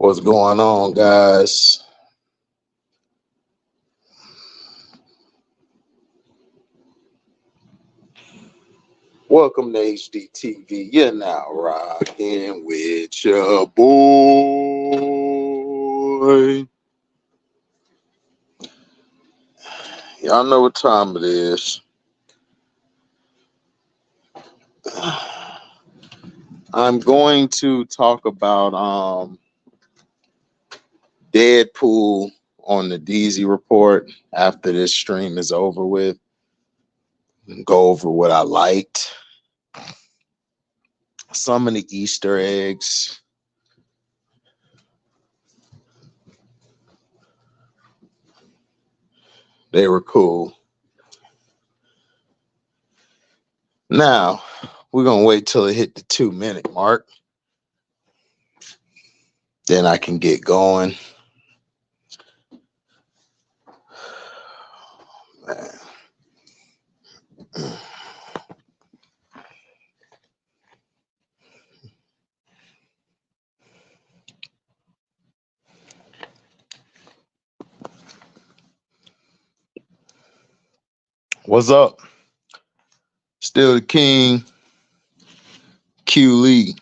What's going on, guys? Welcome to HDiiTV. You're now rocking with your boy. Y'all know what time it is. I'm going to talk about Deadpool on the DZ report after this stream is over with. Go over what I liked. Some of the Easter eggs. They were cool. Now, we're going to wait till it hit the 2-minute mark. Then I can get going. Man. What's up? Still the king, Q Lee.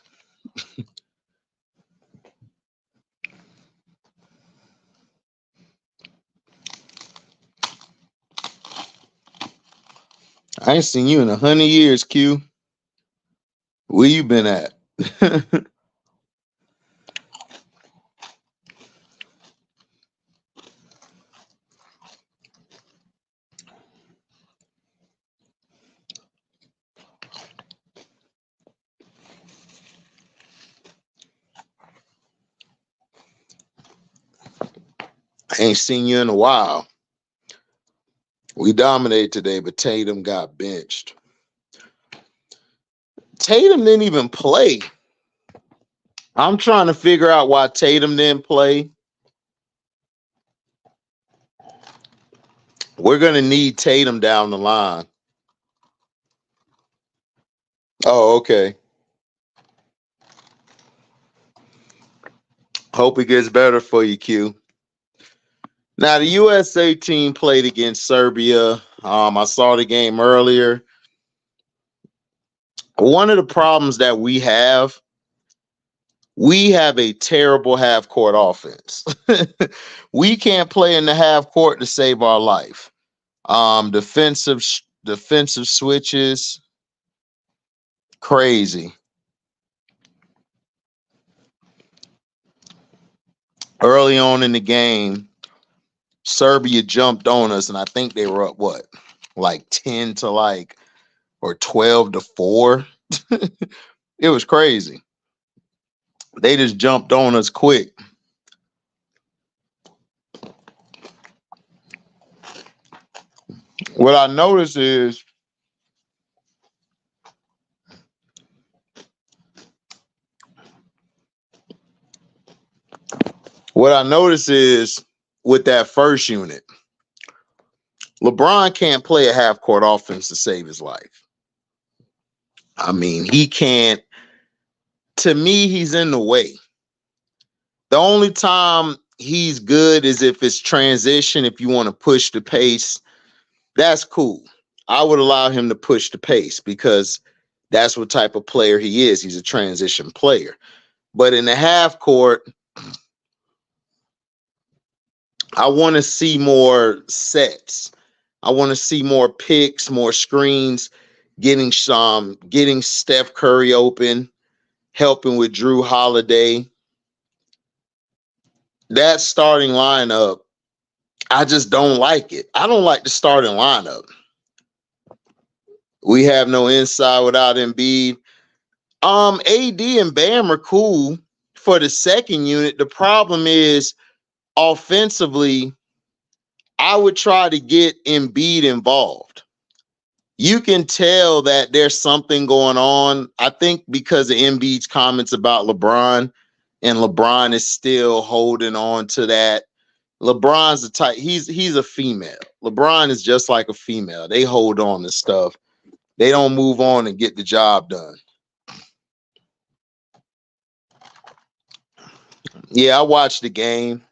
I ain't seen you in 100 years, Q. Where you been at? I ain't seen you in a while. We dominated today, but Tatum got benched. Tatum didn't even play. I'm trying to figure out why Tatum didn't play. We're going to need Tatum down the line. Oh, okay. Hope it gets better for you, Q. Now, the USA team played against Serbia. I saw the game earlier. One of the problems that we have a terrible half-court offense. We can't play in the half-court to save our life. Defensive switches, crazy. Early on in the game, Serbia jumped on us, and I think they were up, what, like 10 to like, or 12 to 4. It was crazy. They just jumped on us quick. What I noticed is with that first unit, LeBron can't play a half-court offense to save his life. I mean, he can't. To me, he's in the way. The only time he's good is if it's transition, if you want to push the pace. That's cool. I would allow him to push the pace because that's what type of player he is. He's a transition player. But in the half court, I want to see more sets. I want to see more picks, more screens, getting Steph Curry open, helping with Drew Holiday. That starting lineup, I just don't like it. I don't like the starting lineup. We have no inside without Embiid. AD and Bam are cool for the second unit. The problem is offensively, I would try to get Embiid involved. You can tell that there's something going on. I think because of Embiid's comments about LeBron, and LeBron is still holding on to that. LeBron's the type, he's a female. LeBron is just like a female. They hold on to stuff. They don't move on and get the job done. Yeah, I watched the game.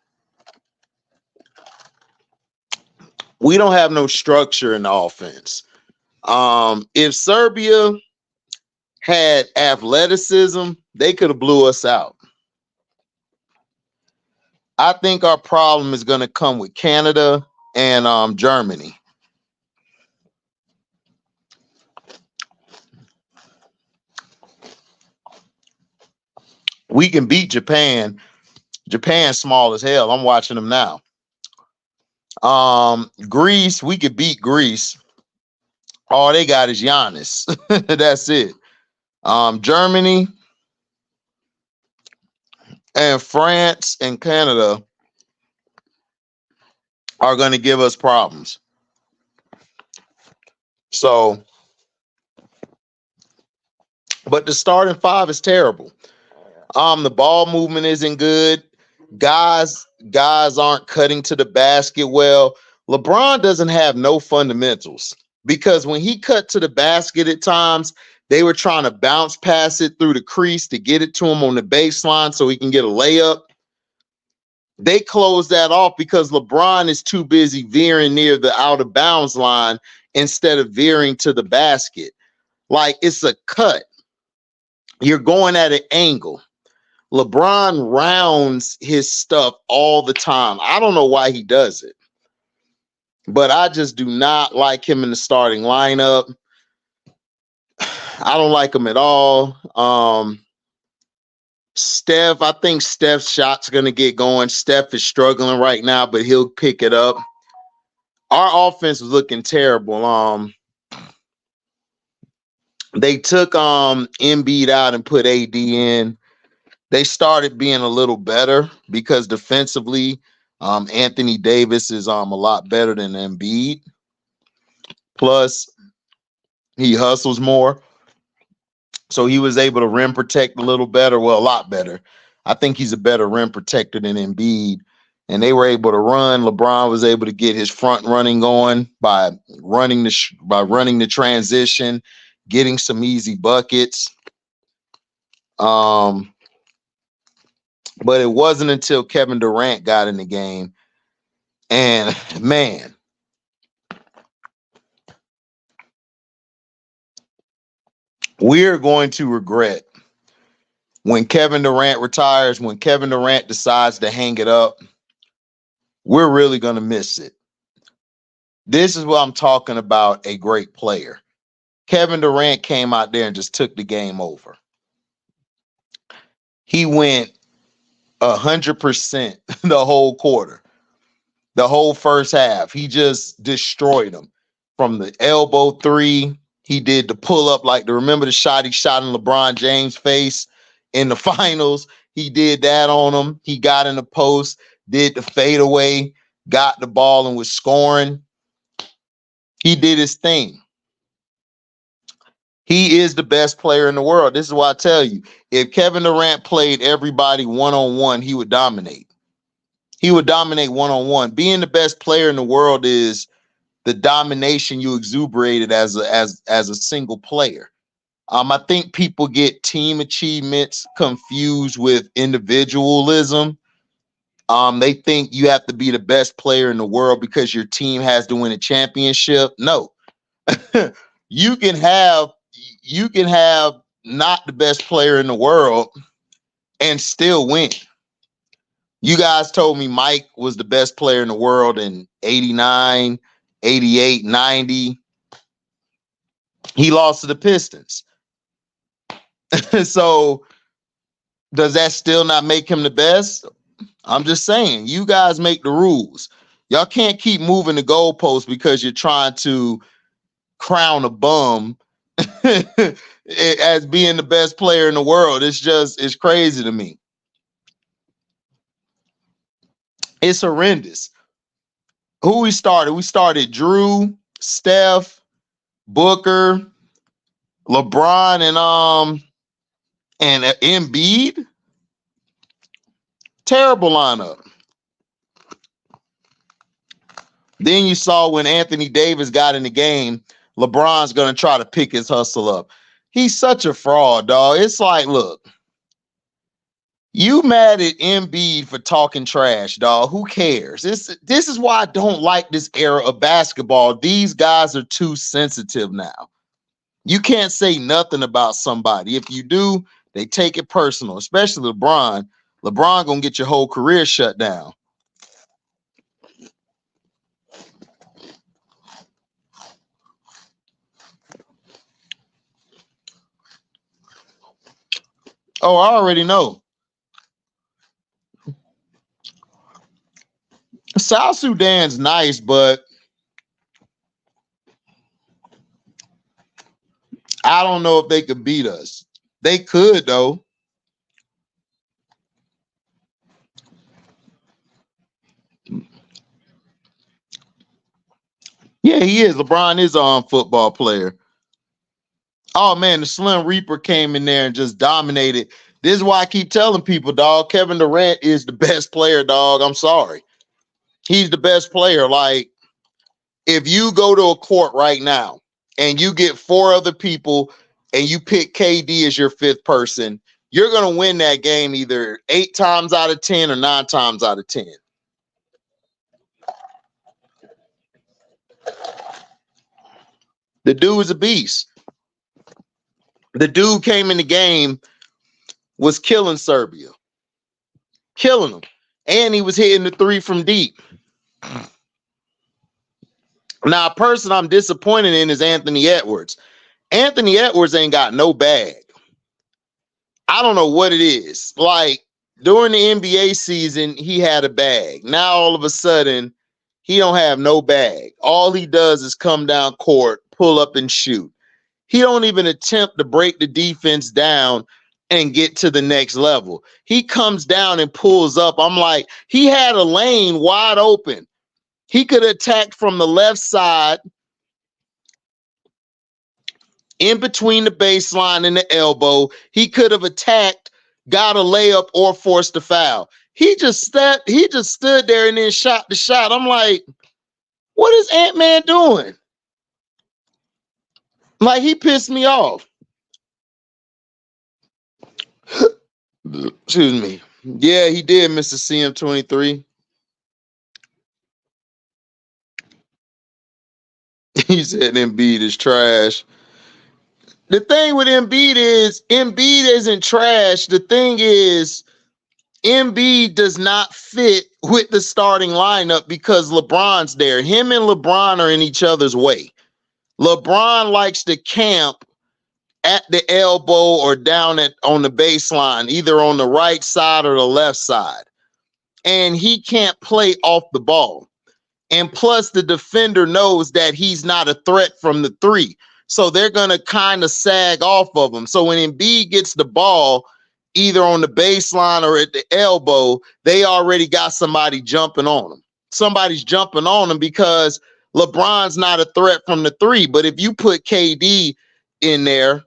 We don't have no structure in the offense. If Serbia had athleticism, they could have blew us out. I think our problem is going to come with Canada and Germany. We can beat Japan. Japan's small as hell. I'm watching them now. Greece, we could beat Greece. All they got is Giannis. That's it. Germany and France and Canada are going to give us problems. So, but the starting five is terrible. The ball movement isn't good. Guys aren't cutting to the basket well. LeBron doesn't have no fundamentals because when he cut to the basket at times, they were trying to bounce pass it through the crease to get it to him on the baseline so he can get a layup. They closed that off because LeBron is too busy veering near the out of bounds line instead of veering to the basket. Like, it's a cut. You're going at an angle. LeBron rounds his stuff all the time. I don't know why he does it, but I just do not like him in the starting lineup. I don't like him at all. Steph, I think Steph's shot's going to get going. Steph is struggling right now, but he'll pick it up. Our offense was looking terrible. They took Embiid out and put AD in. They started being a little better because defensively, Anthony Davis is a lot better than Embiid. Plus, he hustles more. So he was able to rim protect a little better. Well, a lot better. I think he's a better rim protector than Embiid. And they were able to run. LeBron was able to get his front running going by running the transition, getting some easy buckets. But it wasn't until Kevin Durant got in the game. And man, we're going to regret when Kevin Durant retires, when Kevin Durant decides to hang it up. We're really going to miss it. This is what I'm talking about, a great player. Kevin Durant came out there and just took the game over. He went 100% the whole quarter, the whole first half. He just destroyed them from the elbow three. He did the pull up, remember the shot he shot in LeBron James' face in the finals. He did that on him. He got in the post, did the fadeaway, got the ball and was scoring. He did his thing. He is the best player in the world. This is why I tell you, if Kevin Durant played everybody one-on-one, he would dominate. He would dominate one-on-one. Being the best player in the world is the domination you exuberated as a single player. I think people get team achievements confused with individualism. They think you have to be the best player in the world because your team has to win a championship. No. You can have not the best player in the world and still win. You guys told me Mike was the best player in the world in 89, 88, 90. He lost to the Pistons. So does that still not make him the best? I'm just saying, you guys make the rules. Y'all can't keep moving the goalposts because you're trying to crown a bum as being the best player in the world. It's crazy to me. It's horrendous. Who we started? We started Drew, Steph, Booker, LeBron, and Embiid. Terrible lineup. Then you saw when Anthony Davis got in the game, LeBron's going to try to pick his hustle up. He's such a fraud, dog. It's like, look, You mad at Embiid for talking trash, dog? Who cares? This is why I don't like this era of basketball. These guys are too sensitive now. You can't say nothing about somebody. If you do, they take it personal, especially LeBron. LeBron gonna get your whole career shut down. Oh, I already know. South Sudan's nice, but I don't know if they could beat us. They could, though. Yeah, he is. LeBron is a football player. Oh, man, the Slim Reaper came in there and just dominated. This is why I keep telling people, dog, Kevin Durant is the best player, dog. I'm sorry. He's the best player. Like, if you go to a court right now and you get 4 other people and you pick KD as your 5th person, you're going to win that game either 8 times out of 10 or 9 times out of 10. The dude is a beast. The dude came in the game, was killing Serbia. Killing them. And he was hitting the 3 from deep. Now, a person I'm disappointed in is Anthony Edwards. Anthony Edwards ain't got no bag. I don't know what it is. Like, during the NBA season, he had a bag. Now, all of a sudden, he don't have no bag. All he does is come down court, pull up and shoot. He don't even attempt to break the defense down and get to the next level. He comes down and pulls up. I'm like, he had a lane wide open. He could attack from the left side, in between the baseline and the elbow. He could have attacked, got a layup, or forced a foul. He just stood there and then shot the shot. I'm like, what is Ant-Man doing? Like, he pissed me off. Excuse me. Yeah, he did, Mr. CM23. He said Embiid is trash. The thing with Embiid isn't trash. The thing is, Embiid does not fit with the starting lineup because LeBron's there. Him and LeBron are in each other's way. LeBron likes to camp at the elbow or down on the baseline, either on the right side or the left side. And he can't play off the ball. And plus, the defender knows that he's not a threat from the 3. So they're going to kind of sag off of him. So when Embiid gets the ball, either on the baseline or at the elbow, they already got somebody jumping on him. Somebody's jumping on him because LeBron's not a threat from the 3. But if you put KD in there,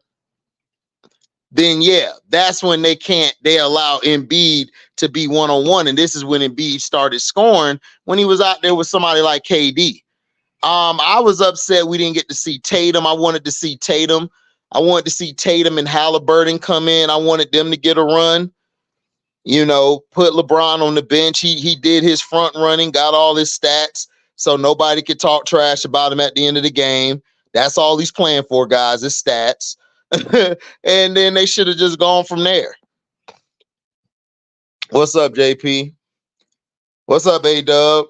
then yeah, that's when they allow Embiid to be one-on-one. And this is when Embiid started scoring, when he was out there with somebody like KD. I was upset we didn't get to see Tatum. I wanted to see Tatum. I wanted to see Tatum and Halliburton come in. I wanted them to get a run. You know, put LeBron on the bench. He did his front running, got all his stats, so nobody could talk trash about him at the end of the game. That's all he's playing for, guys, is stats. And then they should have just gone from there. What's up, JP? What's up, A-Dub?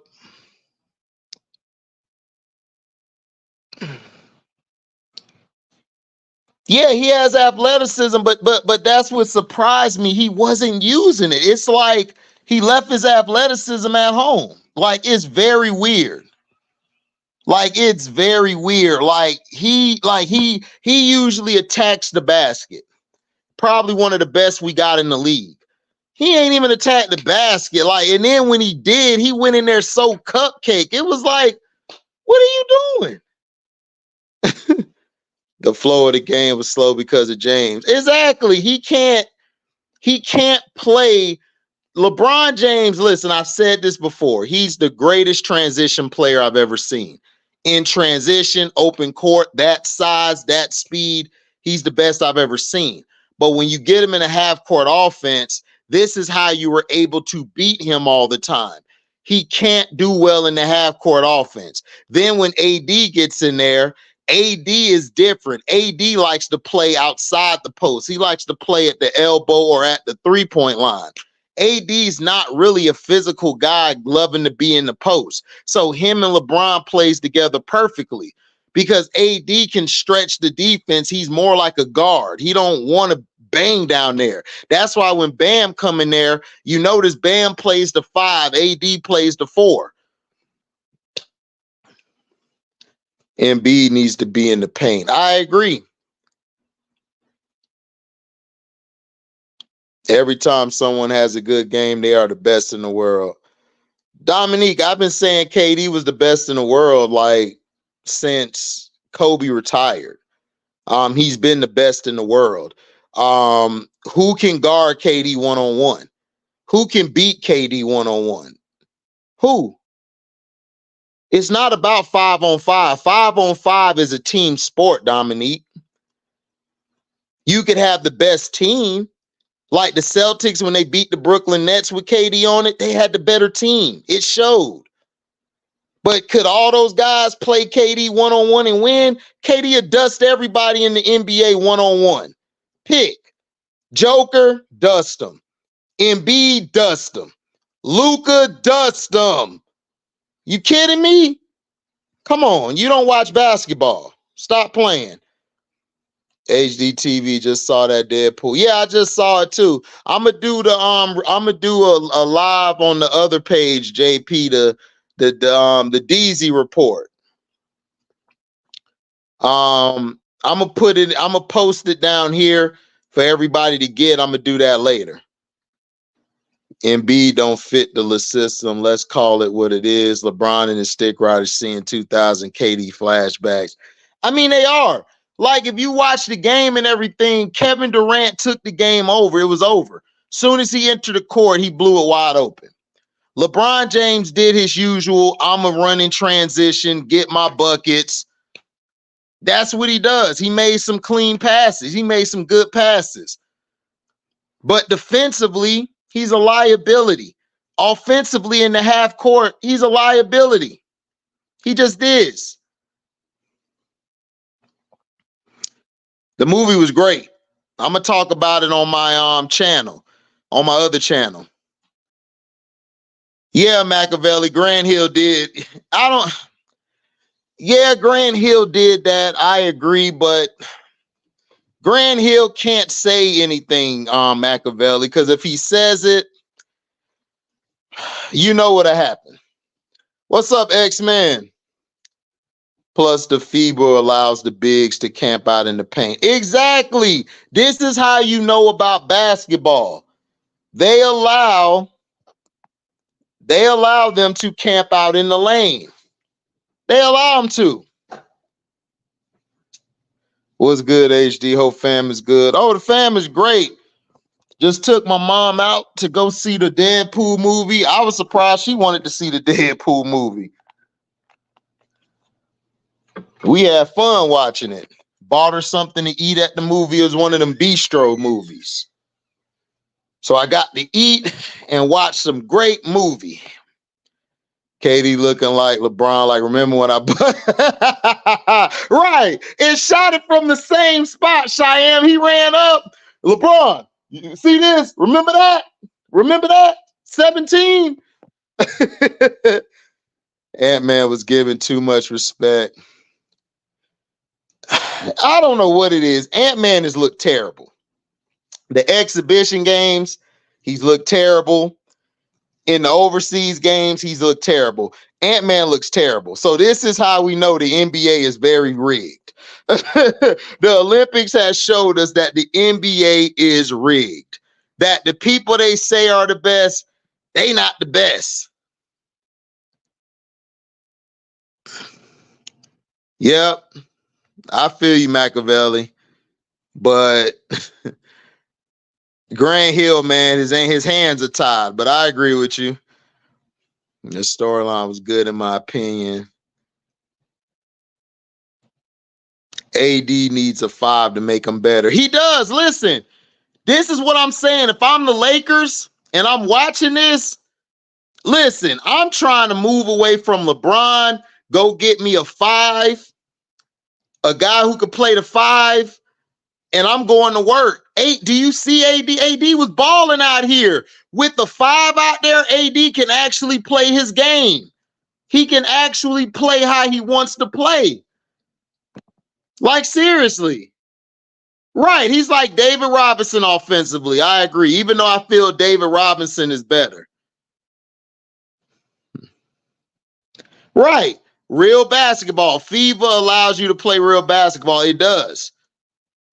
Yeah, he has athleticism, but that's what surprised me. He wasn't using it. It's like he left his athleticism at home. Like, it's very weird. It's very weird. He usually attacks the basket. Probably one of the best we got in the league. He ain't even attacked the basket. And then when he did, he went in there so cupcake. It was like, what are you doing? The flow of the game was slow because of James. Exactly. He can't play. LeBron James, listen, I've said this before. He's the greatest transition player I've ever seen. In transition, open court, that size, that speed, he's the best I've ever seen. But when you get him in a half-court offense, This is how you were able to beat him all the time. He can't do well in the half court offense. Then when AD gets in there, AD is different. AD likes to play outside the post. He likes to play at the elbow or at the three-point line. AD's not really a physical guy loving to be in the post. So him and LeBron plays together perfectly because AD can stretch the defense. He's more like a guard. He don't want to bang down there. That's why when Bam come in there, you notice Bam plays the 5, AD plays the 4. Embiid needs to be in the paint. I agree. Every time someone has a good game, they are the best in the world. Dominique, I've been saying KD was the best in the world like since Kobe retired. He's been the best in the world. Who can guard KD one-on-one? Who can beat KD one-on-one? Who? It's not about 5-on-5. 5-on-5 is a team sport, Dominique. You could have the best team. Like the Celtics, when they beat the Brooklyn Nets with KD on it, they had the better team. It showed. But could all those guys play KD one-on-one and win? KD would dust everybody in the NBA one-on-one. Pick. Joker, dust them. Embiid, dust them. Luka, dust them. You kidding me? Come on, you don't watch basketball. Stop playing. HDiiTV just saw that Deadpool. Yeah, I just saw it too. I'm gonna do a live on the other page, JP, the DZ report. I'm gonna post it down here for everybody to get. I'm gonna do that later. Embiid don't fit the system. Let's call it what it is. LeBron and his stick riders seeing 2000 KD flashbacks. I mean, they are. Like, if you watch the game and everything, Kevin Durant took the game over. It was over. Soon as he entered the court, he blew it wide open. LeBron James did his usual, I'm a running transition, get my buckets. That's what he does. He made some clean passes. He made some good passes. But defensively, he's a liability. Offensively in the half court, he's a liability. He just is. The movie was great. I'm going to talk about it on my channel, on my other channel. Yeah, Machiavelli, Grant Hill did. Yeah, Grant Hill did that. I agree, but Grant Hill can't say anything, Machiavelli, because if he says it, you know what'll happen. What's up, X-Men? Plus, the FIBA allows the bigs to camp out in the paint. Exactly. This is how you know about basketball. They allow them to camp out in the lane. They allow them to. What's good, HD? Hope fam is good. Oh, the fam is great. Just took my mom out to go see the Deadpool movie. I was surprised she wanted to see the Deadpool movie. We had fun watching it. Bought her something to eat at the movie. It was one of them bistro movies. So I got to eat and watch some great movie. Katie looking like LeBron, like, remember when I... Right. It shot it from the same spot, Cheyenne. He ran up. LeBron, you see this? Remember that? Remember that? 17? Ant-Man was given too much respect. I don't know what it is. Ant-Man has looked terrible. The exhibition games, he's looked terrible. In the overseas games, he's looked terrible. Ant-Man looks terrible. So this is how we know the NBA is very rigged. The Olympics has showed us that the NBA is rigged. That the people they say are the best, they not the best. Yep. I feel you, Machiavelli. But Grant Hill, man, his hands are tied. But I agree with you. The storyline was good in my opinion. AD needs a 5 to make him better. He does. Listen, This is what I'm saying. If I'm the Lakers and I'm watching this, listen, I'm trying to move away from LeBron, go get me a 5, a guy who could play the 5, and I'm going to work. 8, do you see AD? AD was balling out here. With the 5 out there, AD can actually play his game. He can actually play how he wants to play. Like, seriously. Right, he's like David Robinson offensively. I agree, even though I feel David Robinson is better. Right, real basketball. FIBA allows you to play real basketball. It does.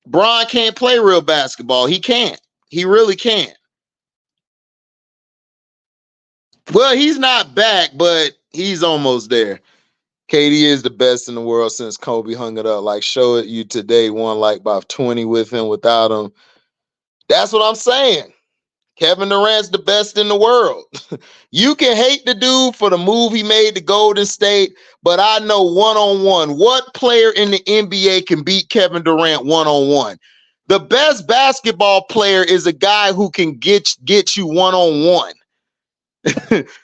Bron can't play real basketball. He can't. He really can't. Well, he's not back, but he's almost there. KD is the best in the world since Kobe hung it up. Like, show it you today, won like about 20 with him, without him. That's what I'm saying. Kevin Durant's the best in the world. You can hate the dude for the move he made to Golden State, but I know one-on-one, what player in the NBA can beat Kevin Durant one-on-one? The best basketball player is a guy who can get you one-on-one.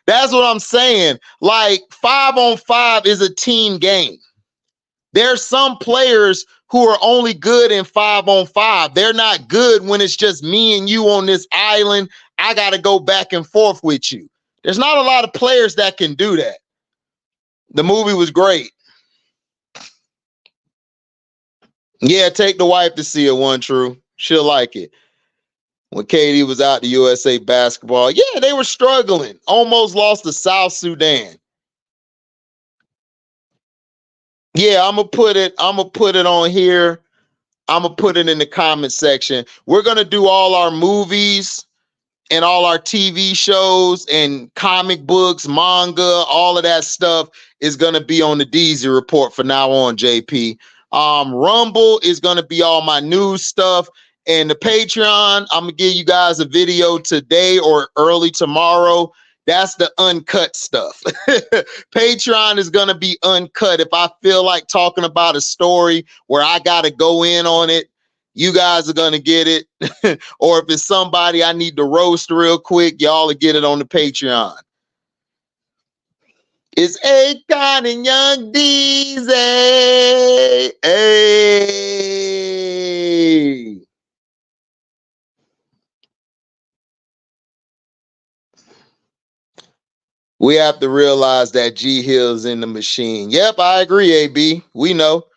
That's what I'm saying. Like, 5-on-5 is a team game. There's some players who are only good in 5-on-5. They're not good when it's just me and you on this island. I got to go back and forth with you. There's not a lot of players that can do that. The movie was great. Yeah, take the wife to see it, One True. She'll like it. When KD was out the USA basketball, yeah, they were struggling. Almost lost to South Sudan. Yeah, I'm gonna put it on here. I'm gonna put it in the comment section. We're gonna do all our movies and all our TV shows and comic books, manga, all of that stuff is gonna be on the Deezy Report for now on, JP. Rumble is gonna be all my news stuff. And the Patreon, I'm gonna give you guys a video today or early tomorrow. That's the uncut stuff. Patreon is gonna be uncut. If I feel like talking about a story where I gotta go in on it, you guys are gonna get it. Or if it's somebody I need to roast real quick, y'all will get it on the Patreon. It's Akon and Young Deezy. Hey. We have to realize that G Hill's in the machine. Yep, I agree, AB. We know.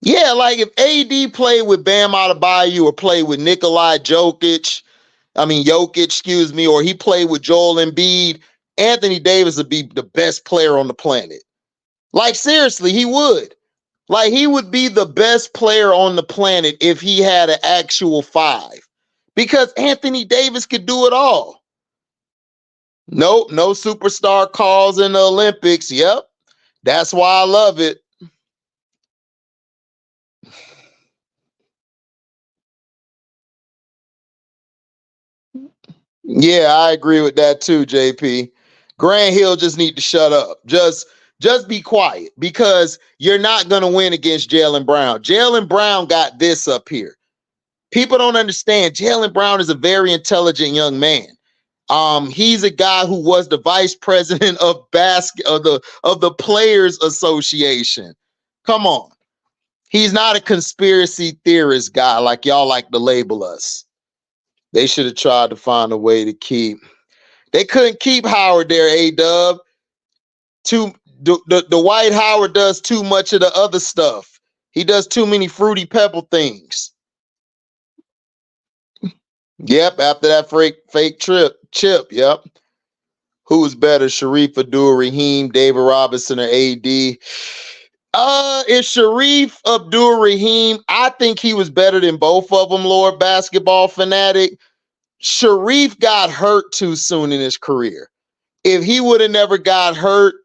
Yeah, like if AD played with Bam Adebayo or played with Jokic, or he played with Joel Embiid, Anthony Davis would be the best player on the planet. Like, seriously, he would. Like, he would be the best player on the planet if he had an actual 5. Because Anthony Davis could do it all. Nope, no superstar calls in the Olympics. Yep, that's why I love it. Yeah, I agree with that too, JP. Grant Hill just need to shut up. Just be quiet, because you're not going to win against Jaylen Brown. Jaylen Brown got this up here. People don't understand. Jaylen Brown is a very intelligent young man. He's a guy who was the vice president of the Players Association. Come on. He's not a conspiracy theorist guy like y'all like to label us. They should have tried to find a way to keep. They couldn't keep Howard there, A-Dub. The White Howard does too much of the other stuff. He does too many Fruity Pebble things. Yep, after that fake chip, yep. Who was better, Sharif Abdul-Rahim, David Robinson, or AD? If Sharif Abdul-Rahim, I think he was better than both of them, Lord Basketball Fanatic. Sharif got hurt too soon in his career. If he would have never got hurt,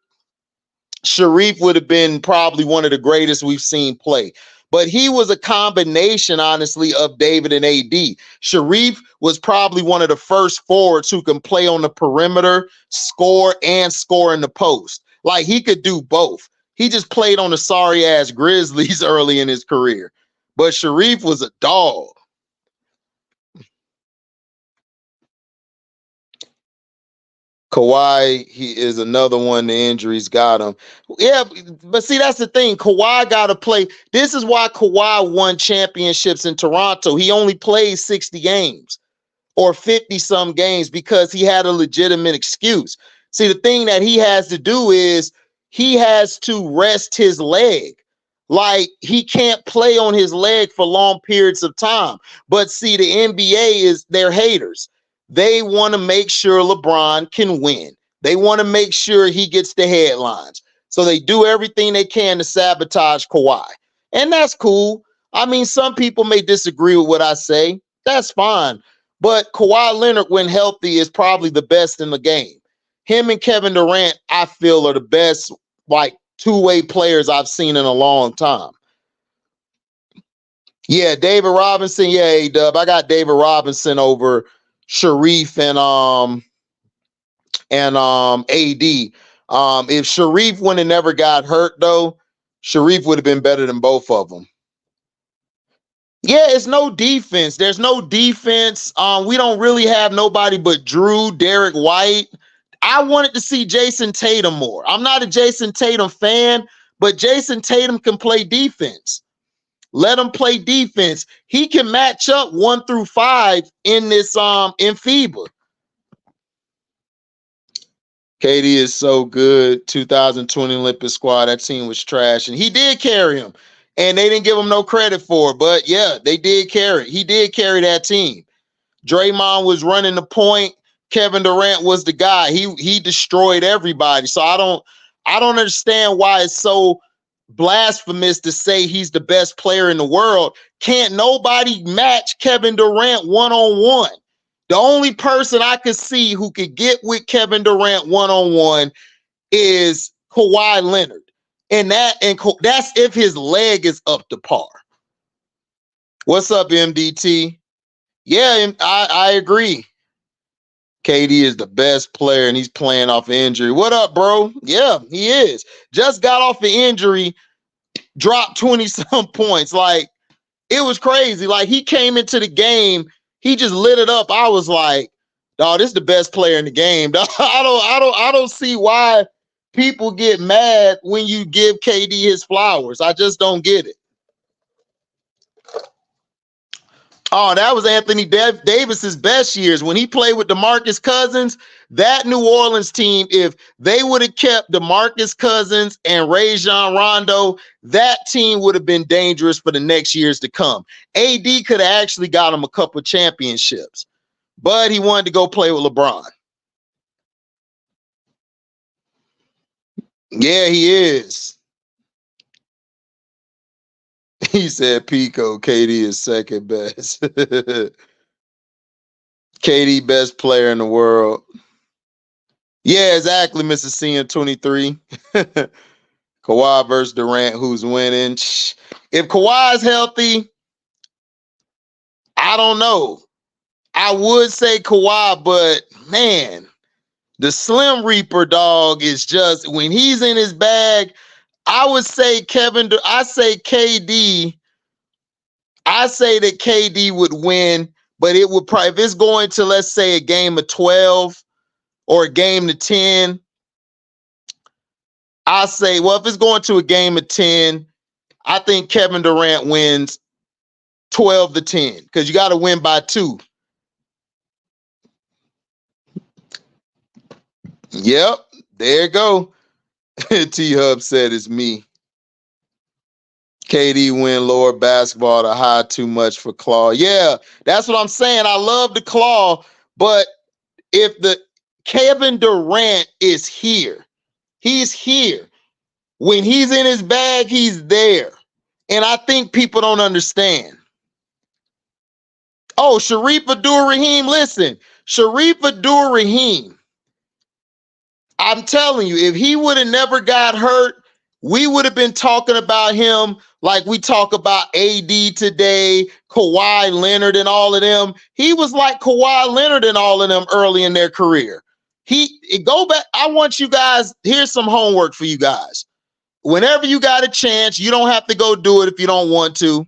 Sharif would have been probably one of the greatest we've seen play. But he was a combination, honestly, of David and AD. Sharif was probably one of the first forwards who can play on the perimeter, score in the post. Like, he could do both. He just played on the sorry-ass Grizzlies early in his career. but Sharif was a dog. Kawhi, he is another one. The injuries got him. Yeah, but see, that's the thing. Kawhi got to play. This is why Kawhi won championships in Toronto. He only played 60 games or 50 some games because he had a legitimate excuse. See, the thing that he has to do is he has to rest his leg. Like, he can't play on his leg for long periods of time. But see, the NBA is, they're haters. They want to make sure LeBron can win. They want to make sure he gets the headlines. So they do everything they can to sabotage Kawhi. And that's cool. I mean, some people may disagree with what I say. That's fine. But Kawhi Leonard, when healthy, is probably the best in the game. Him and Kevin Durant, I feel, are the best, like, two-way players I've seen in a long time. Yeah, David Robinson. Yeah, A-Dub. I got David Robinson over Sharif and AD. If Sharif wouldn't have never got hurt, though, Sharif would have been better than both of them. Yeah, it's no defense. There's no defense. We don't really have nobody but Drew, Derek White. I wanted to see Jason Tatum more. I'm not a Jason Tatum fan, but Jason Tatum can play defense. Let him play defense. He can match up 1 through 5 in this in FIBA. KD is so good. 2020 Olympic squad. That team was trash, and he did carry him. And they didn't give him no credit for it. But yeah, they did carry. He did carry that team. Draymond was running the point. Kevin Durant was the guy. He destroyed everybody. So I don't understand why it's so blasphemous to say he's the best player in the world. Can't nobody match Kevin Durant one-on-one. The only person I could see who could get with Kevin Durant one-on-one is Kawhi Leonard. And that's if his leg is up to par. What's up, MDT? Yeah, I agree. KD is the best player, and he's playing off injury. What up, bro? Yeah, he is. Just got off the injury, dropped 20-some points. Like, it was crazy. Like, he came into the game, he just lit it up. I was like, dog, this is the best player in the game. I don't see why people get mad when you give KD his flowers. I just don't get it. Oh, that was Anthony Davis's best years when he played with DeMarcus Cousins. That New Orleans team, if they would have kept DeMarcus Cousins and Rajon Rondo, that team would have been dangerous for the next years to come. AD could have actually got him a couple championships, but he wanted to go play with LeBron. Yeah, he is. He said Pico, KD is second best. KD best player in the world. Yeah, exactly, Mr. CM23. Kawhi versus Durant, who's winning? If Kawhi's healthy, I don't know. I would say Kawhi, but man, the Slim Reaper dog is just, when he's in his bag, I would say KD. I say that KD would win, but it would probably, if it's going to, let's say, a game of 12 or a game to 10, I say, well, if it's going to a game of 10, I think Kevin Durant wins 12 to 10 because you got to win by 2. Yep, there you go. T-Hub said it's me. KD win lower basketball to high too much for Claw. Yeah, that's what I'm saying. I love the Claw, but if the Kevin Durant is here, he's here. When he's in his bag, he's there. And I think people don't understand. Oh, Sharif Abdul-Rahim, listen. Sharif Abdul-Rahim, I'm telling you, if he would have never got hurt, we would have been talking about him like we talk about AD today, Kawhi Leonard and all of them. He was like Kawhi Leonard and all of them early in their career. Go back. I want you guys, here's some homework for you guys. Whenever you got a chance, you don't have to go do it if you don't want to.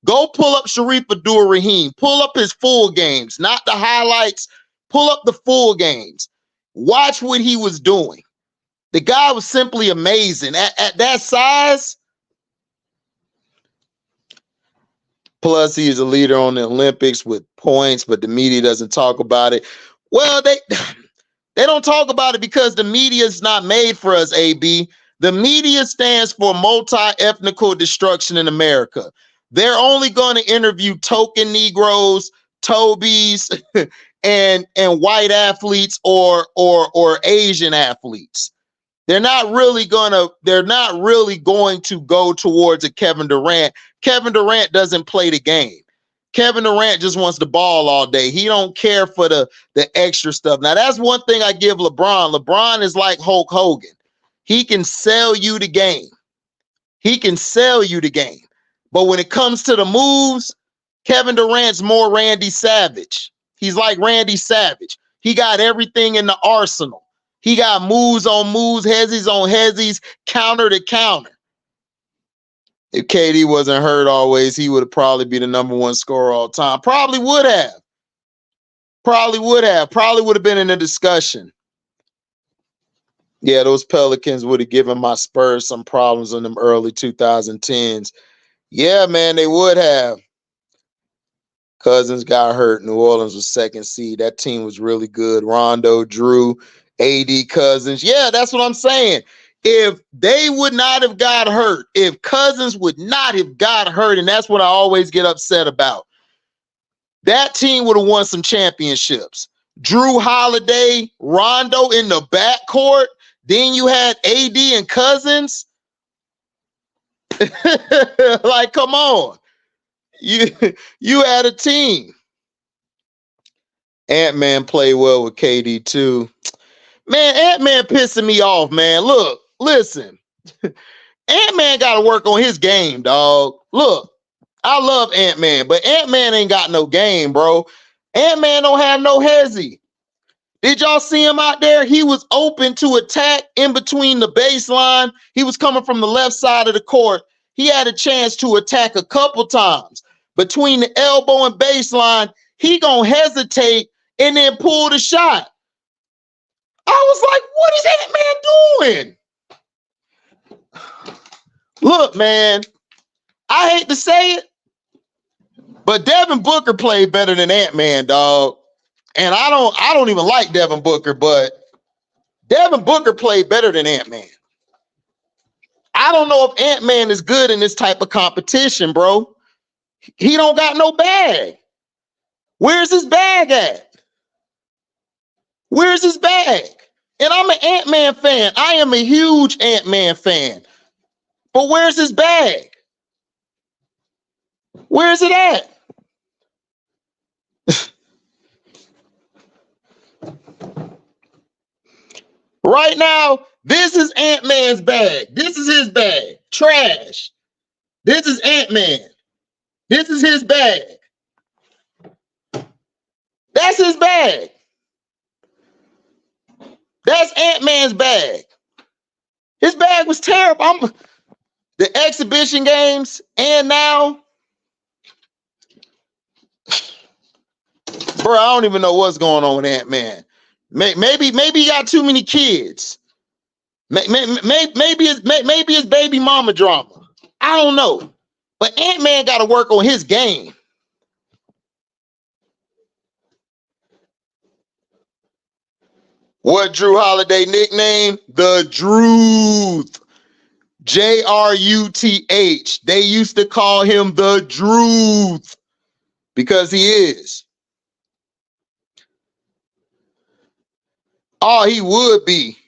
Go pull up Sharif Abdul-Rahim. Pull up his full games, not the highlights. Pull up the full games. Watch what he was doing. The guy was simply amazing. At that size, plus he is a leader on the Olympics with points, but the media doesn't talk about it. Well, they don't talk about it because the media is not made for us, AB. The media stands for multi-ethnical destruction in America. They're only going to interview token Negroes, Tobies, and white athletes or Asian athletes. They're not really going to go towards a Kevin Durant. Kevin Durant doesn't play the game. Kevin Durant just wants the ball all day. He don't care for the extra stuff. Now, that's one thing I give LeBron. LeBron is like Hulk Hogan. He can sell you the game. He can sell you the game. But when it comes to the moves, Kevin Durant's more Randy Savage. He's like Randy Savage. He got everything in the arsenal. He got moves on moves, hezzies on hezzies, counter to counter. If KD wasn't hurt always, he would probably be the #1 scorer all time. Probably would have. Probably would have been in a discussion. Yeah, those Pelicans would have given my Spurs some problems in them early 2010s. Yeah, man, they would have. Cousins got hurt. New Orleans was second seed. That team was really good. Rondo, Drew, AD, Cousins. Yeah, that's what I'm saying. If they would not have got hurt, if Cousins would not have got hurt, and that's what I always get upset about, that team would have won some championships. Drew Holiday, Rondo in the backcourt. Then you had AD and Cousins. Like, come on. You had a team. Ant-Man played well with KD too. Man, Ant-Man pissing me off, man. Look, listen. Ant-Man got to work on his game, dog. Look, I love Ant-Man, but Ant-Man ain't got no game, bro. Ant-Man don't have no hezzy. Did y'all see him out there? He was open to attack in between the baseline. He was coming from the left side of the court. He had a chance to attack a couple times. Between the elbow and baseline, he gonna hesitate and then pull the shot. I was like, what is Ant-Man doing? Look, man, I hate to say it, but Devin Booker played better than Ant-Man, dog. And I don't even like Devin Booker, but Devin Booker played better than Ant-Man. I don't know if Ant-Man is good in this type of competition, bro. He don't got no bag. Where's his bag at? Where's his bag? And I'm an Ant-Man fan. I am a huge Ant-Man fan. But where's his bag? Where's it at? Right now, this is Ant-Man's bag. This is his bag. Trash. This is Ant-Man. This is his bag. That's his bag. That's Ant-Man's bag. His bag was terrible. The exhibition games and now, bro, I don't even know what's going on with Ant-Man. Maybe he got too many kids. Maybe his baby mama drama. I don't know. But Ant-Man got to work on his game. What Drew Holiday nickname? The Druth. J-R-U-T-H. They used to call him the Druth because he is. Oh, he would be.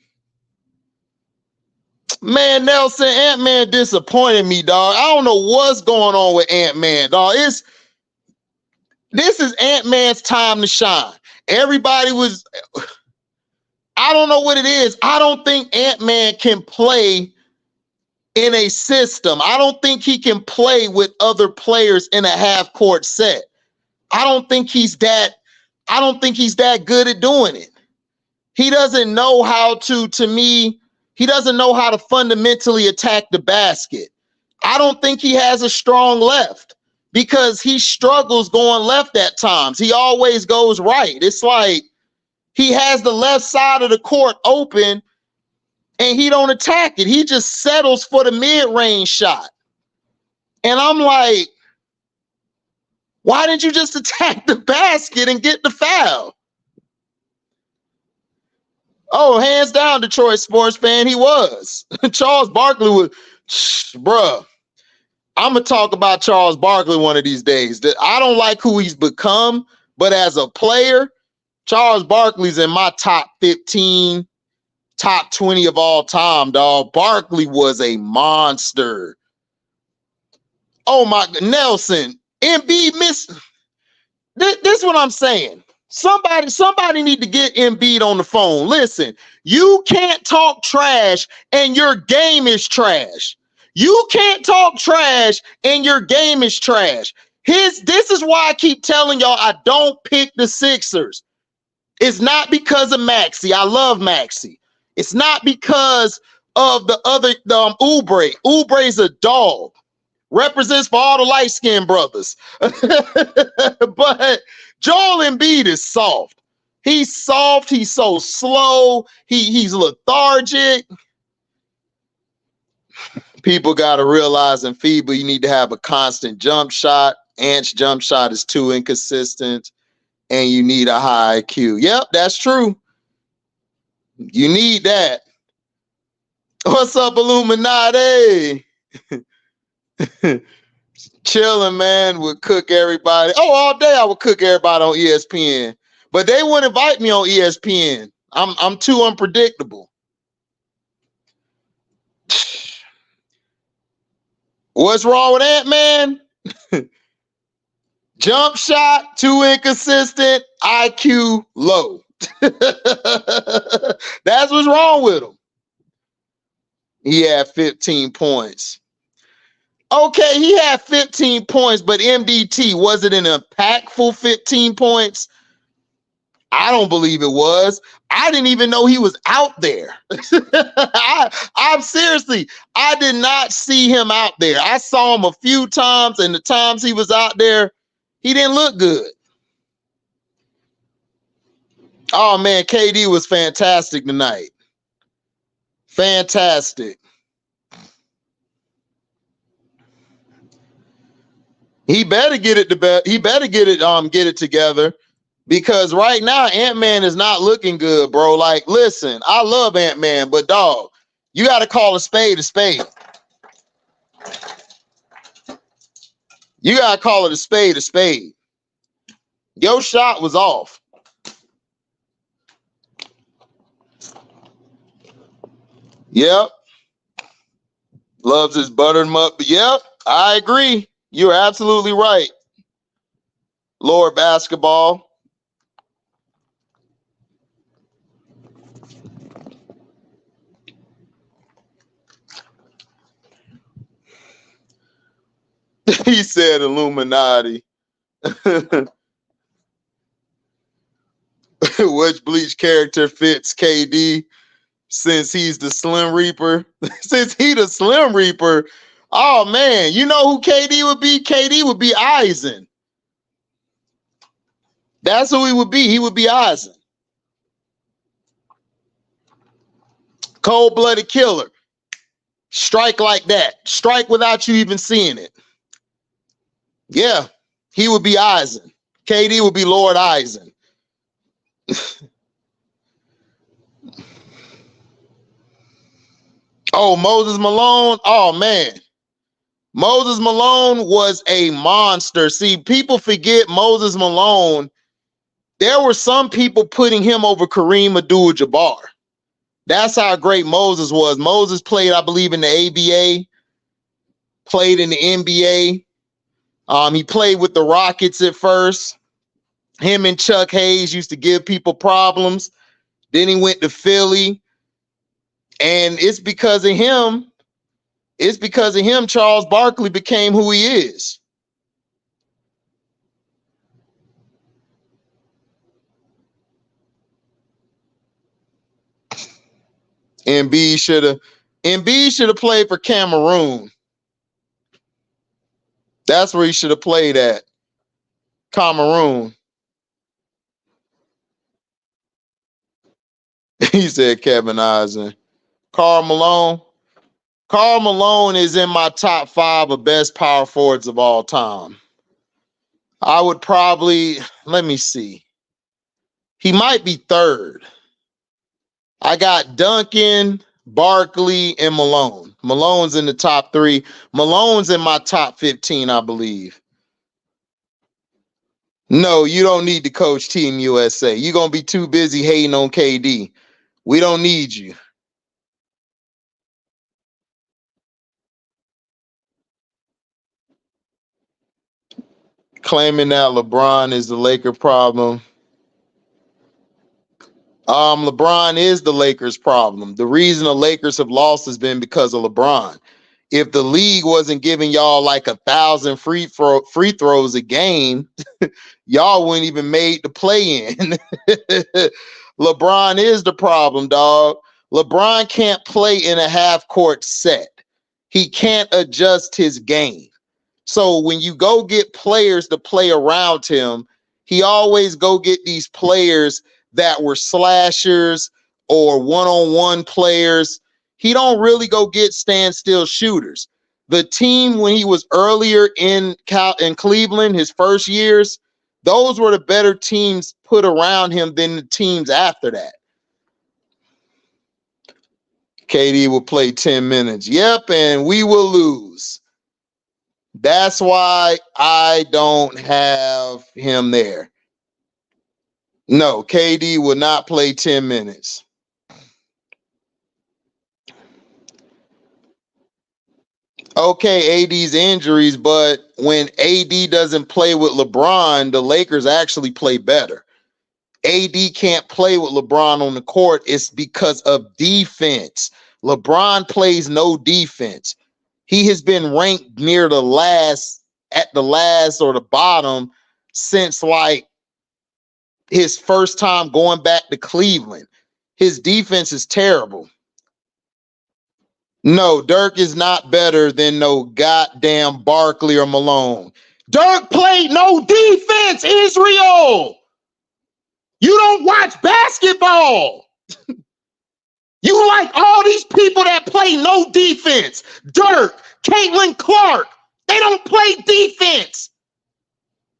Man, Nelson, Ant-Man disappointed me, dog. I don't know what's going on with Ant-Man, dog. This is Ant-Man's time to shine. Everybody was, I don't know what it is. I don't think Ant-Man can play in a system. I don't think he can play with other players in a half-court set. I don't think he's that good at doing it. He doesn't know how to me, he doesn't know how to fundamentally attack the basket. I don't think he has a strong left. because he struggles going left at times. He always goes right. It's like he has the left side of the court open and he don't attack it. He just settles for the mid-range shot. And I'm like, why didn't you just attack the basket and get the foul? Oh, hands down, Detroit sports fan, he was. Charles Barkley was, bruh. I'm going to talk about Charles Barkley one of these days. I don't like who he's become, but as a player, Charles Barkley's in my top 15, top 20 of all time, dog. Barkley was a monster. Oh, my, Nelson, Embiid missed. This is what I'm saying. Somebody need to get Embiid on the phone. Listen, you can't talk trash and your game is trash. You can't talk trash and your game is trash. This is why I keep telling y'all I don't pick the Sixers. It's not because of Maxey. I love Maxey. It's not because of the other Oubre. Oubre's a dog. Represents for all the light-skinned brothers. But Joel Embiid is soft. He's soft. He's so slow. He's lethargic. People got to realize in FIBA, you need to have a constant jump shot. Ant's jump shot is too inconsistent. And you need a high IQ. Yep, that's true. You need that. What's up, Illuminati? Chilling, man. Would cook everybody. Oh, all day I would cook everybody on ESPN. But they wouldn't invite me on ESPN. I'm too unpredictable. What's wrong with Ant-Man? Jump shot, too inconsistent, IQ low. That's what's wrong with him. He had 15 points. Okay, he had 15 points, but MDT, was it an impactful 15 points? I don't believe it was. I didn't even know he was out there. I'm seriously, I did not see him out there. I saw him a few times, and the times he was out there, he didn't look good. Oh, man, KD was fantastic tonight. Fantastic. He better get it get it together, because right now Ant-Man is not looking good, bro. Like, listen, I love Ant-Man, but dog, you got to call a spade a spade. You got to call it a spade a spade. Your shot was off. Yep. Loves his buttered mutt. Yep, I agree. You're absolutely right. Lord Basketball. He said Illuminati. Which Bleach character fits KD since he's the Slim Reaper? Since he the Slim Reaper, oh man, you know who KD would be? KD would be Eisen. That's who he would be. He would be Eisen. Cold-blooded killer. Strike like that. Strike without you even seeing it. Yeah, he would be Eisen. KD would be Lord Eisen. Oh, Moses Malone. Oh, man. Moses Malone was a monster. See, people forget Moses Malone. There were some people putting him over Kareem Abdul-Jabbar. That's how great Moses was. Moses played, I believe, in the ABA, played in the NBA. He played with the Rockets at first. Him and Chuck Hayes used to give people problems. Then he went to Philly. And it's because of him. It's because of him Charles Barkley became who he is. Embiid should have played for Cameroon. That's where he should have played at. Cameroon. He said Kevin Eisen. Karl Malone. Karl Malone is in my top 5 of best power forwards of all time. I would probably, let me see. He might be 3rd. I got Duncan, Barkley, and Malone. Malone's in the top 3. Malone's in my top 15, I believe. No, you don't need to coach Team USA. You're going to be too busy hating on KD. We don't need you. Claiming that LeBron is the Laker problem. LeBron is the Lakers problem. The reason the Lakers have lost has been because of LeBron. If the league wasn't giving y'all like 1,000 free throws a game, y'all wouldn't even made the play in. LeBron is the problem, dog. LeBron can't play in a half court set. He can't adjust his game. So when you go get players to play around him, he always go get these players that were slashers or one-on-one players. He don't really go get standstill shooters. The team when he was earlier in Cleveland, his first years, those were the better teams put around him than the teams after that. KD will play 10 minutes. Yep, and we will lose. That's why I don't have him there. No, KD will not play 10 minutes. Okay, AD's injuries, but when AD doesn't play with LeBron, the Lakers actually play better. AD can't play with LeBron on the court. It's because of defense. LeBron plays no defense. He has been ranked near the last, at the last or the bottom since like his first time going back to Cleveland. His defense is terrible. No, Dirk is not better than no goddamn Barkley or Malone. Dirk played no defense, Israel. You don't watch basketball. You like all these people that play no defense. Dirk, Caitlin Clark, they don't play defense.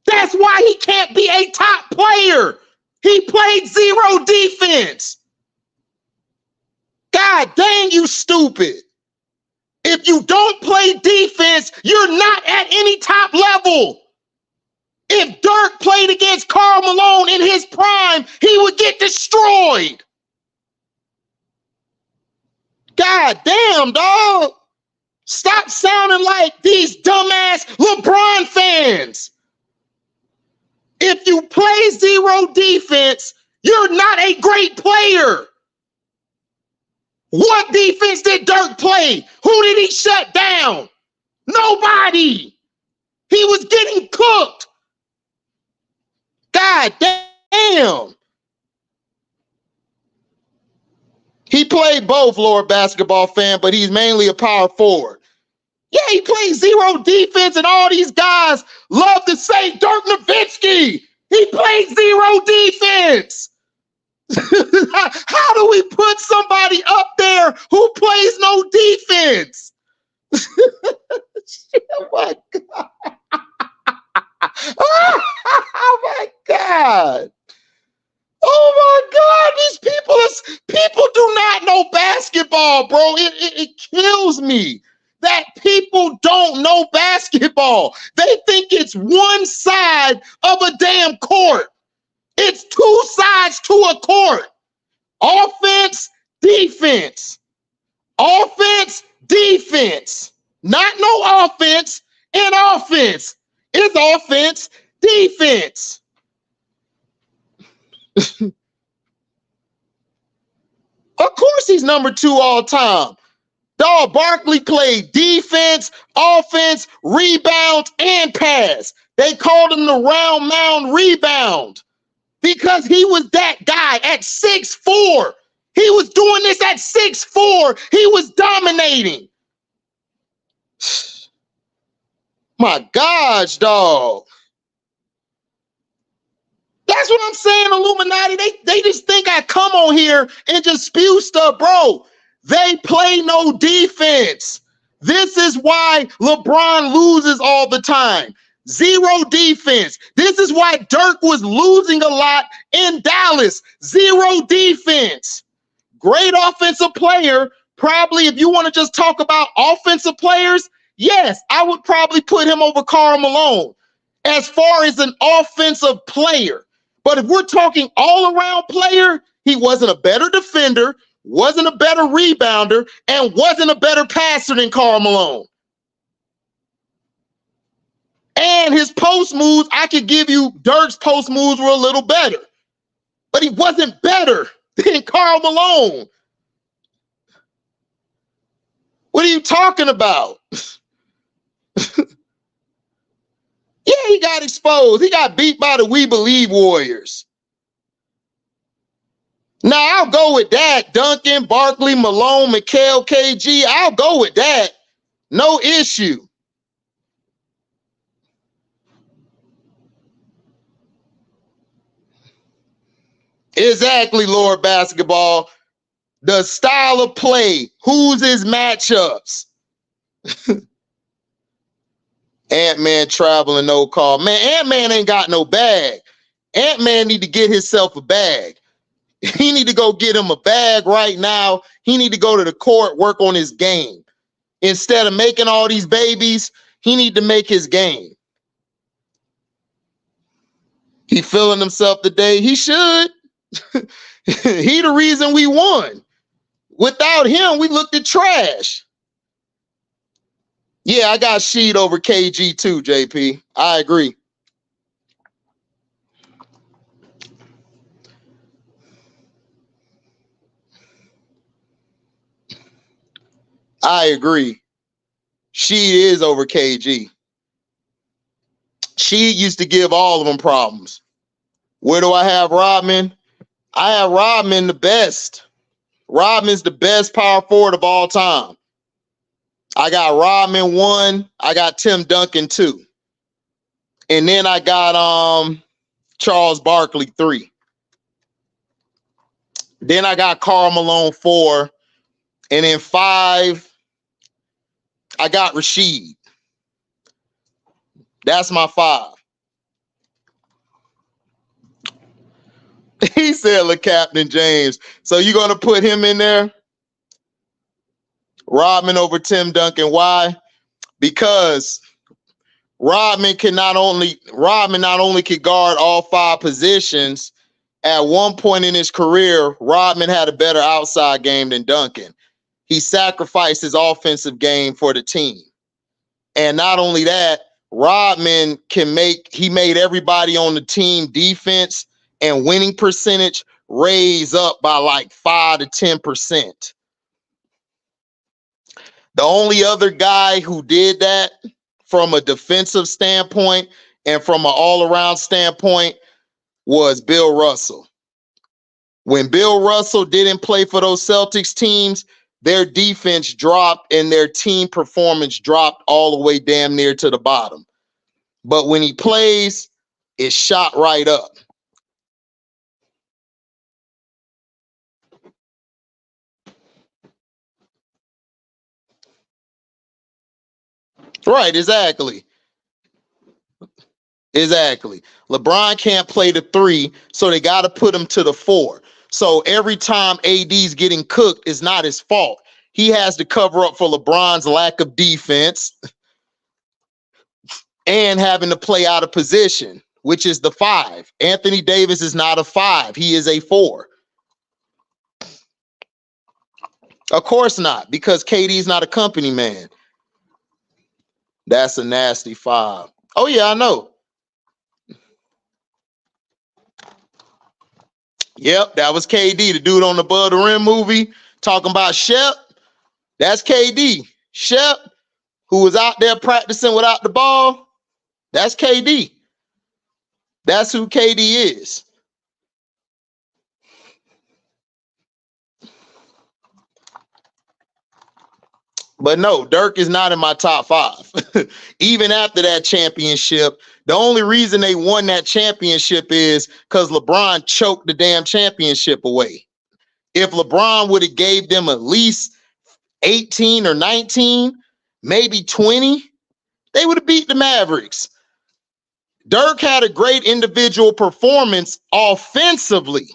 That's why he can't be a top player. He played zero defense. God dang, you stupid. If you don't play defense, you're not at any top level. If Dirk played against Karl Malone in his prime, he would get destroyed. God damn, dog. Stop sounding like these dumbass LeBron fans. If you play zero defense, you're not a great player. What defense did Dirk play? Who did he shut down? Nobody. He was getting cooked. God damn. He played both, Lord Basketball Fan, but he's mainly a power forward. Yeah, he plays zero defense, and all these guys love to say Dirk Nowitzki. He plays zero defense. How do we put somebody up there who plays no defense? Oh my God. Oh my God. Oh my God. These people do not know basketball, bro. It kills me that people don't know basketball. They think it's one side of a damn court. It's two sides to a court. Offense, defense. Offense, defense. Not no offense and offense. It's offense, defense. Of course he's number 2 all time. Dog, Barkley played defense, offense, rebound, and pass. They called him the round mound rebound because he was that guy at 6'4". He was doing this at 6'4". He was dominating. My gosh, dog. That's what I'm saying, Illuminati. They just think I come on here and just spew stuff, bro. They play no defense. This is why LeBron loses all the time. Zero defense. This is why Dirk was losing a lot in Dallas. Zero defense. Great offensive player. Probably if you want to just talk about offensive players, yes, I would probably put him over Karl Malone as far as an offensive player. But if we're talking all-around player, he wasn't a better defender, wasn't a better rebounder, and wasn't a better passer than Karl Malone. And his post moves, I could give you Dirk's post moves were a little better. But he wasn't better than Karl Malone. What are you talking about? Yeah, he got exposed. He got beat by the We Believe Warriors. Now, I'll go with that. Duncan, Barkley, Malone, Mikal, KG. I'll go with that. No issue. Exactly, Lord Basketball. The style of play. Who's his matchups? Ant-Man traveling, no call. Man, Ant-Man ain't got no bag. Ant-Man need to get himself a bag. He need to go get him a bag right now. He need to go to the court, work on his game. Instead of making all these babies, he need to make his game. He feeling himself today. He should. He the reason we won. Without him, we looked at trash. Yeah, I got Sheed over KG too, JP. I agree. I agree. Sheed is over KG. Sheed used to give all of them problems. Where do I have Rodman? I have Rodman the best. Rodman's the best power forward of all time. I got Rodman 1. I got Tim Duncan 2. And then I got Charles Barkley 3. Then I got Karl Malone 4. And then 5, I got Rasheed. That's my 5. He said, "Look, Captain James." So you going to put him in there? Rodman over Tim Duncan. Why? Because Rodman not only could guard all 5 positions. At one point in his career, Rodman had a better outside game than Duncan. He sacrificed his offensive game for the team. And not only that, Rodman made everybody on the team defense and winning percentage raise up by like 5 to 10%. The only other guy who did that from a defensive standpoint and from an all-around standpoint was Bill Russell. When Bill Russell didn't play for those Celtics teams, their defense dropped and their team performance dropped all the way damn near to the bottom. But when he plays, it shot right up. Right, exactly. Exactly. LeBron can't play the 3, so they got to put him to the 4. So every time AD's getting cooked, it's not his fault. He has to cover up for LeBron's lack of defense and having to play out of position, which is the 5. Anthony Davis is not a 5. He is a 4. Of course not, because KD's not a company man. That's a nasty 5. Oh, yeah, I know. Yep, that was KD, the dude on the Above the Rim movie, talking about Shep. That's KD. Shep, who was out there practicing without the ball, that's KD. That's who KD is. But no, Dirk is not in my top 5. Even after that championship, the only reason they won that championship is because LeBron choked the damn championship away. If LeBron would have gave them at least 18 or 19, maybe 20, they would have beat the Mavericks. Dirk had a great individual performance offensively,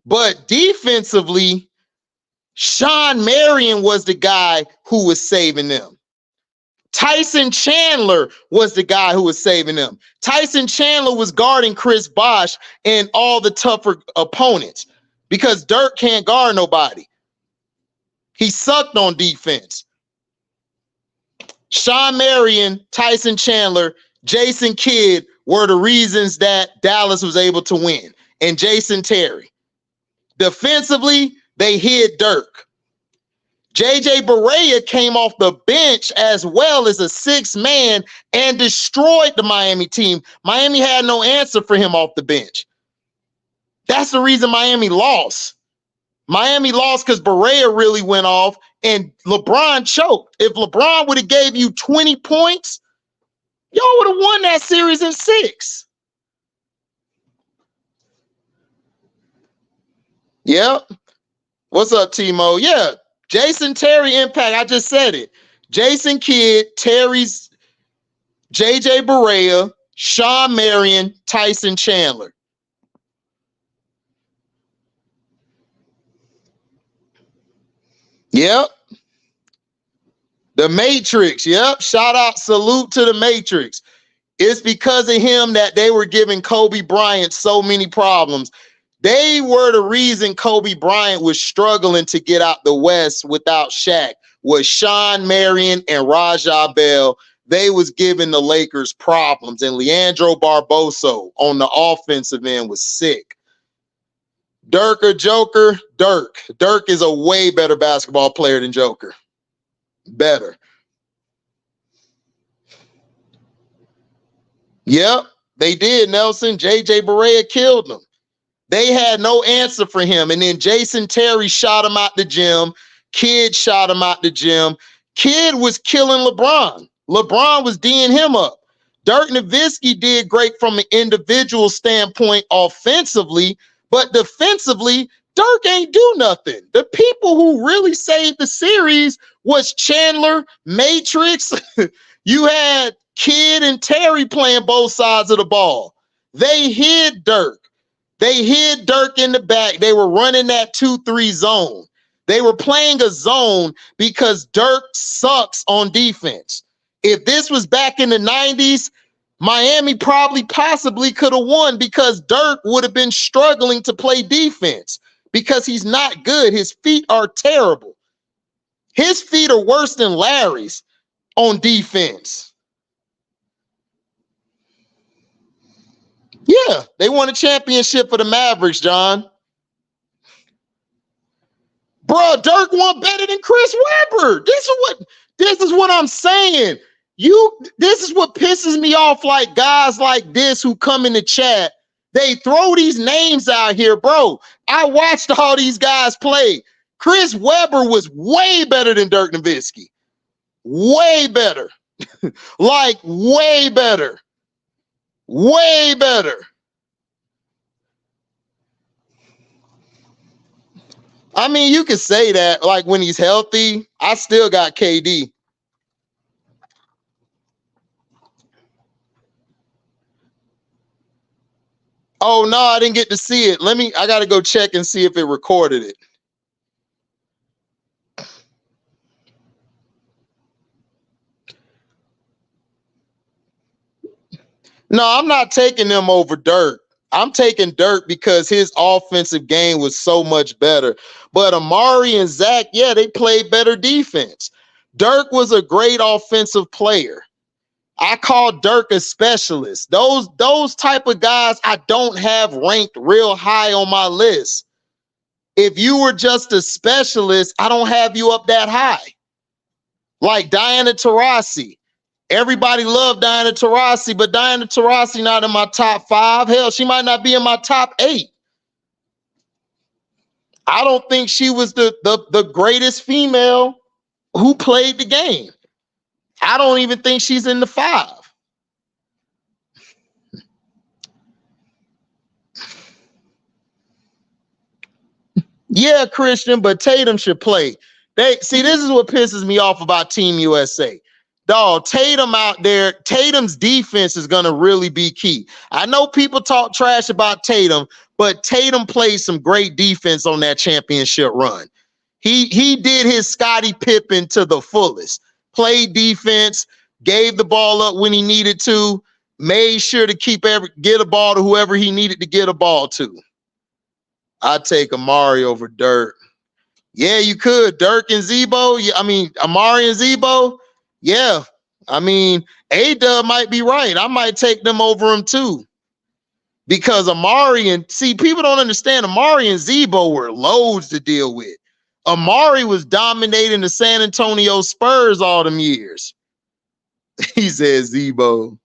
but defensively, Sean Marion was the guy who was saving them. Tyson Chandler was the guy who was saving them. Tyson Chandler was guarding Chris Bosh and all the tougher opponents because Dirk can't guard nobody. He sucked on defense. Sean Marion, Tyson Chandler, Jason Kidd were the reasons that Dallas was able to win, and Jason Terry. Defensively, they hid Dirk. JJ Barea came off the bench as well as a 6th man and destroyed the Miami team. Miami had no answer for him off the bench. That's the reason Miami lost. Miami lost because Barea really went off and LeBron choked. If LeBron would have gave you 20 points, y'all would have won that series in 6. Yep. What's up, Timo? Yeah. Jason Terry impact. I just said it. Jason Kidd, Terry's, JJ Barea, Sean Marion, Tyson Chandler. Yep. The Matrix. Yep. Shout out, salute to the Matrix. It's because of him that they were giving Kobe Bryant so many problems. They were the reason Kobe Bryant was struggling to get out the West without Shaq, was Sean Marion and Raja Bell. They was giving the Lakers problems, and Leandro Barbosa on the offensive end was sick. Dirk or Joker? Dirk. Dirk is a way better basketball player than Joker. Better. Yep, they did, Nelson. JJ Barea killed them. They had no answer for him. And then Jason Terry shot him out the gym. Kidd shot him out the gym. Kidd was killing LeBron. LeBron was D'ing him up. Dirk Nowitzki did great from an individual standpoint offensively, but defensively, Dirk ain't do nothing. The people who really saved the series was Chandler, Matrix. You had Kidd and Terry playing both sides of the ball. They hid Dirk. They hid Dirk in the back. They were running that 2-3 zone. They were playing a zone because Dirk sucks on defense. If this was back in the 90s, Miami possibly could have won because Dirk would have been struggling to play defense because he's not good. His feet are terrible. His feet are worse than Larry's on defense. Yeah, they won a championship for the Mavericks, John. Bro, Dirk won better than Chris Webber. This is what I'm saying. This is what pisses me off, like guys like this who come in the chat. They throw these names out here, bro. I watched all these guys play. Chris Webber was way better than Dirk Nowitzki. Way better. Like, way better. Way better. I mean, you could say that, like, when he's healthy. I still got KD. Oh, no, I didn't get to see it. I got to go check and see if it recorded it. No, I'm not taking them over Dirk. I'm taking Dirk because his offensive game was so much better. But Amari and Zach, yeah, they played better defense. Dirk was a great offensive player. I call Dirk a specialist. Those type of guys I don't have ranked real high on my list. If you were just a specialist, I don't have you up that high. Like Diana Taurasi. Everybody loved Diana Taurasi, but Diana Taurasi not in my top 5. Hell, she might not be in my top 8. I don't think she was the greatest female who played the game. I don't even think she's in the 5. Yeah, Christian, but Tatum should play. This is what pisses me off about Team USA. Dog, Tatum out there, Tatum's defense is going to really be key. I know people talk trash about Tatum, but Tatum played some great defense on that championship run. He did his Scottie Pippen to the fullest. Played defense, gave the ball up when he needed to, made sure to get a ball to whoever he needed to get a ball to. I'd take Amari over Dirk. Yeah, you could. Dirk and Zebo. Yeah, I mean, Amari and Zebo. Yeah. I mean, A-Dub might be right. I might take them over him too. Because Amari and people don't understand, Amari and Zebo were loads to deal with. Amari was dominating the San Antonio Spurs all them years. He said Zebo.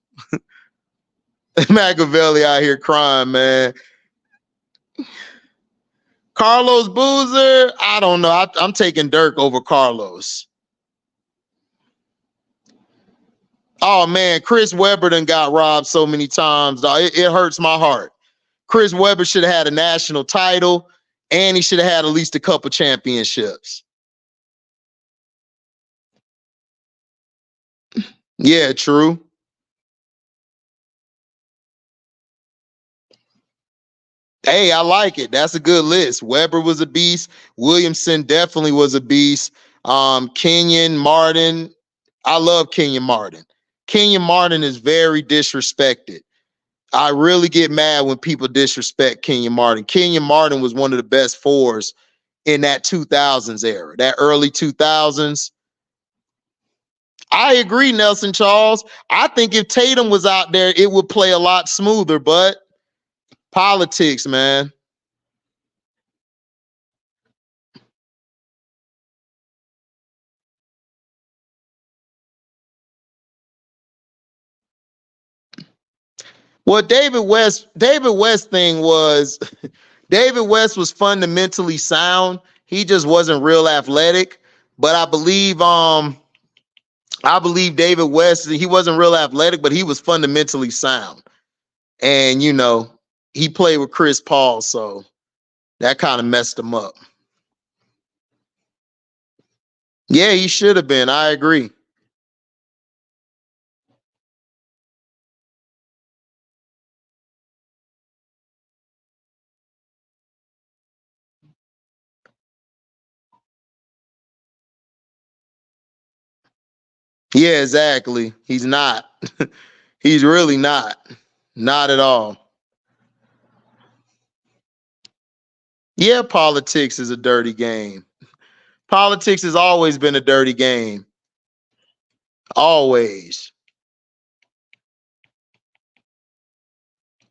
Machiavelli out here crying, man. Carlos Boozer, I don't know. I'm taking Dirk over Carlos. Oh, man, Chris Webber done got robbed so many times. It hurts my heart. Chris Webber should have had a national title, and he should have had at least a couple championships. Yeah, true. Hey, I like it. That's a good list. Webber was a beast. Williamson definitely was a beast. Kenyon Martin. I love Kenyon Martin. Kenyon Martin is very disrespected. I really get mad when people disrespect Kenyon Martin. Kenyon Martin was one of the best fours in that 2000s era, that early 2000s. I agree, Nelson Charles. I think if Tatum was out there, it would play a lot smoother, but politics, man. Well, David West thing was David West was fundamentally sound. He just wasn't real athletic. But I believe David West, he wasn't real athletic, but he was fundamentally sound. And he played with Chris Paul, so that kind of messed him up. Yeah, he should have been. I agree. Yeah, exactly. He's not. He's really not. Not at all. Yeah, politics is a dirty game. Politics has always been a dirty game. Always.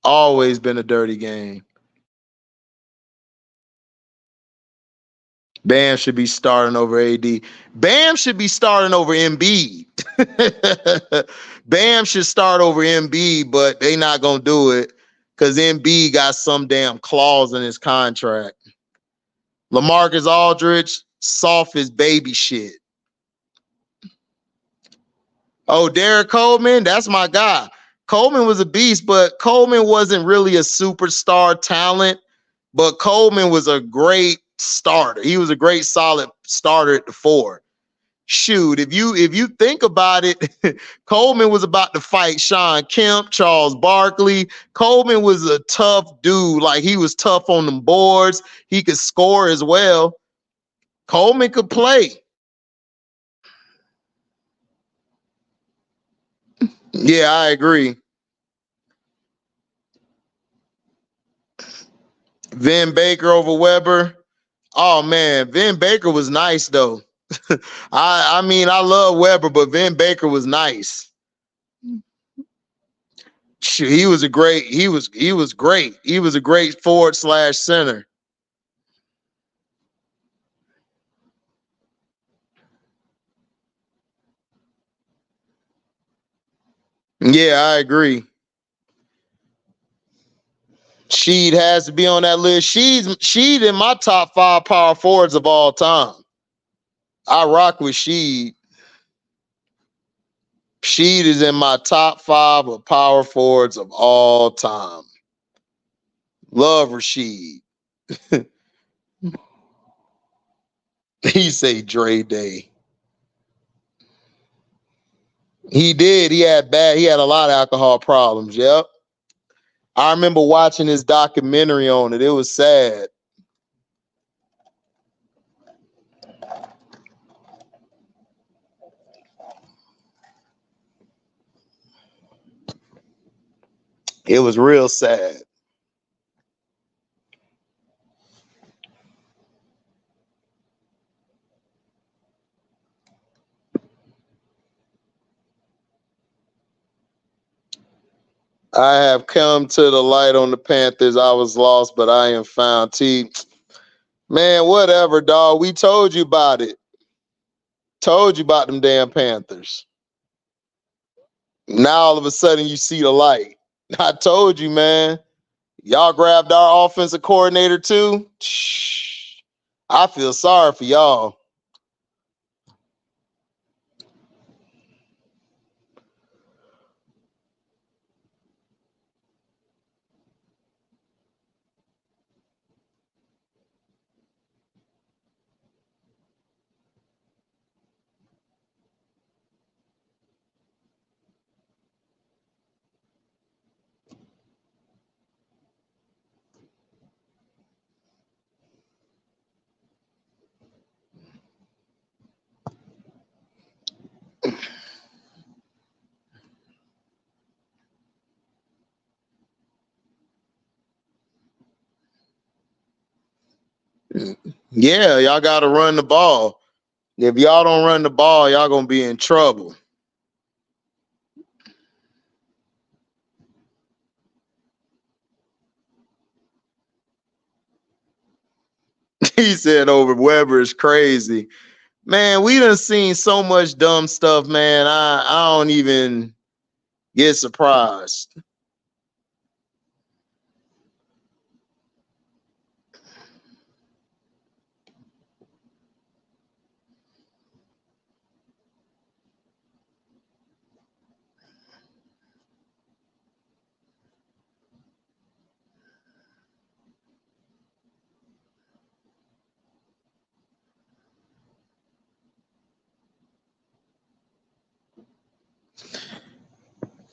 Always been a dirty game. Bam should be starting over AD. Bam should be starting over Embiid. Bam should start over Embiid, but they not going to do it because Embiid got some damn clause in his contract. LaMarcus Aldridge, soft as baby shit. Oh, Derek Coleman, that's my guy. Coleman was a beast, but Coleman wasn't really a superstar talent, but Coleman was a great starter. He was a great solid starter at the 4. Shoot, if you think about it, Coleman was about to fight Shawn Kemp, Charles Barkley. Coleman was a tough dude. Like, he was tough on them boards. He could score as well. Coleman could play. Yeah, I agree. Vin Baker over Weber. Oh man, Vin Baker was nice though. I mean, I love Weber, but Vin Baker was nice. He was great. He was great. He was a great forward/center. Yeah, I agree. Sheed has to be on that list. Sheed in my top 5 power forwards of all time. I rock with Sheed. Sheed is in my top 5 of power forwards of all time. Love Rasheed. He say Dre Day. He did. He had a lot of alcohol problems. Yep. I remember watching his documentary on it. It was sad. It was real sad. I have come to the light on the Panthers. I was lost, but I am found. T, man, whatever, dog. We told you about it. Told you about them damn Panthers. Now all of a sudden you see the light. I told you, man. Y'all grabbed our offensive coordinator too. Shh. I feel sorry for y'all. Yeah, y'all got to run the ball. If y'all don't run the ball, y'all gonna be in trouble. He said over Weber is crazy. Man, we done seen so much dumb stuff, man. I don't even get surprised.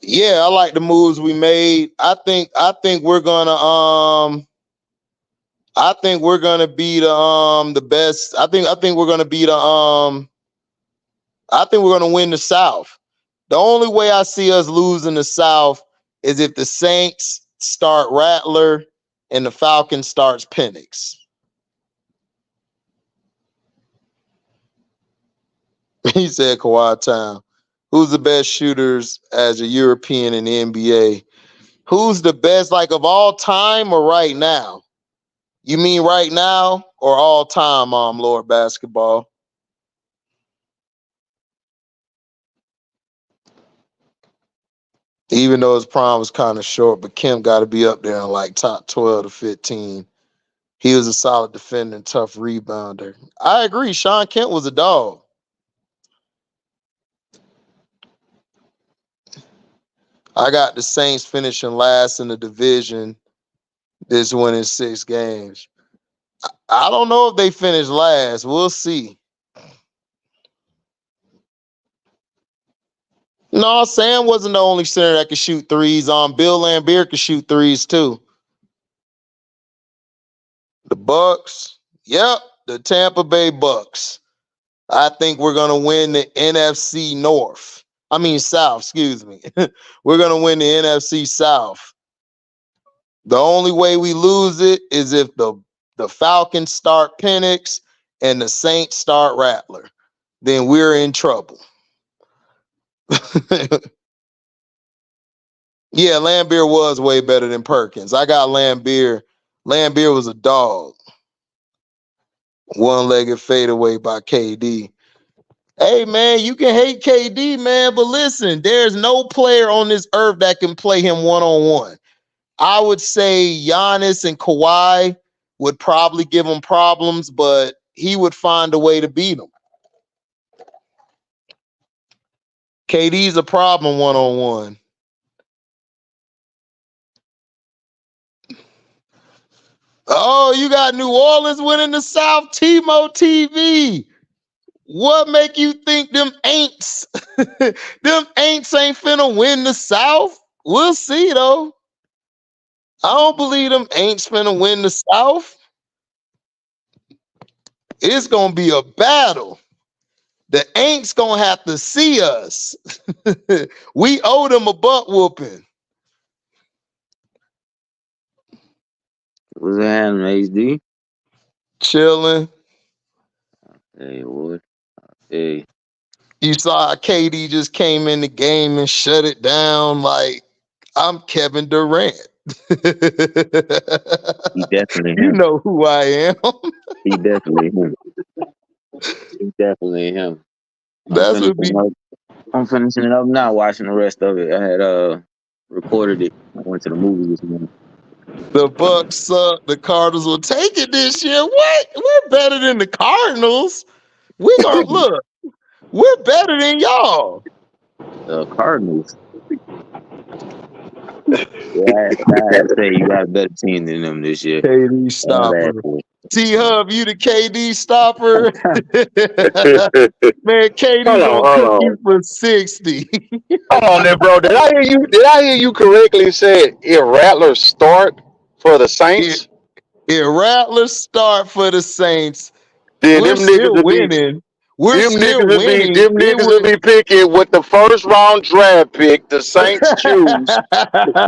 Yeah, I like the moves we made. I think we're gonna I think we're gonna be the best. I think we're gonna be I think we're gonna win the South. The only way I see us losing the South is if the Saints start Rattler and the Falcons starts Penix. He said Kawhi Town. Who's the best shooters as a European in the NBA? Who's the best, like of all time or right now? You mean right now or all time, Lord Basketball? Even though his prime was kind of short, but Kim got to be up there in like top 12 to 15. He was a solid defender and tough rebounder. I agree. Sean Kemp was a dog. I got the Saints finishing last in the division this winning 6 games. I don't know if they finish last. We'll see. No, Sam wasn't the only center that could shoot threes. Bill Laimbeer could shoot threes too. The Bucks. Yep, the Tampa Bay Bucks. I think we're gonna win the NFC North. I mean South, excuse me. We're gonna win the NFC South. The only way we lose it is if the Falcons start Penix and the Saints start Rattler. Then we're in trouble. Yeah, Lambeer was way better than Perkins. I got Lambeer. Lambeer was a dog. One-legged fadeaway by KD. Hey, man, you can hate KD, man, but listen, there's no player on this earth that can play him one-on-one. I would say Giannis and Kawhi would probably give him problems, but he would find a way to beat him. KD's a problem one-on-one. Oh, you got New Orleans winning the South, Timo TV. What make you think them ain'ts, them ain'ts ain't finna win the South? We'll see though. I don't believe them ain'ts finna win the South. It's gonna be a battle. The ain'ts gonna have to see us. We owe them a butt whooping. What's happening, HD? Chilling. Hey, what? Hey. You saw how KD just came in the game and shut it down like I'm Kevin Durant. He definitely You him. know who I am. He definitely him. He definitely him. That's what be. I'm finishing it up now, watching the rest of it. I had recorded it. I went to the movie this morning. The Bucks suck. The Cardinals will take it this year. What? We're better than the Cardinals. We gonna look. We're better than y'all. The Cardinals. Yeah, I had to say you got a better team than them this year. KD stopper. T-Hub, you the KD stopper. Man, KD gonna cook you for 60. Hold on there, bro. Did I hear you correctly say if Rattlers start for the Saints? If Rattlers start for the Saints, then we're still winning. We're still winning. Them niggas will be picking with the first round draft pick. The Saints choose.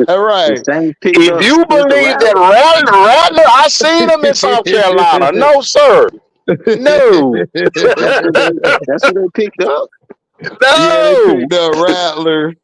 Right. If you believe that Rattler, I seen him in South Carolina. No, sir. No. That's what they picked up. No. Yeah, they picked up Rattler.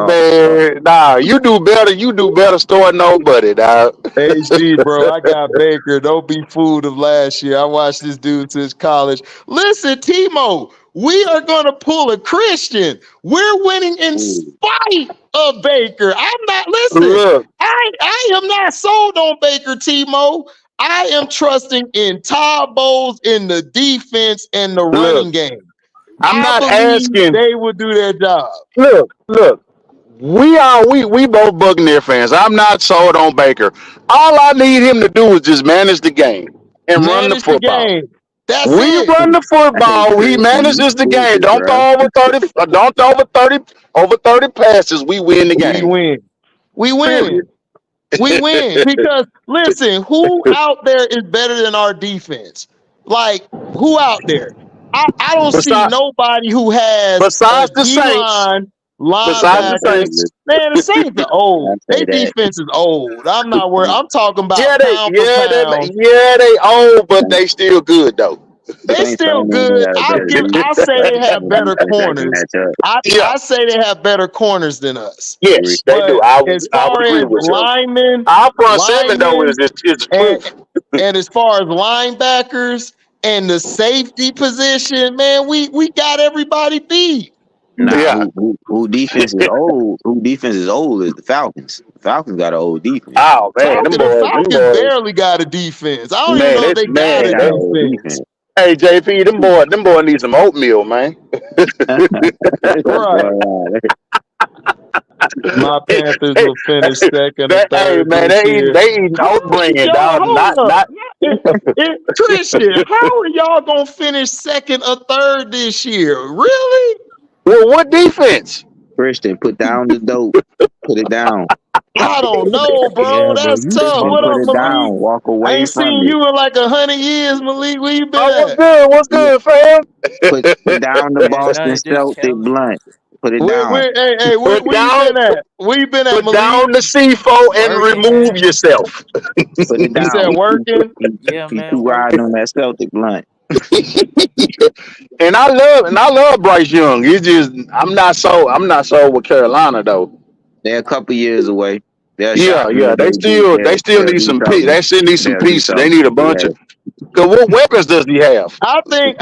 Man, nah, you do better. You do better starting nobody, dog. HD, bro, I got Baker. Don't be fooled of last year. I watched this dude since college. Listen, Timo, we are gonna pull a Christian. We're winning in spite of Baker. I'm not listening. I am not sold on Baker, Timo. I am trusting in Todd Bowles in the defense and the running game. I'm not asking. They will do their job. Look. We both Buccaneer fans. I'm not sold on Baker. All I need him to do is just manage the game and run the football. That's we run the football. He manages the game. Don't throw over 30. Don't throw over 30 passes. We win the game. We win. We win because listen, who out there is better than our defense? Like who out there? I don't see nobody who has besides the Saints. Linebackers. Man, the Saints are old. Their defense is old. I'm not worried. I'm talking about pound for pound. They old, but they still good though. They still good. I say they have better corners. I say they have better corners than us. Yes, they do. As far as linemen, our front seven though is proof. And as far as linebackers and the safety position, man, we got everybody beat. Nah, who defense is old? Who defense is old is the Falcons. The Falcons got an old defense. Oh man, the Falcons barely got a defense. I don't even know if they got a defense. Hey JP, them boy need some oatmeal, man. Right. My Panthers will finish second or third. Hey man, they eat oat bran, dog. Not Christian, how are y'all gonna finish second or third this year? Really? Well, what defense? Christian, put down the dope. Put it down. I don't know, bro. Yeah, that's bro, tough. What up, Malik? Down. Walk away I ain't seen you in like 100 years, Malik. Where you been at? What's good, fam? Put down the Boston Celtic blunt. Put it down. Hey, where you been at? Where you been at, Malik? Put down the C4 and remove yourself. Put it down. You said working? Yeah, man. You riding on that Celtic blunt. And I love Bryce Young. It's just I'm not so with Carolina though. They're a couple years away. They still need some pieces. They still need some pieces. They need a bunch of. Cause what weapons does he have? I think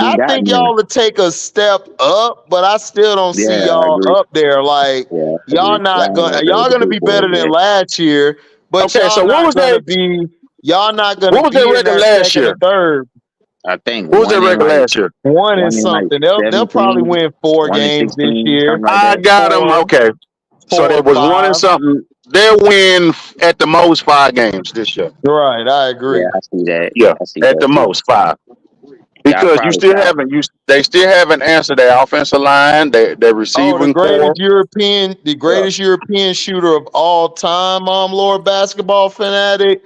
y'all would take a step up, but I still don't see y'all up there. Like y'all gonna be better than last year. But okay, so what was that? Y'all not gonna be in that last year? Third. I think What was their one in record like last year? One and one in like something. They'll probably 17, win 4 one in games this 16, year. something like I that. got them. 4, Okay. So 4 they or was 1 and 5. something. They'll win at the most 5 games this year. Right, I Yeah, agree. I see that. Yeah, I see at that the too. most 5. Y'all Because probably top. they still haven't answered their offensive line, their Oh, receiving core. the greatest European shooter of all time, Lord Basketball Fanatic.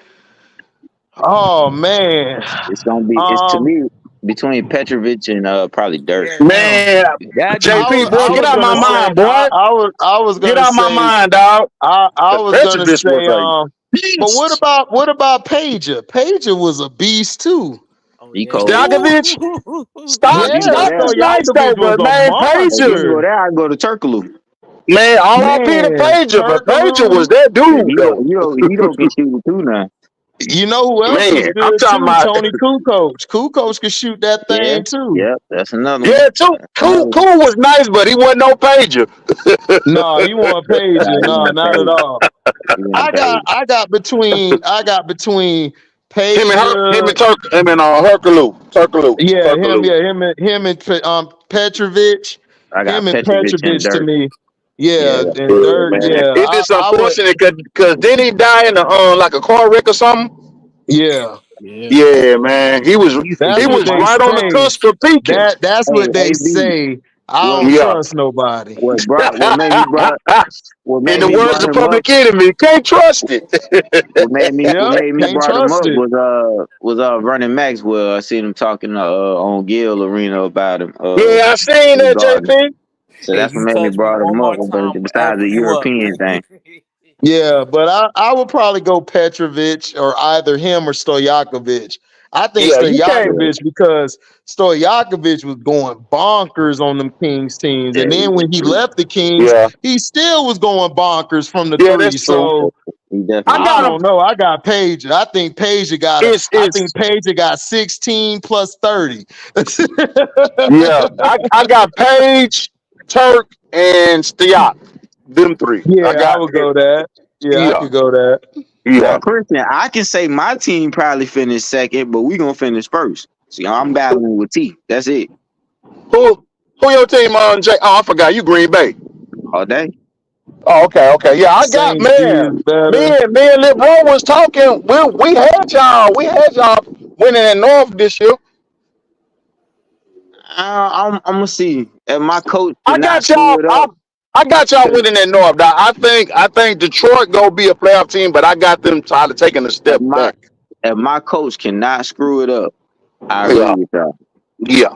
Oh man. It's gonna be. It's to Um, me between Petrovic and probably Dirk. Yeah, him. Man, That dude. JP, I boy, get was out my gonna say mind, boy. I was Get gonna out my say mind, dog. I Because was gonna Petrovic was say but what about Pager? Pager was a beast too. Oh He yeah. cold. Stojakovic, Well, if you go Yeah, there, Stock is nice though, Stojakovic was but a man, if you can Pager, go monster. there, I go to Turkaloo. man, all I Peter Man, Pager, but Pager was Turkaloo. that Yeah, dude though. he don't get shoot too now. You know who else was Man, I'm good talking too? about Tony Kukoc. Kukoc could shoot that Yeah, thing too. yep, that's another one. yeah, too. That's Cool, another one. cool was nice, but he wasn't no Pager. No, he want Nah, Pager. he No, want not at paid. all. He want paid. I got between Him and Pager. Turkaloo. Him and Petrovic. I got Him and Petrovic and Petrovic to Dirk. me. Yeah, Yeah, I got and Yeah, Dirk. man. Yeah, It's just I would. unfortunate because did he die in a like a car wreck or something? Yeah, Yeah. Yeah, man. He was He used to that's he hit what was they right on the motherfuckers. say. cusp of peaking. That's Hey, what they AB. say. I What don't Yeah. trust nobody. what made me brought what In made the me words brought of him up? Public Enemy, can't trust it. What Yep, made me can't brought him trust up it. was running Maxwell. I seen him talking on Gill Arena about him Yeah, I seen in the that, Garden. JP. So If that's what you made me touch me brought one him up. more time, I'm Besides the effing you up. European thing. Yeah, but I would probably go Petrovic or either him or Stojakovic. I think Yeah, you can't. Yeah, Stojakovic because Stojakovic was going bonkers on them Kings teams. yeah, And then when he left the Kings, Yeah, he still was going bonkers from the yeah, three. that's true. So he I definitely I got did. him. don't know. I got Pager. It's I think it's Pager got 16 plus 30. yeah. I got Page, Turk, and Stiop. Them 3. I Yeah, I got would it. go that. Yeah, I Yeah, could go that. Well, yeah. Christian, I can say my team probably finished second, but we gonna finish first. See, I'm battling with T. That's it Who your team on, Jay? Oh, I forgot. You Green Bay. all day. Oh, okay. Yeah, I got Saints D is man. better. Me and Lil Bro was talking. We had y'all. We had y'all winning at North this year. I'm gonna see if my coach I cannot got screw y'all. it up. I got y'all winning at North. Now, I think Detroit gonna be a playoff team, but I got them probably taking a If step my back. if my coach cannot screw it up, I agree Yeah, with y'all. yeah,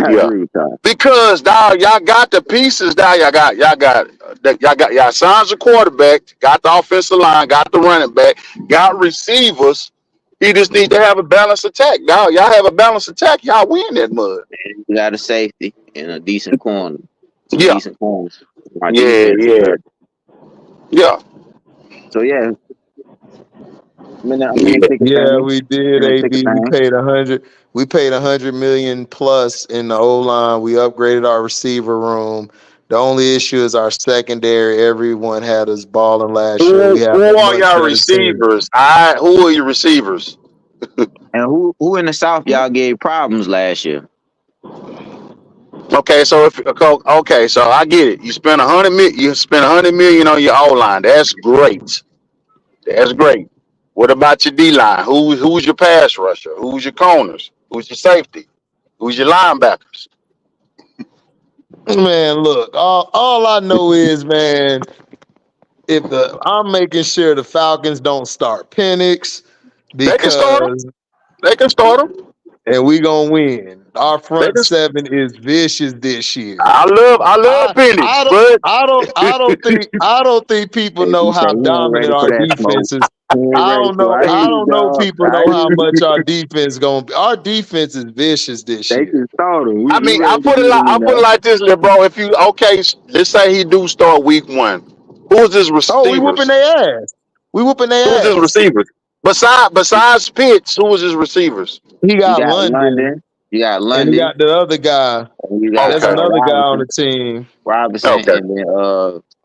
I yeah. agree with y'all. Because now y'all got the pieces. Now y'all signs a quarterback, got the offensive line, got the running back, got receivers. He just need to have a balanced attack. Now y'all have a balanced attack. Y'all win that mud. And you got a safety and a decent corner, some Yeah, decent corners. My yeah, defense is yeah, better. yeah, So yeah, I'm in yeah. the thick of Yeah, things. we did, In the thick of AB. things. We paid 100 million plus in the O line. We upgraded our receiver room. The only issue is our secondary. Everyone had us balling last year. We have a Who are much y'all better team. receivers? Who are your receivers? And who in the South y'all gave problems last year? Okay, so so I get it. You spent 100 million. You spent 100 million on your O line. That's great. That's great. What about your D line? Who's your pass rusher? Who's your corners? Who's your safety? Who's your linebackers? Man, look, all I know is, man, I'm making sure the Falcons don't start Penix They can start them. because They can start them. and we gonna win. Our They front can. seven is vicious this year. I love I Penix, I don't but I don't think people Hey, know he said how he ain't ready dominant for our that smoke. defense is. He ain't ready for it. I hear I you, don't know dog. people I know hear how you. much our defense gonna be. Our defense is vicious this They year. can start him. I We mean, ready to get him I in put there. it like this, little bro. If you let's say he do start week 1. Who's his Oh, we whooping receivers? their ass. We whooping Who's their his ass. receivers? Besides Pitts, who was his receivers? He You got got London, London. You got and he got London. the other guy. And you got There's Okay, another guy on Robinson. the team. Robinson. okay, And then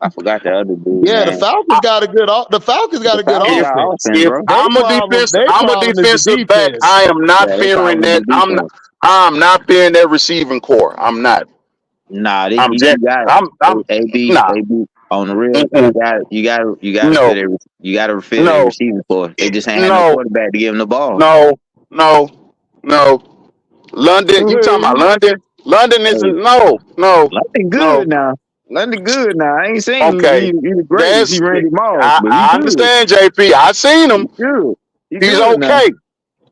I forgot the other dude, Yeah, the man. Falcons got a good. The Falcons got a good Falcons got offense. offense, If bro. I'm a Their problem is the defensive back, defense. I am not Yeah, they fearing probably that. the defense. I'm not fearing that receiving core. I'm not. Nah, I'm you just got I'm AB nah. on the real. Mm-mm. You got to No, fit it. You got to fit a no, receiving for. They just ain't had no no, quarterback to give them the ball. no, no. London, you talking about London? London Hey, isn't no. London No. good now. London good now. I ain't saying Okay. he the greatest. He That's Randy Moss, but he I good. understand, JP. I seen He him. good. He He's good now. okay.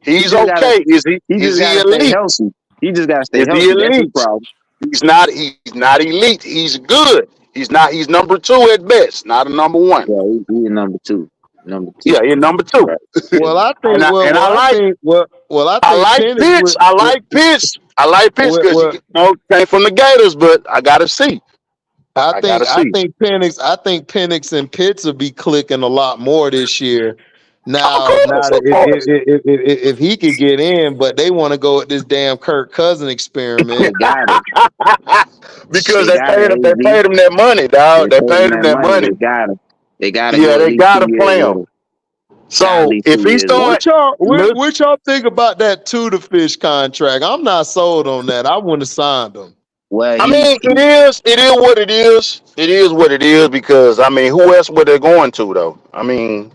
He He's just gotta okay. he Is just he gotta stay elite? healthy. He just gotta stay Is he healthy. That's his elite? problem. He's not elite. He's good. He's number two at best, not a number one. Yeah, he number two. Number two. Yeah, he's number two. Right. Well, I And think. I like I I think like Penix Pitts. I like Pitts. I like Pitts because he came from the Gators, but I gotta see. I gotta I see. think Penix and Pitts will be clicking a lot more this year. Of Now, course, of course. if he could get in, but they want to go with this damn Kirk Cousin They experiment. got it. Because They got it, they AZ. paid him that money, They dog. They paid him paid him that that money. money. They got him. They gotta Yeah, go at they least 2 gotta years play with him. him. Got at So least if 2 he years with him. start, look, What y'all think about that Tudor Fish contract? I'm not sold on that. I wouldn't have signed him. Well, I mean, it is what it is. It is what it is because I mean, who else were they going to though? I mean,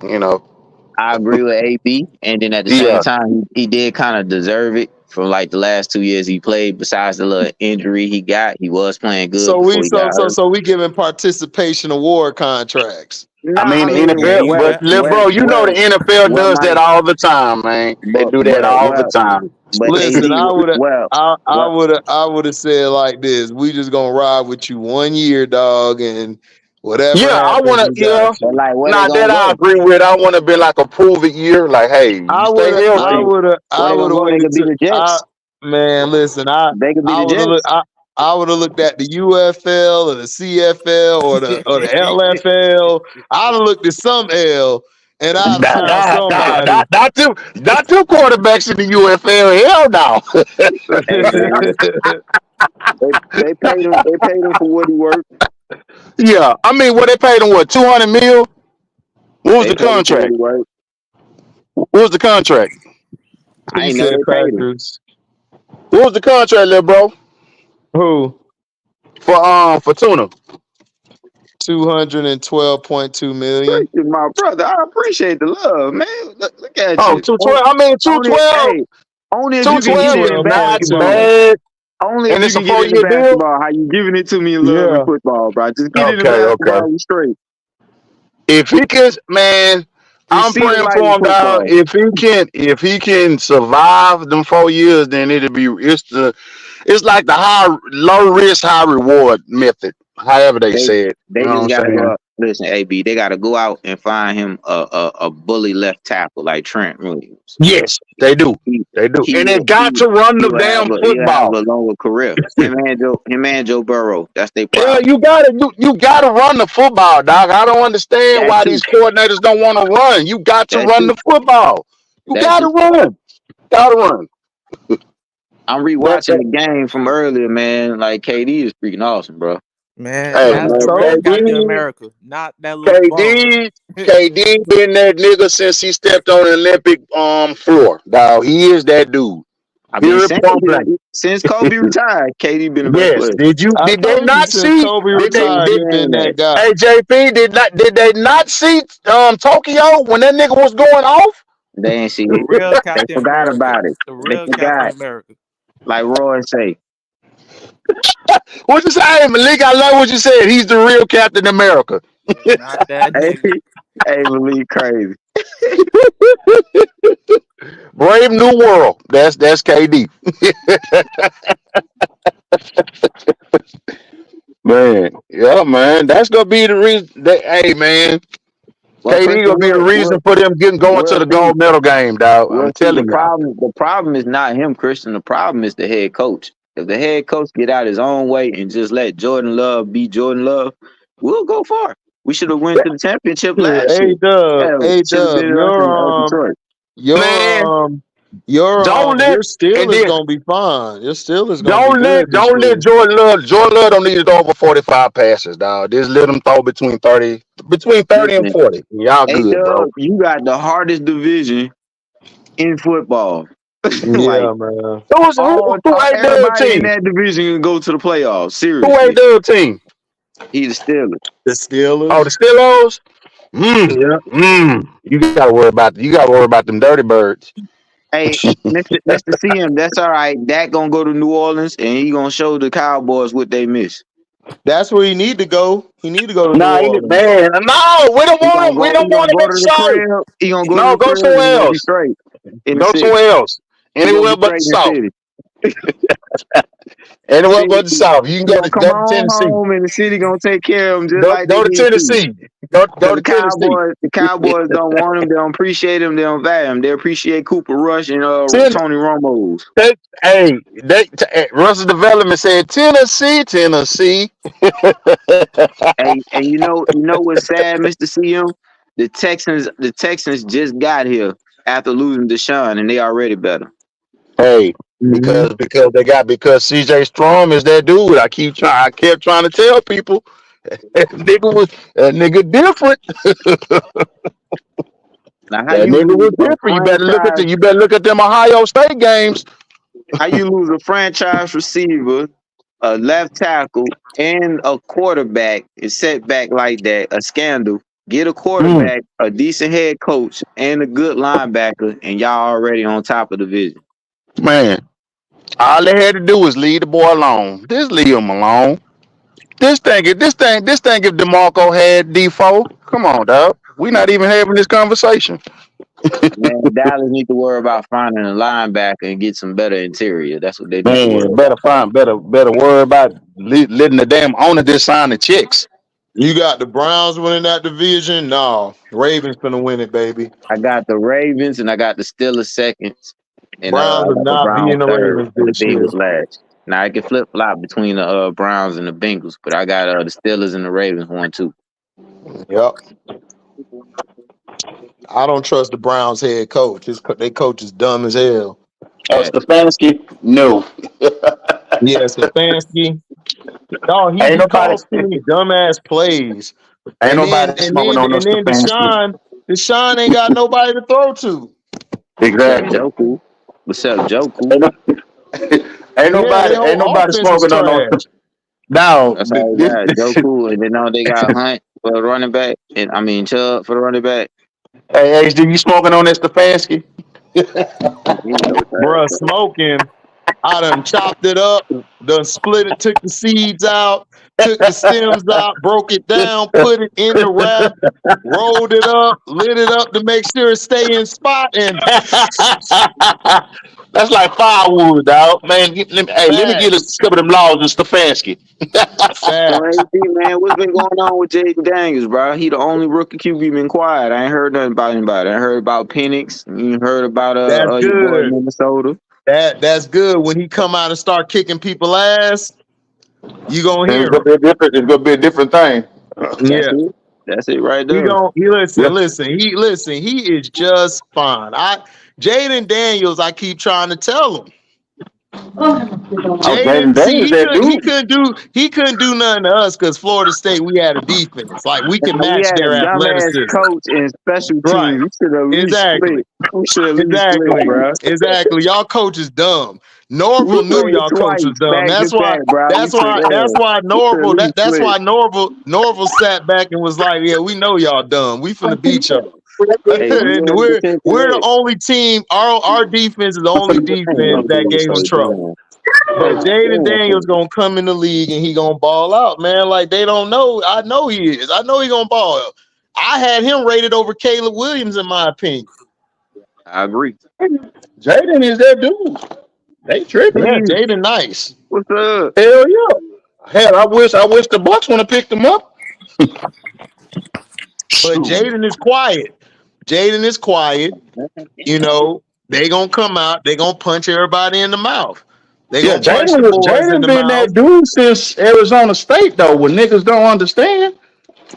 I agree with AB, and then at the same yeah, time, he did kind of deserve it for like the last 2 years he played. Besides the little injury he got, he was playing good before he got hurt. So we giving participation award contracts. No, I mean I the mean, NFL, Yeah, but little bro, you know the NFL well, does that Mike, all the time, man. They do that all the time. but Listen, AD, well, I would have said like this: we just gonna ride with you 1 year, dog, and whatever Yeah, I happens, wanna, we yeah. got but you. like, where they Not that gonna I go? agree with. I want to be like a prove it year. Like, hey, you stay Where healthy. where they gonna go? They waited could be to. the Jets. Man, listen, They could be I the would have looked. Jets. I would have looked at the UFL or the CFL or the LFL. I'd have looked at some L, and I'd have found somebody. Not two quarterbacks in the UFL. Hell no. Hey man, they paid him. They paid him for what he worked. Yeah, I mean, what they paid him? What 200 mil? What was They the paid him for what contract? he worked. What was the contract? I He ain't know said they paid him. crackers. What was the contract, little bro? Who? For Tuna? 212.2 million. Appreciate my brother. I appreciate the love, man. Look at Oh, you. 212. I mean, Only, 212. hey, only if you can give 212 it is in 212 not point two. basketball. bad, Only if and you it's a can get it in 4-year deal. basketball. How you giving it to me in love and Yeah. football, bro? Just get it in Okay, okay. basketball. You straight. If he can, man, I'm Receive it praying like for him, dog. football. If he can survive them 4 years, then it's like the low risk, high reward method. However they They say it. You they know what just I'm gotta go saying? out. Listen, AB, they gotta go out and find him a bully left tackle like Trent Williams. Yes, they do. He They do. he And they will got to run the damn he'll have football. a longer career. Him and Joe Burrow. That's their Yeah, problem. you gotta run the football, dog. I don't understand That why too. these coordinators don't want to run. You got to That run too. the football. You That gotta too. run. Gotta run. I'm That, rewatching that the game from earlier, man. Like KD is freaking awesome, bro. man, hey that's I the man, real told Captain you. America, not that little bum. KD been that nigga since he stepped on the Olympic floor. Dog, he is that dude. I've been Period saying point blank. since Kobe retired, KD been the best Yes. player. I Did they told you not since see? Kobe I've been retired, he been hearing that. that guy. Hey JP, did they not see Tokyo when that nigga was going off? They ain't see The it. real They Captain forgot America. about it. The They real Captain forgot. America. Like Roy say, What you say, hey, Malik? I love what you said. He's the real Captain America. Not that hey, nigga. hey, Malik crazy. Brave New World. That's KD. Man, yeah, man. That's gonna be the reason. Hey, man, Well, KD Christian, gonna be the reason for them going to we'll the see. gold medal game, dog. We'll I'm see. The telling y'all. problem is not him, Christian. The problem is the head coach. If the head coach get out his own way and just let Jordan Love be Jordan Love, we'll go far. We should have went to the championship last year. Yeah, A should have Dub, been us in your Detroit. Man, Don't Your let and Steelers then gonna be fine. Your Steelers gonna be good this don't let year. Jordan Love don't need to throw over 45 passes, dog. Just let him throw between 30 and Listen, 40. Y'all hey good, bro. Doug, you got the hardest division in football. Like Yeah, man. Who ain't Dub everybody in team? that division can go to the playoffs. Who ain't Seriously, Dub team? he the Steelers. The Oh, the Steelers. Steelers? Yeah. You gotta worry about them dirty birds. Hey, Mr. CM, that's all right. Dak gonna go to New Orleans and he gonna show the Cowboys what they miss. That's where he need to go. He need to go to New Nah, Orleans. man. No, we don't He want gonna him. We go. don't He want gonna him go at to the the show. crib. He gonna go to No, the go crib and he somewhere gonna be else. straight in the Go city. somewhere else. He gonna be Anywhere but the straight in the South. city. Anywhere City, but the South. You can he go gonna to come on Tennessee. home and the city gonna take care of him just like they Go to did too. Tennessee. Cause Go to Tennessee. The Cowboys don't want him. They don't appreciate him. They don't value him. They appreciate Cooper Rush and Ten, Tony Romo's. Russell Development said Tennessee, Tennessee. And you know what's sad, Mr. CM? The Texans just got here after losing Deshaun, and they already better. Hey, Hmm. because CJ Strom is that dude. I kept trying to tell people that nigga different. Now, That nigga was different. You better look at them Ohio State games. how you lose a franchise receiver, a left tackle, and a quarterback is set back like that? A scandal. Get a Mm, quarterback, a decent head coach, and a good linebacker, and y'all already on top of the division. man, all they had to do was leave the boy alone. Just leave him alone. If DeMarco had D4, come on, dog. We not even having this conversation. Man, Dallas need to worry about finding a linebacker and get some better interior. That's what they need to worry Man, about. better worry about letting the damn owner just sign the checks. You got the Browns winning that division. No, Ravens gonna win it, baby. I got the Ravens and I got the Steelers seconds, and I Browns will got the not be Browns in the third Ravens and the this year. Bengals last. Now I can flip flop between the Browns and the Bengals, but I got the Steelers and the Ravens 1-2. Yep. I don't trust the Browns head coach. Their coach is dumb as hell. Oh, Stefanski? No. Yeah, Stefanski. No, he Ain't nobody calls too many dumbass plays. ain't nobody smoking on no And then Stefanski. Deshaun ain't got nobody to throw to. What's up, Exactly. Joku? What's up, Joku? Ain't, no, Yeah, their ain't whole nobody offense is smoking on no trash. now. That's all they got, Joku, and then now they got Hunt for the running back, and I mean Chubb for the running back. Hey, HD, you smoking on that Stefanski? You know, Bruh, smoking. I done chopped it up, done split it, took the seeds out, took the stems out, broke it down, put it in the wrap, rolled it up, lit it up to make sure it stay in spot, and That's like firewood, dog. Man, let me get a facts, couple of them laws of Stefanski. So facts. AD, man, what's been going on with Jaden Daniels, bro? He the only rookie QB been quiet. I ain't heard nothing about anybody. I ain't heard about Penix. You ain't heard about That's your boy in good. Minnesota. That's good. When he come out and start kicking people ass, you gonna It's hear gonna him. be a different. It's gonna be a different thing. That's Yeah. it. That's it right He there. gon' he Yeah. listen, he is just fine. Jaden Daniels, I keep trying to tell him. Oh, Jaden Jaden, see, Daniels, that dude. he couldn't do nothing to us because Florida State, we had a defense. Like we can Now, we match had a their dumbass athleticism. coach and special Right. teams. We should have at least Exactly. split. We should at least split, Exactly. bro. Exactly. Y'all coach is dumb. We Norville knew played y'all coach twice was dumb. back to back, bro. We should have. We should at least That's split. why Norville sat back and was like, yeah, we know y'all dumb. We finna beat y'all. Hey, we And ready to take we're the that. only team, our defense is the only defense that gave him trouble. But Jaden Daniels gonna come in the league and he gonna ball out, man. Like they don't know. I know he is. I know he gonna ball out. I had him rated over Caleb Williams, in my opinion. I agree. Jaden is that dude. They tripping. Yeah, Please, Jaden nice. what's up? Hell yeah. Hell, I wish the Bucks would have picked him up. But Jaden is quiet. Jaden is quiet. You know, they gonna come out, they gonna punch everybody in the mouth. They Yeah, gonna punch the boys in Jaden the been mouth. that dude since Arizona State though, when niggas don't understand.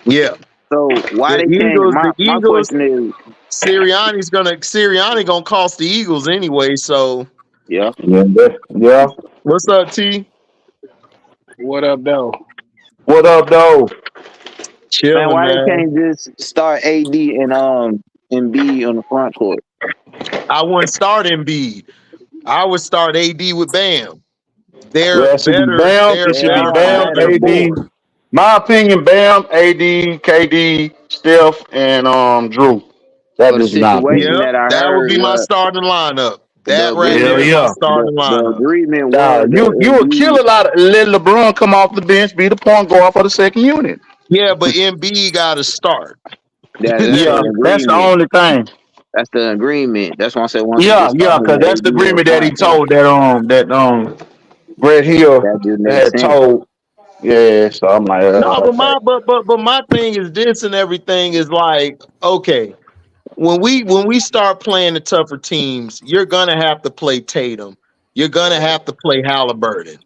Yeah. So why The they can't? Eagles, My question is, Sirianni gonna cost the Eagles anyway. So Yeah. Yeah. what's up, T? What up, though? What up, though? Man, Chilling, why they man. can't just start AD and B on the front court? I wouldn't start Embiid. I would start AD with Bam. They're Well, it should be better. Bam. They're It should be Yeah, better Bam, off let the him. AD. board. My opinion, Bam, AD, KD, Steph, and Drew. That So the is my situation opinion. Yep, that I that would heard be my was starting lineup. the That right Hell there is agreement. my yeah. starting The lineup. agreement was that You would kill Embiid. a lot of let LeBron come off the bench, be the point guard for the second unit. Yeah, but Embiid got to start. That's Yeah, the that's the agreement. only thing. That's the agreement. That's why I said once they Yeah, just start yeah, him because with that's the AD up agreement that he front, told that Brett Hill that just makes had sense. told. Yeah, so I'm like, No, but okay. my thing is this and everything is like, okay, when we start playing the tougher teams, you're gonna have to play Tatum. You're gonna have to play Halliburton.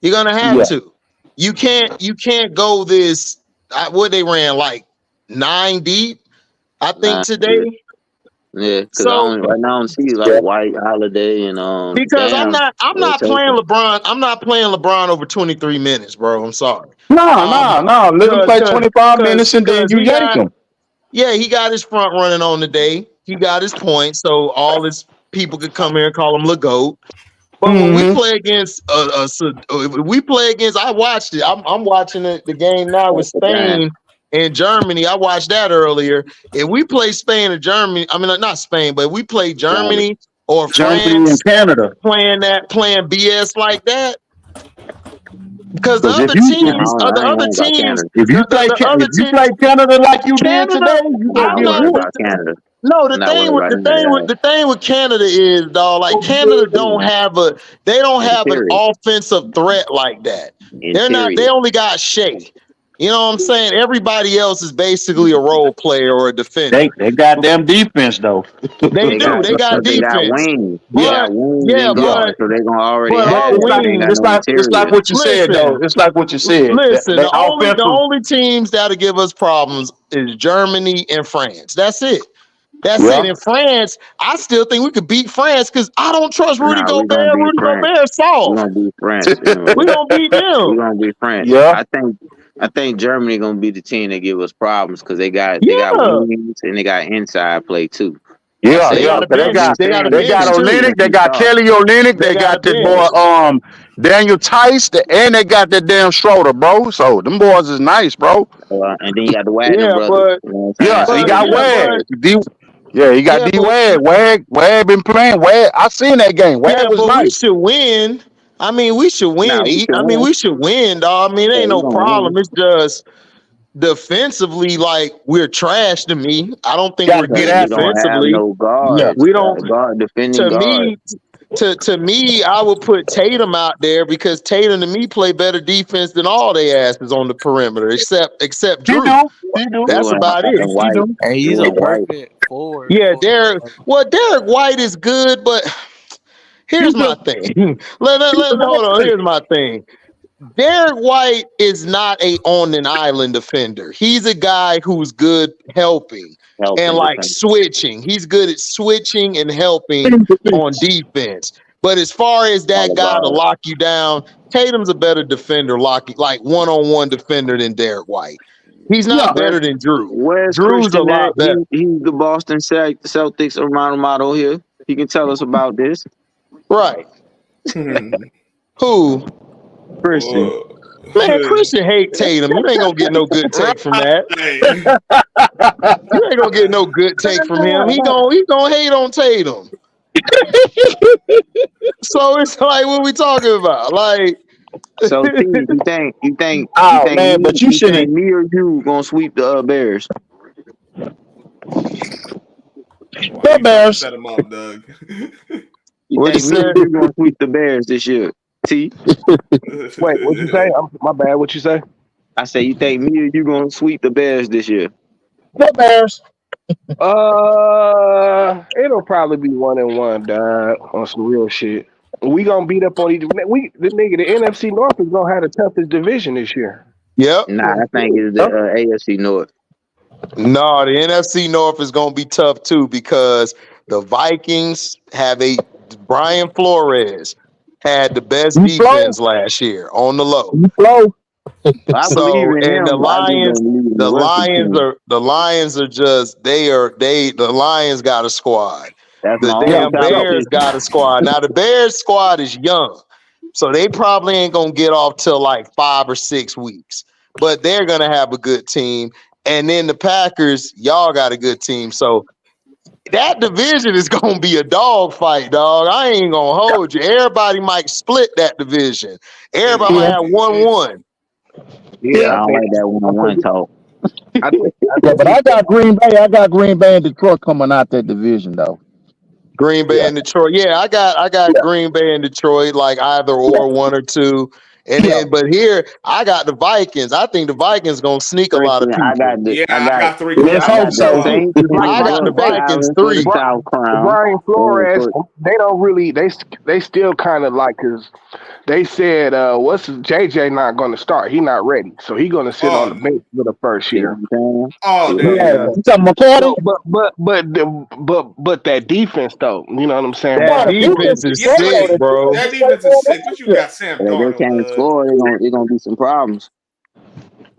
You're gonna have Yeah, to. You can't go this. What they ran like 9 deep, I think Nah, yeah, today. yeah. Because I So only right now I see like yeah. White, Holiday, and because I'm Bam not I'm not playing rotation. LeBron. I'm not playing LeBron over 23 minutes, bro. I'm sorry. No, Um, no, no. Let him cause play cause 25 cause minutes and then cause you he yank got him. yeah, he got his front running on the day. He got his points, so all his people could come here and call him LeGoat. But when we Mm-hmm. play against we play against, I watched it. I'm watching the game now with That's the time. Spain and Germany. I watched that earlier. If we play Spain or Germany, I mean not Spain, but we play Canada. Germany or Germany and France Canada. playing BS like that, because the Because other I teams, don't know. I ain't worried about Canada. the other if you teams, play Canada like you did Canada. today, you I'm gonna I'm not get not. worried whooped. about Canada. No, I'm not worried about any of that. the thing with Canada is, dog, like Canada they don't have an Interior. offensive threat like that. They Interior. only got Shea. You know what I'm saying? Everybody else is basically a role player or a defender. They got them defense though. They They do. got They got because they got defense. wings. They Yeah, got But wings yeah, and yeah. guards, so they gonna already but But our have that. They ain't got it's no wings, like interior. what you said though. listen, It's like what you said. listen, They the offensive. only teams that'll give us problems is Germany and France. That's it. That's it. Yeah. In France, I still think we could beat France because I don't trust Rudy Nah, we Gobert. gonna beat Rudy France. Gobert is We soft. gonna beat France We anyway. gonna beat We them. gonna beat France. Yeah. I think Germany gonna be the team that give us problems because they got Yeah, wings and they got inside play too. I Yeah, they say yeah. got a 'Cause I bench. ain't They got a they saying got bench defense too. Olenek, against they them got soft. Kelly Olenek, They they got a got this boy bench. Daniel Tice, and they got that damn Schroeder, bro. So them boys is nice, bro. And then you got the Wagner Yeah, brothers. but You know what I'm saying? Yeah, So he but they got yeah, defense Wag. but first. Yeah, he got yeah, D but Wag. Wag been playing. Wag, I seen that game. Wag yeah, was but we nice. should win. I mean, we should Nah, win. we can I mean, win. we should win, dog. I mean, it Yeah, ain't we no gonna problem. win. It's just defensively, like we're trash to me. I don't think we're Gotta get good Because we after don't it. have defensively. no Yeah. guards. We don't. Guard defending To guards. me, to me, I would put Tatum out there because Tatum to me play better defense than all they asses on the perimeter, except He Drew. do. He do. That's You about and it. He White. do. And he's You a and White. perfect forward Yeah, for Derek White is good, but He here's my just thing. Hold on. Here's my thing. Derek White is not a on an island defender. He's a guy who's good helping and helping like defend. switching. He's good at switching and helping on defense. But as far as All that the guy to guards. lock you down, Tatum's a better defender, like one-on-one defender than Derek White. He's yeah. not better than Drew. Where's Drew's a Christian at? lot better. He's the Boston Celtics around model here. He can tell us about this. Right. Who? Christian. Man, Christian hate Tatum. You ain't gonna get no good take from that. You ain't gonna get no good take from him. He gonna hate on Tatum. So it's like, what we talking about? Like, So T, you think Oh man, but you you think shouldn't. me or you gonna sweep the Bears? The Bears. Set him up, Doug. You what he think me or said? you gonna sweep the Bears this year? T, Wait, what you say? My bad. What you say? I say you think me or you gonna sweep the Bears this year? The Bears. It'll probably be 1-1, dog, on some real shit. We gonna beat up on the NFC North is gonna have the toughest division this year. Yep. Nah, I think it's the AFC North. No, the NFC North is going to be tough too because the Vikings have Brian Flores had the best defense last year on the low. I believe So, in and him. I just don't believe in the rest of the team. the Lions are just the Lions got a squad. That's The my only damn Bears competition. got a squad. Now the Bears squad is young, so they probably ain't gonna get off till like 5 or 6 weeks. But they're gonna have a good team. And then the Packers, y'all got a good team. So that division is gonna be a dog fight, dog. I ain't gonna hold you. Everybody might split that division. Everybody might have 1-1. I don't like that 1-1 talk. But I got Green Bay. I got Green Bay and Detroit coming out that division though. Green Bay and Detroit. Yeah, I got Green Bay and Detroit, like either or 1 or 2. And then, but here I got the Vikings. I think the Vikings gonna sneak a lot of people. I got 3. Let's hope so. I got the Vikings 3. Brian Flores, they don't really. They still kind of like, cause they said JJ not going to start. He not ready, so he going to sit on the bench for the first year. Oh, yeah. You talking McCarty? But that defense though, you know what I'm saying? That defense is sick, bro. That defense is sick. But you got Sam Darnold. If they can't score, they're gonna be some problems.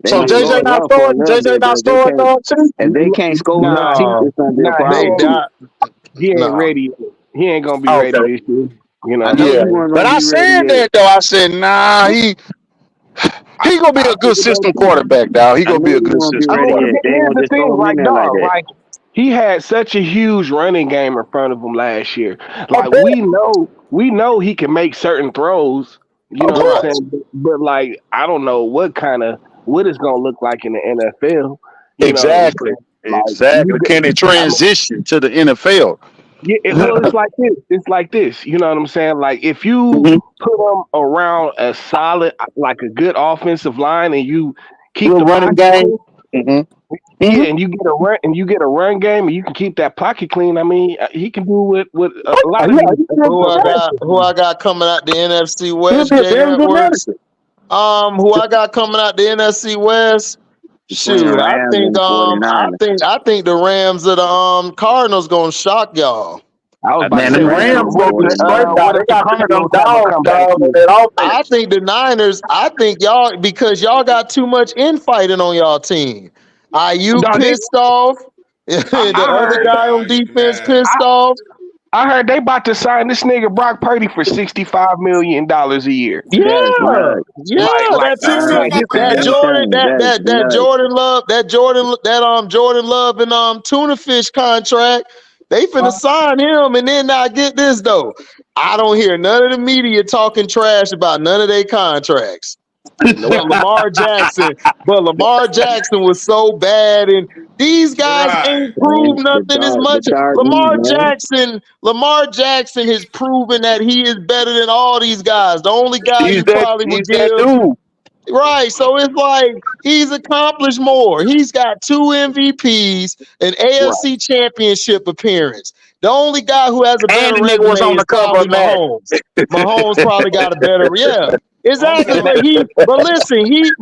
So JJ not scoring. JJ not scoring, dog. If they can't score, he ain't ready. He ain't gonna be ready this year. You know. But I said that though. I said, nah, he gonna be a good system quarterback, dog. He gonna be a good system quarterback. Here's the thing, like he had such a huge running game in front of him last year. Like we know he can make certain throws. You know what I'm saying? But like I don't know what it's gonna look like in the NFL. Exactly. Can it transition to the NFL? Yeah, well, it's like this. You know what I'm saying? Like if you put them around a solid, like a good offensive line, and you keep the running game, and you get a run game, and you can keep that pocket clean. I mean, he can do it with a lot of who I got coming out the NFC West. Who I got coming out the NFC West? Shoot, I think the Rams of the Cardinals gonna shock y'all. The Rams gonna be straight down. They got them dogs, I think the Niners. I think y'all, because y'all got too much infighting on y'all team. IU pissed off. The other guy on defense pissed off. I heard they about to sign this nigga Brock Purdy for $65 million a year. Yeah, Jordan Love and tuna fish contract. They finna sign him, and then I get this though. I don't hear none of the media talking trash about none of their contracts. Lamar Jackson was so bad, and these guys ain't proved nothing as much. Lamar Jackson has proven that he is better than all these guys. The only guy you probably would give. Right, so it's like he's accomplished more. He's got 2 MVPs, an AFC Championship appearance. The only guy who has a better resume is probably Mahomes. Mahomes probably got a better, exactly. But listen, he is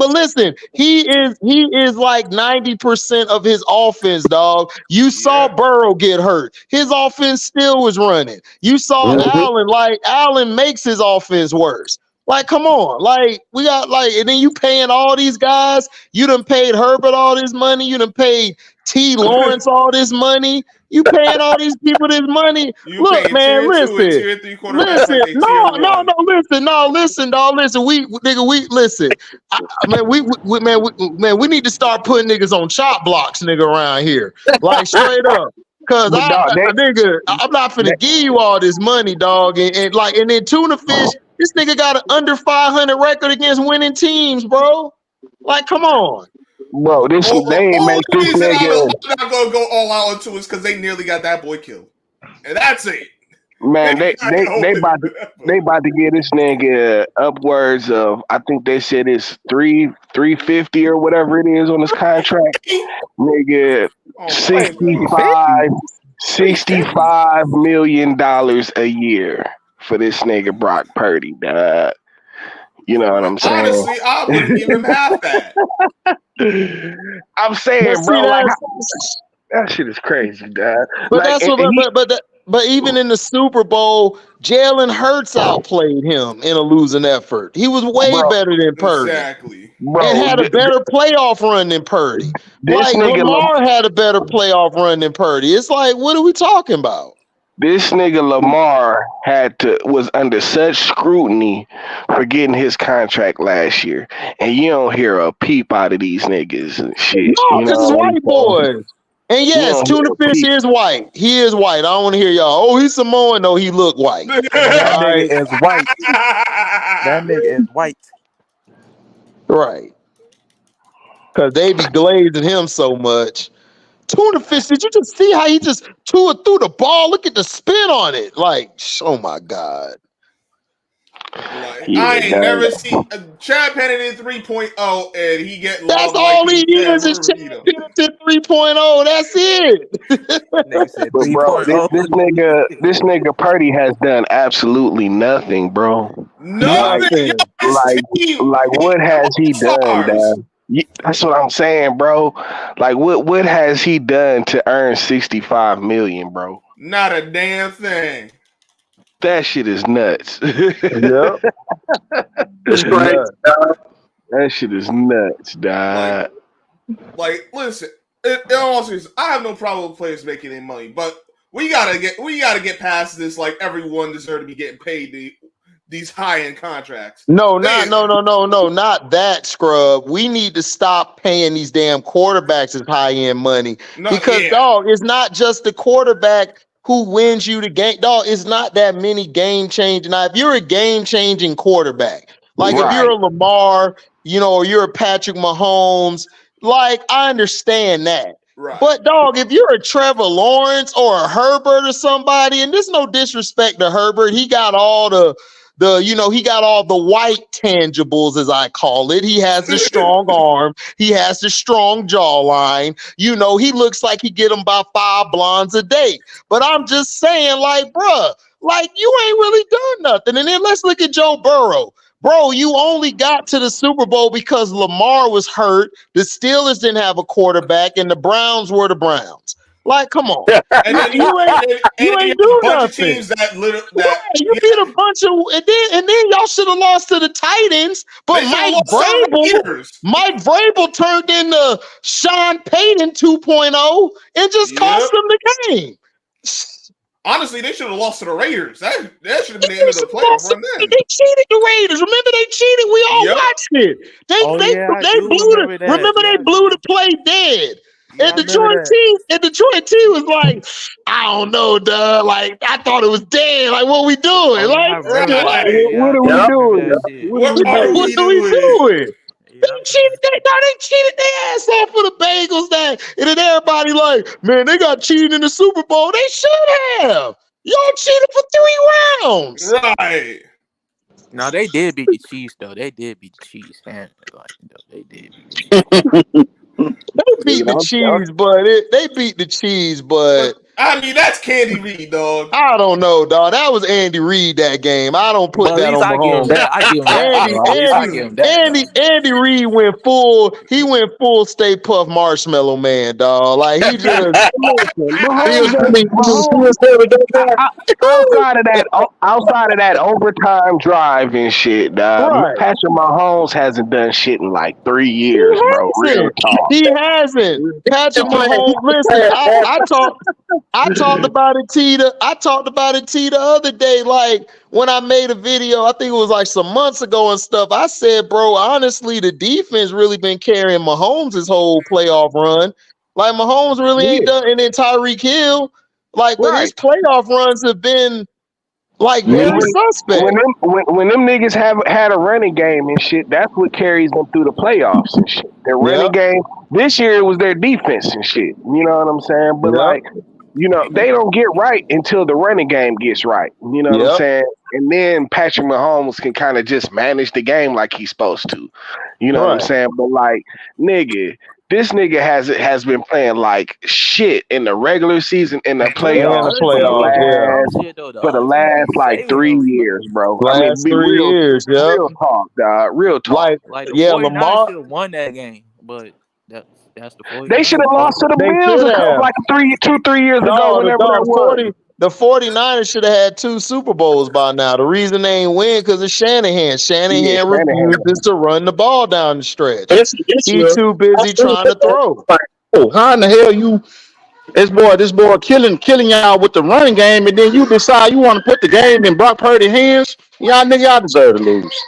like 90% of his offense, dog. You saw Burrow get hurt. His offense still was running. You saw Allen makes his offense worse. Like, come on. Like, we got and then you paying all these guys. You done paid Herbert all this money. You done paid T. Lawrence all this money. You paying all these people this money. Look, man, listen. Listen, dog. Listen, we need to start putting niggas on chop blocks, nigga, around here. Like, straight up. Cause I'm not finna give you all this money, dog. And then tuna fish, this nigga got an under 500 record against winning teams, bro. Like, come on. Bro, they ain't make this nigga. I'm not gonna go all out into it because they nearly got that boy killed, and that's it. Man, they about to get this nigga upwards of, I think they said it's $350 or whatever it is on his contract. Nigga, $65 million a year for this nigga Brock Purdy, dog. You know what I'm saying? Honestly, I wouldn't give him half that. I'm saying, But see, bro, like that's that shit is crazy, dog. but Like, that's what but even in the Super Bowl, Jalen Hurts outplayed him in a losing effort. He was way bro, better than Purdy Exactly. and bro, had a better playoff run than Purdy. this Like nigga, Lamar had a better playoff run than Purdy. It's like, what are we talking about? Lamar was under such scrutiny for getting his contract last year, and you don't hear a peep out of these niggas and shit. No, You know because it's what I'm white saying? boys. And You yes, don't hear Tuna a Fish peep. is white. He is white. I don't want to hear y'all. Oh, he's Samoan. No, he look white. That All right. nigga is white. That nigga is white. Right. Because they be glazing him so much. Tuna Fish, did you just see how he just threw the ball? Look at the spin on it. Like, oh my God. Like, Yeah, I ain't dog. never seen Chad Pennington 3.0 and he get That's love like all he is Marino. Championship 3.0. That's it. Nigga said But bro, 3.0. this nigga Purdy has done absolutely nothing, bro. Nothing. Yo, Nothing. his Like, team what has he done, stars. dog? That's what I'm saying, bro. Like, what has he done to earn 65 million, bro? Not a damn thing. That shit is nuts. Yep. It's crazy. That shit is nuts, dog. Like, listen. In all seriousness, I have no problem with players making their money, but we gotta get past this. Like, everyone deserves to be getting paid these high-end contracts. No, not that, scrub. We need to stop paying these damn quarterbacks this high-end money. Because, dog, it's not just the quarterback who wins you the game. Dog, it's not that many game-changing. Now, if you're a game-changing quarterback, like if you're a Lamar, or you're a Patrick Mahomes, like, I understand that. Right. But, dog, if you're a Trevor Lawrence or a Herbert or somebody, and there's no disrespect to Herbert, he got all he got all the white tangibles, as I call it. He has the strong arm. He has the strong jawline. He looks like he get them by 5 blondes a day. But I'm just saying, like, bruh, like, you ain't really done nothing. And then let's look at Joe Burrow. Bro, you only got to the Super Bowl because Lamar was hurt. The Steelers didn't have a quarterback, and the Browns were the Browns. Like, come on. And then you ain't do nothing. Teams that you beat a bunch of, and then y'all should have lost to the Titans. But Mike Vrabel turned into Sean Payton 2.0 and just cost them the game. Honestly, they should have lost to the Raiders. That should have been the end of the playoff run then. They cheated the Raiders. Remember they cheated? We all watched it. They blew the play dead. And Detroit team was like, I don't know, duh. Like, I thought it was dead. Like, what we doing? What are we doing? They cheated their ass off for the Bengals. And then everybody like, man, they got cheated in the Super Bowl. They should have. Y'all cheated for 3 rounds. Right. No, they did beat the Chiefs, though. They did beat the Chiefs. They did beat the Chiefs. They beat the Chiefs, but I mean, that's Candy Reed, dog. I don't know, dog. That was Andy Reid that game. I don't put that on Mahomes. Andy Reid went full. He went full Stay Puft Marshmallow Man, dog. Like he just outside of that overtime drive and shit, dog. Right. Patrick Mahomes hasn't done shit in like 3 years, bro. Real talk. He hasn't. Patrick Mahomes. Listen, I talked about it, T. I talked about it, T, the other day. Like when I made a video, I think it was like some months ago and stuff. I said, bro, honestly, the defense really been carrying Mahomes' whole playoff run. Like Mahomes really ain't done, and then Tyreek Hill. Like, but his playoff runs have been like very suspect. When them niggas have had a running game and shit, that's what carries them through the playoffs and shit. Their running game this year it was their defense and shit. You know what I'm saying? But like, they don't get right until the running game gets right. You know what I'm saying? And then Patrick Mahomes can kind of just manage the game like he's supposed to. You know what I'm saying? But like, nigga, this nigga has been playing like shit in the regular season and the And playoffs the playoffs, for the last like 3 years, bro. I mean, last be 3 real, years, real talk, dog. Real talk. Like the yeah, 49ers Lamar, should have won that game, but that's the 49ers. They should have lost to the they Bills should a couple, have. like 2-3 years ago, No, whenever that was. the 49ers should have had 2 Super Bowls by now. The reason they ain't win because of Shanahan. Shanahan refuses to run the ball down the stretch. He's too busy trying to throw. Oh, how in the hell you this boy killing y'all with the running game, and then you decide you want to put the game in Brock Purdy's hands? Y'all deserve to lose.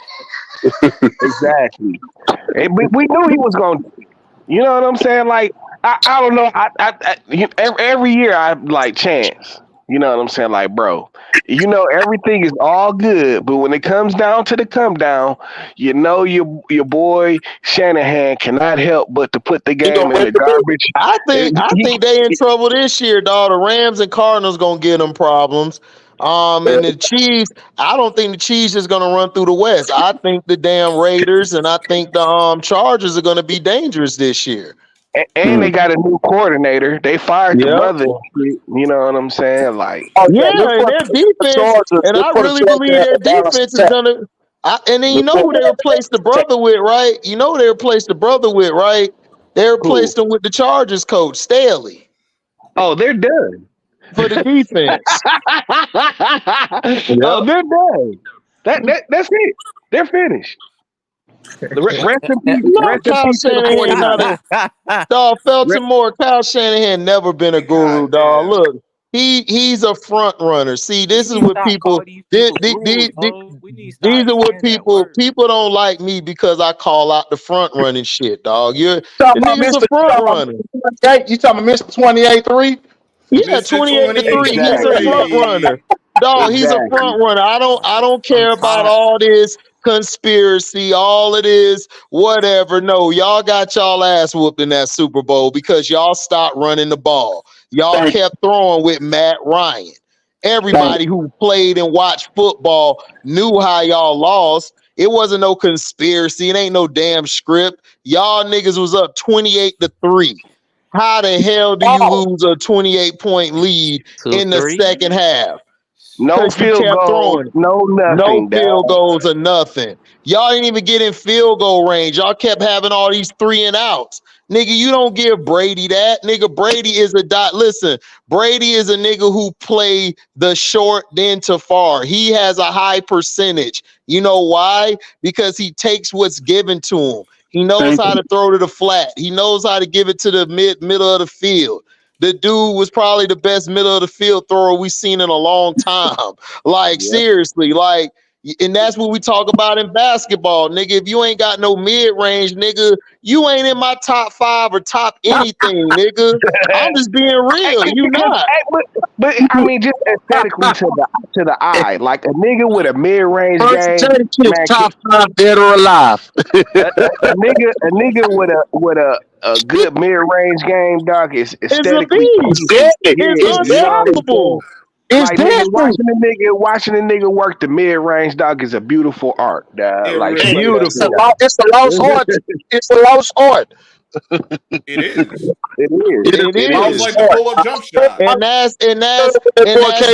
Exactly. And we knew he was going to. You know what I'm saying? Like, I don't know. Every year I like Chance. You know what I'm saying? Like, bro, you know, everything is all good, but when it comes down to the come down, you know your boy Shanahan cannot help but to put the game in the garbage. I think they in trouble this year, dog. The Rams and Cardinals gonna get them problems. And the Chiefs, I don't think the Chiefs is gonna run through the West. I think the damn Raiders and I think the Chargers are gonna be dangerous this year. And they got a new coordinator. They fired the brother. You know what I'm saying? Like, and their defense, and I really believe their defense is gonna. And then you know who they replaced the brother with, right? You know who they replaced the brother with, right? They replaced him with the Chargers coach, Staley. Oh, they're done for the defense. Oh, they're done. That's it. They're finished. Rest in peace to the 49ers. Dog, Feltimore, Kyle Shanahan never been a guru, dog. Look, he's a front runner. See, this is what people. These are what people don't like me because I call out the front running shit, dog. The nigga's a front runner. You talking about Mr. 28-3? Yeah, 28-3. He's a front runner. Dog, he's a front runner. I don't care about all this conspiracy, all it is, whatever. No, y'all got y'all ass whooped in that Super Bowl because y'all stopped running the ball. Y'all kept throwing with Matt Ryan. Everybody who played and watched football knew how y'all lost. It wasn't no conspiracy. It ain't no damn script. Y'all niggas was up 28-3. How the hell do you lose a 28-point lead in the second half? No field goals, no nothing. No field goals or nothing. Y'all didn't even get in field goal range. Y'all kept having all these 3 and outs. Nigga, you don't give Brady that. Nigga, Brady is Listen, Brady is a nigga who play the short then to far. He has a high percentage. You know why? Because he takes what's given to him. He knows how to throw to the flat. He knows how to give it to the middle of the field. The dude was probably the best middle of the field thrower we've seen in a long time. Like, seriously, like, and that's what we talk about in basketball, nigga. If you ain't got no mid-range, nigga, you ain't in my top 5 or top anything, nigga. I'm just being real. You not. But I mean, just aesthetically to the eye, like a nigga with a mid-range game, man, top 5 dead or alive. a nigga with a good mid-range game, dog, is aesthetically. It's unstoppable. It's like, watching a nigga work the mid-range, dog, is a beautiful art, dog. Like, beautiful. It's a lost art. It's a lost art. It is. It is. It is like the pull-up jump shot. And that's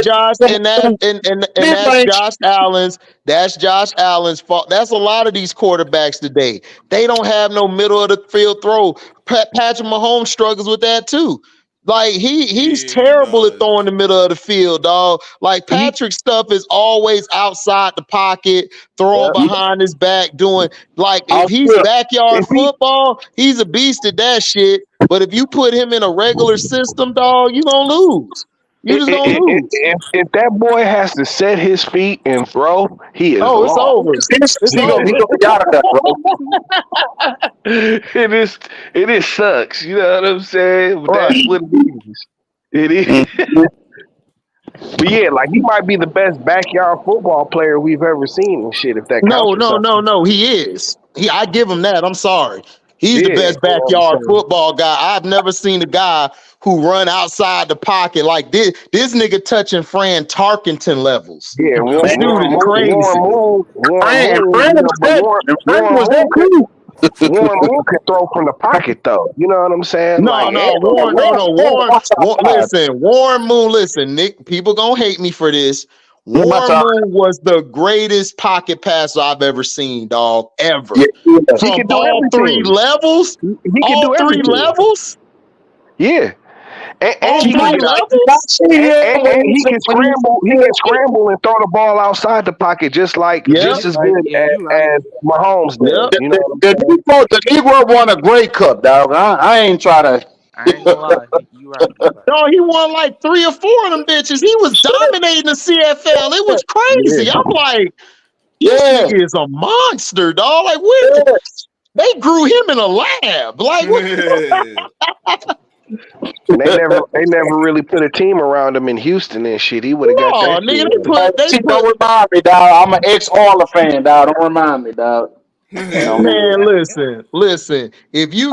Josh and that's Josh Allen's. That's Josh Allen's fault. That's a lot of these quarterbacks today. They don't have no middle of the field throw. Patrick Mahomes struggles with that too. Like he's terrible at throwing the middle of the field, dog. Like Patrick's stuff is always outside the pocket, throwing behind his back, doing like if he's backyard football, he's a beast at that shit. But if you put him in a regular system, dog, you gonna lose. You just gonna lose. If that boy has to set his feet and throw, he is. Oh, it's over. It's over. He gonna be out of that, bro. It sucks. You know what I'm saying? But that's what it is. But yeah, like he might be the best backyard football player we've ever seen and shit. If that no, he is. I give him that. I'm sorry. He's the best backyard football guy. I've never seen a guy who run outside the pocket like this. This nigga touching Fran Tarkenton levels. Yeah, dude is crazy. Fran was that cool. Warren Moon can throw from the pocket though. You know what I'm saying? No, Like, no, Warren, listen, Warren Moon, listen, Nick, people gonna hate me for this. Warren Moon was the greatest pocket passer I've ever seen, dog, ever. Yeah. From all three levels, he can do everything. levels. Yeah. And he can scramble. He can scramble and throw the ball outside the pocket just as good as Mahomes did. Yep. You know the Negro won a great cup, dog. I ain't trying to. I ain't gonna lie, you right. No, he won like 3 or 4 of them bitches. He was dominating the CFL. It was crazy. Yeah. I'm like, this nigga is a monster, dog. Like, where they grew him in a lab. Like, what? They never really put a team around him in Houston and shit. He would have got that. Nigga, don't remind me, dog. I'm an ex-Oiler fan, dog. Don't remind me, dog. Man, listen. If you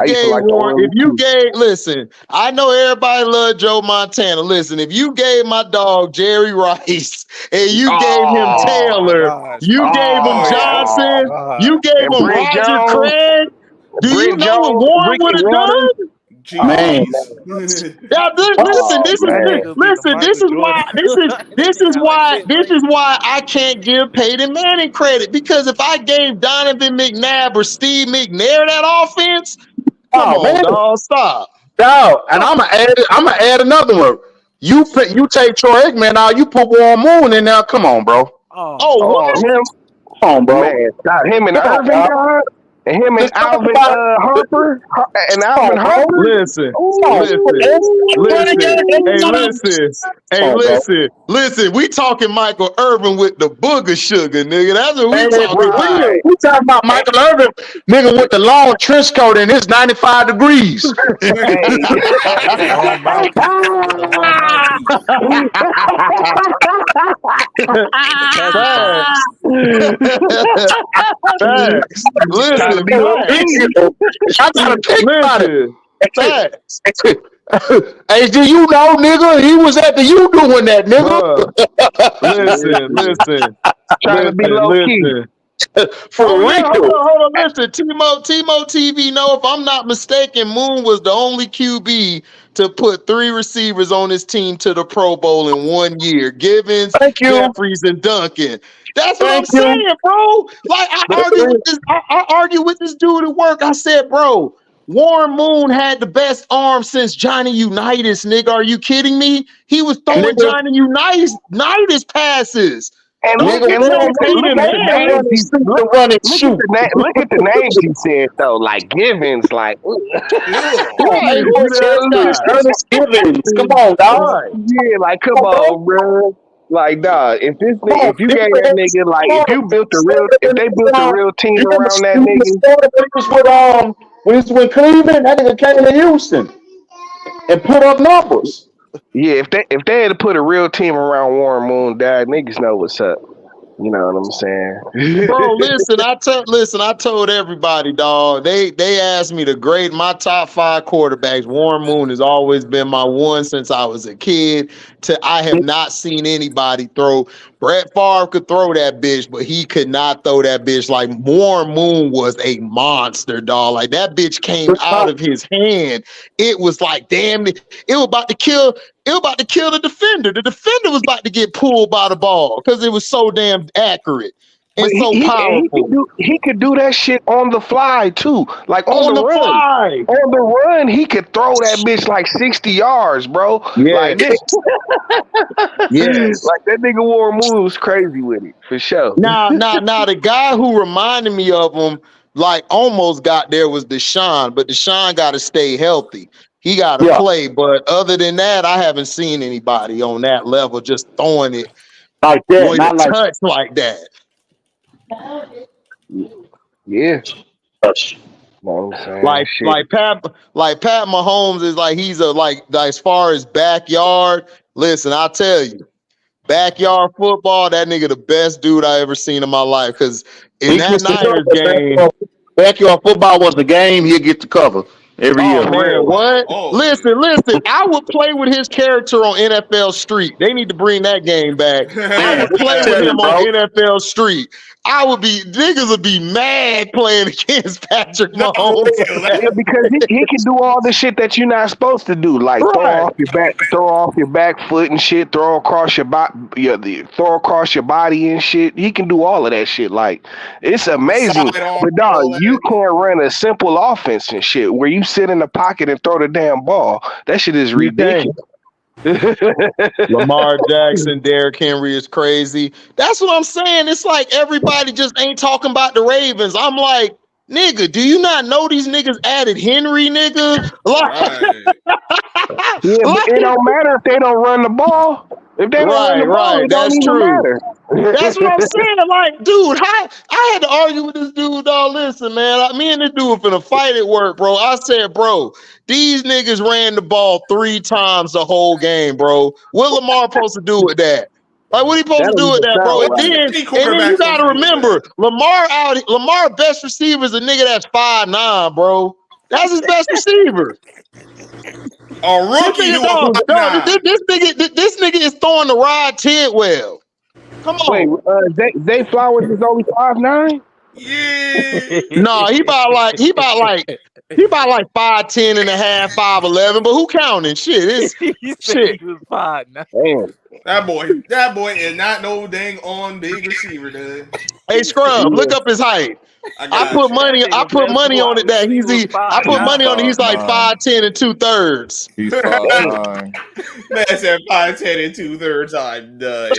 listen, I know everybody love Joe Montana. Listen, if you gave my dog Jerry Rice and you gave him Taylor, you gave him Johnson, you gave him Roger Craig, do you know what Warren would have done? Man, now this is why I can't give Peyton Manning credit, because if I gave Donovan McNabb or Steve McNair that offense, come on, dog, stop. Dog, and I'm gonna add another one. You take Troy Aikman out, you put Warren Moon in there. Come on, bro. What? Come on, bro. Man, him and Irvin, dog. And him and Alvin Harper and Alvin Harper. Listen. We talking Michael Irvin with the booger sugar, nigga. That's what we talking about. We talking about Michael Irvin, nigga, with the long trench coat and it's 95 degrees. Listen, I gotta think about it. Hey, do you know, nigga? He was at the U doing that, nigga. Listen. Trying to be low key. Hold on, listen. Timo TV. No, if I'm not mistaken, Moon was the only QB to put 3 receivers on his team to the Pro Bowl in 1 year. Givens, Jeffries, and Duncan. That's what I'm saying, bro. Like, I argue with this dude at work. I said, bro, Warren Moon had the best arm since Johnny Unitas, nigga. Are you kidding me? He was throwing Johnny Unitas passes. And look at the names he said though, like Givens, like Ernest Givens. Come on, dog. Yeah, like come on, bro. Like, dog, if you gave that nigga, like, if they built a real team around that nigga. When he was with Cleveland, that nigga came to Houston and put up numbers. Yeah, if they had to put a real team around Warren Moon, dog, niggas know what's up. You know what I'm saying? Bro, listen, I told everybody, dog. They asked me to grade my top 5 quarterbacks. Warren Moon has always been my one since I was a kid. I have not seen anybody throw. Brett Favre could throw that bitch, but he could not throw that bitch. Like, Warren Moon was a monster, dog. Like, that bitch came out of his hand. It was like, damn it. It was about to kill the defender. The defender was about to get pulled by the ball because it was so damn accurate and so powerful. He could do that shit on the fly too. Like on the run. Fly. On the run, he could throw that bitch like 60 yards, bro. Yeah. Like this. Yes. Like that nigga Warren Moon was crazy with it, for sure. Now the guy who reminded me of him, like almost got there, was Deshaun, but Deshaun got to stay healthy. He got to play, but other than that, I haven't seen anybody on that level just throwing it like that, not like touch like that. Yeah. Like Pat Mahomes is like, he's like as far as backyard. Listen, I'll tell you, backyard football, that nigga the best dude I ever seen in my life. Because in that Niners game, backyard football was the game he'll get to cover every year. Man, what? Listen. I would play with his character on NFL Street. They need to bring that game back. I would play with him on NFL Street. niggas would be mad playing against Patrick No, for Mahomes. real. That- Yeah, because he can do all the shit that you're not supposed to do, like Right. throw off your back foot and shit, throw across your body and shit. He can do all of that shit. Like, it's amazing. Sidearm, But dog, all that. you can't run a simple offense and shit where you sit in the pocket and throw the damn ball. That shit is ridiculous. Lamar Jackson, Derrick Henry is crazy. That's what I'm saying. It's like everybody just ain't talking about the Ravens. I'm like, nigga, do you not know these niggas added Henry, nigga? Like, Right. Yeah, but it don't matter if they don't run the ball. If they don't run the ball, it That's don't even true. matter. That's what I'm saying. Like, dude, I had to argue with this dude, dog. Listen, man, me and this dude were finna fight at work, bro. I said, bro, these niggas ran the ball 3 times the whole game, bro. What Lamar supposed to do with that? Like, what he supposed to do with that, bro? And then you gotta remember, Lamar best receiver is a nigga that's 5'9", bro. That's his best receiver. A rookie who This nigga is throwing the Rod Tidwell. Come on. Wait, Zay Flowers is only 5'9"? Yeah. No, he about like 5'10" and a half, 5'11", but who counting? Shit, it's shit. He was 5'9". Damn. That boy is not no dang on big receiver, dude. Hey Scrub, look up his height. I put money on it that he's like 5'10" and 2/3. He's 5'9". Man said 5'10" and 2/3. I'm done.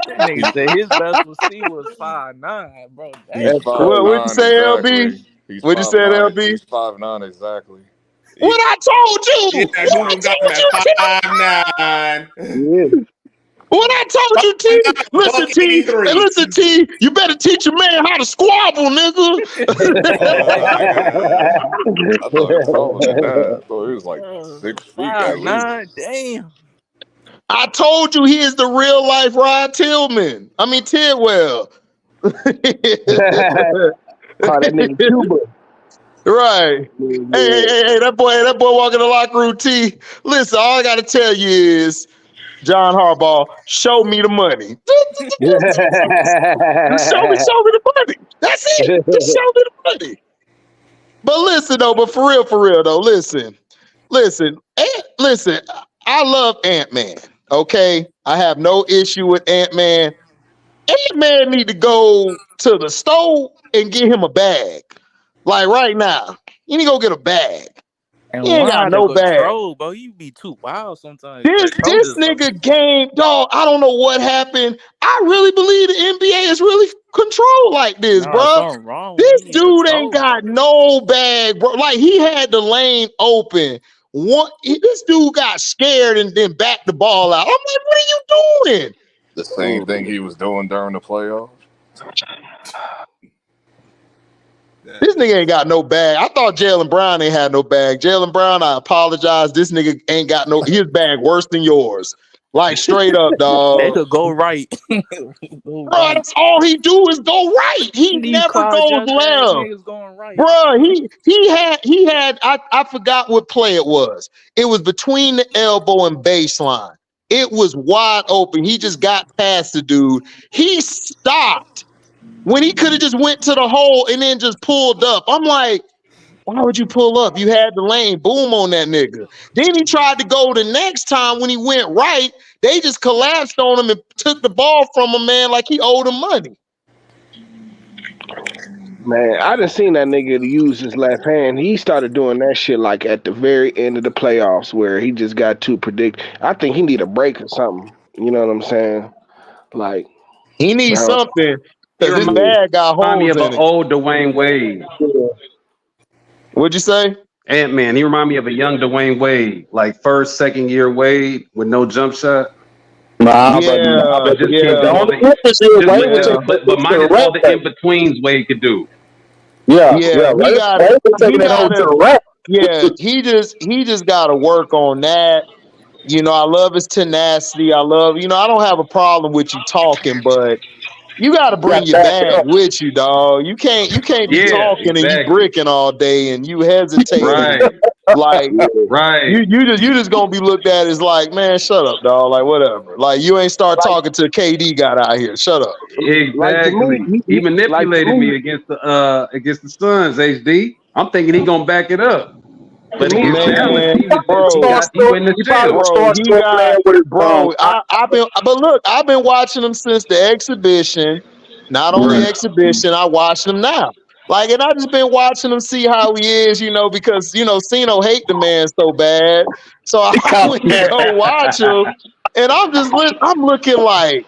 That nigga said his best receiver was 5'9", bro. He's 5'9", What'd you say, exactly. LB? He's What'd you say, 5'9", LB? He's 5'9", exactly. What I told you? What I told you, T? Listen, T. You better teach a man how to squabble, nigga. I thought he was taller than that. I thought he was like 6 feet at least. 5'9", damn. I told you he is the real life Rod Tillman. I mean Tidwell. Call that nigga Cuba. Right. Hey, that boy walking the locker room, T. Listen, all I gotta tell you is, John Harbaugh, show me the money. show me the money. That's it. Just show me the money. But listen though, for real though, listen. I love Ant-Man. Okay, I have no issue with Ant-Man. Ant-Man need to go to the store and get him a bag. Like right now, you need to go get a bag. And he ain't got no bag. Bro, you be too wild sometimes. This nigga game, dog. I don't know what happened. I really believe the NBA is really controlled like this, bro. This dude ain't got no bag, bro. Like he had the lane open. This dude got scared and then backed the ball out. I'm like, what are you doing? The same thing he was doing during the playoffs. This nigga ain't got no bag. I thought Jaylen Brown ain't had no bag. Jaylen Brown, I apologize. This nigga ain't got his bag worse than yours. Like straight up, dog. They could go right. Bro, that's all he do is go right. He never goes left. Bro, he had I forgot what play it was. It was between the elbow and baseline. It was wide open. He just got past the dude. He stopped when he could have just went to the hole and then just pulled up. I'm like, why would you pull up? You had the lane. Boom on that nigga. Then he tried to go the next time when he went right. They just collapsed on him and took the ball from him, man, like he owed him money. Man, I done seen that nigga use his left hand. He started doing that shit like at the very end of the playoffs where he just got too predict. I think he need a break or something. You know what I'm saying? Like he needs something because his bag got holes me of in an it. old Dwayne Wade. What'd you say? Ant-Man. He remind me of a young Dwayne Wade, like first, second year Wade with no jump shot. But minus all the in-betweens Wade could do. He just got to work on that. You know, I love his tenacity. I don't have a problem with you talking, but You got to bring your bag with you, dog. You can't be talking and you bricking all day and you hesitating. Right. Like right. You just gonna be looked at as like, man, shut up, dog. Like whatever. Like you ain't start talking to KD got out here. Shut up. Exactly. He manipulated me against the Suns, HD. I'm thinking he gonna back it up. But he went in the bro. I've been watching him since the exhibition. Not only exhibition, I watched him now. Like, and I just been watching him see how he is, because Cino hate the man so bad. So I went to go watch him, and I'm looking like,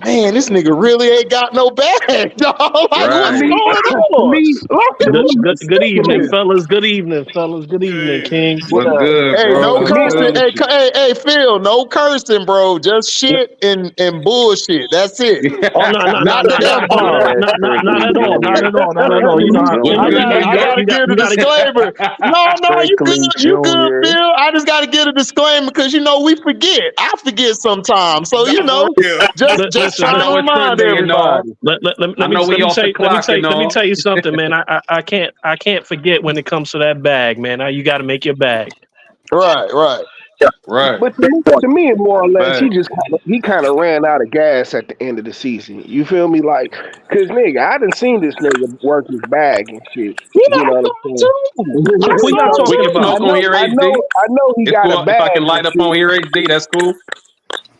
man, this nigga really ain't got no bag, dog. Like, what's going on? Good evening, fellas. Good evening, fellas. Good evening, King. What's good, hey, bro? no cursing. Hey, Phil, no cursing, bro. Just shit and bullshit. That's it. Oh, not at all. You know, I gotta give a disclaimer. No, you good, Phil. I just gotta get a disclaimer because we forget. I forget sometimes. So just trying to remind everybody. Let me tell you something, man. I can't forget when it comes to that bag, man. You got to make your bag. Right. But to me, more or less, he kind of ran out of gas at the end of the season. You feel me? Like, cause nigga, I done seen this nigga work his bag and shit. You know what I'm saying? What y'all talking about? I know he got a bag. If I can light up on here, HD, that's cool.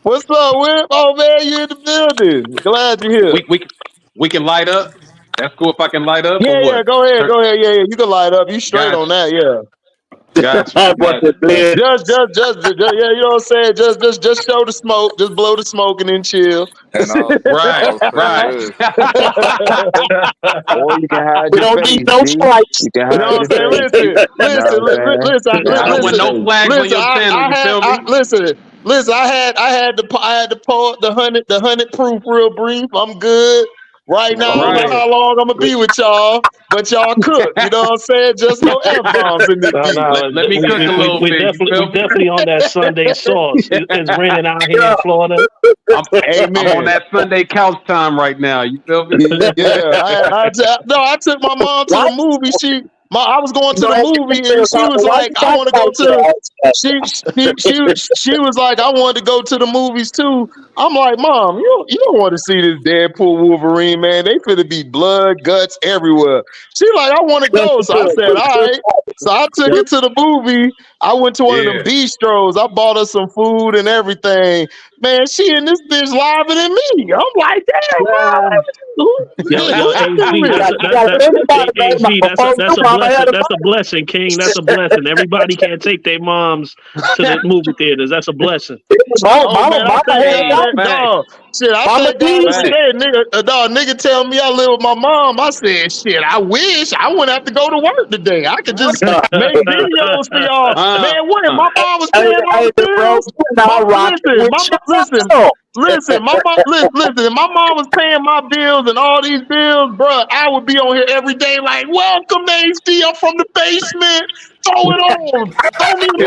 What's up, Whip? Oh man, you in the building? Glad you're here. We can light up. That's cool if I can light up. Yeah, go ahead. Yeah, you can light up. You straight on that, yeah. Gotcha. Just, yeah, you know what I'm saying? Just show the smoke, just blow the smoke and then chill. Right. Or you can hide We your don't face, need no G. stripes. You can You know hide what I'm your saying? face. Listen. I don't want no flags on your channel. You feel me? Listen. I had to pour the 100 proof real brief. I'm good. Right now, I don't know how long I'm gonna be with y'all, but y'all cook. You know what I'm saying? Just no F-bombs in this beat. Let me cook a little bit. We're definitely on that Sunday sauce. It's raining out here in Florida. I'm on that Sunday couch time right now. You feel me? Yeah. I took my mom to the movie. I was going to the movie and she was like, I want to go to she was like, I wanted to go to the movies too. I'm like, Mom, you don't want to see this Deadpool Wolverine, man. They finna be blood, guts everywhere. She like, I want to go. So I said, all right. So I took her to the movie. I went to one of them bistros. I bought her some food and everything. Man, she and this bitch lively than me. I'm like, damn, man. That's a blessing, King. That's a blessing. Everybody can't take their moms to the movie theaters. That's a blessing. Shit, I think nigga tell me I live with my mom. I said, shit, I wish I wouldn't have to go to work today. I could just make videos for y'all. Man, what if my mom was paying all the bills? Listen, my mom was paying my bills and all these bills, bro. I would be on here every day like, welcome, HD. I'm from the basement. Throw it on. Throw me a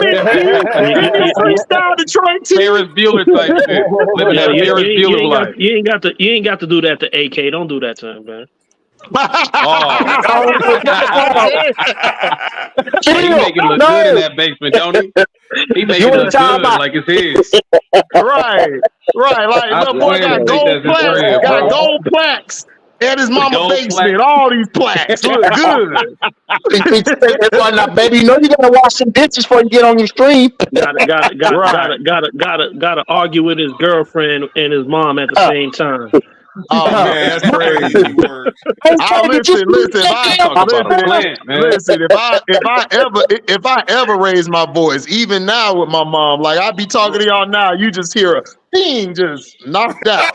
freestyle Detroit team. Ferris Bueller type shit. Living that Ferris Bueller life. You ain't got to do that to AK. Don't do that to him, man. He make it look good in that basement, don't he? He make it look good like it's his. Right. Like little boy got gold plaques at his mama basement. All these plaques look good. Baby, you gotta wash some dishes before you get on your stream. Gotta argue with his girlfriend and his mom at the same time. Oh man, that's crazy. Listen. If I ever raise my voice, even now with my mom, like I be talking to y'all now, you just hear a ping just knocked out.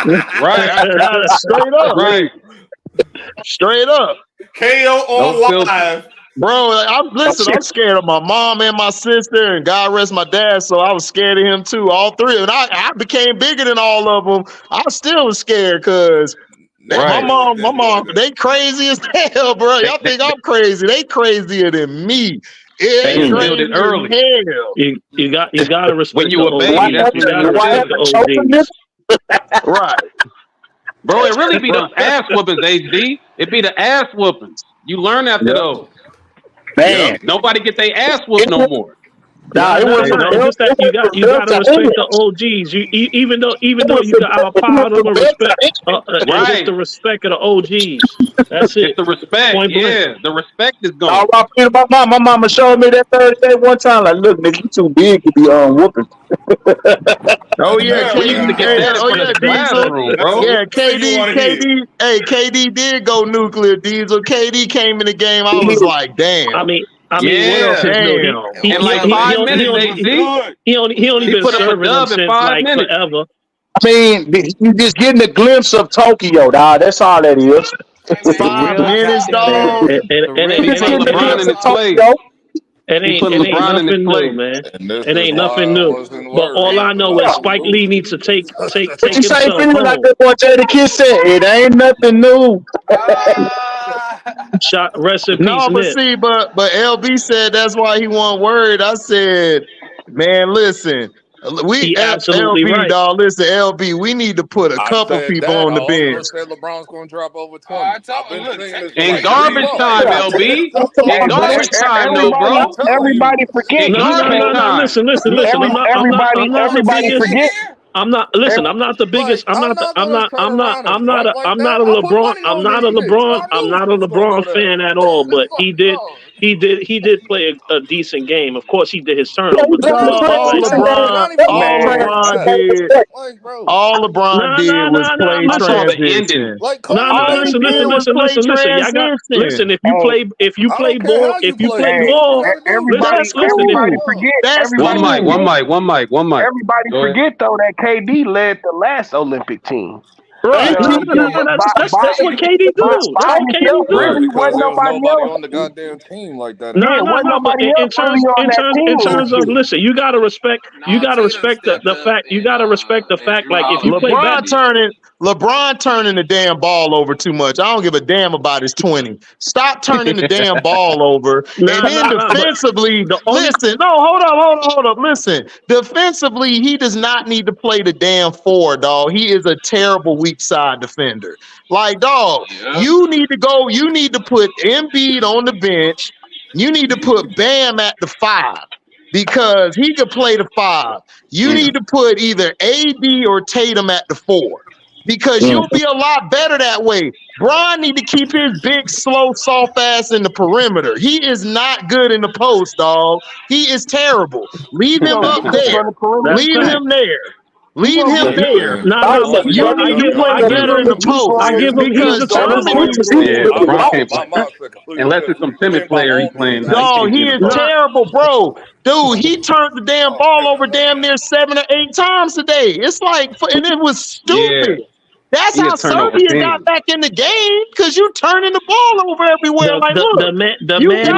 Right. Straight up. Right. Straight up. KO on live. Bro, I'm scared of my mom and my sister, and God rest my dad, so I was scared of him too, all three. And I became bigger than all of them. I still was scared because my mom, they crazy as hell, bro. Y'all think I'm crazy. They crazier than me. They built it early. You gotta respect when you a baby, that's when you respect the OGs. Right. Bro, it really be those ass whoopings, HD. It be the ass whoopings. You learn after those. Man, Nobody get their ass whooped no more. nah, it was It's just that you gotta respect the OGs. Even though you got outpower them and respect, it's just the respect of the OGs. That's it. It's the respect. Point blank. Yeah, the respect is gone. My mama showed me that Thursday one time. Like, look, nigga, you too big to be whooping. Oh yeah, We used to get that in front of the classroom, bro. Yeah, KD. Hey, KD did go nuclear. Diesel. KD came in the game. I was like, damn. I mean, Yeah. what else is new? In like 5 minutes, he only been put up a serving them dub in since 5 like minutes. forever. I mean, you just getting a glimpse of Tokyo, dog. That's all that is. 5 minutes, dog. It He put LeBron in his place. ain't nothing new, man. It ain't nothing new. But all I know is Spike Lee needs to take What you himself say, feeling like home. that boy Jada Kidd said? It ain't nothing new. Rest in peace, No, but Nip. see, but LB said that's why he wasn't worried. I said, man, listen, He absolutely LB, right. dog. Listen, LB, we need to put a couple people on the bench. said LeBron's going to drop over 20. In garbage time, LB. In garbage time, though, bro. Everybody forget. In garbage No. time. Listen. I'm not the biggest. Forget. I'm not. Listen. I'm not the biggest. I'm not a LeBron. I'm not a LeBron fan at all. But he did play a decent game. Of course, he did his turnovers. All LeBron did was play transition. Listen. Y'all got listen. If you play ball, Everybody forget. One mic. Everybody forget though that KD led the last Olympic team. Right. That's what KD do. That's what KD do. Really wasn't nobody else on the goddamn team like that. No. But in terms of listen, you gotta respect the fact. You gotta respect the fact. Like if you play LeBron turning the damn ball over too much. I don't give a damn about his 20. Stop turning the damn ball over. Defensively, hold up. Listen, defensively, he does not need to play the damn 4, dog. He is a terrible weak side defender. Like, dog, you need to put Embiid on the bench. You need to put Bam at the 5 because he could play the 5. You need to put either AD or Tatum at the 4 because you'll be a lot better that way. Bron need to keep his big, slow, soft ass in the perimeter. He is not good in the post, dog. He is terrible. Leave him up there. Leave him there. Leave him there. You need to play better in the post. I give him unless it's some timid player he's playing. No, he is terrible, bro. Dude, he turned the damn ball over damn near 7 or 8 times today. It's like, and it was stupid. Yeah. That's how Serbia got back in the game because you turning the ball over everywhere. The man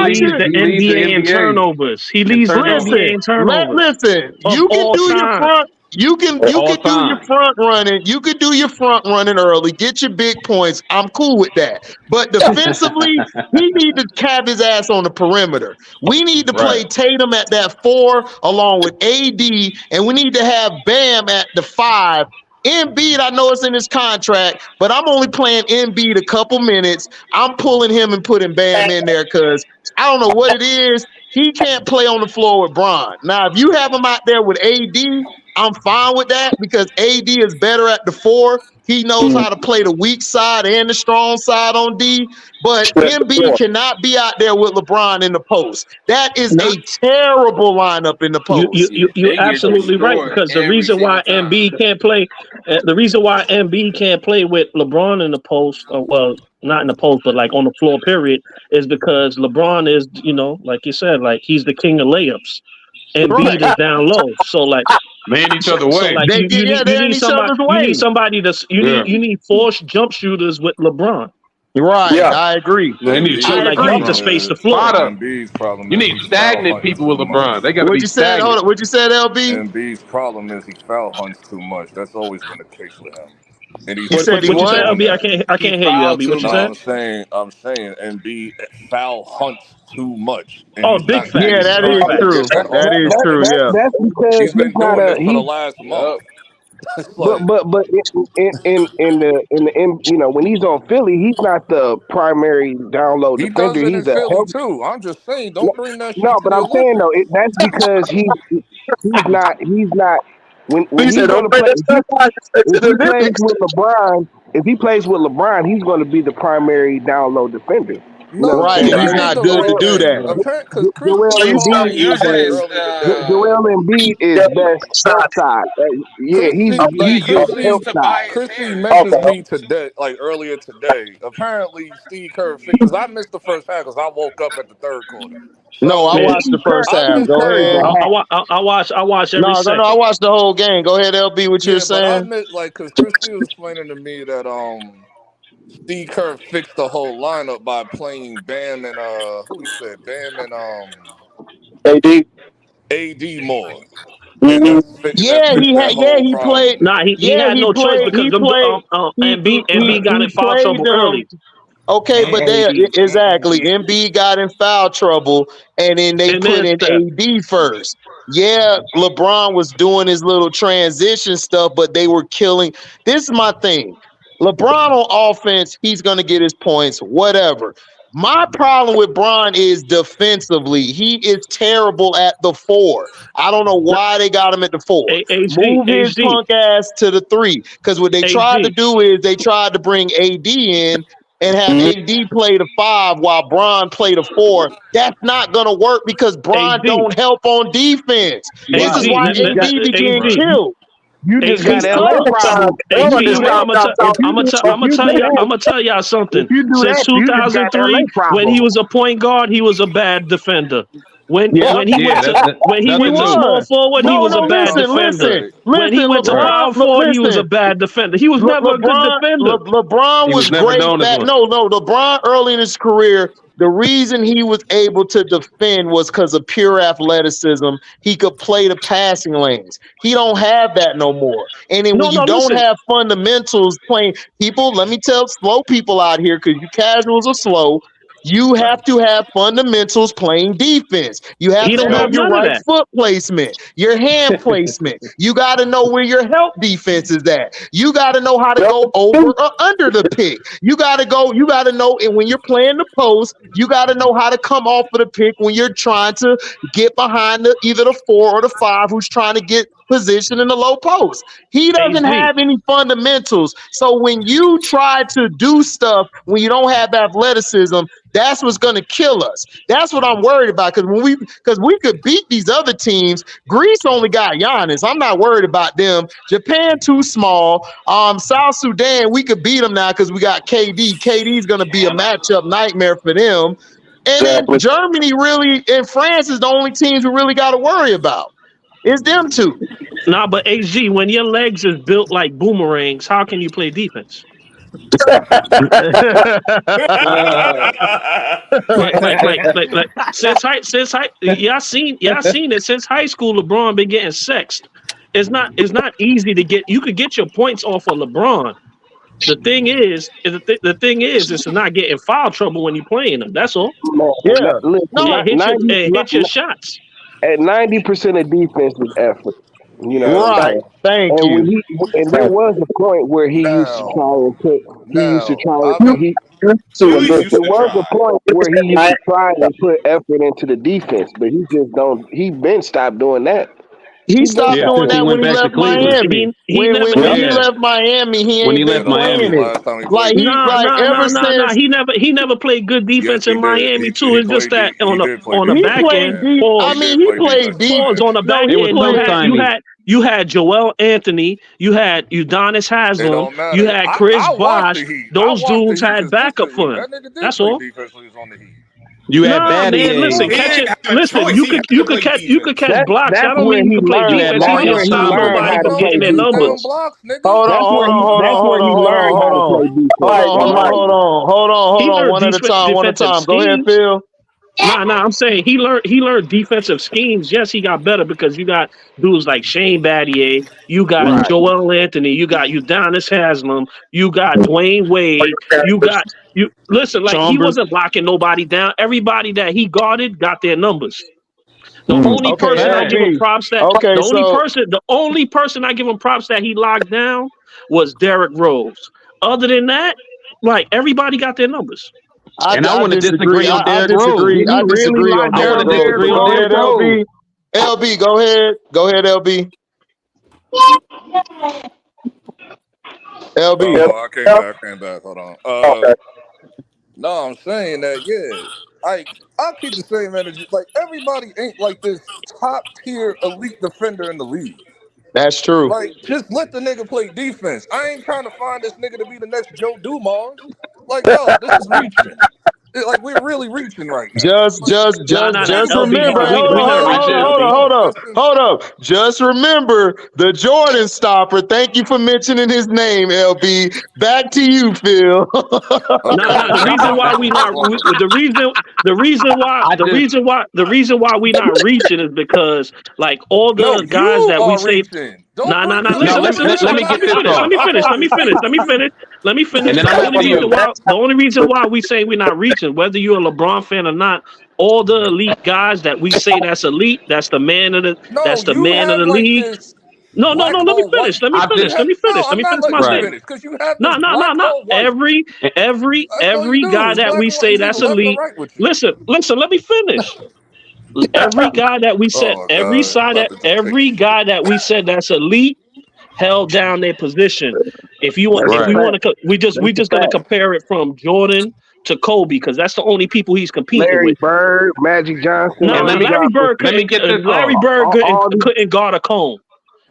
leads the NBA in turnovers. He leads the NBA in turnovers. Listen, you can do your front. You can do your front running. You can do your front running early. Get your big points. I'm cool with that. But defensively, he need to have his ass on the perimeter. We need to play Tatum at that 4 along with AD, and we need to have Bam at the 5. Embiid, I know it's in his contract, but I'm only playing Embiid a couple minutes. I'm pulling him and putting Bam in there because I don't know what it is. He can't play on the floor with Bron. Now, if you have him out there with AD, I'm fine with that because AD is better at the 4. He knows how to play the weak side and the strong side on D. But Embiid cannot be out there with LeBron in the post. That is a terrible lineup in the post. You're absolutely right because the reason why Embiid can't play, with LeBron in the post, well, not in the post, but like on the floor, period, is because LeBron is, like you said, like he's the king of layups. Embiid is down low, so like man, each other way. You need forced jump shooters with LeBron. Right, I agree. You need to space the floor. You need stagnant people with LeBron. They got to be stagnant. Hold on, what you said, LB? Embiid's problem is he foul hunts too much. That's always been the case with him. And what you said, LB? I can't hear you, LB. What you said? I'm saying Embiid foul hunts too much. Big fact. Yeah, that is true. That is true. Yeah, that's because he's been doing this for the last month. But when he's on Philly, he's not the primary down low He does defender. it He's in a Philly help. too. I'm just saying, don't bring that No, shit to but the I'm saying Olympics. though, that's because he's not when He he's said, going "Don't to bring play. that stuff out to If the he plays Olympics." with LeBron, he's going to be the primary down low defender. You know what I'm Right, saying? and he's Like not In the good to do Olympics, that. apparently, because Joel Christie Please called stop Embiid me is like using earlier today. Joel Embiid is best help side. Yeah, he's best help side. Chrissy mentions me today, like earlier today. Apparently, Steve Kerr, because I missed the first half because I woke up at the third quarter. No, I So watched the first I half. missed Go the ahead. I watch every No, I second. watched the whole game. Go ahead, LB. What you're yeah, but I saying? missed because Christy was explaining to me that Steve Kerr fixed the whole lineup by playing Bam and who he said Bam and AD. AD more, and Mm-hmm. that's fixed that whole He problem. played. Nah, he Yeah, had no choice because them Embiid got in he foul played trouble them. early. Okay, but exactly. Embiid got in foul trouble, and then they And put then in Steph. AD first. Yeah, LeBron was doing his little transition stuff, but they were killing. This is my thing. LeBron on offense, he's gonna get his points, whatever. My problem with Bron is defensively. He is terrible at the 4. I don't know why they got him at the 4. Move his HD. punk ass to the 3. Because what they tried to do is they tried to bring AD in and have AD play the 5 while Bron play the 4. That's not gonna work because Bron don't help on defense. This is why AD be getting killed. You just got He's LA tough. problem. I'm If you gonna tell y'all something. If you do Since that, you just got LA 2003, when problem. he was a point guard, he was a bad defender. When he went to small forward, he was a bad defender. When he went to power forward, he was a bad defender. He was never a good defender. LeBron was great back. No, LeBron early in his career, the reason he was able to defend was because of pure athleticism. He could play the passing lanes. He don't have that no more. And then when you don't have fundamentals playing people, let me tell slow people out here, because you casuals are slow. You have to have fundamentals playing defense. You have to know your right foot placement, your hand placement. You got to know where your help defense is at. You got to know how to go over or under the pick. You got to know, and when you're playing the post, you got to know how to come off of the pick when you're trying to get behind either the 4 or the 5 who's trying to get position in the low post. He doesn't have any fundamentals. So when you try to do stuff when you don't have athleticism, that's what's going to kill us. That's what I'm worried about, because we could beat these other teams. Greece only got Giannis. I'm not worried about them. Japan too small. South Sudan, we could beat them now because we got KD. KD is going to be a matchup nightmare for them. And then Germany really and France is the only teams we really got to worry about. It's them two. Nah, but HG, when your legs is built like boomerangs, how can you play defense? like since high y'all seen it since high school. LeBron been getting sexed. It's not easy to get. You could get your points off of LeBron. The thing is to not get in foul trouble when you're playing them. That's all. Hit your shots. At 90% of defense is effort. You know, right? Thank you. And there was a point where he used to try and put. There was a point where he used to try and put effort into the defense, but he just don't. He been stopped doing that. He stopped doing that when he left Miami. When he left Miami, he ain't been playing it. He never played good defense in Miami too. It's just that on the back end. I mean, he played defense on the back end. You had Joel Anthony, you had Udonis Haslem, you had Chris Bosh. Those dudes had backup for him. That's all. You had Batty. Listen, you could catch blocks. That don't mean you can play defense. You can't stop nobody from getting their numbers. Hold on. One at a time. Go ahead, Phil. Nah. I'm saying he learned defensive schemes. Yes, he got better because you got dudes like Shane Battier, you got Joel Anthony, you got Udonis Haslem, you got Dwayne Wade, listen, like he wasn't locking nobody down. Everybody that he guarded got their numbers. The only Okay, person I give him LB. props that Okay, the only so person I give him props that he locked down was Derrick Rose. Other than that, like everybody got their numbers. And I want to disagree on Derrick Rose. Did he I really disagree lock on I want down to Derrick Derrick Rose. disagree But on go Rose, ahead, Derrick bro? Rose. LB, go ahead. Go ahead, LB. LB. Oh, I came back. Hold on. No, I'm saying that, I'll keep the same energy. Like, everybody ain't like this top tier elite defender in the league. That's true. Like, just let the nigga play defense. I ain't trying to find this nigga to be the next Joe Dumars. Like, yo, this is reaching. Like, we're really reaching right now. Just Nah, LB, remember. we not reaching, LB. Hold up. Just remember the Jordan stopper. Thank you for mentioning his name, LB. Back to you, Phil. No. The reason why we not the reason why we not reaching is because like all the guys that we say. Nah. Listen. Let me finish. And then I'm The only reason why we say we're not reaching, whether you're a LeBron fan or not, all the elite guys that we say that's elite, that's the man of the league. No. Let me finish. Let me finish my statement. Because you have No. Every guy that we say that's elite. Listen. Let me finish. Every guy that we said, every guy that we said that's elite held down their position. If you want, if we want to, we just gonna compare it from Jordan to Kobe because that's the only people he's competing Larry with. Bird, Magic Johnson. No, Larry Bird couldn't guard a cone.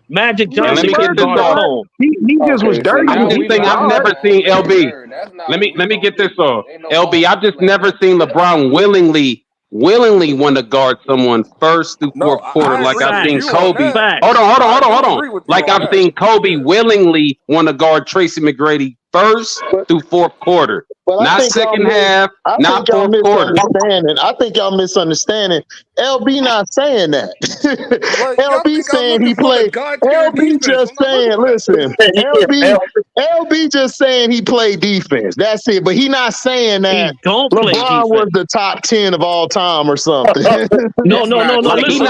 Magic Johnson couldn't guard a cone. He just was dirty. This thing I've never seen LB. Let me get this off. LB, I've just never seen LeBron willingly want to guard someone first through fourth quarter like I've seen Kobe. Hold on. Like I've seen Kobe willingly want to guard Tracy McGrady first through fourth quarter. Well, not second half, not fourth quarter. I think y'all misunderstanding. LB not saying that. LB saying he played. LB just saying, listen. LB just saying he played defense. That's it. But he not saying that LeBron was the top 10 of all time or something. No. Listen. These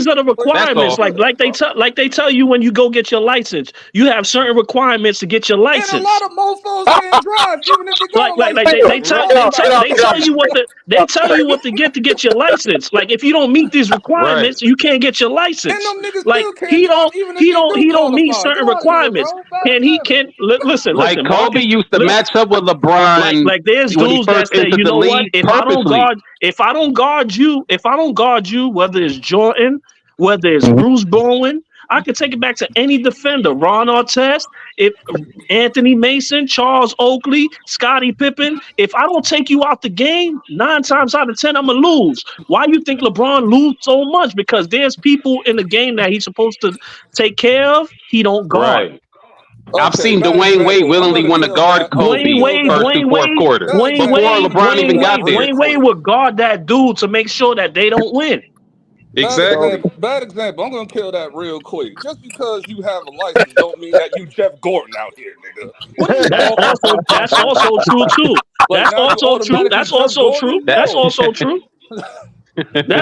are the requirements. Like they tell you when you go get your license, you have certain requirements to get your license. And a lot of mofos can't drive, even if they go. They tell you what to get your license. Like if you don't meet these requirements, you can't get your license. And them niggas like he don't meet certain requirements. Listen. Like Kobe Marcus, used to match up with LeBron. Like there's dudes that say, you know what? If I don't guard you, whether it's Jordan, whether it's Bruce Bowen, I could take it back to any defender. Ron Artest, if Anthony Mason, Charles Oakley, Scottie Pippen. If I don't take you out the game, 9 times out of 10, I'm going to lose. Why you think LeBron lose so much? Because there's people in the game that he's supposed to take care of. He don't guard. Right. I've seen Dwayne Wade willingly want to guard Kobe first through fourth quarter. Before LeBron even got there. Dwayne Wade would guard that dude to make sure that they don't win. Exactly. Bad example. I'm gonna kill that real quick. Just because you have a license don't mean that you Jeff Gordon out here, nigga. That's also true too. That's also true. That's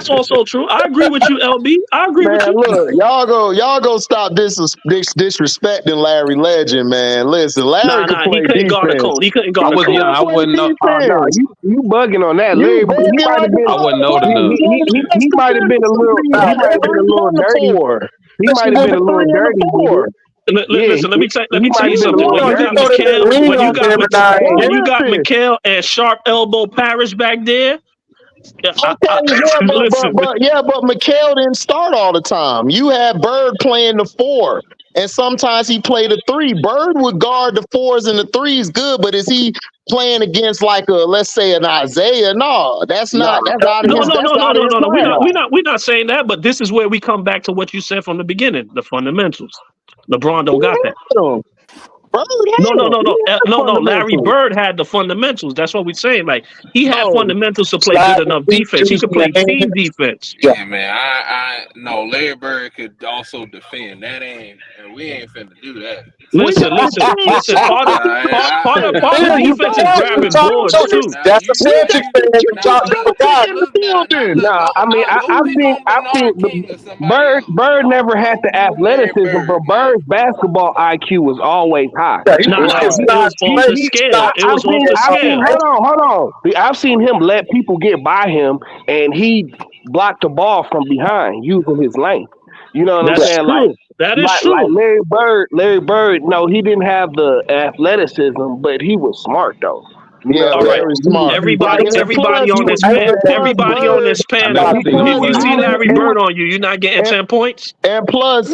also true. I agree with you, LB. I agree with you. Look, y'all go stop disrespecting Larry Legend, man. Listen, Larry he couldn't guard a cone. He couldn't guard a cone. I wouldn't know. You bugging on that, Larry. I wouldn't know enough. He might have been a little dirty. He might have been a little dirty. Listen, let me tell you something. When you got Mikal and Sharp Elbow Parrish back there. But Mikal didn't start all the time. You had Bird playing the 4, and sometimes he played the 3. Bird would guard the 4s and the 3s good, but is he playing against like let's say an Isaiah? No, that's not. That's out of his. No. We're not saying that, but this is where we come back to what you said from the beginning: the fundamentals. LeBron don't got that. Bird No. had Larry fundamentals. Bird had the fundamentals. That's what we're saying. Like he had No, fundamentals to play Slide good enough the defense. He juice, could play man. team defense. Yeah, man. No. Larry Bird could also defend. That ain't. And we ain't finna do that. Listen. Part of defense is grabbing boards too. That's the Celtics fan. You talking about? No, I mean, I've seen Bird never had the athleticism, but Bird's basketball IQ was always high. It was off the scale. It was off the scale. Hold on. I've seen him let people get by him, and he blocked the ball from behind using his length. You know what I'm saying? True. That is true. Like Larry Bird, no, he didn't have the athleticism, but he was smart though. yeah, very smart. Everybody on this panel. If you see Larry Bird on you, you're not getting 10 points. And plus,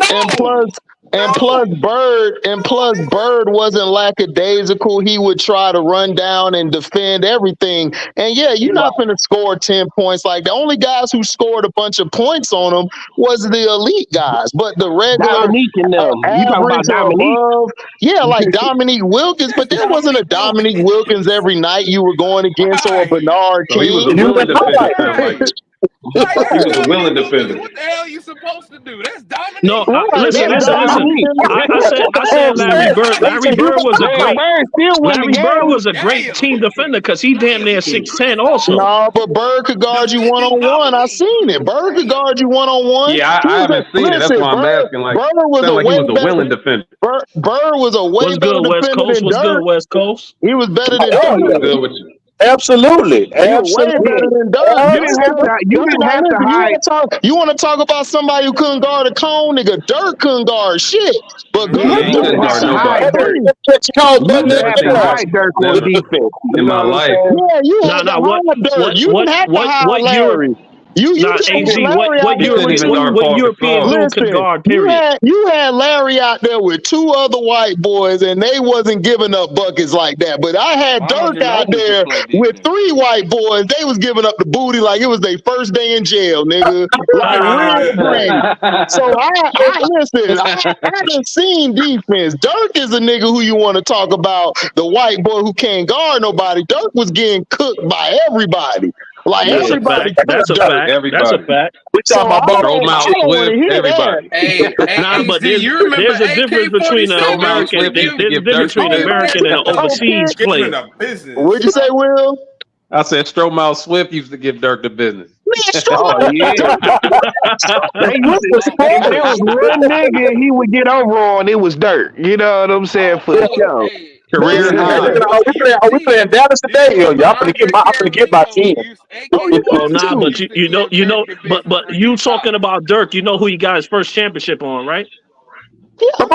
Bird wasn't lackadaisical. He would try to run down and defend everything. And yeah, you're not going to score 10 points. Like the only guys who scored a bunch of points on him was the elite guys, but the regular Dominique and them. You talking about Dominique? above, yeah, like Dominique Wilkins. But there wasn't a Dominique Wilkins every night you were going against, or a Bernard So he was a King. willing defender. He was a willing defender. What the hell you supposed to do? That's Dominique. No, listen. I said Larry Bird. Larry Bird was a great team defender because he damn near 6'10" also. No, but Bird could guard you one-on-one. I seen it. Bird could guard you one-on-one. Yeah, I haven't seen it. That's why I'm asking. Like, Bird was he was a willing defender. Bird was a way better defender than Dirk. West Coast? He was better than I'm Dirk. good with you. Absolutely. Way better than Dirk. You didn't have to hide. You want to talk about somebody who couldn't guard a cone? Nigga, Dirk couldn't guard shit. But He couldn't guard nobody You didn't have to hide Dirk on defense. in my life. yeah, you had to hide Dirk. You didn't have to hide Larry. You AZ, what European dude could guard, period. You had Larry out there with two other white boys, and they wasn't giving up buckets like that. But I had Dirk out there with three white boys. They was giving up the booty like it was their first day in jail, nigga. Like real green. So I haven't seen defense. Dirk is a nigga who you want to talk about, the white boy who can't guard nobody. Dirk was getting cooked by everybody. Like That's a everybody. fact. That's a fact. Everybody. That's a fact. We talking about Throw Miles Swift, everybody. But there's a difference between an American. There's a difference between an American and an overseas player. What'd you say, Will? I said Stromile Swift used to give Dirk the business. If there was one nigga he would get over on, it was Dirk. You know what I'm saying? For sure. Career high. Are we playing Dallas today? Yo, y'all finna get my team. Oh nah, but you know, but you talking about Dirk? You know who he got his first championship on, right? Yeah, he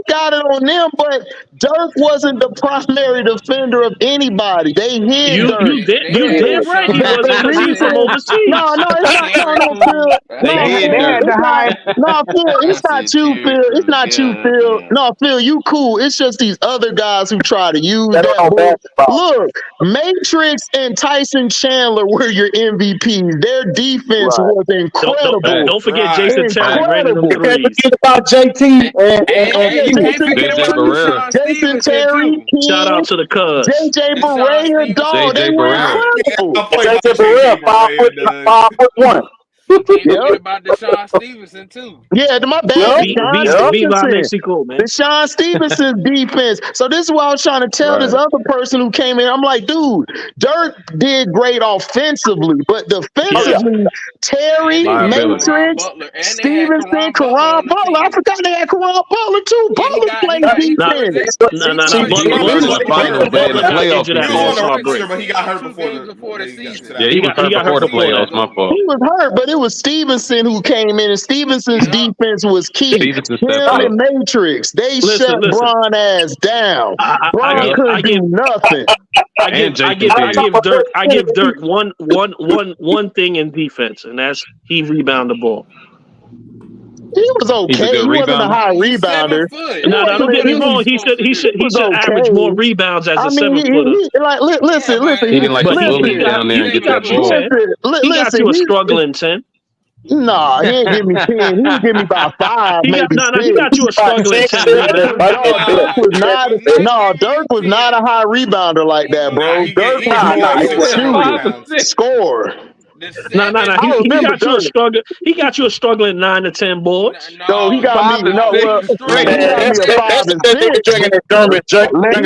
got it on them, but Dirk wasn't the primary defender of anybody. They hid Dirk. You did right. He wasn't because he's from overseas. No, Phil. It's not you, Phil. It's not you, Phil. No, Phil, you cool. It's just these other guys who try to use that. Look, Matrix and Tyson Chandler were your MVPs. Their defense was incredible. Don't forget Jason Terry raining them You can't threes. forget about JT and Jason Terry. Shout out to the Cubs. JJ Barea, dog. They were incredible. JJ Barea, 5'1". Can't forget about Deshaun Stevenson too. Yeah, my bad. Mexico, man. Deshaun Stevenson's defense. So this is what I was trying to tell this other person who came in. I'm like, dude, Dirk did great offensively, but defensively, Terry, Matrix, Stevenson, Karan Butler. I forgot they had Karan Butler too. Butler played defense. But he got hurt before the season. Yeah, he was hurt before the playoffs. My fault. He was hurt, but it was Stevenson who came in, and Stevenson's defense was key. Him and Matrix, they shut Bron ass down. Bron couldn't do nothing. I give Dirk one thing in defense, and that's he rebound the ball. He was okay. He wasn't a high rebounder. No, don't get me wrong. He should average more rebounds as a 7-footer. Listen. He didn't like to bully down there and get that ball. He got you a struggling 10. Nah, he ain't give me 10. He would give me about 5, He got maybe 6. he got you a struggling 10 rebound. Dirk was not. No, Dirk was not a high rebounder like that, bro. Dirk was more of a shooter, scorer. No. He got you a struggling. He got you a struggling 9 to 10 boards. No, he got me. No, well, he got me a 5 and 6. Drinking the German, Larry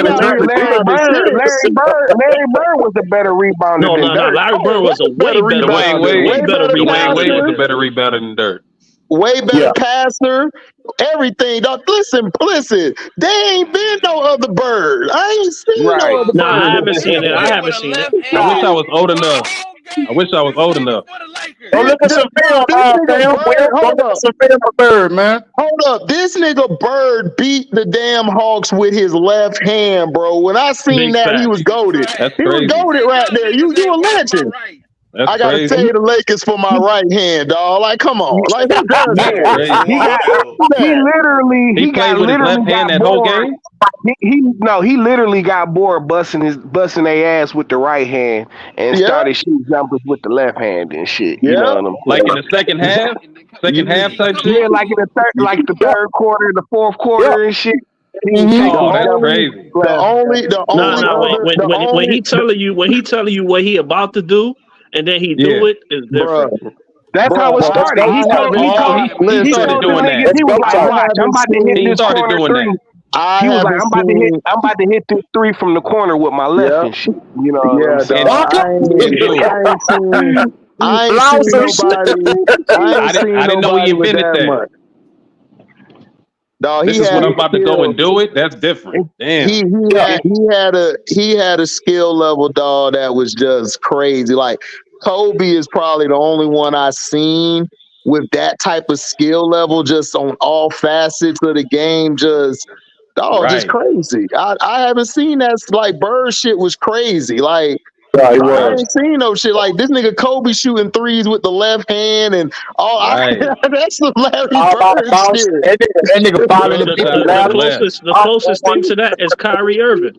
Bird was a better rebounder No, than Dirk. Larry Bird was a way better rebounder. Wade was a better rebounder than Dirk. Way better passer, everything. Dog. Listen. There ain't been no other Bird. I ain't seen no other Bird. Nah, I haven't seen it. I wish I was old enough. Don't look at some film, Bird, man. Hold up. This nigga Bird beat the damn Hawks with his left hand, bro. When I seen that, he was goated. He was goated right there. You a legend. I gotta say the Lakers for my right hand, dog. Like, come on. Like, who does that? He got literally got that whole game. He literally got bored busting their ass with the right hand and started shooting jumpers with the left hand and shit. You know what I'm saying? Like in the second half type shit. Yeah, like in the third quarter, the fourth quarter and shit. Oh, that's crazy. When he telling you what he about to do, and then he do it is different. That's how it started. He started doing that. He was like, "Watch, I'm about to hit this corner three." He was like, "I'm about to hit this 3 from the corner with my left and shit." You know what I'm saying? I didn't know he invented that. Dog, this is when I'm about to go and do it. That's different. Damn. He had a skill level, dog, that was just crazy. Like Kobe is probably the only one I've seen with that type of skill level, just on all facets of the game. Just crazy. I haven't seen that. Like Bird shit was crazy. Like. I ain't seen no shit like this nigga Kobe shooting threes with the left hand and all. That's the Larry Bird shit. That nigga the closest thing to that is Kyrie Irving.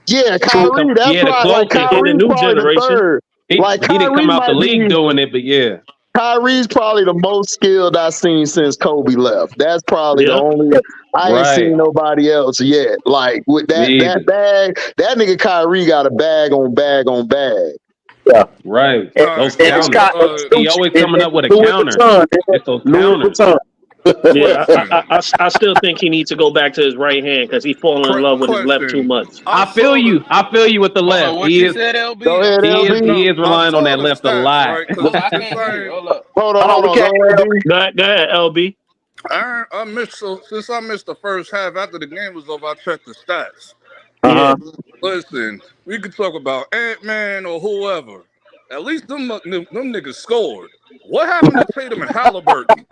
Yeah, Kyrie. That's right. Like Kyrie, in the new generation. He didn't come out the league doing it, but yeah. Kyrie's probably the most skilled I've seen since Kobe left. That's probably the only. I ain't seen nobody else yet. Like with that bag, that nigga Kyrie got a bag on bag on bag. Yeah, right. Those counters. He always coming up with a counter. It's those counters. Yeah, I still think he needs to go back to his right hand because he's falling in love with his left too much. I feel you with the left. He is relying on that left a lot. Right, Hold on. Go ahead, LB. Since I missed the first half, after the game was over, I checked the stats. Listen, we could talk about Ant-Man or whoever. At least them niggas scored. What happened to Tatum and Halliburton?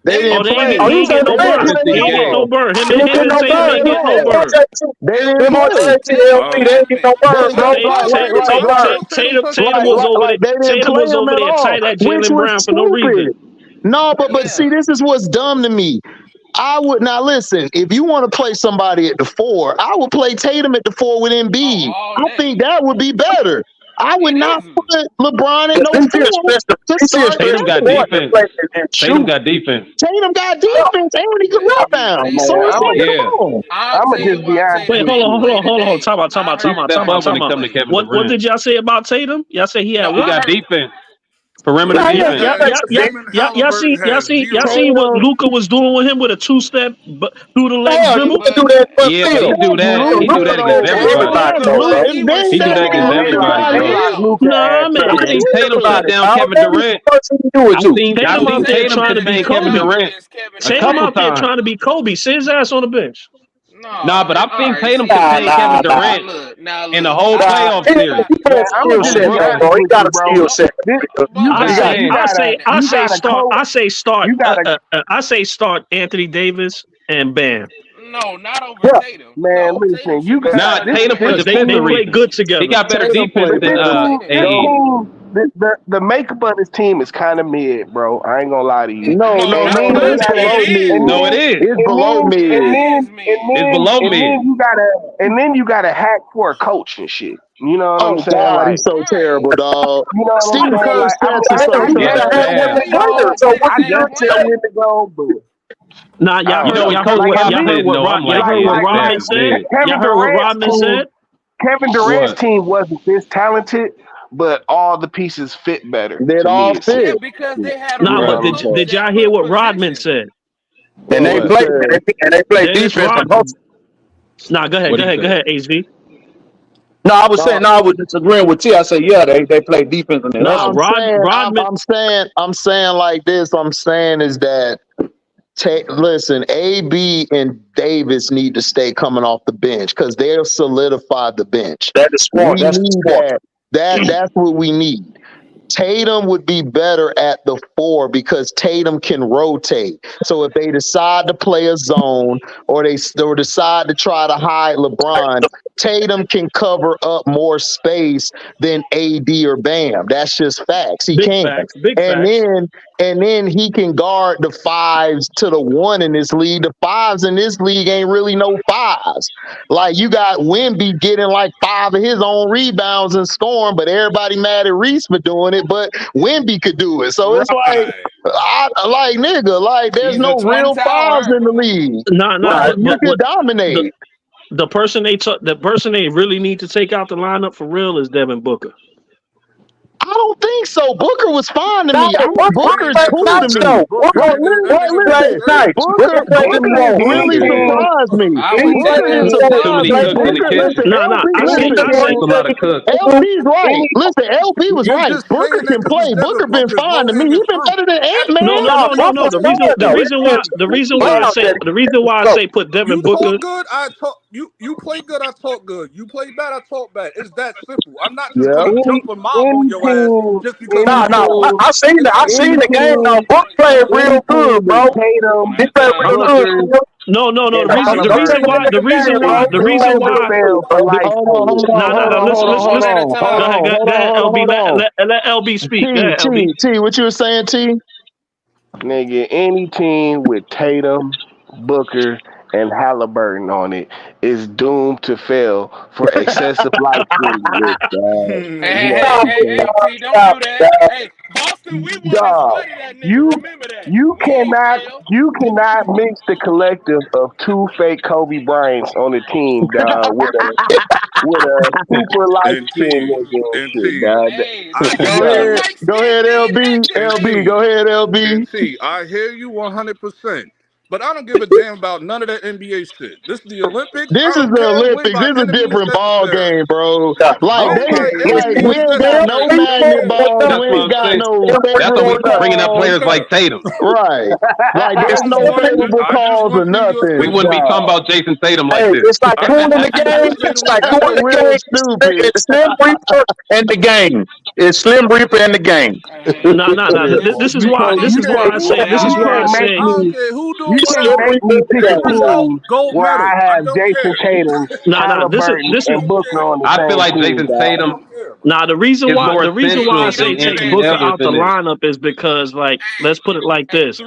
They didn't play. He ain't get no burn. He ain't get no burn. Him and Tatum ain't get no burn. Tatum was over there tight at Jaylen Brown for no reason. No, but see, this is what's dumb to me. I would now listen. If you want to play somebody at the 4, I would play Tatum at the 4 with Embiid. I think that would be better. I would not put LeBron in no 4. Tatum got defense. Tatum got defense. And he could rebound. So I'ma just be honest. Wait, hold on. Time out. What did y'all say about Tatum? Y'all say he had what? He got defense. Perimeter defense. Y'all seen what Luka was doing with him with a 2-step through the leg dribble? Yeah, he do that. He do that against everybody. He do that against everybody. Nah, man. I seen Tatum shut down Kevin Durant. I seen Tatum trying to be Kevin Durant. Tatum out there trying to be Kobe. Sit his ass on the bench. Nah, but I've seen Tatum contain Kevin Durant in the whole playoff series. He got a skill set. I say start Anthony Davis and Bam. No, not over Tatum. Man, listen, you got Tatum for they play good together. He got better defense than AD. the makeup of this team is kind of mid, bro. I ain't gonna lie to you. No, And no, then no, you no. It's gotta, below mid. No, it is. It's below mid. It's below mid. And then you gotta hack for a coach and shit. You know what I'm Oh saying? God, Like, he's so terrible, dog. you know what Steve I'm saying? Kerr's Like, stats are so I Yeah, get that's that bad. when to go. I get that when to go, but Nah, I y'all don't heard, know. y'all heard Like, what at y'all least heard what Rod, y'all heard what Rodman said. Y'all heard what Rodman said. Kevin Durant's What? team wasn't this talented, but all the pieces fit better. They'd To all me, it fit. seems. because they had Nah, You know but what I'm saying? did y'all hear what Rodman said? And they What play he said. and they play Dennis defense and Rodman. hustle. Nah, go What he ahead, said? HV. No, I was No, saying no, I was disagreeing with you. I said, yeah, they play defense and they no, Nah, hustle. Rodman. I'm saying like this. I'm saying is that listen, AB and Davis need to stay coming off the bench because they'll solidify the bench. That is smart. We That's need smart. that's what we need. Tatum would be better at the 4 because Tatum can rotate. So if they decide to play a zone or they decide to try to hide LeBron, Tatum can cover up more space than AD or Bam. That's just facts. He Big can. facts. Big And facts. then he can guard the 5s to the 1 in this league. The 5s in this league ain't really no 5s. Like you got Wemby getting like 5 of his own rebounds and scoring, but everybody mad at Reese for doing it, but Wemby could do it. So it's like, nigga, like there's He's a no twin real 5s tower. in the league. Nah, Like you but can what dominate. the person they really need to take out the lineup for real is Devin Booker. I don't think so. Booker was fine to No, me. Booker is played cool to nice me. though. Like, listen, Nice. Booker has really surprised me. I would Booker has Too surprised many me. cooks in the Booker, kitchen. listen, Nah, I LB, see. It's a lot of cooks. LB's right. Listen, LB was You right. just Booker saying that can because it's play. Devin Booker been Booker's fine no to me. hand He is been free. better than No, Ant-Man. no. The reason why You talk good, I talk. You play good, I talk good. You play bad, I talk bad. It's that simple. I'm not just Yeah. gonna jump a mob on your ass just because we No, talk. I seen it. I seen the game though. Book played real good, bro. Tatum, He played real good. Booker, No. and The reason why. for life. Hold on. Go ahead, LB. Let LB speak. Go ahead, LB. T, what you were saying, T? Nigga, any team with Tatum, Booker, and Halliburton on it is doomed to fail for excessive light stimulus. Hey, T, don't do that. Hey, Boston, we won in spite of that nigga. Remember that. You We ain't fail. cannot mix the collective of 2 fake Kobe Bryants on a team, dog, with a super light And skinned T, nigga and and shit, T, dog. Hey, I Go hear some you. ahead. light Go skin ahead, men LB. And actually. LB. Go ahead, LB. And T, I hear you 100%. But I don't give a damn about none of that NBA shit. This is the Olympics. This I is don't the care. Win Olympics. by This is a any means different ball necessary. game, bro. Like Win by any we means ain't got no necessary. magnet balls. That's We what ain't I'm got saying. no That's why we favorable bringing up calls. players like Tatum. Right. Like I there's just no want favorable I just calls or want you We nothing. wouldn't be talking Dog. about Jason Tatum like Hey, this. it's like I two just in the want you to game. win It's Tatum. like two That's in the it. Real game. stupid. It's Slim Reaper and the game. It's Slim Reaper and the game. No. This is why. I don't This is care why I who say. doing This is why I what. say. I don't care who doing You can't whatever. make me Slim pick Reaper a and the End game. result, team gold where medal. I I have don't Jason care. Tatum, Halliburton, This is. and Booker on the I feel same like team, Jason dog. Tatum Nah, the reason is why more I essential T, say don't than do take that, Booker T. ever out the than this. lineup is because, like, let's put it like Hey, this: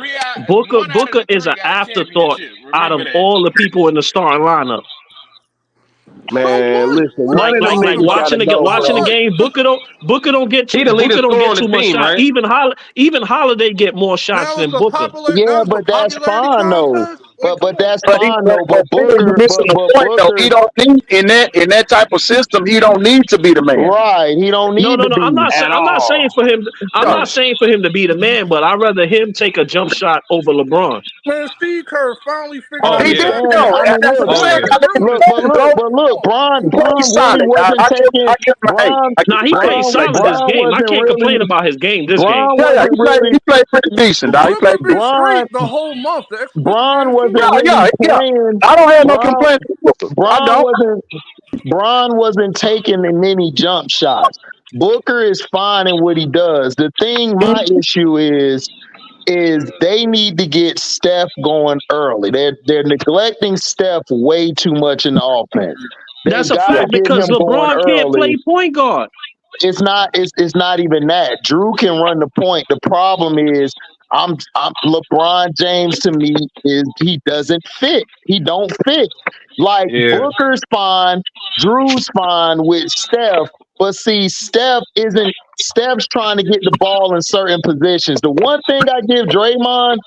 Booker 1 out of the is 3 an got a afterthought championship. out Remember of that. all the people in the starting lineup. So Man, what? listen, What are one we of them Like talking niggas about? gotta go, watching the bro. What? game. Booker don't get He the leading scorer on the too much team, shot. right? Even Holiday get more shots Now it's than a Booker. Yeah, but that's popularity fine though. contest? Like, come But on, that's man. fine though. But you missing the But point though. He Booker, don't need in that type of system. He don't need to be the man right? He don't No. need to I'm be. not. At I'm not saying all. for him. I'm Yeah. not saying for him to be the man, but I'd rather him take a jump shot over LeBron. Man, Steve Kerr finally figured Oh out He the did yeah. system. though. I mean, That's look, what I'm Oh saying. yeah. I think look, he but did, look, bro. but look, He played Bron really solid. wasn't taking I give him a hey. Bron. I give Nah, him he a hey. played He played solid this solid. Bron game. I wasn't can't complain really. about his game this game. Bron Yeah, wasn't really. he played pretty decent, dog. He Booker played be decent. straight Bron the whole month. The exclusive Bron wasn't guarantee. really Yeah. playing. I don't have no Bron complaints with Booker. I Bron don't. wasn't. Bron wasn't taking many jump shots. Booker is fine in what he does. The thing, my issue is they need to get Steph going early. They're neglecting Steph way too much in the offense. They That's a got to fact get because him going LeBron can't early. play point guard. It's not even that. Drew can run the point. The problem is I'm LeBron James to me is he doesn't fit. He don't fit. Like Booker's fine, Drew's fine with Steph, but see, Steph's trying to get the ball in certain positions. The one thing I give Draymond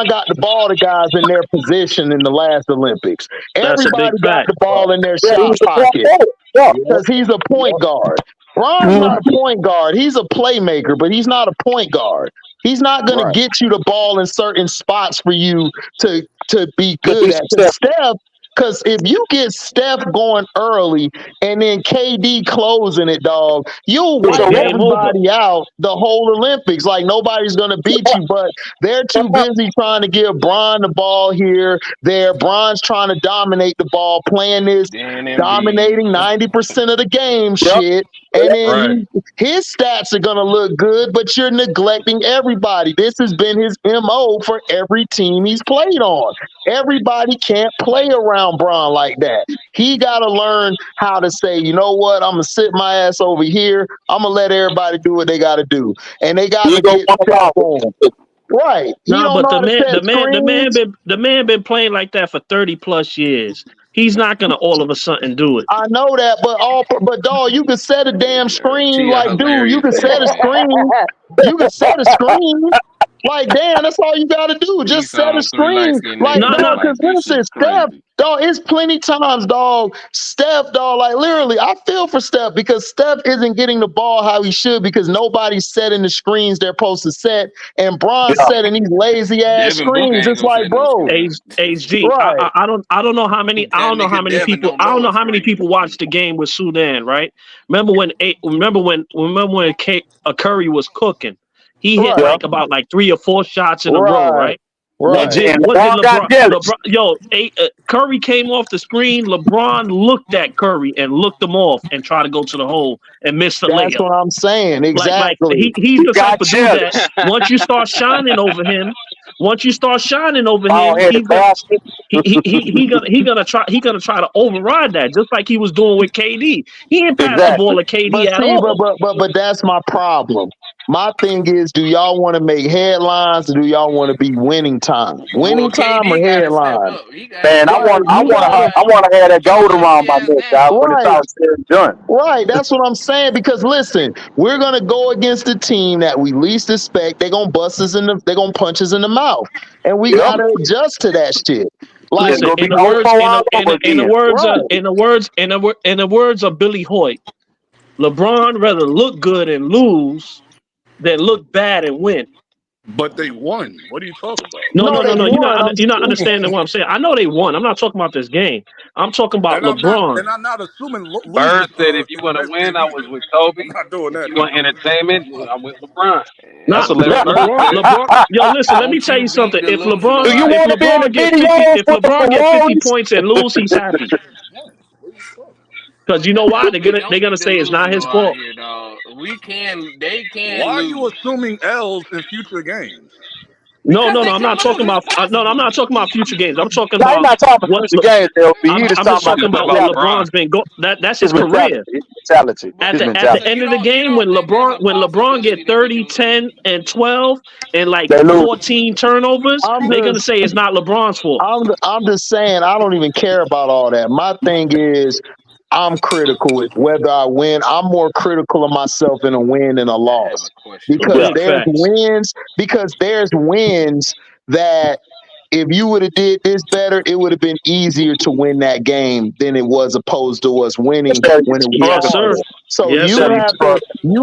got the ball to guys in their position in the last Olympics. That's a big Everybody got fact. the ball in their shot pocket because he's a point guard. Bron's not a point guard. He's a playmaker, but he's not a point guard. He's not going to get you the ball in certain spots for you to be good at. Because if you get Steph going early and then KD closing it, dog, you'll wipe everybody out the whole Olympics. Like, nobody's going to beat you, but they're too busy trying to give Bron the ball here. Bron's trying to dominate the ball, playing this dominating 90% of the game shit. And then his stats are going to look good, but you're neglecting everybody. This has been his MO for every team he's played on. Everybody can't play around Bron like that. He got to learn how to say, you know what, I'm going to sit my ass over here. I'm going to let everybody do what they got to do. And they got to get on. Right. No, but the man been playing like that for 30 plus years. He's not gonna all of a sudden do it. I know that, but dog, you can set a damn screen, like, dude. You can set a screen. You can set a screen. Like, damn, that's all you gotta do. Just set a screen. Like, no, because listen, Steph, dog, it's plenty times, dog. Steph, dog, like, literally, I feel for Steph because Steph isn't getting the ball how he should because nobody's setting the screens they're supposed to set, and Bron's setting these lazy ass screens. It's like, bro, HG. Right. I don't know how many people watched the game with Sudan, right? Remember when Curry was cooking? He hit about 3 or 4 shots in a row, right? Curry came off the screen. LeBron looked at Curry and looked him off and tried to go to the hole and missed the layup. That's what I'm saying. Exactly. He's the type of dude that once you start shining over him, he's gonna try to override that, just like he was doing with KD. He ain't pass the ball to KD at all. But that's my problem. My thing is, do y'all want to make headlines or do y'all want to be winning time? Winning time or headlines? Man, I want to have that gold around my neck, guys. When it's all said and done. Right, that's what I'm saying. Because listen, we're gonna go against the team that we least expect. They're gonna punch us in the mouth, and we gotta adjust to that shit. Like, listen, in the words of Billy Hoyt, LeBron rather look good and lose than look bad and win. But they won. What are you talking about? No. You're not understanding what I'm saying. I know they won. I'm not talking about this game. I'm talking about LeBron. I'm not assuming. Bird said if you want to win, I was with Kobe. I'm not doing that. If you want entertainment, I'm with LeBron. That's LeBron. Yo, listen. Let me tell you something. If LeBron get 50 points and lose, he's happy. Because you know why? They're gonna say it's not his fault. They can. Why are you assuming L's in future games? No. I'm not talking about. I'm not talking about future games. I'm talking about. I'm not talking about future games. I'm just talking about what LeBron's been going. That's his career. Mentality. At the end of the game, when LeBron get 30, 10, and 12, and 14 turnovers, they're gonna say it's not LeBron's fault. I'm just saying, I don't even care about all that. My thing is, I'm critical with whether I win. I'm more critical of myself in a win than a loss because there's wins that if you would have did this better, it would have been easier to win that game than it was opposed to us winning when it was. So you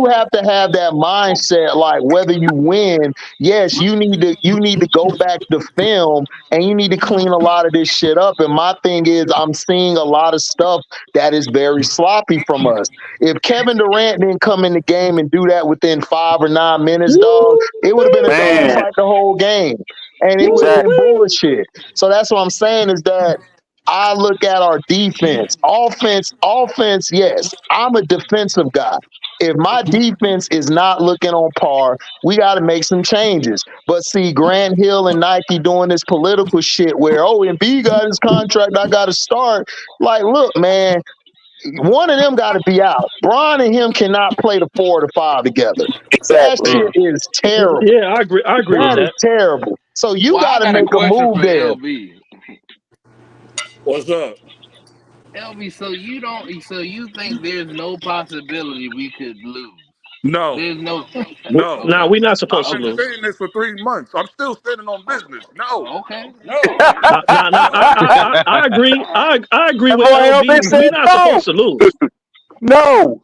have to have that mindset, like whether you win, yes, you need to go back to film and you need to clean a lot of this shit up. And my thing is, I'm seeing a lot of stuff that is very sloppy from us. If Kevin Durant didn't come in the game and do that within 5 or 9 minutes, dog, it would have been a dog fight the whole game. And it was bullshit. So that's what I'm saying is that I look at our defense. Offense, yes. I'm a defensive guy. If my defense is not looking on par, we got to make some changes. But see, Grant Hill and Nike doing this political shit where, Embiid got his contract, I got to start. Like, look, man, one of them got to be out. Bron and him cannot play the 4 or the 5 together. That Exactly. shit is terrible. Yeah, I agree. I agree with That is that. terrible. So you Well, I got to got a make a question move for there. LB. What's up? LB, so you think there's no possibility we could lose? No. There's no. No. Nah, we're not supposed to I've been lose. saying this for 3 months. I'm still standing on business. No. Okay. No. I agree. I agree with Boy, LB LB. said We're not no. supposed to lose. No.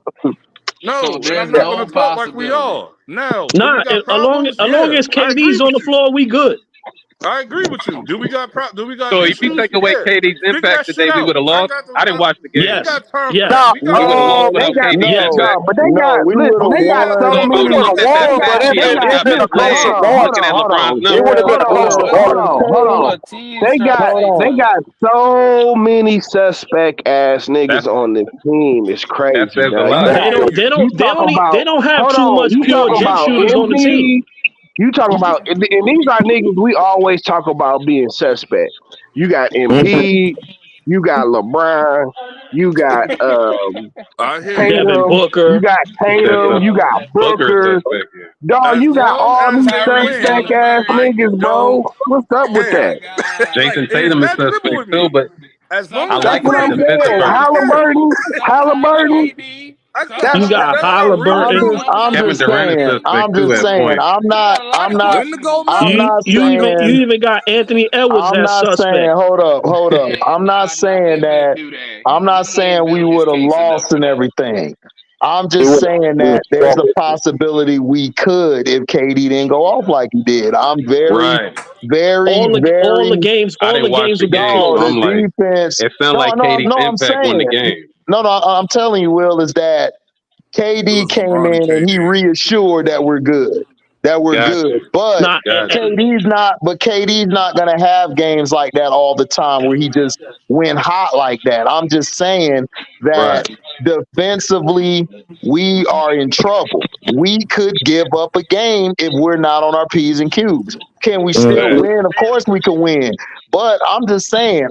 No, So and there's I'm not no gonna talk like we possibility. are. Now, do Nah, we got as long problems? as Yeah, I agree KD's on the with you. floor, we good. I agree with you. Do we got So if issues? you take away Yeah. KD's Figure impact that shit today, we out. would have lost. I didn't watch the game. We Yes. got time. Yes. No, We got We would have lost they without got KD's No, impact. but they no, got we would listen, have they got won. so So if we many. would have lost that won, first but half, it we would would have have been a been playing, closer looking at game. LeBron's It numbers. would have been a closer game. They got so many suspect ass niggas That's on this team. It's crazy. that says a Dog. lot. They don't have too much You pure talking jump about shooters on the team. MB? You talking about, and these are niggas we always talk about being suspect. You got Embiid, you got LeBron, you got I hear Devin Tatum, Booker. you got Tatum, you got Booker. Suspect, yeah. Dog, As you got long all as these they suspect win, ass I niggas, don't bro. What's up with care. that? Jason It's Tatum is that simple suspect with too, me. but As long I as That's like they what him I'm as win, a defensive saying. I person. don't care. Halliburton. You got Halliburton. I'm Kevin just Durant is saying. suspect I'm too just at saying. point. I'm not. Win the gold I'm medal. not You saying. even got Anthony Edwards I'm that's not saying. suspect. Hold up. I'm not saying that. I'm not saying we would have lost and everything. I'm just saying that there's a possibility we could if KD didn't go off like he did. I'm very, Right. very, All very. the games I didn't watch the will be game, No, so close. I'm the like, defense. it sounded like KD's I'm impact won the saying. game. No, I'm telling you, Will, is that KD came LeBron and in and he KD. reassured that we're good. That we're Gotcha. good. But Nah, Gotcha. KD's not gonna have games like that all the time where he just went hot like that. I'm just saying that Right. defensively we are in trouble. We could give up a game if we're not on our P's and Q's. Can we still Right. win? Of course we can win. But I'm just saying,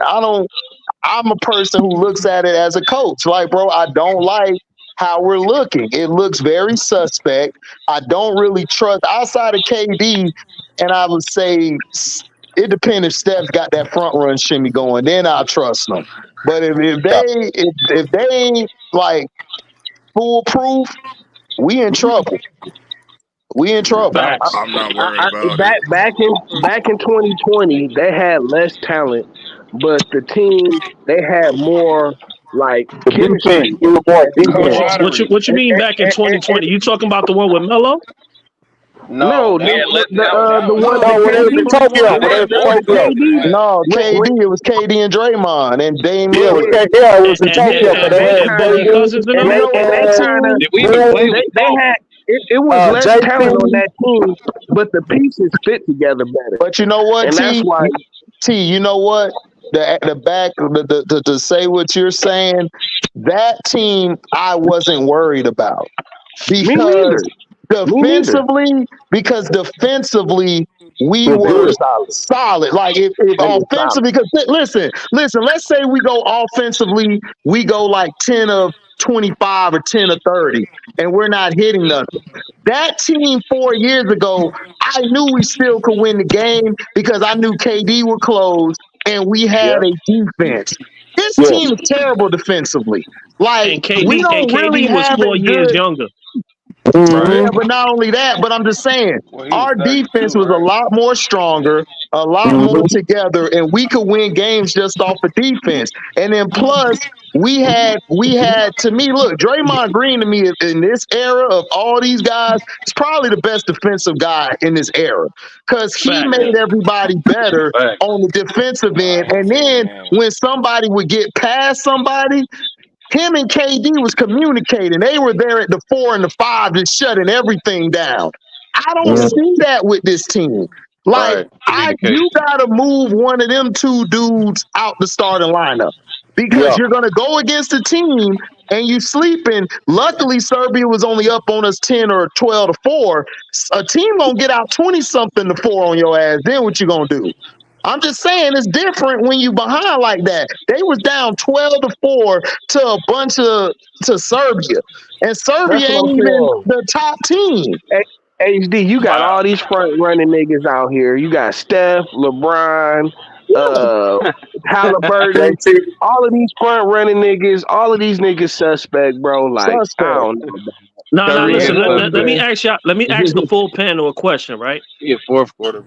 I'm a person who looks at it as a coach. Like, bro, I don't like how we're looking. It looks very suspect. I don't really trust outside of KD, and I would say it depends if Steph's got that front run shimmy going. Then I'll trust them. But if they ain't like foolproof, we in trouble. We in trouble. facts. I'm not worried about it. Back in 2020, they had less talent, but the team they had more like chemistry. What you mean back in 2020? You talking about the one with Melo? No, the one No, KD. It was KD and Draymond and Dame. Yeah, it was in Tokyo. And Boogie Cousins and them? Did we even play? They had it was less talent on that team, but the pieces fit together better. But you know what, And that's why you know what? To say what you're saying, that team I wasn't worried about because defensively we were solid. Like if offensively, because listen, let's say we go offensively, we go like 10 of 25 or 10 of 30, and we're not hitting nothing. That team 4 years ago, I knew we still could win the game because I knew KD would close and we had a defense. This team is terrible defensively. Like, and KD, we don't really was have 4 a years good. younger. Yeah, but not only that, but I'm just saying our defense was a lot more stronger, a lot more together, and we could win games just off of defense. And then plus, we had to me, look, Draymond Green to me in this era of all these guys is probably the best defensive guy in this era because he made everybody better on the defensive end. And then when somebody would get past somebody, him and KD was communicating. They were there at the 4 and the 5 just shutting everything down. I don't see that with this team. Like, you got to move one of them two dudes out the starting lineup because you're going to go against a team and you sleeping. Luckily, Serbia was only up on us 10 or 12 to 4. A team going to get out 20-something to 4 on your ass. Then what you going to do? I'm just saying it's different when you behind like that. They was down 12-4 to a bunch of to Serbia, and Serbia That's what ain't I'm even saying. the top team. HD, you got Wow. all these front running niggas out here. You got Steph, LeBron, Halliburton, JT, all of these front running niggas. All of these niggas suspect, bro. Like I Suspect. don't know. No, Curry listen. is Let me suspect. ask y'all. Let me ask the full panel a question, right? Yeah, fourth quarter.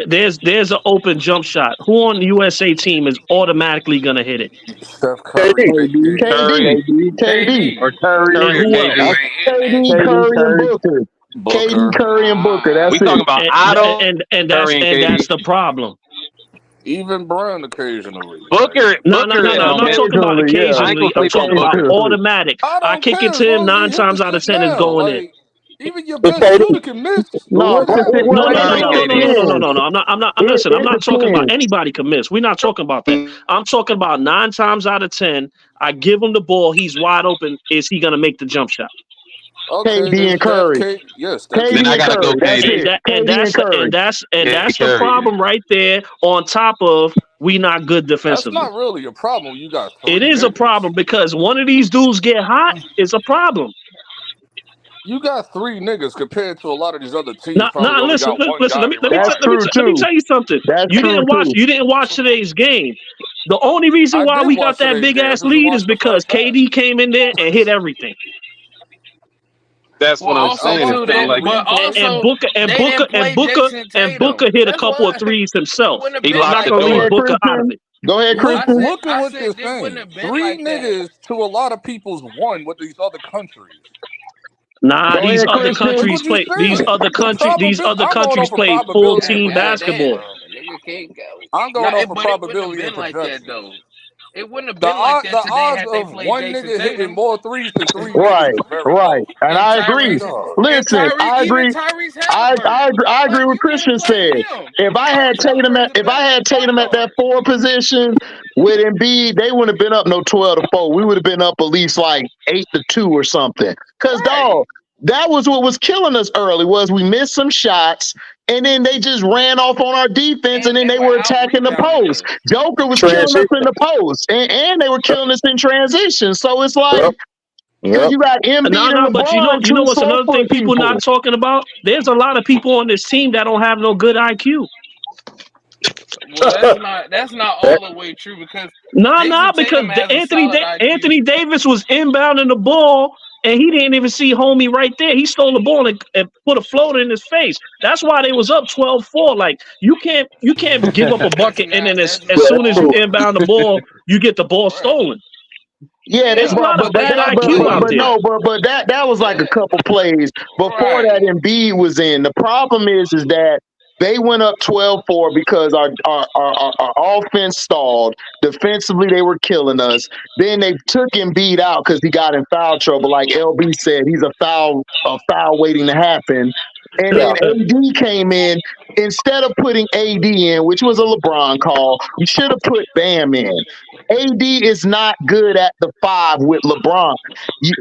There's an open jump shot. Who on the USA team is automatically gonna hit it? Steph Curry, KD. big KD, game. KD, KD, KD, Or Curry, And Curry or who else? KD. KD, KD, Curry, and Curry. Booker. KD, Booker. Curry, and Booker. We That's talking it. about Otto, And Curry, and that's KD. the problem. Even Brown occasionally. Booker, No. Booker, and I'm not talking about Occasionally, yeah. I ain't gonna occasionally. I'm sleep on talking about Booker. Occasionally. automatic. I I don't kick it care as to him long as you 9 hit the times out of shit 10 is now. going in. Like even your It's best KD. shooter can miss. But No, what's the Regardless. No. situation? it depends. I'm not. It, Listen, I'm it not talking about depends. anybody can miss. We're not talking about that. I'm talking about 9 times out of 10. I give him the ball. He's wide open. Is he gonna make the jump shot? Okay, KD then and Steph Curry. K yes, Steph KD Then I and gotta go Curry. That's KD. it. KD and Curry. That's the Curry. problem right there. On top of we not good that's defensively. not really a problem. You got It three is a niggas. problem because one of these dudes get hot. It's a problem. You got three niggas compared to a lot of these other teams. No, Probably only listen, got one listen. guy they rely That's true Let me too. tell you something. That's You true didn't watch. too. You didn't watch today's game. The only reason I why did we got watch that today's big game. I ass just lead is watched the because first half. KD came in there and hit everything. That's Well, what I'm also saying. It too sounds that, like but And also Booker and they Booker didn't and play Booker Jason and Tatum. Booker hit a That's couple of why threes it himself. wouldn't have he been I'm not locked the like gonna Go leave that. ahead, door. Booker out of Christian. it. Go ahead, Look, I Christian. look said at what you're they wouldn't saying. have been Three like that. niggas to a lot of people's one with these other countries. Nah, Go these ahead, other Christian. Look countries what you play. These said. other The these probability. other I'm going countries off of play full probability and team God projection, damn, basketball. bro. a nigga can't go. I'm No, going off of but it wouldn't have probability been and like that projection. though. It wouldn't have The been like that today odds had they of played one Jason nigga hitting Tatum more threes than three Right, niggas is very right. low. And and I agree. Tyrese Dog. and Listen, Tyrese I even agree. Tyrese I Halliburton. agree Like with you could have Christian played said. him. If I had Tyrese Halliburton's a better point Tatum at that guard. 4 position with Embiid, they wouldn't have been up no 12-4. We would have been up at least like 8-2 or something. Cause Right. dog, that was what was killing us early. Was we missed some shots and then they just ran off on our defense and then And they we're were out attacking the rebounding post. us. Joker was killing us Transition. in the post and they were killing us in transition. So it's like, Yep. because Yep. you got No, Embiid and but LeBron, you know two what's slow another thing foot people people. not talking about? There's a lot of people on this team that don't have no good IQ. Well, that's not all the way true because No, Jason because Tatum has a solid IQ. Anthony Davis was inbounding the ball and he didn't even see homie right there. He stole the ball and put a floater in his face. That's why they was up 12-4. Like you can't give up a bucket and then That's as not soon as you all. inbound the ball, you get the ball Right. stolen. Yeah, There's a lot of bad IQ out there. that was like a couple plays before Right. that Embiid was in. The problem is that they went up 12-4 because our offense stalled. Defensively, they were killing us. Then they took Embiid out because he got in foul trouble. Like LB said, he's a foul waiting to happen. And then AD came in. Instead of putting AD in, which was a LeBron call, you should have put Bam in. AD is not good at the 5 with LeBron.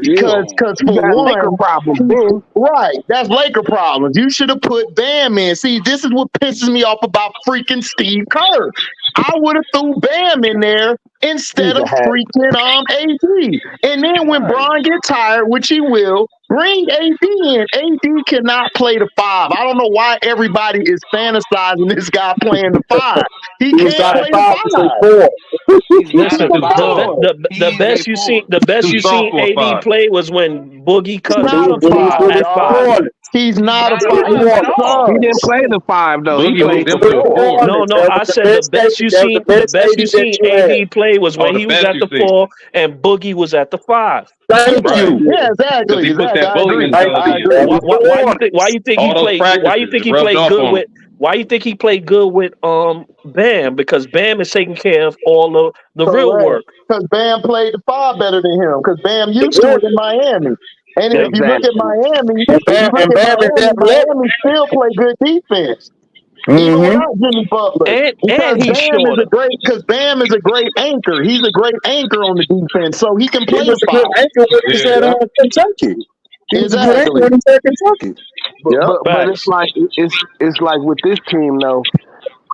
Because You for got liquor one, problems, then. right, that's Laker problems. You should have put Bam in. See, this is what pisses me off about freaking Steve Kerr. I would have threw Bam in there instead He's of a hack. freaking AD. And then when Bron get tired, which he will, bring AD in. AD cannot play the 5. I don't know why everybody is fantasizing this guy playing the 5. He He was can't not play at the 5 to 5. 4. He's not Listen, a five. the He's a best you seen four. Too soft for a AD 5. play was when Boogie He's Cousins not a was He was 5, good at at dog. 5. scoring. He's not a Not a 5. He's five at a all. He didn't sub. play the 5 though. He Boogie was played the definitely a 4. 4. No, That I was the said best AD. That was the the best best you AD that seen you had. AD play was Oh, when the he was best at you the see. 4 and Boogie was at the 5. Thank Right. you. Yeah, Because exactly. he put Exactly. that I bully agree. Thank I mentality you. in. That agree. was the one. Why you think he All those played practices, it rubbed off on him. why you think he played good with Bam? Because Bam is taking care of all of the real Correct. work. Because Bam played the 5 better than him. Because Bam used to it in Exactly. Miami. And then if you look at Exactly. Miami, And Bam is athletic. Miami still play good defense. Even Mm-hmm. without Jimmy Butler. And he's shorter. Because Bam is a great anchor. He's a great anchor on the defense. So he can He play the was a 5. good anchor when he was Yeah. at Kentucky. He was a good anchor Exactly. when he was at Kentucky. But Yep. it's like it's like with this team though.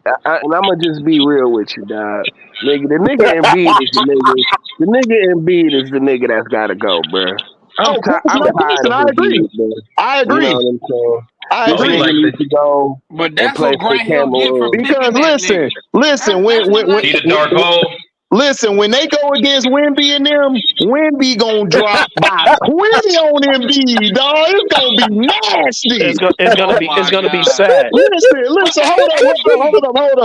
and I'm gonna just be real with you, dog. Nigga, the nigga Embiid is the nigga. The nigga Embiid is the nigga that's gotta go, bro. I'm Oh, tired. I'm no tired question. of I agree. Embiid, bro. I You know agree. what I'm saying? I This agree. nigga needs to go But and that's play what for Grant Hill get for Cameroon. Because picking that nigga. listen, That's what like. See the dark hole? listen, when they go against Wemby and them, Wemby gonna drop by 20 on Embiid, dog. It's gonna be nasty. It's gonna Oh be my god. sad. Listen, hold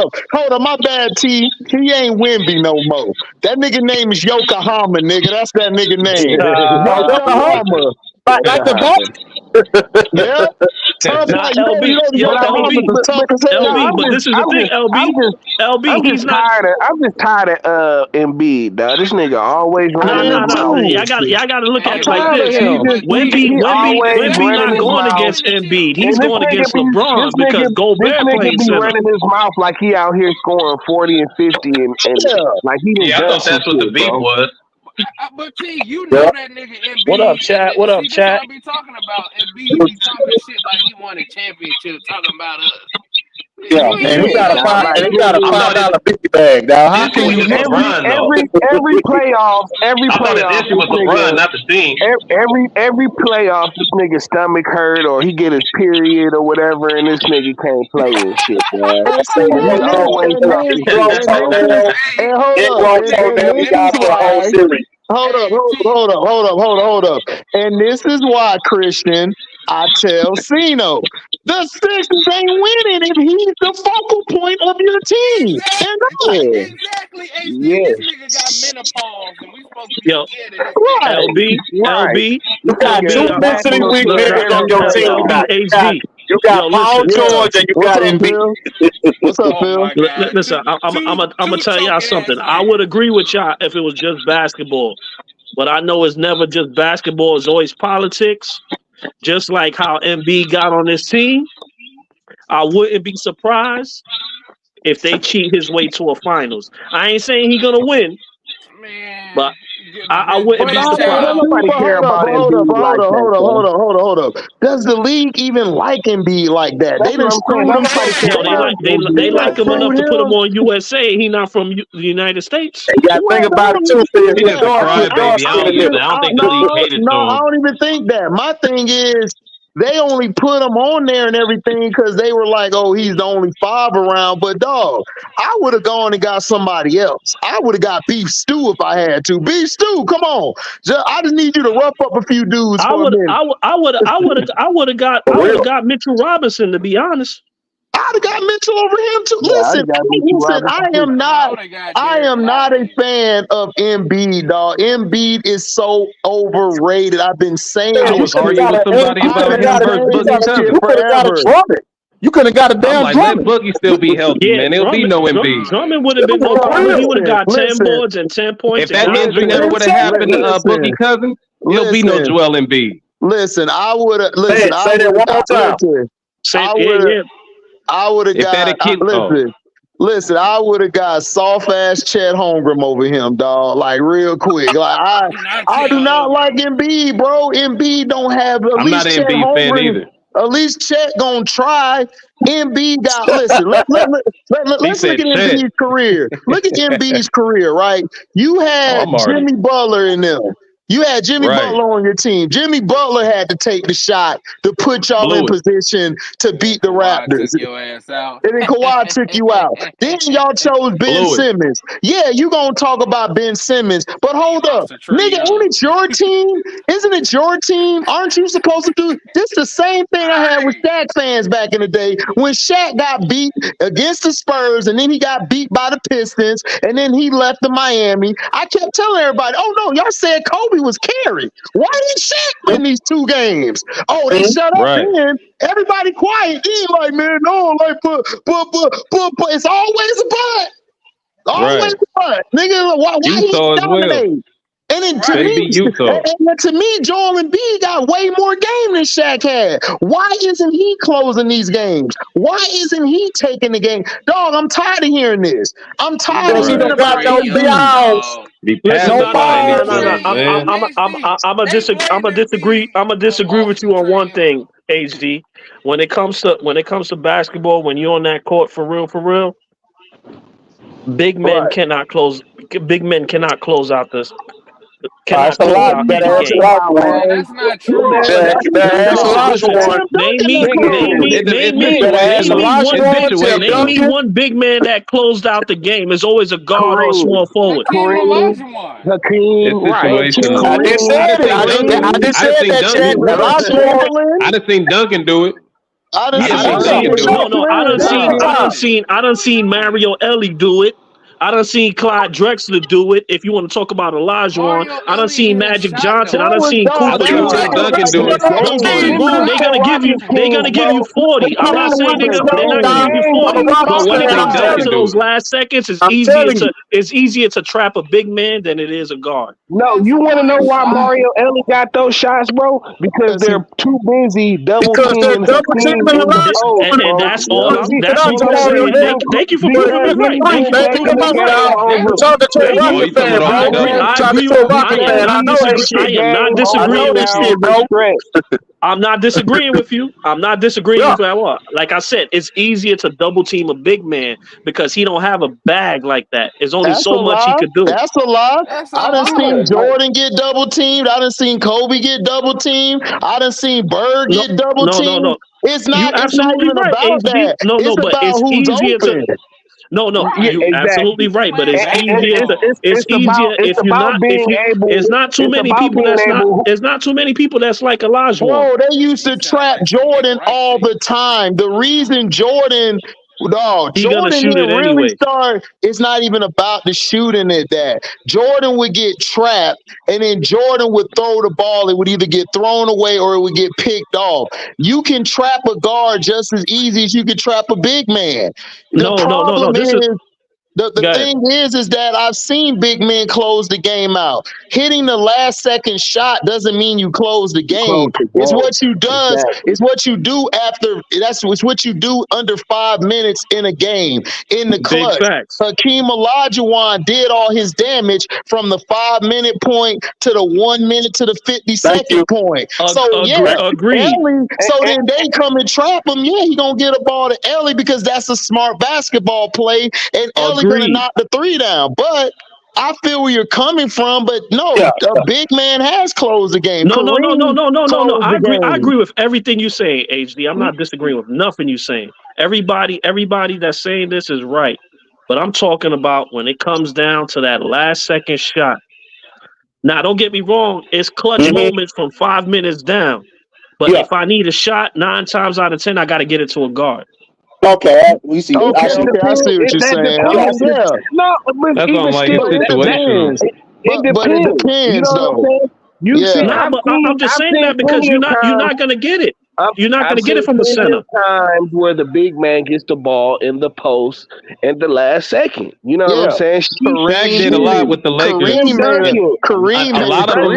up. My bad, T. He ain't Wemby no more. That nigga name is Yokohama, nigga. That's that nigga name. Yokohama. Like the boss. Yeah. Tough Nah, like LB, the yo, Yokohamas LB, are tough as hell. LB, but this is the thing, LB, he's not. I'm just tired of Embiid, dog. This nigga always running his mouth. Y'all gotta look at it like tired of this. him. Wemby not his going mouth. against Embiid. He's And going against this LeBron because this Gobert nigga playing be center. running his mouth like he out here scoring 40 and 50 and like he done Yeah, I done thought some that's what the shit, beef bro. was. But T, you know that nigga Embiid. What up, chat? What up, see, chat? This what I be talking about. Embiid be talking shit like he won a championship, talking about us. Yeah, and he got a $5 50 bag, dog. How can you miss LeBron, though. every playoff, I thought the issue was LeBron, not the team. every playoff, this nigga stomach hurt or he get his period or whatever, and this nigga can't play and shit, man. Hold up. And this is why, Christian, I tell Cino, the Sixers ain't winning if he's the focal point of your team. Exactly. This nigga got menopause, and we supposed to be scared of this LB, you got two mentally weak niggas on your team. You got Paul George and you got Embiid. What's up, Phil? Listen, I'm gonna tell y'all something. I would agree with y'all if it was just basketball, but I know it's never just basketball. It's always politics. Just like how Embiid got on this team, I wouldn't be surprised if they cheat his way to a finals. I ain't saying he's gonna win, but I wouldn't be surprised. Hold up. Does the league even like Embiid like that? They done screwed him. They like him enough to put him on USA. He not from the United States. You got to think about it too, Phil. I don't think the league hated him. I don't even think that. My thing is, they only put him on there and everything because they were like, oh, he's the only 5 around. But, dog, I would have gone and got somebody else. I would have got Beef Stew if I had to. Beef Stew, come on. I just need you to rough up a few dudes for a minute. I would have got Mitchell Robinson, to be honest. I'd have got Mitchell over him too. Listen, I am not a fan of Embiid, dog. Embiid is so overrated. I've been saying I was arguing with somebody about him versus Boogie forever. You could have got a damn like, let Boogie still be healthy, man. There'll be no Embiid. Drummond would have been no problem. He would have got 10 boards and 10 points. If that injury never would have happened to Boogie Cousins, there'll be no Joel Embiid. Listen, I would have. Listen, say that one more time. I would have got. Listen, I would have got soft ass Chet Holmgren over him, dog. Like real quick. Like I do not like Embiid, bro. Embiid don't have. I'm not an Embiid fan either. At least Chet gonna try. Embiid got. Listen, let's look at Embiid's career. Look at Embiid's career, right? You had Jimmy Butler in them. You had Jimmy Butler on your team. Jimmy Butler had to take the shot to put y'all in position to beat the Raptors. Took your ass out. And then Kawhi took you out. Then y'all chose Ben Simmons. Yeah, you gonna talk about Ben Simmons, but hold up. Nigga, ain't it your team? Isn't it your team? Aren't you supposed to do this? The same thing I had with Shaq fans back in the day when Shaq got beat against the Spurs and then he got beat by the Pistons and then he left to Miami. I kept telling everybody, oh no, y'all said Kobe was carried. Why didn't Shaq win these 2 games? Oh, they shut up then. Everybody quiet. Then like, man, no, like, but it's always a but. Always a but. Nigga, why he dominate? And then to me, Joel Embiid got way more game than Shaq had. Why isn't he closing these games? Why isn't he taking the game? Dog, I'm tired of hearing this. I'm tired of hearing about no balls. I'm gonna disagree with you on one thing, HD. When it comes to basketball, when you're on that court for real, Big men cannot close. Big men cannot close out this. That's Cannot a close lot. out Better any ask game. Man, that's not true. Better ask Listen, Elijah listen. one. Name me Better ask Elijah one. Tim Duncan. one big man that closed out the game. It's always a guard or a Kareem, small forward. Hakeem Olajuwon. Hakeem, It's right? situational. I just said it. I just said that, Chad. Elijah one. I just seen Duncan do it. I done I just seen seen Duncan do it. No. I done seen Mario Ellie do it. I done seen Clyde Drexler do it. If you want to talk about Olajuwon, I done seen Magic Johnson. I done seen Cooper. I seen Duncan do it. Don't get me wrong. They're gonna give you 40. I'm not saying they're not gonna give you 40. But when it comes down to those last seconds, it's easier to trap a big man than it is a guard. No, you want to know why Mario Ellie got those shots, bro? Because they're too busy double teaming Hakeem in the post, and that's all I'm saying. Thank you for putting me right. I'm not disagreeing with you. I'm not disagreeing with you at all. Like I said, it's easier to double team a big man because he don't have a bag like that. There's only so much he could do. That's a lie. I done seen Jordan get double teamed. I done seen Kobe get double teamed. I done seen Bird get double teamed. No. It's not even right, about that. It's about it's who's easier open. You're absolutely right, but it's easier. It's easier if you're not. It's not too many people that's not. It's not too many people that's like Olajuwon. Bro, they used to trap Jordan all the time. The reason Jordan didn't really start. It's not even about the shooting at that. Jordan would get trapped, and then Jordan would throw the ball. It would either get thrown away or it would get picked off. You can trap a guard just as easy as you can trap a big man. The thing is that I've seen big men close the game out. Hitting the last second shot doesn't mean you close the game. It's what you does. It's what you do after. It's what you do under 5 minutes in a game in the clutch. Hakeem Olajuwon did all his damage from the 5 minute point to the 1 minute to the 52nd point. Agreed. So then they come and trap him. Yeah, he gonna get a ball to Ellie because that's a smart basketball play, and Ellie gonna knock the three down. But I feel where you're coming from, but no, a big man has closed the game. No. I agree with everything you say, HD. I'm not disagreeing with nothing you saying. Everybody that's saying this is right. But I'm talking about when it comes down to that last second shot. Now, don't get me wrong, it's clutch moments from 5 minutes down. But if I need a shot, 9 times out of 10, I got to get it to a guard. Okay, we see. I see what you're saying. No, but that's what I'm like. It's situational. It depends, though. I'm just saying that because you're not gonna get it. You're not gonna get it from the center. Times where the big man gets the ball in the post in the last second. You know what I'm saying? Shaq did a lot with the Lakers. Kareem, a lot of them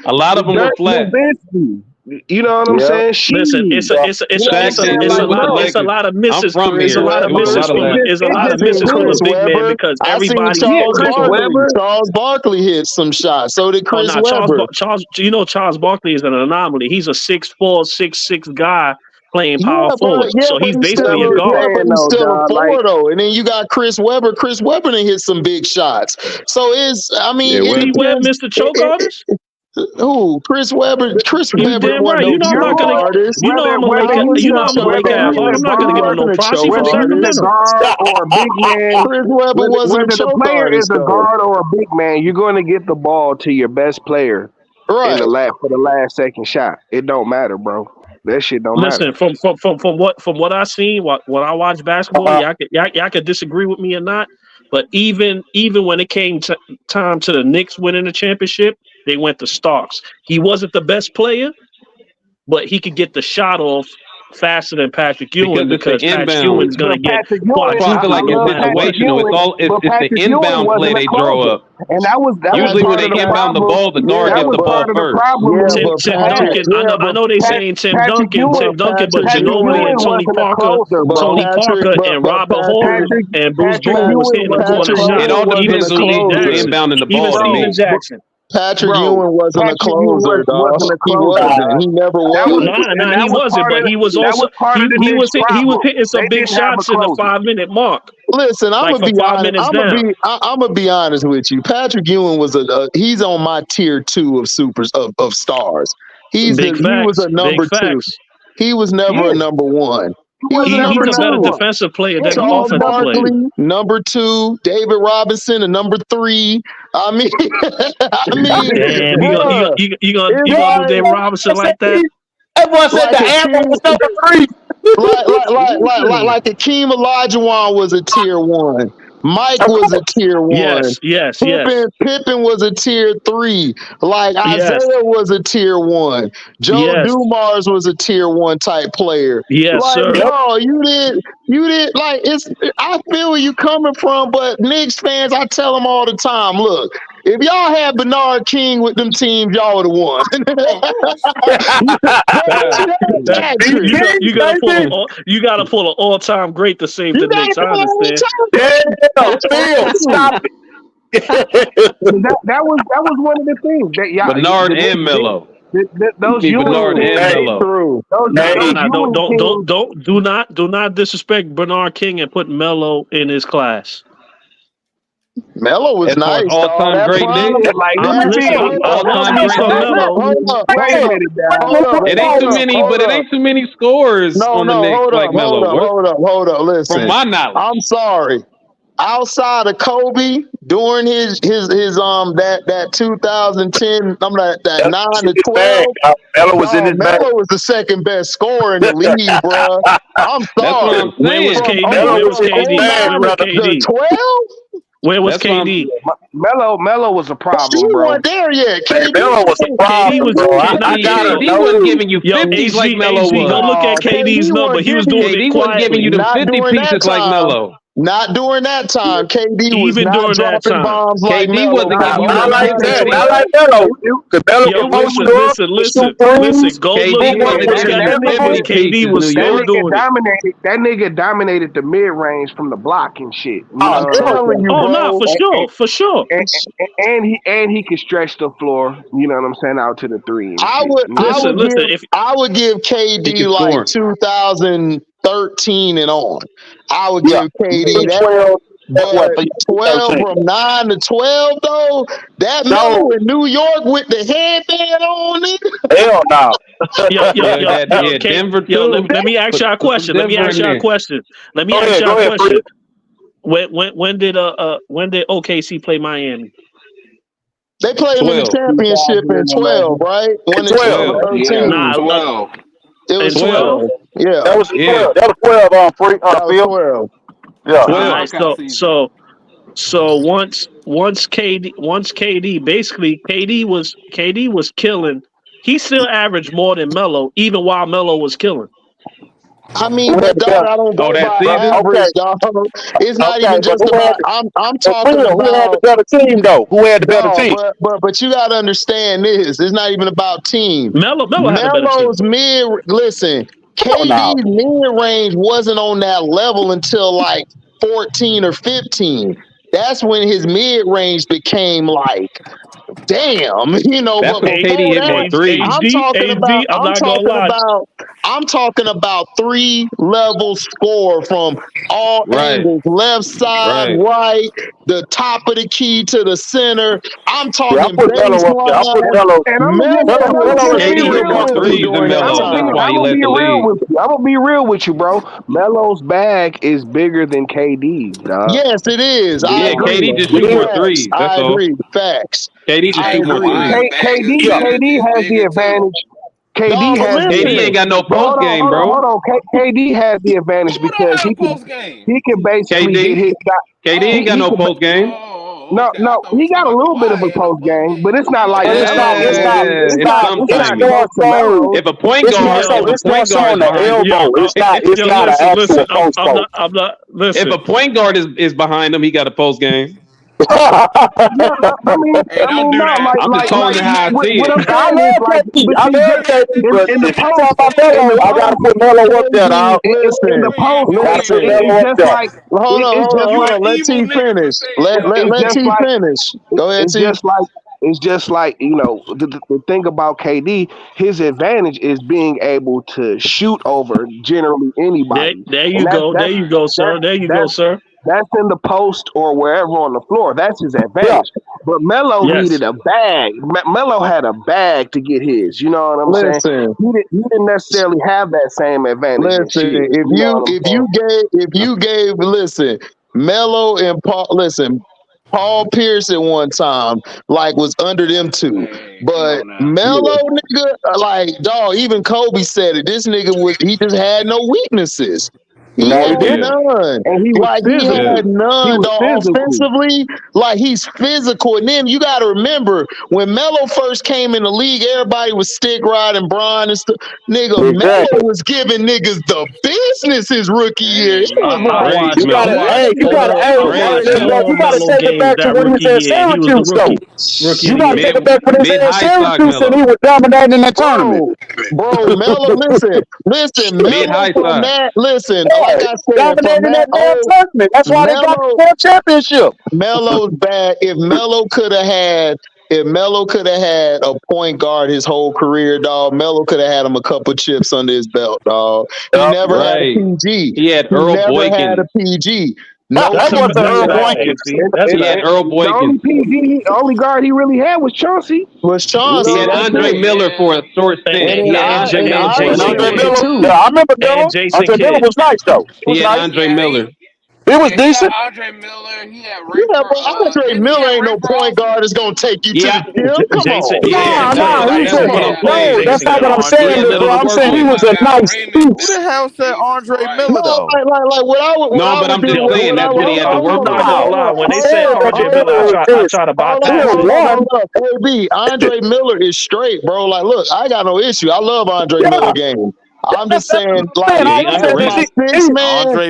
a lot of them were flat. You know what I'm saying? Listen, it's a lot of misses. It's a lot of misses from the big man because everybody. Charles Barkley hit some shots. So did Chris Webber. Charles Barkley is an anomaly. He's a 6'4", 6'6" guy playing power forward. So he's basically a guard. But he's still a four, though. And then you got Chris Webber. Chris Webber done hit some big shots. So Webb missed the choke artist? Who? Chris Webber. Chris Webber. Right. You know I'm not gonna. You know I'm a Laker at heart. I'm not gonna give him no props. He's from Sacramento. Or a big man. Chris Webber wasn't a choke player artist, is a guard or a big man. You're going to get the ball to your best player for the last second shot. It don't matter, bro. That shit don't matter. Listen, from what I seen, what I watch basketball, y'all could disagree with me or not, but even when it came time to the Knicks winning the championship, they went to Starks. He wasn't the best player, but he could get the shot off faster than Patrick Ewing because Patrick Ewing's going to get. I feel like it's situational. It's the inbound play they draw up. And that was usually when they inbound the ball, the guard gets the ball first. Tim Duncan. I know they saying Tim Duncan, but Ginobili and Tony Parker and Robert Horry and Bruce Bowen was hitting the corner shot. It all depends on who's inbounding the ball. Even Steven Jackson. Patrick Bro, Ewing wasn't a Patrick Ewing closer, dog. wasn't a He closer. wasn't. He never That was, was. and Nah, that he was wasn't. part But of he was that also was part of the he Knicks was problem. hitting some They big didn't have a shots in the closer. 5-minute mark, Listen, I'm like gonna from be 5 honest. minutes down. I'm gonna be honest with you. Patrick Ewing was he's on my tier 2 of of stars. He Big was facts. a Big number 2. facts. He was never Yeah, a number 1. he He was wasn't a He's number never a better number 2. one. defensive player Yeah, than he was Charles offensive number player. Barkley, number 2. David Robinson, a number 3. I mean, I mean, Damn, bruh, it's you gonna do like David Robinson like that? That boy said like the ammo Akeem, was number 3. like Akeem Olajuwon was a tier 1. Mike was a tier 1. Yes. Pippen was a tier 3. Like Yes. Isaiah was a tier 1. Joe Yes. Dumars was a tier 1 type player. Yes, Like, sir. no, you did like it's. I feel where you coming from, but Knicks fans, I tell them all the time, look, if y'all had Bernard King with them teams, y'all would have won. You gotta pull an all-time great to save the Knicks. I understand. Stop it. that was one of the things that y'all Bernard and Melo. Those Bernard and Melo. Do not disrespect Bernard King and put Melo in his class. Melo was nice. All-time great Knicks. All-time great Knicks. It ain't too many, but it ain't too many scores on the Knicks like Melo. Hold up. Listen, from my knowledge, I'm sorry. Outside of Kobe, during his that 2010, I'm like that 9 to 12. Melo was in his bag. Melo was the second best scorer in the league, bro. I'm sorry. That's what I'm saying. Where was KD? Where was KD? 12? Where was KD? Melo was a problem, bro. He wasn't there yet. Melo was a problem, bro. KD wasn't giving you 50s like Melo was. Go look at KD's number. He was doing it KD wasn't giving you the 50 pieces like Melo. Not during that time. KD was Even not during that dropping time. bombs like KD Melo. wasn't giving you I like that. the I like Melo. Listen. Go look at the numbers. KD was still doing it. That nigga dominated the mid range from the block and shit. I'm telling you, Oh bro. no, for sure. And he could stretch the floor. You know what I'm saying, out to the 3. I would give KD like 2013 and on. I would give KD that. But 12 from 9 to 12 though, that Melo in New York with the headband on it. Hell no. Denver too. Let me ask y'all a question. When did OKC play Miami? They played him in the championship in 12, right? 12. Yeah. 12. It was 12. Yeah. That was 12. That was 12 on Phil. 12. Yeah. All right, so once KD basically KD was killing. He still averaged more than Melo, even while Melo was killing. I mean, but dog, I don't go by average, dog. It's not even just about. I'm talking about who had the better team though. Who had the better team? But you got to understand this. It's not even about team. Melo had a better team. mid. Listen, KD's mid range wasn't on that level until like 14 or 15. That's when his mid range became like, damn, you know. That's when KD hit more threes. I'm talking about 3-level score from all angles, left side, right, the top of the key to the center. I'm talking Melo. KD hit more threes than Melo. That's why he led the league. I'm gonna be real with you, bro. Melo's bag is bigger than KD's, dog. Yes, it is. KD just shoot more threes. That's all. I agree. Facts. KD just shoot more threes. KD has the advantage. KD ain't got no post game, bro. Hold on. KD has the advantage because he can basically get his shot. KD ain't got no post game. No, he got a little bit of a post game, but it's not like If a point guard, if a point guard is behind him, he got a post game. I'm just calling it how I see it. I love KD, but if you talk about Melo, I gotta put Melo up there, dog. In the post, it's just like hold on. Let T finish. Let T finish. Go ahead, T. It's just like, the thing about KD, his advantage is being able to shoot over generally anybody. There And you go. There you go, sir. There you go, sir. that's in the post or wherever on the floor. That's his advantage. But Melo needed a bag. Melo had a bag to get his. You know what I'm saying? Listen, He didn't necessarily have that same advantage. And listen. shit. Listen, Melo and Paul. Listen, Paul Pierce at one time was under them two, but Melo nigga, dog. Even Kobe said it. This nigga he just had no weaknesses. He had none. And he was He had none, dog. Offensively, he's physical. And then you got to remember when Melo first came in the league, everybody was stick riding Bron and stuff. Nigga, Melo was giving niggas the business his rookie year. You gotta take it back to when he was at Syracuse, though. You gotta take it back when he was at Syracuse and he was dominating in that tournament. Bro, Melo, listen, Melo from that, listen, like I said, dominating that tournament. That's why they got the championship. Melo's bad. If Melo could have had a point guard his whole career, dog, Melo could have had him a couple chips under his belt, dog. He never had a PG. He had Earl Boykins. Had a PG. That wasn't Earl Boykins. He had Earl Boykins. The only guard he really had was Chauncey. He had Andre Miller for a short stint. He had Andre Miller. I remember Miller. Andre Miller was nice, though. He had Andre Miller. It was decent. Andre Miller, he had Andre Miller ain't no point guard that's gonna take you to the field. Come on. That's not what I'm saying, bro. I'm saying he was a nice piece. Who the hell said Andre Miller though? But I'm just saying that's what he had to work on. When they said Andre Miller, I try to bypass. AB, Andre Miller is straight, bro. Look, I got no issue. I love Andre Miller game. I'm just saying, Andre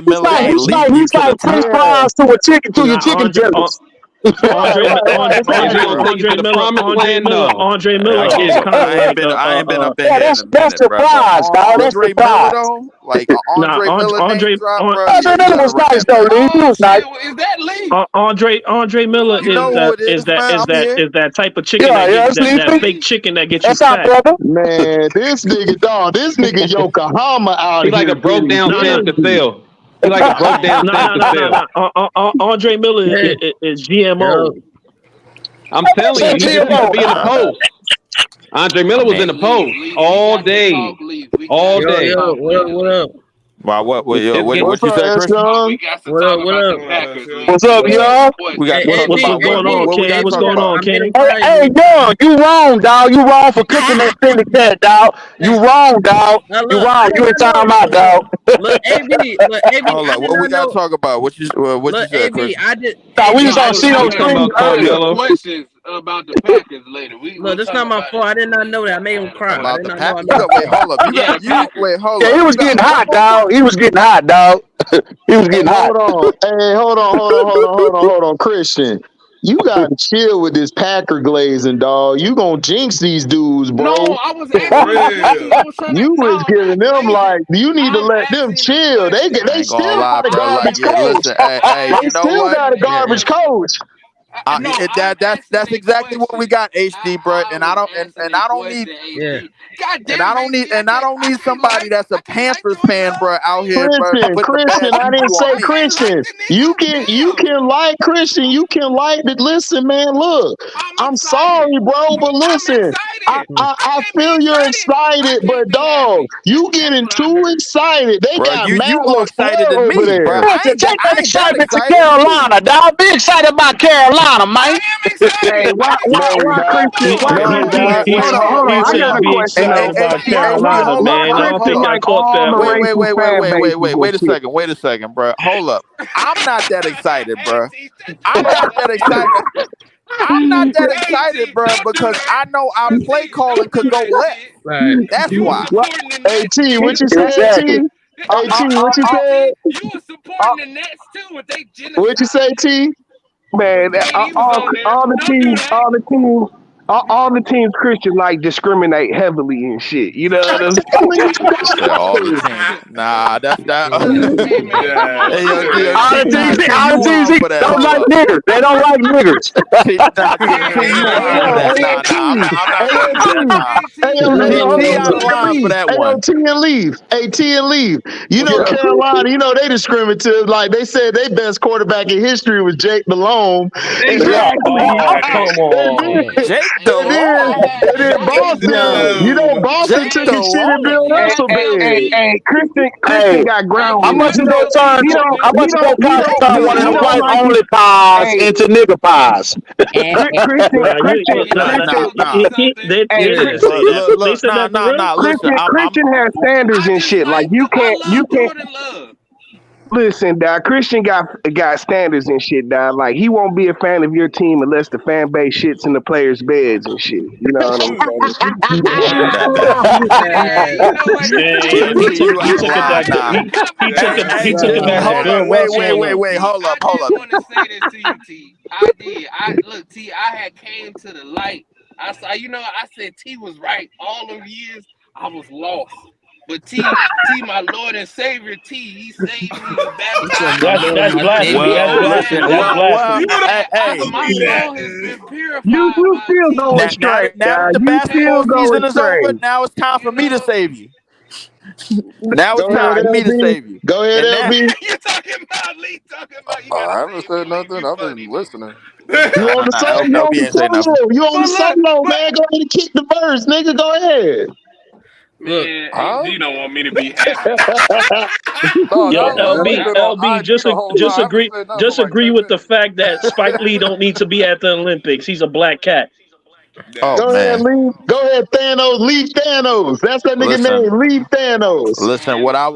Miller. He's like French fries to a chicken to your chicken tenders. Andre Miller is kind of I ain't been up in here. That's the prize, dog. That's the prize. Andre Miller was nice though, Lee. He was nice. Is that Lee? Andre Miller is that type of chicken that fake chicken that gets you fat. Man, this nigga Yokohama out here. He's like a broke down Sam Cassell. He's like a broke down Sam Cassell. Andre Miller is GMO. I'm telling you, he just used to be in the post. Andre Miller was in the post all day. All day. What up? Wow, what you say, Chris? What's up, y'all? What's going on, Kenny? What's going on, Kenny? Hey, Young, you wrong, dog. You wrong for cooking that Philly cat, dog. You wrong, dog. You wrong. You in time out, dog. Look, AB. Hold up, what we gotta talk about? What you said, Chris? We was on CO stream earlier. Questions about the Packers later. Look, that's not my fault. I did not know that. I made him cry. About the Packers? Wait, hold up. Yeah, he was getting hot, dog. He was getting hot, dog. He was getting hot. Hold on, Christian. You gotta chill with this Packer glazing, dog. You gonna jinx these dudes, bro. No, I was asking. You was giving them you need to let them chill. They still got a garbage coach. They still got a garbage coach. That's exactly what we got, HD, bro. And I don't need somebody that's a Panthers fan, bro, out here. Christian, I didn't say Christian. You can like Christian. You can like it. Listen, man. Look, I'm sorry, bro, but listen. I feel you're excited, but dog, you getting too excited. They got you more excited than me, bro. Take that excitement to Carolina, dog. Be excited about Carolina, man. Hey, why Christian? Hold on. I got a question. Wait a second, bro. Hold up. I'm not that excited, bro. I'm not that excited, bro, because I know our play calling could go left. Right. That's why. Hey, T, what you say, T? Hey, T, what you say? You were supporting the Nets too, with they what you say, T? Man, all the teams all the teams Christian like discriminate heavily and shit. You know what I'm Said all the teams. Nah, that's that. Hey man, Hey, yo, All the T, teams, you wrong for that. don't Hold like up. niggers. They don't like niggers. T, you wrong for that. Nah, I'm not gonna do that. Nah. T out of line for that one. T and leave. Hey, T and leave. You know, Carolina, you know, they discriminative. Like they said their best quarterback in history was Jake Delhomme. Oh, come on. Jake Delhomme. And then Boston, you know, Boston took his shit and built us a bed. Hey, Christian got ground. How much is gonna turn? How much is gonna cost to turn one of them white only pies into nigger pies? Christian has standards and shit. Like you can't. Listen, dog. Christian got standards and shit, dog. Like he won't be a fan of your team unless the fan base shits in the players' beds and shit. You know what I'm saying? Wait. Hold up. I want to say this to you, T. I did. Look, T. I had came to the light. I saw. You know, I said T was right all them years. I was lost. But T, my Lord and Savior, T, he saved me. That's blasphemy. My soul has been purified. You still going straight. Now the basketball season is over. Now it's time for me to save you. Now it's time for me to save you. Go ahead, LB. You talking about Lee? Talking about you? I haven't said nothing. I've been listening. You on the solo, man. Go ahead and kick the verse, nigga. Go ahead. Man, AD don't want me to be happy. LB, just agree with the fact that Spike Lee don't need to be at the Olympics. He's a black cat. Go ahead, Thanos. Leave Thanos. That's that nigga name. Leave Thanos. Listen, what I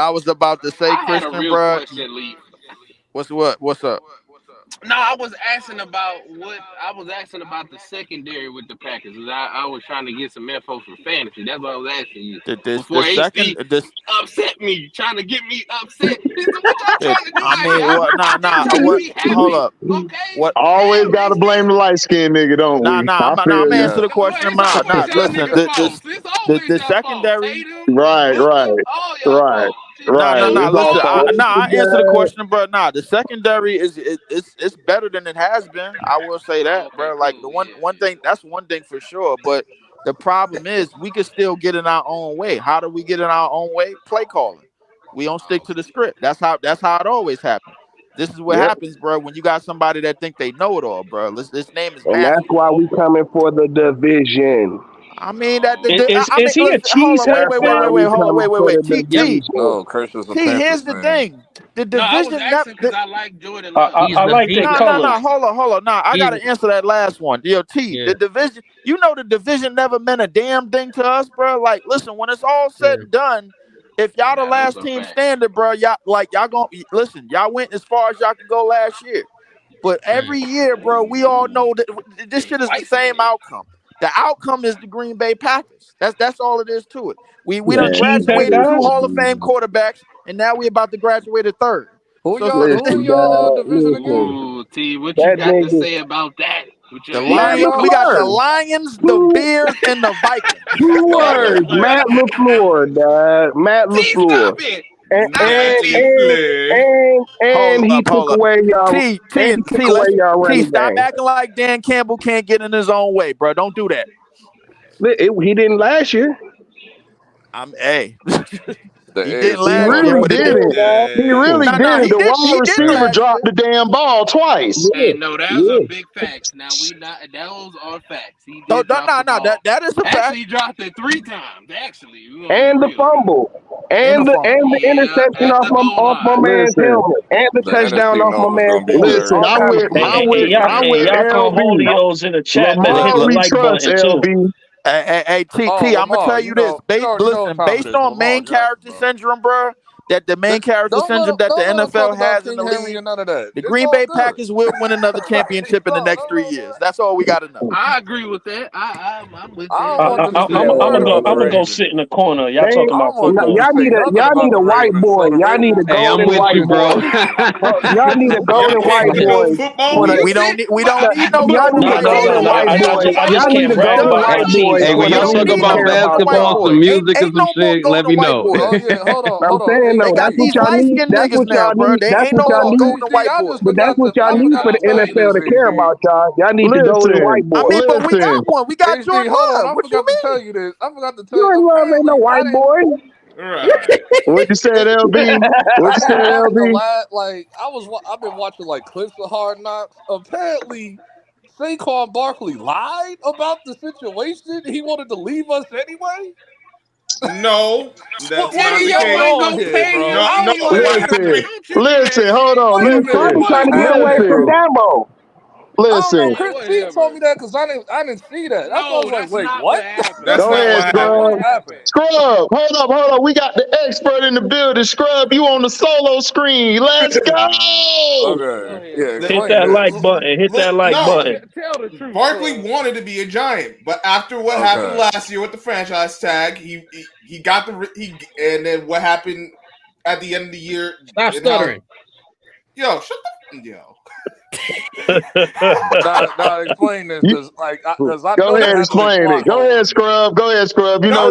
was about to say, Christian, bro. What's up? No, I was asking about the secondary with the Packers. I was trying to get some info from fantasy. That's what I was asking you. Before HD upset me, trying to get me upset. Hold up. Okay. What? Always gotta blame the light skinned nigga, don't we? I'm answering the question. Listen, the secondary. Right. Listen, I answer the question, bro. The secondary it's better than it has been. I will say that, bro. Like the one thing, that's one thing for sure. But the problem is we can still get in our own way. How do we get in our own way? Play calling. We don't stick to the script. That's how it always happens. This is what happens, bro, when you got somebody that think they know it all, bro. This name is and that's why we coming for the division. I mean that. Is he a cheese? Wait. T. Oh, Christian's a T. Here's the thing. The division. I like Jordan. I like the color. No, hold on. No, I gotta answer that last one. T. The division. You know the division never meant a damn thing to us, bro. Like, listen, when it's all said and done, if y'all the last team standing, bro, y'all gonna listen. Y'all went as far as y'all could go last year, but every year, bro, we all know that this shit is the same outcome. The outcome is the Green Bay Packers. That's all it is to it. We done graduated 2 Hall of Fame quarterbacks, and now we about to graduate a 3rd. Who y'all division again? Ooh, T, what you got to say about that? The Lions, we got the Lions, the Bears, and the Vikings. 2 words, Matt LaFleur, dog. Matt LaFleur. And he took away y'all. T, stop acting like Dan Campbell can't get in his own way, bro. Don't do that. He didn't last year. He didn't last year, but he really did. The wide receiver dropped the damn ball twice. Hey, no, that was a big fact. Now those are facts. He did that is a fact. Actually, he dropped it 3 times. Actually, and the fumble, and the interception off my man's helmet, and the touchdown off my man's helmet. Listen, I'm with y'all Holios in the chat better hit the like button too. Hey, T, I'm gonna tell you this. Based on main character syndrome, bro, that the main character syndrome that the NFL has in the league. None of that. The Green Bay Packers will win another championship in the next 3 years. That's all we got to know. I agree with that. I'm with that. I'm gonna go sit in the corner. Y'all talking about football? Y'all need a white boy. Y'all need a golden white boy. Y'all need a golden white boy. We don't need no golden white boy. Y'all need a golden white boy. Hey, when y'all talk about basketball, some music and some shit, let me know. Hold on. I'm saying though, that's what y'all need. That's what y'all need. That's what y'all need. But that's what y'all need for the NFL to care about, y'all. Y'all need the golden white boy. I mean, but we got one. We got Jordan Love. What you mean? Tell you this. I forgot to tell you. Jordan Love ain't no white boy. Right. What you said, LB? What you said, LB? I've been watching like clips of Hard Knocks. Apparently, Saquon Barkley lied about the situation. He wanted to leave us anyway. No, that's not the case. Listen, hold on. Listen, trying to get away from Dabo. Listen. Chris T told me that because I didn't see that. That's why I was like, wait, what? Go ahead, Scrub. Scrub, hold up. We got the expert in the building. Scrub, you on the solo screen. Let's go. Okay. Yeah. Hit that like button. Hit that like button. Tell the truth. Barkley wanted to be a Giant, but after what happened last year with the franchise tag, he got and then what happened at the end of the year? Stop stuttering. Yo, shut the Now explain this because I go ahead and explain it. Go ahead, Scrub. You know.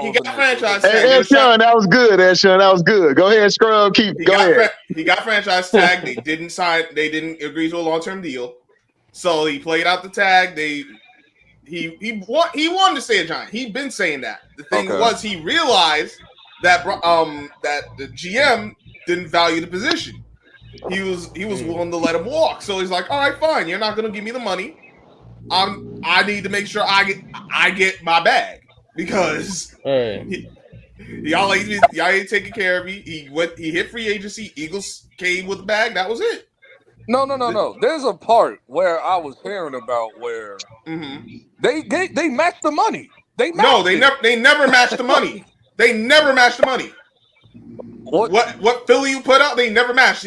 He got franchise tag. Hey, Sean, that was good. That was good. Go ahead, Scrub. Go ahead. He got franchise tag. They didn't agree to a long-term deal, so he played out the tag. He wanted to stay a Giant. He'd been saying that. The thing was, he realized that that the GM didn't value the position. He was willing to let him walk. So he's like, all right, fine. You're not going to give me the money. I need to make sure I get my bag because y'all ain't taking care of me. He hit free agency. Eagles came with the bag. That was it. No. There's a part where I was hearing about where they matched the money. They never matched the money. They never matched the money. What Philly you put out? They never matched.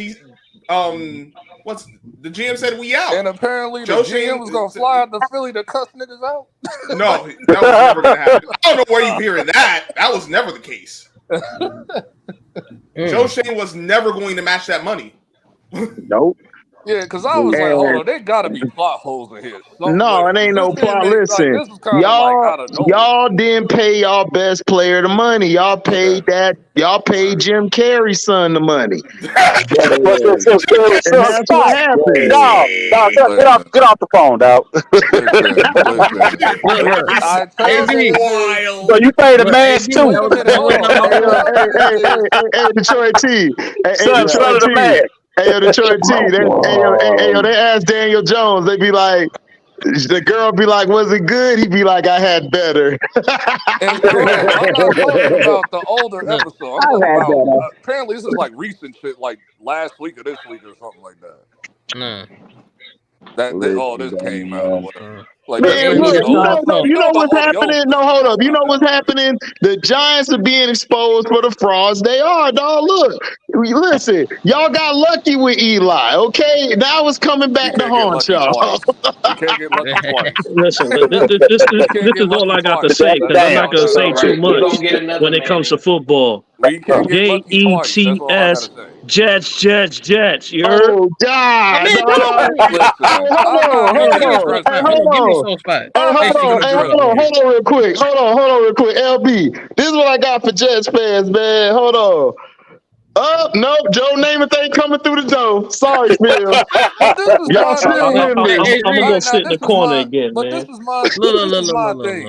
What's the GM said we out, and apparently the GM was gonna fly out to Philly to cuss niggas out. No, that was never gonna happen. I don't know where you hearing that. That was never the case. Joe Shane was never going to match that money. Nope. Yeah, because I was like, hold on, there gotta be plot holes in here. No, it ain't no plot. Listen, y'all didn't pay y'all best player the money. Y'all paid Y'all paid Jim Carrey's son the money. And that's what happened. Dog, get off the phone, dog. So you paid the man too. Hey, Detroit T. Son of the man. Hey, Detroit T. They asked Daniel Jones. They be like, the girl be like, was it good? He be like, I had better. I'm not talking about the older episode. I'm talking about, apparently this is like recent shit, like last week or this week or something like that. This came out or whatever. Like, man, look, you know what's happening? No, hold up. You know what's happening? The Giants are being exposed for the frauds they are, dog. Look, listen, y'all got lucky with Eli, okay? Now it's coming back to haunt y'all. You can't get lucky twice. Listen, this is all I got to say because I'm not going to say too much when it comes to football. Jets, Jets. You heard? Oh, God. Hold on real quick. LB, this is what I got for Jets fans, man. Hold on. Nope, Joe Namath ain't coming through the door. Sorry, Phil. Y'all still with me. I'm gonna go sit in the corner again, man. This is my thing.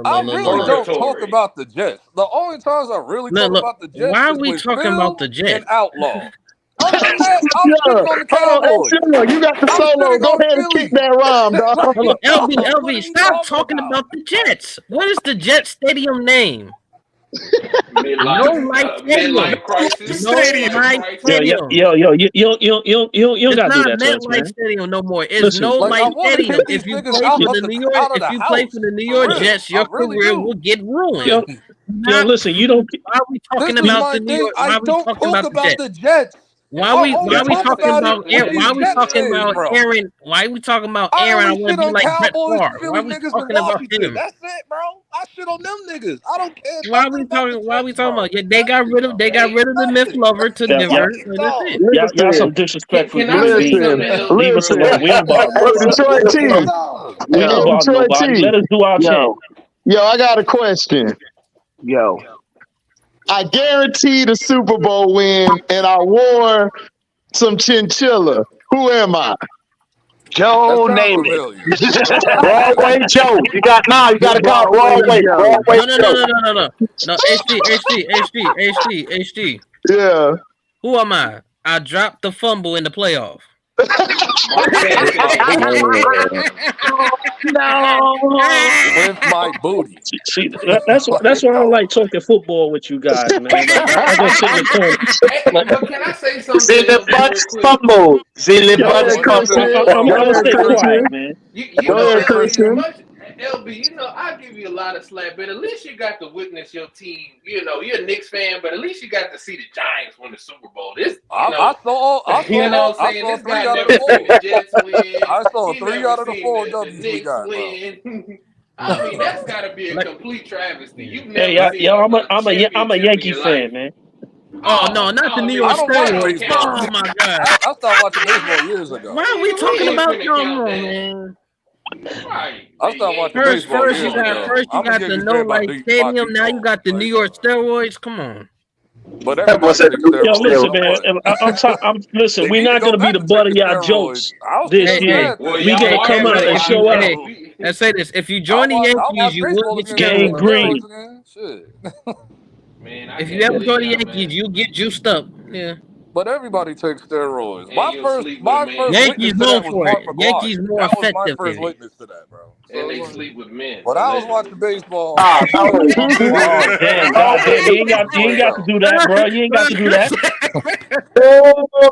I really don't talk about the Jets. The only times I really talk about the Jets. Why are we talking about the Jets? And Outlaw. I'm sitting on the Cowboys. You got the solo. Go ahead and kick that rhyme, dog. Hold on. LB, stop talking about the Jets. What is the Jet Stadium name? Midlife crisis. No life stadium. Yo, you gotta do that to us, man. Stadium no more. It's no life stadium. If you play for the New York Jets, your career will get ruined. Yo, listen, you don't. Why are we talking This is about my the New thing. York? Why I are we don't talking talk about the about Jets? the Jets. Why are we talking about Aaron? these Why are we Jets talking fans, about bro. Aaron? Why are we talking about I Aaron? I only want shit to be on like Brett Cowboys Favre. and Why Philly are we niggas from talking about Washington. him? That's it, bro. I shit on them niggas. I don't care Why are nothing we about the talking? Why are we Jets, talking bro. about? Yeah, they got rid of the myth lover to Yeah, Denver. So that's it. y'all some disrespectful Can I human say beings, something man. to Leave us LB? alone. We don't bother Hey, nobody. Detroit T. We don't Hey, bother Detroit nobody. T. Let us do our chant. Yo, I got a question. Yo. I guarantee the Super Bowl win, and I wore some chinchilla. Who am I? Joe, name it. Broadway Joe. You got to call Broadway. Broadway Joe. No. HD. Yeah. Who am I? I dropped the fumble in the playoff. No. With my booty. See, that's why I don't like talking football with you guys, man. I just sit in the corner. But can I say something to Zille LB real Butts quick? Fumble. Zille Yo, Butts Fumble. I'm gonna stay quiet, man. You know, LB, you know, I give you a lot of slack, but at least you got to witness your team. You know, you're a Knicks fan, but at least you got to see the Giants win the Super Bowl. This, I saw you know what I'm saying? This guy never seen the Jets win. I saw He 3 never out of the seen 4 the W's we Knicks got, win. I mean, that's got to be a complete travesty. You've never Hey, seen yo, I'm a championship Yankee in your fan, life. man. Oh no, not the New York I don't watch steroids. baseball. Oh my god. I stopped watching baseball years ago. Why are we talking about them, man? Right. I stopped watching First baseball you years got ago. I'm a the Yankees No fan by Light Stadium. Now you got the New York steroids. Come on. But everybody takes steroids. Yo, listen, man. Listen, we're not gonna be the butt of y'all jokes this year. We gonna come out and show out. Let's say this: if you join the Yankees, you will get Gang green. Man, if you ever join the Yankees, you get juiced up. Yeah. But everybody takes steroids. My first Yankees witness to known that was for Mark it. McGwire. Yankees more That was my effective. first witness to that, bro. And they sleep with men. When I was watching baseball, Oh damn, goddamn! You ain't got to do that, bro. You ain't got to do that.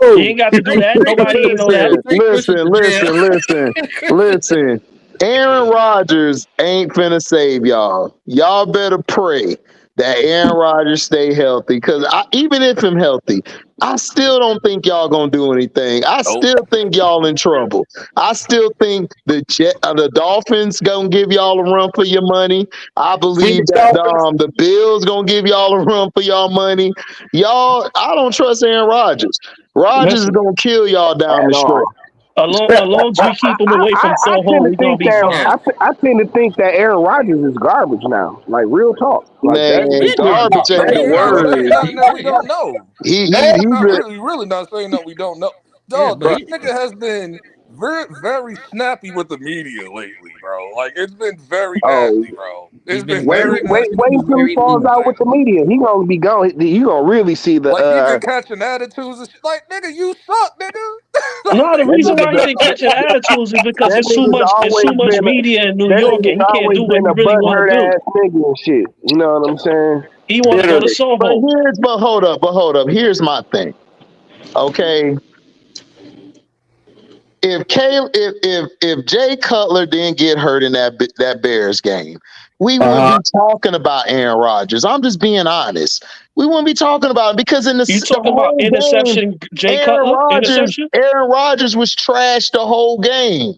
You ain't got to do that. Nobody ain't know that. Listen. Aaron Rodgers ain't finna save y'all. Y'all better pray that Aaron Rodgers stay healthy. Because even if I'm healthy, I still don't think y'all gonna do anything. I still think y'all in trouble. I still think the Dolphins gonna give y'all a run for your money. I believe that the Bills gonna give y'all a run for y'all money. Y'all, I don't trust Aaron Rodgers. Rodgers is gonna kill y'all down the stretch. As long as we keep him away from Soho, we're gonna be fine. I tend to think that Aaron Rodgers is garbage now. Like real talk. Like man, garbage ain't the word. We don't know. He's really not saying that we don't know. Dog, this nigga has been very, very snappy with the media lately, bro. Like it's been very nasty, bro. It's been wait until he falls out with the media. He gonna be gone. You gonna really see the like he been catching attitudes and shit. Like nigga, you suck, nigga. No, the reason why he been catching attitudes is because there's too much media in New York, and he can't do what he really want to do. Nigga and shit. You know what I'm saying? He want to go to Soho. But hold up. Here's my thing. Okay. If Jay Cutler didn't get hurt in that Bears game, we wouldn't be talking about Aaron Rodgers. I'm just being honest. We wouldn't be talking about it because in the you talking about interception, Jay Cutler? Aaron Rodgers was trash the whole game.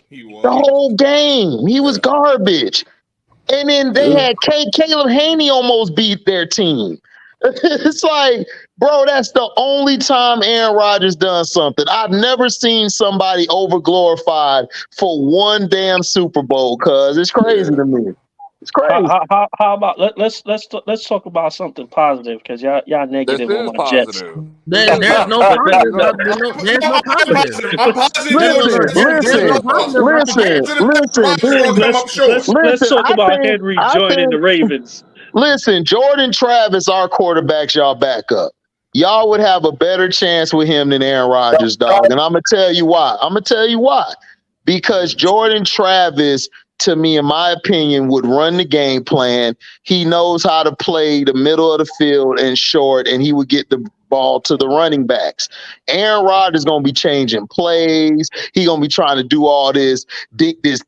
The whole game, he was garbage. And then they had Caleb Haney almost beat their team. It's like, bro, that's the only time Aaron Rodgers done something. I've never seen somebody overglorified for one damn Super Bowl. Cause it's crazy to me. It's crazy. How about let's talk about something positive because y'all negative on my Jets. There's no positive. There's no positive. I'm positive. Let's talk about Henry joining the Ravens. Listen, Jordan Travis, our quarterback's y'all backup. Y'all would have a better chance with him than Aaron Rodgers, dog. And I'm going to tell you why. Because Jordan Travis, to me, in my opinion, would run the game plan. He knows how to play the middle of the field and short, and he would get the ball to the running backs. Aaron Rodgers is going to be changing plays. He going to be trying to do all this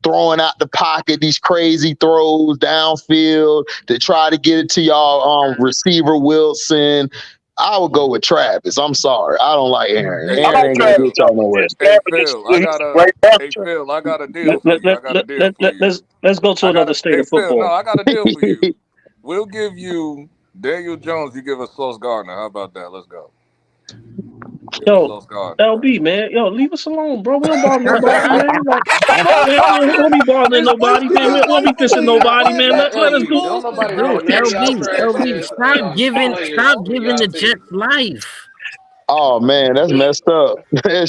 throwing out the pocket, these crazy throws downfield to try to get it to y'all receiver Wilson. I would go with Travis. I'm sorry. I don't like Aaron. Aaron ain't going to get y'all nowhere. Hey Phil, I got a deal for you. I got a deal for you. Let's go to another state of football. Phil, no, I got a deal for you. We'll give you Daniel Jones. You give us Sauce Gardner. How about that? Let's go. Yo, LB, man. Yo, leave us alone, bro. We don't bother nobody, man. Like, we don't be bothering nobody, man. We don't be dissing nobody, man. Let us go. LB, stop giving the Jets life. Oh man, that's messed up. Why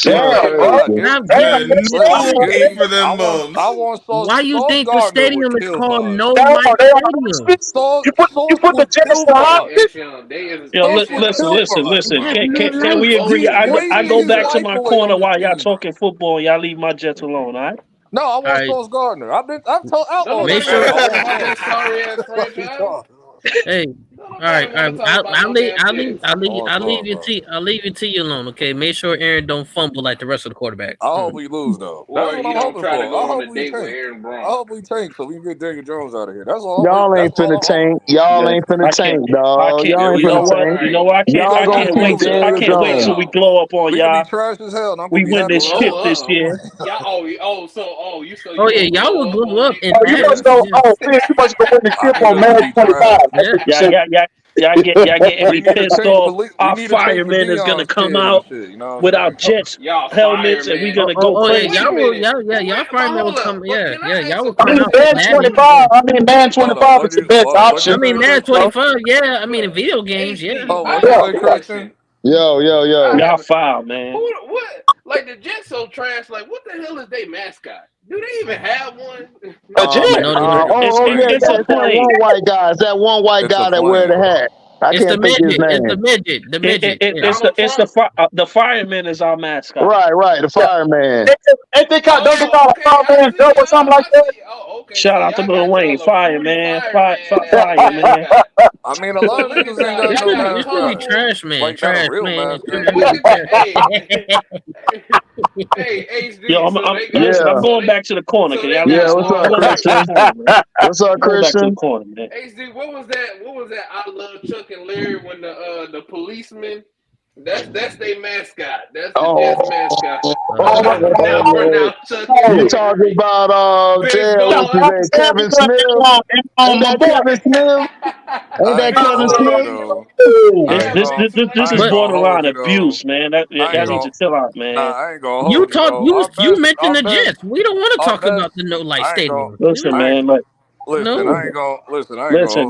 you think the stadium is called No Mike Stadium? You put the Jets to Yo, listen. Can we agree? I go back to my corner while y'all talking football. Y'all leave my Jets alone, all right? No, I want Sauce Gardner. I've told Outlaw. Make sure. Sorry ass franchise. Hey, all right. I'll leave it to you alone. Okay, make sure Aaron don't fumble like the rest of the quarterbacks. I hope we lose though. That's what I'm hoping for. I hope we tank so we can get Daniel Jones out of here. That's all. Y'all ain't finna tank. Y'all ain't finna tank, dog. Y'all ain't finna tank. You know what? I can't wait till we blow up on y'all. Trash as hell. We win this ship this year. Oh yeah, y'all will blow up. You must go. You must go win the ship on Madden 25. Y'all getting me pissed off. Our fireman is gonna come out with our Jets helmets, and we're gonna go crazy. Y'all fireman will come. Y'all will come out. Man 25 is the best option. Man 25. Yeah, I mean in video games. Yeah. Yo. Y'all foul, man. What? Like the Jets so trash. Like what the hell is their mascot? Do they even have one? It's that one white guy. It's that one white guy that wear the hat. I can't think his name. It's the midget. The midget. The fireman is our mascot. Right. The fireman. Ain't they call a fireman joke or something like that? Shout out to Lil Wayne, fireman, fireman. I mean, a lot of niggas ain't got no mascot. It's gonna be trash, man. Like trash, man. Hey, HD. Yo, I'm going back to the corner. What's up, Christian? HD, what was that? I love Chuck and Larry when the policeman. That's their mascot. That's the Jets mascot. You talking about Kevin Smith? Ain't that Kevin Smith? This is borderline abuse, man. Y'all need to chill out, man. You mentioned the Jets. We don't want to talk about the No Light Stadium. Listen, man. Listen,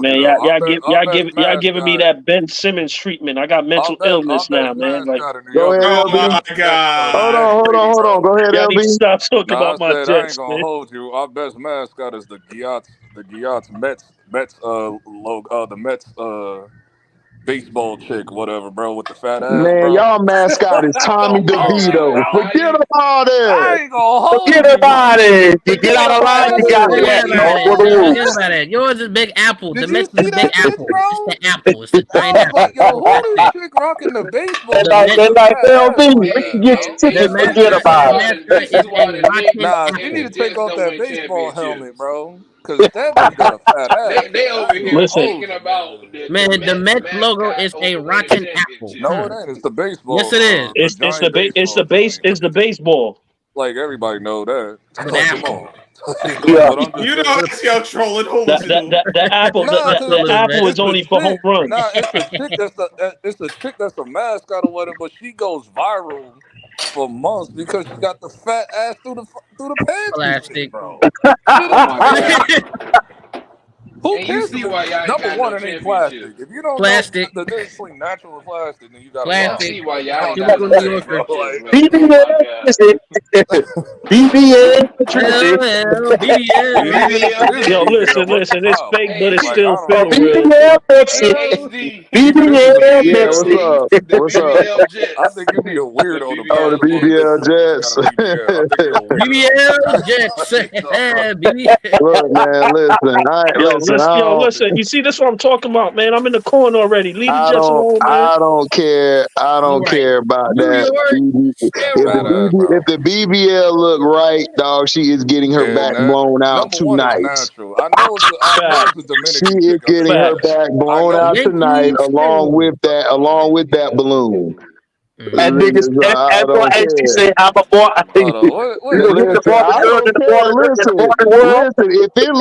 man. Y'all giving me that Ben Simmons treatment. I got mental illness now, man. Like, go ahead, LB. My God. Hold on. Go ahead, y'all need to LB. stop talking about my Jets. I ain't gonna hold you. Our best mascot is the Giats Mets logo, the Mets baseball chick, whatever, bro, with the fat ass. Man, bro. y'all mascot is Tommy DeVito. Forget about it. I ain't gonna hold Forget about it. You get out of line, you got Forget about it. Yours is Big Apple. The Mets is Big Apple. It's the apple. It's the giant apple. Like, yo, who this chick rocking the baseball? They're like LB. We can get your ticket. Forget about it. Nah, you need to take off that baseball helmet, bro. Cause that boy got a fat ass. They over here thinking about the Mets logo is a rotten apple. No, it ain't. It's the baseball. Yes, it is. It's the baseball. Like everybody know that. Come on. You know it's y'all trolling holes. The apple is only for home runs. Nah, it's a chick that's a mascot or whatever, but she goes viral for months because she got the fat ass through the pants. Plastic, bro. Who cares? Number one, it ain't plastic. If you don't know the difference between natural and plastic, then you got plastic. See why y'all got BBL. Yo, listen, it's fake, but it's still fake. BBL. What's up? I think you be a weirdo. The BBL Jets. BBL Jets. Look, man, listen. listen. You see, this what I'm talking about, man. I'm in the corner already. Leave the Jets alone, man. I don't care. I don't care about Do your that. work. If the BBL look right, dog, she is getting her back blown out Number one is tonight. natural. I know it's a She Dominican is chick. getting her back blown out tonight, along with that balloon. And niggas, that boy HG say, I'm a boy. You gonna get the Listen, border I girl don't in the care. border world? Listen. If it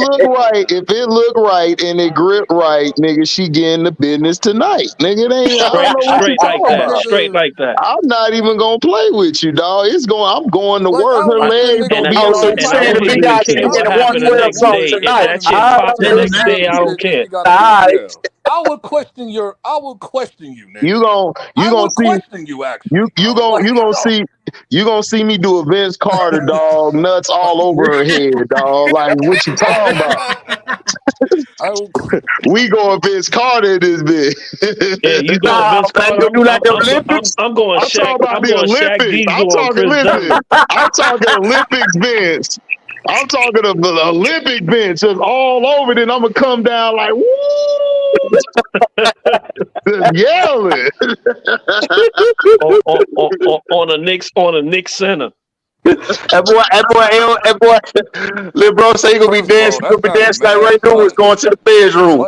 look right, and it grip right, nigga, she getting the business tonight, nigga. It ain't. I don't know what you talking about. Straight like that. I'm not even gonna play with you, dog. I'm going to work. Her legs gonna be on. So you saying the big guy can't get a 112 song tonight? That shit pops the next day. I don't care. I would question you, nigga. You gonna see. Question you actually. You gonna see me do a Vince Carter, dog. Nuts all over her head, dog. Like what you talking about? We going Vince Carter in this bitch. Yeah, you going Vince Carter? Do like the Olympics? I'm going Shaq. I'm talking about the Olympics. I'm talking Olympics Vince. I'm talking of the Olympic bench, just all over. Then I'm gonna come down like woo, just yelling on a Knicks center. That boy, little bro say he gonna be dancing. He gonna be dancing like Ray Lewis going to the bedroom.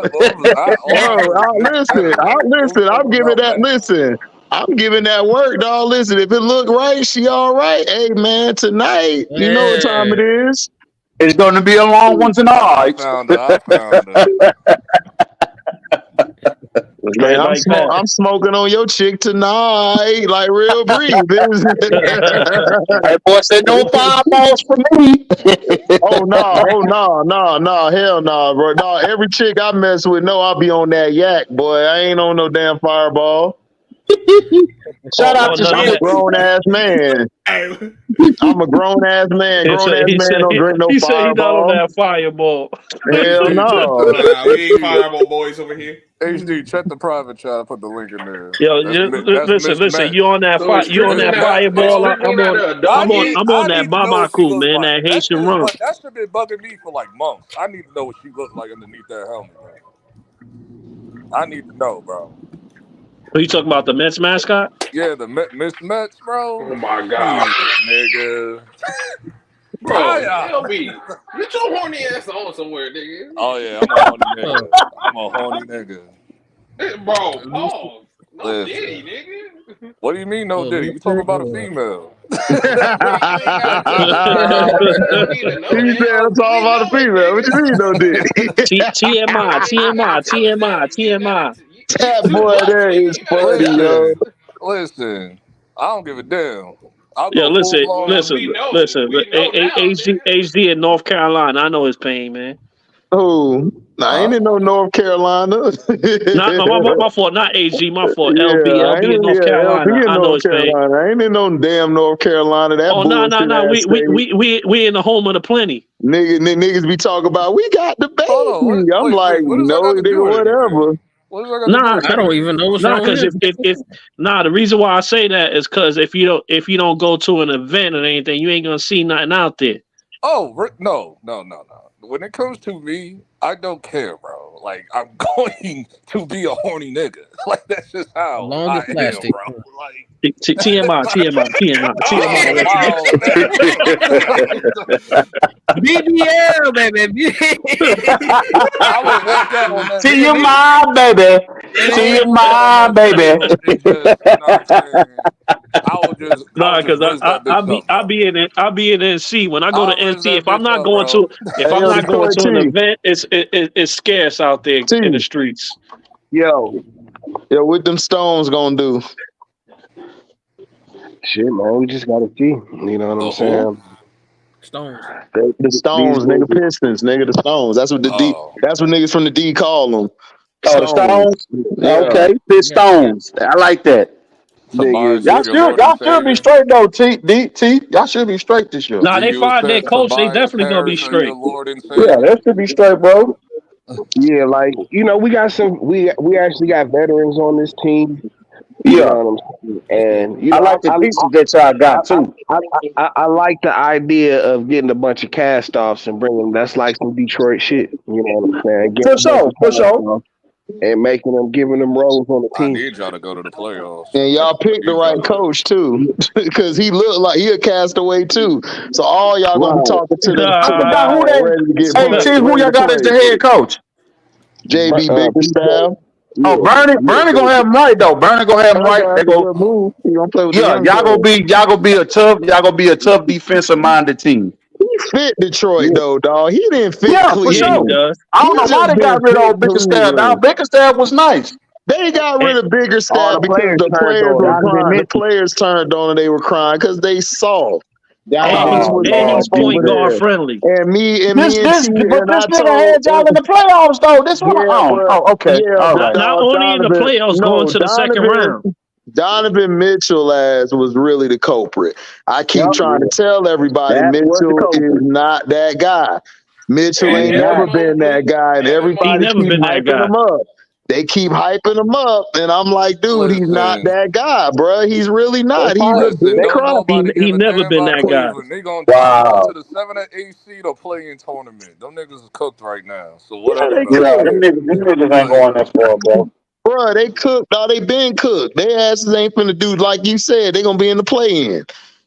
Listen. I'm giving that work, dog. Listen, if it look right, she all right. Hey man, tonight, you know what time it is. It's gonna be a long one tonight. I found Man, I'm smoking on your chick tonight, like real brief. That boy said no fireballs for me. Oh no, hell no, bro. No, every chick I mess with, I'll be on that yak, boy. I ain't on no damn fireball. Shout out to I'm a grown ass man. I'm a grown ass man. Don't drink no He said he not on fireball. that fireball. Hell no. We ain't fireball boys over here. HD, check the private chat. I put the link in there. Yo, listen. You on that fireball? I'm on that Bamaku, man. That Haitian rum. That should been bugging me for like months. I need to know what she looks like underneath that helmet, bro. I need to know, bro. Are you talking about the Mets mascot? Yeah, the Miss Mets, bro. Oh my god, nigga. Bro, LB, get your horny ass on somewhere, nigga. Oh yeah, I'm a horny nigga. Bro, pause. No Diddy, nigga. What do you mean no Diddy? You talking about a female? He said I'm talking about a female. What you mean no Diddy? TMI. That boy there is funny, yo. Listen, I don't give a damn. Yeah, listen. HD in North Carolina. I know his pain, man. Oh, I ain't in no North Carolina. my fault. Not HG. My fault. LB in North Carolina. I know his pain. I ain't in no damn North Carolina. That no. We in the home of the plenty. Niggas be talking about we got the baby. I'm like, no, nigga, whatever. Nah, I don't even know what's wrong with because if the reason why I say that is because if you don't go to an event or anything, you ain't gonna see nothing out there. Oh no. When it comes to me, I don't care, bro. Like I'm going to be a horny nigga. Like that's just how I am, bro. Like TMI. BBL, baby. I would walk out on that. TMI, baby. I'll be in NC when I go to NC. If I'm not going to an event, it's scarce out there in the streets. Yo, what them stones gonna do? Shit, man, we just gotta see. You know what I'm saying? Stones. The Stones, nigga, Pistons, nigga, the Stones. That's what that's what niggas from the D call them. Oh, the Stones. Yeah. Okay, Stones. I like that. Y'all should be straight though, T. Y'all should be straight this year. Nah, they fired their coach. They definitely gonna be straight. Yeah, that should be straight, bro. Yeah, like we got some. We actually got veterans on this team. You Yeah, know what I'm saying? And you I know, like the pieces that y'all got too. I like the idea of getting a bunch of cast offs and bringing. That's like some Detroit shit. You know what I'm saying? Getting For a bunch sure, of for cast sure. offs and making them, giving them roles on the I team. need y'all to go to the playoffs. And y'all I picked the need y'all right to. coach too, because he looked like he a castaway too. So all y'all gonna be Right. talking to I the forgot who line, they. ready to get Hey, play, T, who ready y'all to got as play. the head coach? JB BJ. Bickerstaff. Oh, Yeah. Bernie gonna have him right though. Bernie gonna have him right. That's They a go. good move. He gonna play with the Yeah, young players. y'all gonna be a tough defensive minded team. He fit Detroit Yeah. though, dog. He didn't fit Yeah, for Yeah, he sure. Cleveland. does. I He don't know why just they got didn't rid of fit old Bickerstaff. Now Cleveland. Bickerstaff was nice. They got And, rid of All Biggerstaff the because players the turned players on were him. crying. The players turned on and they were crying because they saw and Donovan he's Oh was and Lord he's all over point Jesus. guard there. friendly. And This me and T this but and this I nigga told had y'all in the playoffs though. This one yeah, but okay. yeah, All but right. Not dog, only in the Donovan, playoffs, going no, to the second round. Donovan Mitchell as was really the culprit. I keep Yep. trying to tell everybody That was the Mitchell is culprit. not that guy. Mitchell And ain't Evan never Exactly. been that Mobley. guy, and Evan He everybody Mobley. never keep been that hyping guy. him up. They keep hyping him up, and I'm like, dude, he's not Listen, that guy, bruh. He's really They not. He's a probably listen. big they, Don't cry. nobody He give a never damn been about that guy. Cleveland. They gonna drop y'all Wow. to the 7 or 8 seed or play-in tournament. Them niggas is cooked right now. So Yeah, whatever, they though. Yeah, could. them niggas ain't Like, going that far, bro. Bruh, they cooked. No, they been cooked. Their asses ain't finna do like you said. They gonna be in the play-in.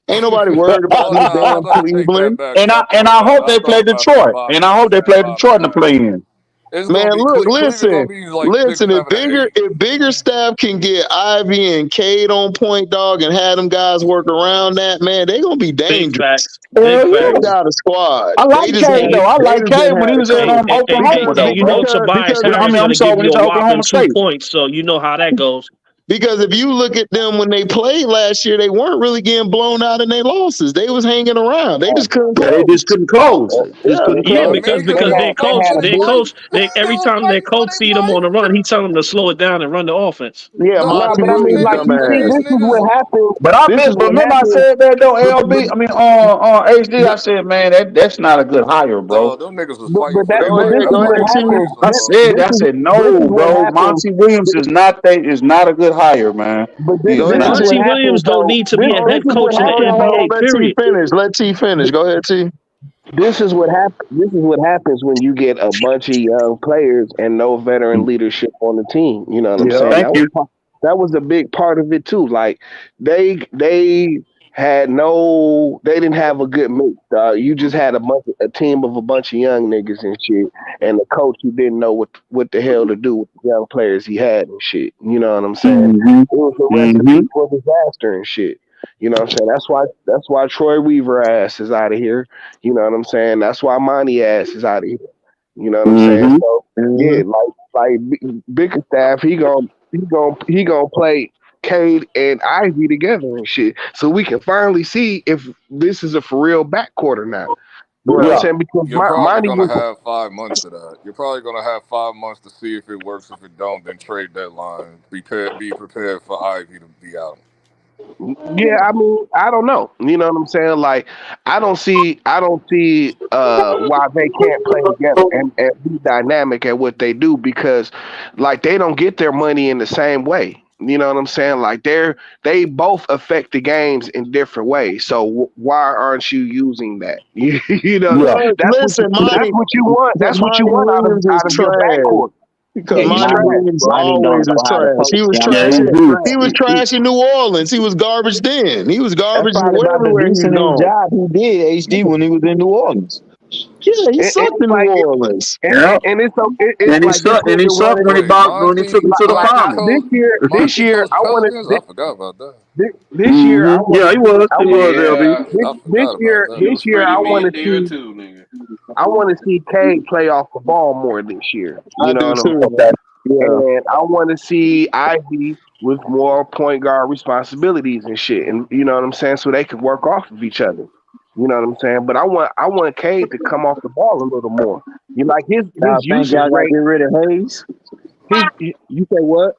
Ain't nobody worried about oh no no, I'm damn gonna take that Cleveland. back. Y'all And talking I about hope y'all they play talking about the Detroit. bottom And I hope they play bottom Detroit in the five. play in. It's gonna Man, be look, Cleveland gonna listen, be like 6, listen. 7, or 8. If bigger staff can get Ivy and Cade on point, dog, and have them guys work around that, man, they gonna be Big dangerous. facts. Big Hell They yeah. facts. got a squad. I They like just Cade had. though. I They like just didn't Cade when have he the was at coach Oklahoma And though, you know bro. Tobias because I Harris mean, I'm gonna sorry give when you he's a at whopping Oklahoma 2 State. points, so you know how that goes. because if you look at them when they played last year, they weren't really getting blown out in their losses. They was hanging around. They just couldn't Yeah, they close. just couldn't close. Just Yeah, couldn't Yeah, I close. mean, because because they they their was coach, had a fighting, their big boy. coach, They every was time their fighting for coach their see them on life. the run, he tell them to slow it down and run the offense. yeah. Nah, Monty but but I them mean, Williams, like niggas, you see, them dumbass. this is what niggas. happens. But This is what remember I happens. said that though, But, LB. I mean, HD. I said, man, that's not a good hire, bro. Dog, them niggas was fighting but for that their Go but life. this ahead, is That's go why what they ahead, was T. happens. playing so I hard. said, I said, This no, is what bro. happens. Monty Williams is not a good hire, man. But He is Go ahead, not. T. what Monty happens Williams don't though. need to be a This head is what coach in the Hold happens on, hold on. though. NBA. Let T Period. finish. Let T finish. Go ahead, T. This is what happens. This is what happens when you get a bunch of young players and no veteran leadership on the team. You know what I'm Yeah. saying? Thank you. That was a big part of it too. Like they had no, they didn't have a good mix. You just had a team of a bunch of young niggas and shit, and the coach who didn't know what the hell to do with the young players he had and shit. You know what I'm saying? Mm-hmm. It was a Mm-hmm. recipe for disaster and shit. You know what I'm saying? That's why Troy Weaver ass is out of here. You know what I'm saying? That's why Monty ass is out of here. You know what I'm saying? Mm-hmm. So Mm-hmm. yeah, Bickerstaff, he gonna play Cade and Ivy together and shit, so we can finally see if this is a for real backcourt or not. You know what I'm Yeah. saying? Because You're probably Monty gonna was, have 5 months of that. You're probably gonna have 5 months to see if it works. If it don't, then trade deadline. Be prepared for Ivy to be out. yeah. I mean, I don't know. You know what I'm saying? Like, I don't see why they can't play together and be dynamic at what they do because, like, they don't get their money in the same way. You know what I'm saying? Like, they both affect the games in different ways. So why aren't you using that? You know, Yeah. Listen, that's Monty, what you want. because That's what you Monty want Williams is out of your trash. backcourt. Because Yeah, he's Monty trash. Williams Monty don't always know is how to trash. coach. He was Yeah, trash. he do. He was trash in New Orleans. He was garbage then. He was That's garbage probably about the everywhere he's decentest gone. job he did, HD, when he was in New Orleans. Yeah, he And sucked it's in New like Orleans. Yeah. it's And he like this sucked. And he nigga sucked running. Wait, when he took him Monty, to the Like Monty finals. this coach, year, Monty coach I want Pelicans. I forgot about that. this year I Mm-hmm. want Yeah, he was. I He want was LB. Yeah, I this forgot about year that. He was I spreading want mid to there see too, nigga. Cade play off the ball more this year. I You know do what I'm too. Okay. Yeah. saying? And I want to see Ivy with more point guard responsibilities and shit, and you know what I'm saying, so they can work off of each other. You know what I'm saying? But I want Cade to come off the ball a little more. You like Y'all his think usage y'all gotta rate. get rid of Hayes? You say what?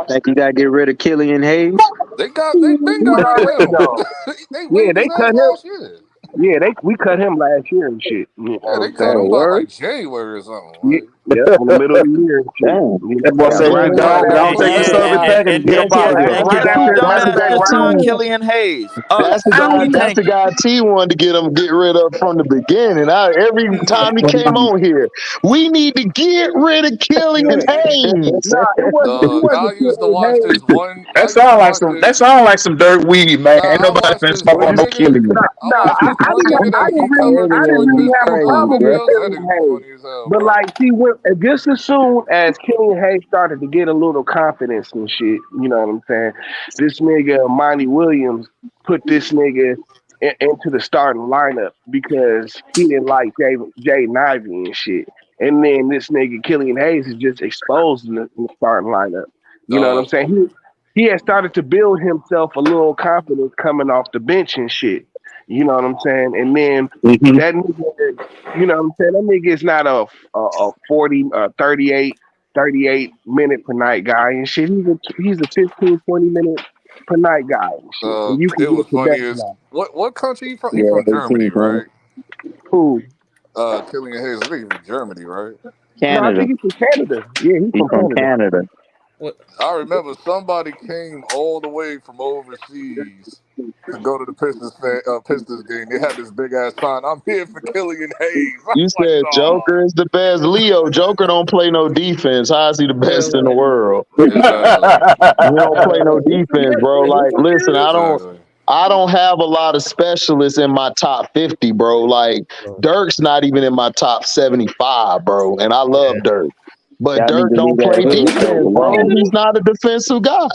Think you gotta get rid of Killian Hayes? They been He's got rid of already him. gone. They Yeah, waived they his ass cut him. last year. Yeah, we cut him last year and shit. You know Yeah, what they I'm cut saying? him Oh, by word? like January or something. Yeah, Like, Yep, in the middle of the year. And shit. Damn. That boy said, right don't take your service pack and get up out of here. And right guess who after, done right that after, this right time? after. Killian Hayes. That's the guy. That's the guy T wanted to get rid of from the beginning. Every time he came on here, we need to get rid of Killian Hayes. Nah, it I wasn't used to Killian watch Hayes. this one. That sound like some dirt weed, man. Ain't I nobody watched finna this smoke one on no nigga. Killian. I didn't really have a problem with Killian Hayes. But like, see, just as soon as Killian Hayes started to get a little confidence and shit, you know what I'm saying? This nigga Monty Williams put this nigga into the starting lineup because he didn't like Jay Ivey and shit. And then this nigga Killian Hayes is just exposed in the starting lineup. You know what I'm saying? He had started to build himself a little confidence coming off the bench and shit. You know what I'm saying? And then that nigga, you know what I'm saying? That nigga is not a 38 minute per night guy and shit. He's a 15, 20 minute per night guy and shit. And you can It was get the funny best as now. what country he from? He from Germany, right? Who? Killian Hayes. I think he from Germany, right? No, I Canada. think he's from Canada. Yeah, he's He from from Canada. I remember somebody came all the way from overseas to go to the Pistons game. They had this big ass sign. I'm here for Killian Hayes. I'm You like, said Joker is the best. Leo, Joker don't play no defense. How is he the best in the world? He don't play no defense, bro. Like, listen, I don't have a lot of specialists in my top 50, bro. Like, Dirk's not even in my top 75, bro. And I love Dirk. But Dirk don't play defense, bro. He's not a defensive guy.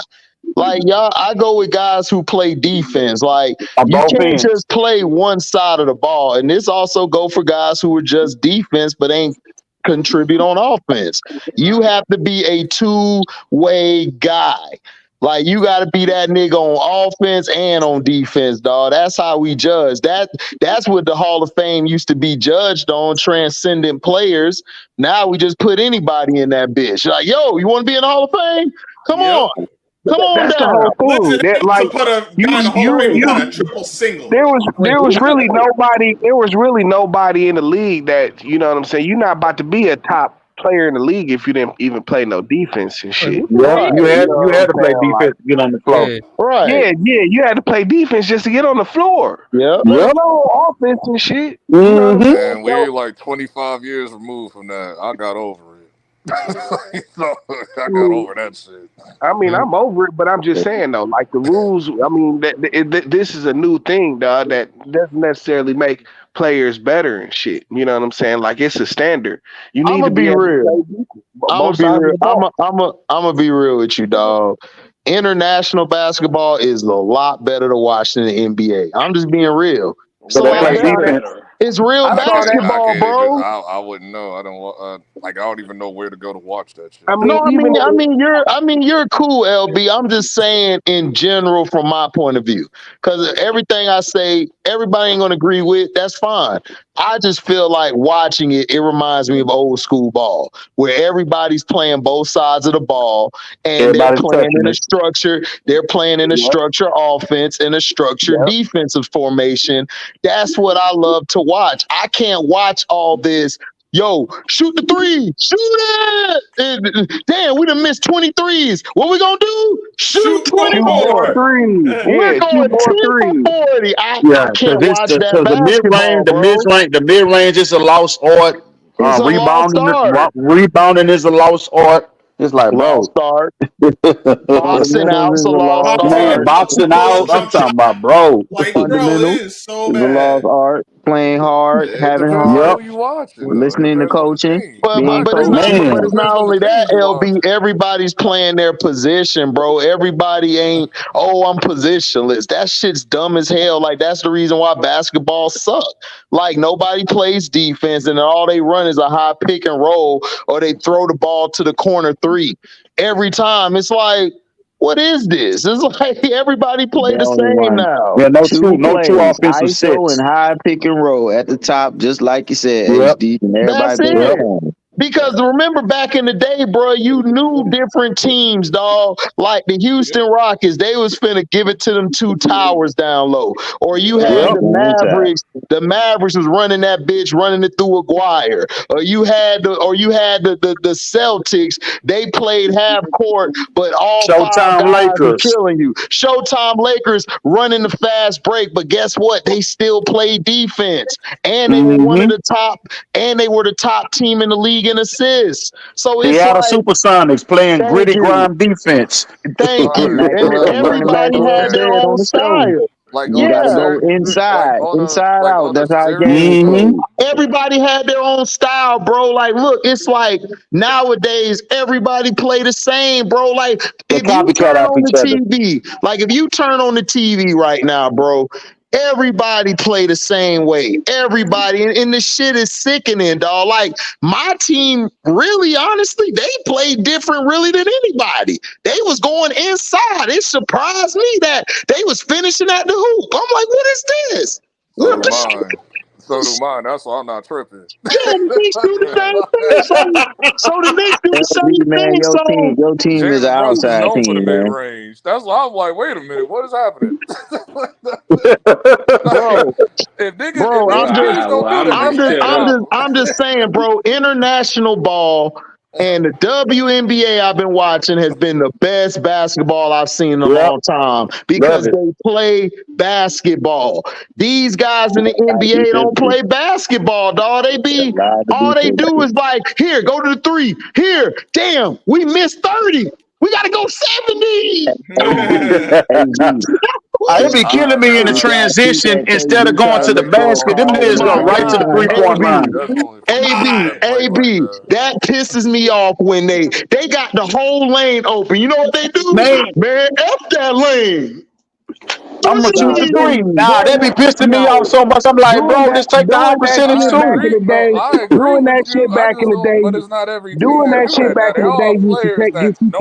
Like, y'all, I go with guys who play defense. Like, you can't just play one side of the ball. And this also go for guys who are just defense but ain't contribute on offense. You have to be a two-way guy. Like, you got to be that nigga on offense and on defense, dog. That's how we judge. That's what the Hall of Fame used to be judged on, transcendent players. Now we just put anybody in that bitch. Like, yo, you want to be in the Hall of Fame? Come on. Come on That's down. the whole thing. That, like, to put a guy in the Hall of Fame got a triple single. There was really nobody. There was really nobody in the league that, you know what I'm saying. You're not about to be a top player in the league if you didn't even play no defense and shit. Yeah, you had to play defense to get on the floor. Right. Yeah, you had to play defense just to get on the floor. Yeah. Let alone offense and shit. Man, we're like 25 years removed from that. I got over it. So, I got over that shit. I mean, I'm over it, but I'm just saying though, like the rules. I mean, this is a new thing, dog. That doesn't necessarily make players better and shit. You know what I'm saying? Like, it's a standard. You need to be real. I'm I'm gonna be real with you, dog. International basketball is a lot better to watch than the NBA. I'm just being real. So it's real basketball, bro. I wouldn't know. I don't I don't even know where to go to watch that shit. I mean, you're cool, LB. I'm just saying in general from my point of view, because everything I say, everybody ain't gonna agree with. That's fine. I just feel like watching it. It reminds me of old school ball, where everybody's playing both sides of the ball, and they're playing in a structure. They're playing in a structure offense and a structure defensive formation. That's what I love to watch. I can't watch all this. Yo, shoot the three. Shoot it. Damn, we done missed 23s. What we gonna do? Shoot 20 more. We're going 10 for 40. I can't watch that basketball, the mid range is a lost art. Rebounding is a lost art. It's like, bro. Lost art. Boxing out's a lost art. Man, boxing out. I'm talking about, bro. Like, bro, it is so bad. Lost art, playing hard, having hard, listening to coaching. But it's not only that, LB. Everybody's playing their position, bro. Everybody ain't, I'm positionless. That shit's dumb as hell. Like, that's the reason why basketball sucks. Like, nobody plays defense, and all they run is a high pick and roll, or they throw the ball to the corner three every time. It's like, what is this? It's like everybody play the same now. Yeah, no two offensive sets and high pick and roll at the top, just like you said. HD, and everybody. Because remember back in the day, bro, you knew different teams, dog. Like the Houston Rockets, they was finna give it to them two towers down low. Or you had the Mavericks. The Mavericks was running that bitch, running it through Aguirre. Or you had the Celtics. They played half court, but all five guys were killing you. Showtime Lakers running the fast break, but guess what? They still play defense, and they were one of the top, and they were the top team in the league in assists. So it's Seattle like Supersonics playing gritty grind defense. Thank you. And everybody had their own style. Like you gotta go inside out. That's how a game plays. Everybody had their own style, bro. Like, look, it's like nowadays everybody play the same, bro. Like, if you turn on the TV, if you turn on the TV right now, bro, everybody play the same way. Everybody, and the shit is sickening, dog. Like, my team, really, honestly, they played different, really, than anybody. They was going inside. It surprised me that they was finishing at the hoop. I'm like, what is this? So do mine. That's why I'm not tripping. Yeah, the Knicks do the same thing. So the Knicks do the same thing. Your team is an outside team, for the man. mid-range. That's why I'm like, wait a minute, what is happening? I'm just saying, bro. International ball and the WNBA I've been watching has been the best basketball I've seen in a long time because they play basketball. These guys in the NBA don't play basketball, dog. All they do is like, here, go to the three. Here, damn, we missed 30. We got to go 70. It'd be killing me in the transition instead of going to the basket. Them niggas go right to the 3-point line. AB, that pisses me off when they got the whole lane open. You know what they do? Man, F that lane. I'm gonna shoot the three. Nah, they be pissing me off so much. I'm like, bro, just take the high percentage too. Doing that shit back in the day, doing that shit back in the day, you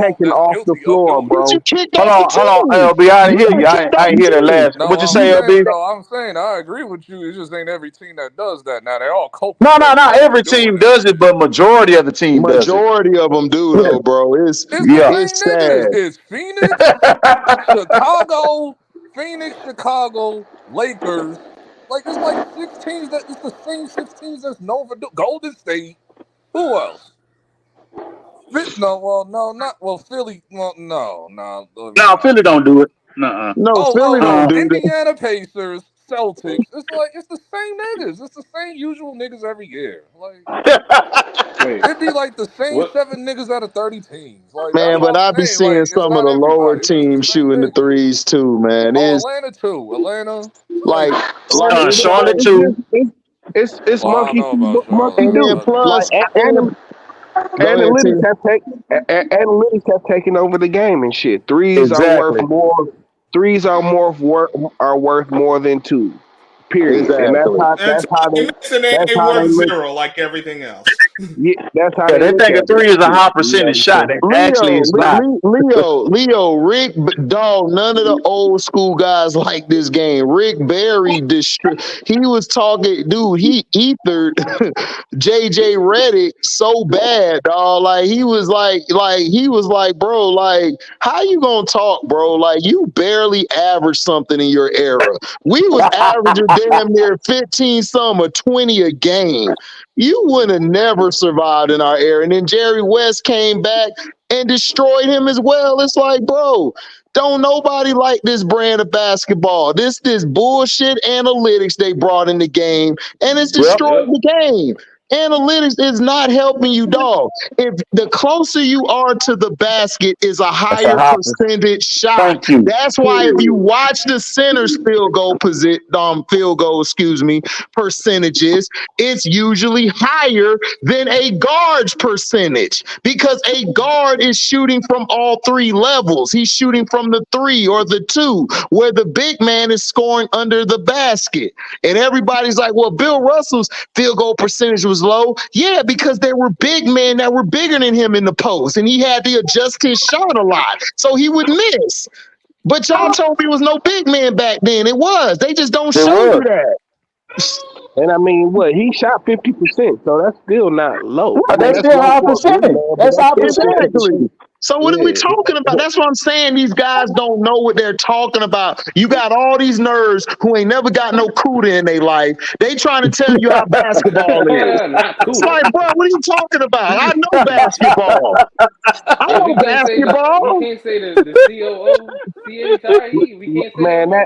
taken off the floor, bro. Hold on, LB, I didn't hear you. I didn't hear that last. What you say, LB? No, I'm saying I agree with you. It just ain't every team that does that. Now they all cope. No, not every team does it, but majority of the team does it. Majority of them do, though, bro. It's sad. It's Phoenix, Chicago. Phoenix, Chicago, Lakers. Like, it's like 6 teams it's the same 6 teams that's known for Golden State. Who else? Philly. Well, no. No, Philly don't do it. Nuh-uh. No, Philly don't do it. Indiana Pacers, Celtics. It's the same niggas. It's the same usual niggas every year. Like, it'd be like the same 7 niggas out of 30 teams. Like, man, but I be seeing some of the lower teams shooting the threes too, man. Atlanta too. Atlanta. Like Charlotte too. It's monkey and then plus analytics have taken over the game and shit. Threes are worth more. Threes are worth more than 2. Period. Exactly. And that's how they worth 0 like everything else. Yeah, that's how they think a 3 is a high percentage shot. Actually, it's not. Leo, Rick, dog. None of the old school guys like this game. Rick Barry, he was talking, dude. He ethered JJ Redick so bad, dog. Like he was like, bro, like how you gonna talk, bro? Like you barely averaged something in your era. We was averaging damn near 15 some or 20 a game. You would have never survived in our era. And then Jerry West came back and destroyed him as well. It's like, bro, don't nobody like this brand of basketball. This bullshit analytics they brought in the game, and it's destroyed the game. Analytics is not helping you, dog. If the closer you are to the basket is a higher percentage shot. That's why if you watch the center's field goal percentages, it's usually higher than a guard's percentage because a guard is shooting from all 3 levels. He's shooting from the 3 or the 2, where the big man is scoring under the basket. And everybody's like, well, Bill Russell's field goal percentage was low. Yeah, because there were big men that were bigger than him in the post, and he had to adjust his shot a lot, so he would miss. But y'all told me it was no big man back then. It was. They just don't show you that. And I mean, what he shot 50%, so that's still not low. I mean, That's that's still low high for a big percentage. man, but That's that's high still percentage. 50%. Exactly. So what are we talking about? That's what I'm saying. These guys don't know what they're talking about. You got all these nerds who ain't never got no CUDA in their life. They trying to tell you how basketball is. Not It's CUDA. like, bro, what are you talking about? I know basketball. I Hey, know we basketball. can't say the COO CHIE. We can't say that Man, word.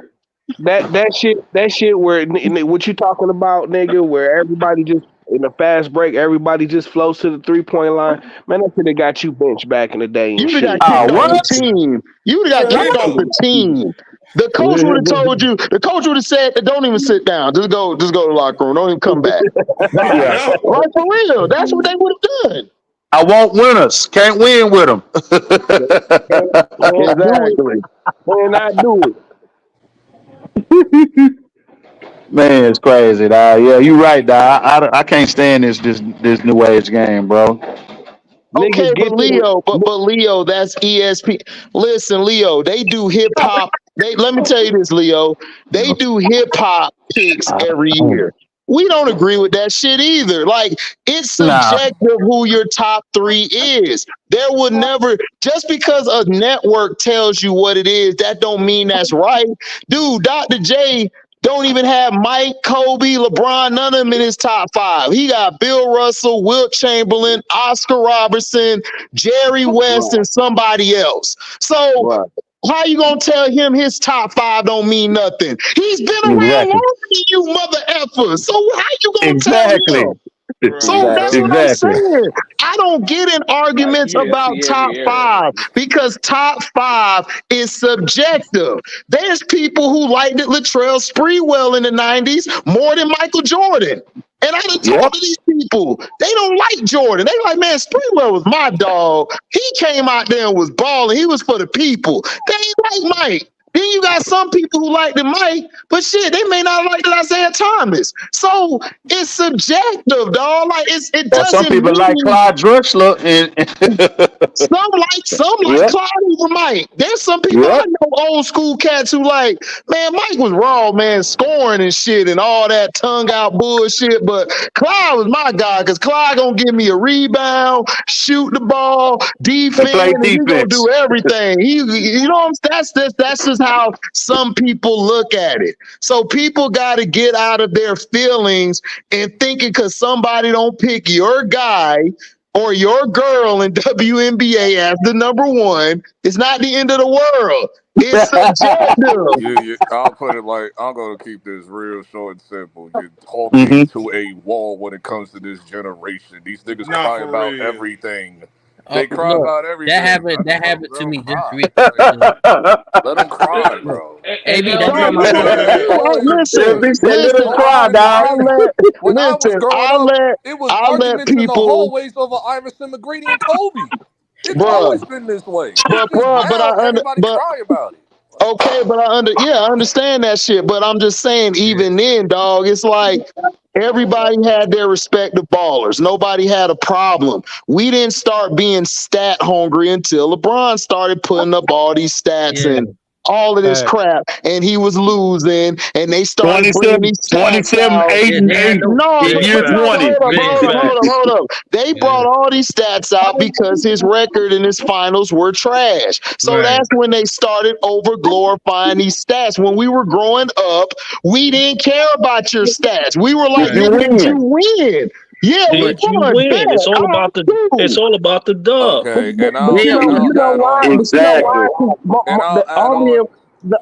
that shit where what you talking about, nigga, where everybody just in a fast break, everybody just flows to the 3-point line. Man, that could have got you benched back in the day and You would have shit. got kicked off the team. You would have got kicked off the team. The coach would have told you. The coach would have said, "Don't even sit down. Just go to the locker room. Don't even come back." Yeah. Right, for real. That's what they would have done. I want winners. Can't win with them. Exactly. Man, I do it. Man, it's crazy, dog. Yeah, you right, dog. I can't stand this new age game, bro. Okay, Niggas get but to the Leo, that's ESP. Listen, Leo, they do hip hop. Let me tell you this, Leo. They do hip hop picks every year. We don't agree with that shit either. Like, it's Nah. subjective who your top 3 is. There would never, just because a network tells you what it is, that don't mean that's right. Dude, Dr. J don't even have Mike, Kobe, LeBron, none of them in his top 5. He got Bill Russell, Wilt Chamberlain, Oscar Robertson, Jerry West, and somebody else. So how you gonna tell him his top 5 don't mean nothing? He's been around Exactly. longer than you, mother effers. So how you gonna Exactly. tell him? So that's what I'm saying. I don't get in arguments about top 5 because top 5 is subjective. There's people who liked it Latrell Sprewell in the 90s more than Michael Jordan. And I done talked to these people. They don't like Jordan. They like, man, Sprewell was my dog. He came out there and was balling. He was for the people. They ain't like Mike. Then you got some people who like the Mike, but shit, they may not like the Isaiah Thomas. So it's subjective, dog. Like it doesn't. Some people like Clyde Drexler, and some like Clyde over Mike. There's some people I know, old school cats who like, man, Mike was raw, man, scoring and shit and all that tongue out bullshit. But Clyde was my guy because Clyde gonna give me a rebound, shoot the ball, defend, and he gonna do everything. You know what I'm saying? That's just how some people look at it. So people got to get out of their feelings and thinking because somebody don't pick your guy or your girl in WNBA as the number 1, it's not the end of the world. It's subjective. I'll put it like, I'm going to keep this real short and simple. You're talking to a wall when it comes to this generation. These niggas cry about everything. They cry about everything. That happened to me this week. Let them cry, bro. AB, listen, Let them cry, dog. When I was growing up, it was I'll let arguments in the people. hallways over Iverson, McGrady, and Kobe. It's always been this way. But Everybody cry about it. Okay, but I understand that shit. But I'm just saying, even then, dog, it's like everybody had their respective ballers. Nobody had a problem. We didn't start being stat hungry until LeBron started putting up all these stats and all of this crap, and he was losing, and they started bringing these stats out. 27, 8, Hold up. They brought all these stats out because his record in his finals were trash. So that's when they started over glorifying these stats. When we were growing up, we didn't care about your stats. We were like, did you win? Yeah, did you win? It's all about the. It's all about the dub. Okay, and you know why? Exactly.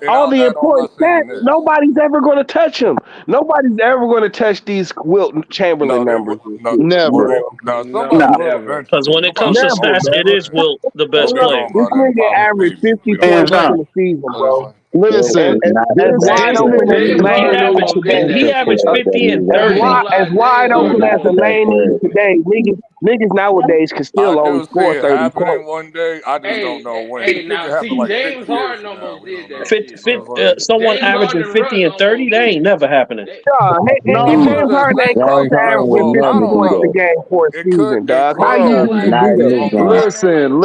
All the important stats, nobody's ever going to touch them. Nobody's ever going to touch these Wilt Chamberlain numbers. Never. Because when it comes to stats, it is Wilt the best player. This nigga averaged 50 points in the season, bro. Listen, he averaged 50 and 30. As wide open as the lane is today, niggas nowadays can still only score 30 points. One day, I just don't know when. Hey, now, see, James Harden almost did that. Someone averaging 50 and 30, that ain't never happening. James Harden ain't close to averaging 50 points a game for a season, dog. How you do that? Listen.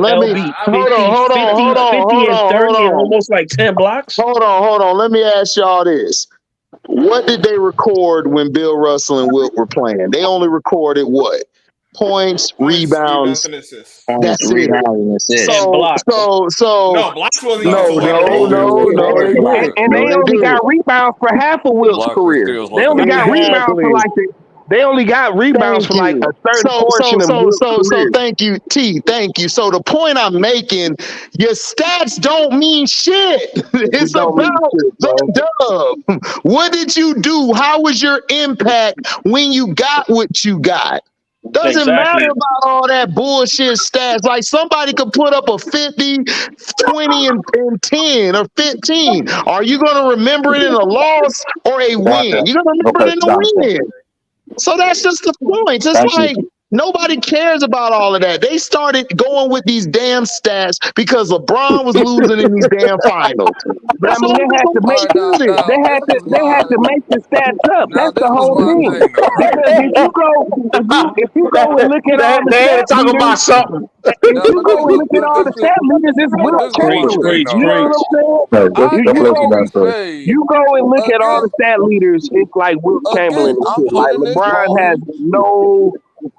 Let me hold on. Almost like 10 blocks. Hold on. Let me ask y'all this. What did they record when Bill Russell and Wilt were playing? They only recorded what? Points, rebounds. and assists. That's it. And blocks. No, blocks wasn't even no, And they only got rebounds for half of Wilt's career. They only got rebounds for like they only got rebounds for like a third portion of Wilt's career. Thank you, T. Thank you. So the point I'm making, your stats don't mean shit. It's about the dub. What did you do? How was your impact when you got what you got? Doesn't matter about all that bullshit stats. Like somebody could put up a 50, 20, and 10 or 15. Are you going to remember it in a loss or a win? You're going to remember it in a win. So that's just the point. It's like nobody cares about all of that. They started going with these damn stats because LeBron was losing in these damn finals. But I mean, they had to make the stats up. That's the whole thing. Because if you go and look at all the stats, talking about something. If you go and look at all the stat leaders, it's Wilt Chamberlain. You know what I'm saying? You go and look at all the stat leaders, it's like Wilt Chamberlain and shit. Like LeBron has no.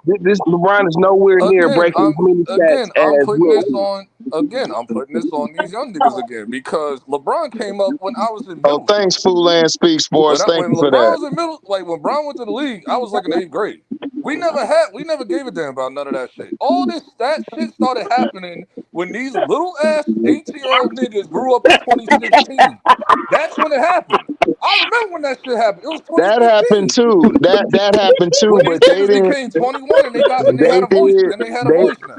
This LeBron is nowhere near breaking as many stats as Wilt. I'm putting this on these young niggas again because LeBron came up when I was in middle. Oh, thanks, Fool Land Speak Sports. Thank you for that. Was in middle, like when Brown went to the league, I was like in 8th grade. We never gave a damn about none of that shit. All this stat shit started happening when these little ass 18-year-old niggas grew up in 2016. That's when it happened. I remember when that shit happened. It was 2016. That happened too. That happened too. When But these they niggas didn't. became 21 and they had a voice. And they had a voice now.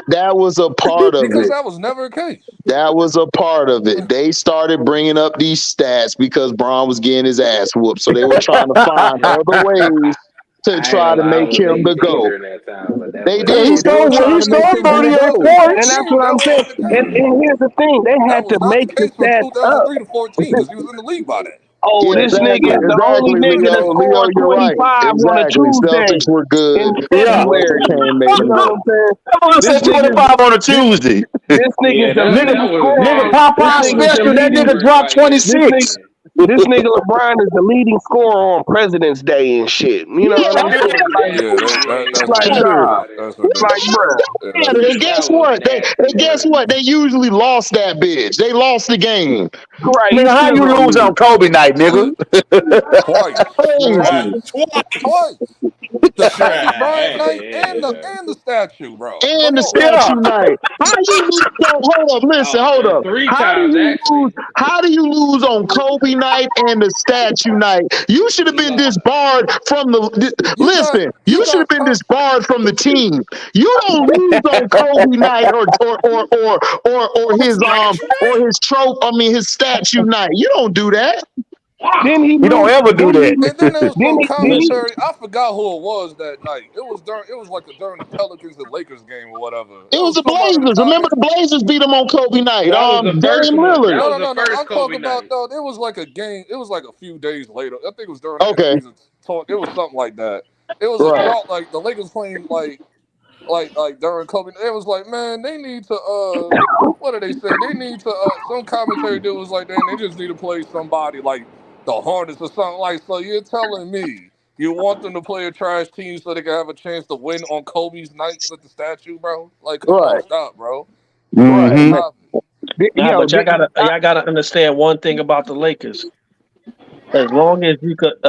That was a part of because it. that was never a case. That was a part of it. They started bringing up these stats because Braun was getting his ass whooped. So they were trying to find other ways to try to make him the GOAT. They did. He stole 30 points. And that's what I'm saying. And here's the thing. They had to make the stats up. 2003 to 14 because he was in the league by then. Oh, this nigga is the only nigga that scored 25 on a Tuesday. Celtics were good. Yeah. You know I said 25 on a Tuesday. This nigga's the nigga Popeye special. That nigga dropped 26. This nigga LeBron is the leading scorer on President's Day and shit. You know what I'm saying? And guess what? They usually lost that bitch. They lost the game. Right. Nigga, how you lose on Kobe night, nigga? Twice. The Bryant night and the statue, bro. And the statue night. How you lose? Hold up, listen, hold up. How do you lose on Kobe night and the statue night? You should have been disbarred from the. Listen, you should have been disbarred from the team. You don't lose on Kobe night or his trope. I mean his statue night. You don't do that. You don't ever do that. And then there was some commentary. I forgot who it was that night. It was like during the Pelicans and Lakers game or whatever. It was the Blazers. Remember the Blazers beat them on Kobe night. Dame Lillard. No. I'm talking about though. It was like a game. It was like a few days later. I think it was during the season. It was something like that. It was like the Lakers playing like during Kobe. It was like, man, they need to what did they say? They need to some commentary dude was like, they just need to play somebody like the Hornets or something like. So you're telling me you want them to play a trash team so they can have a chance to win on Kobe's night with the statue, bro? Like, come on, stop, bro. Right. But y'all gotta understand one thing about the Lakers. As long as you could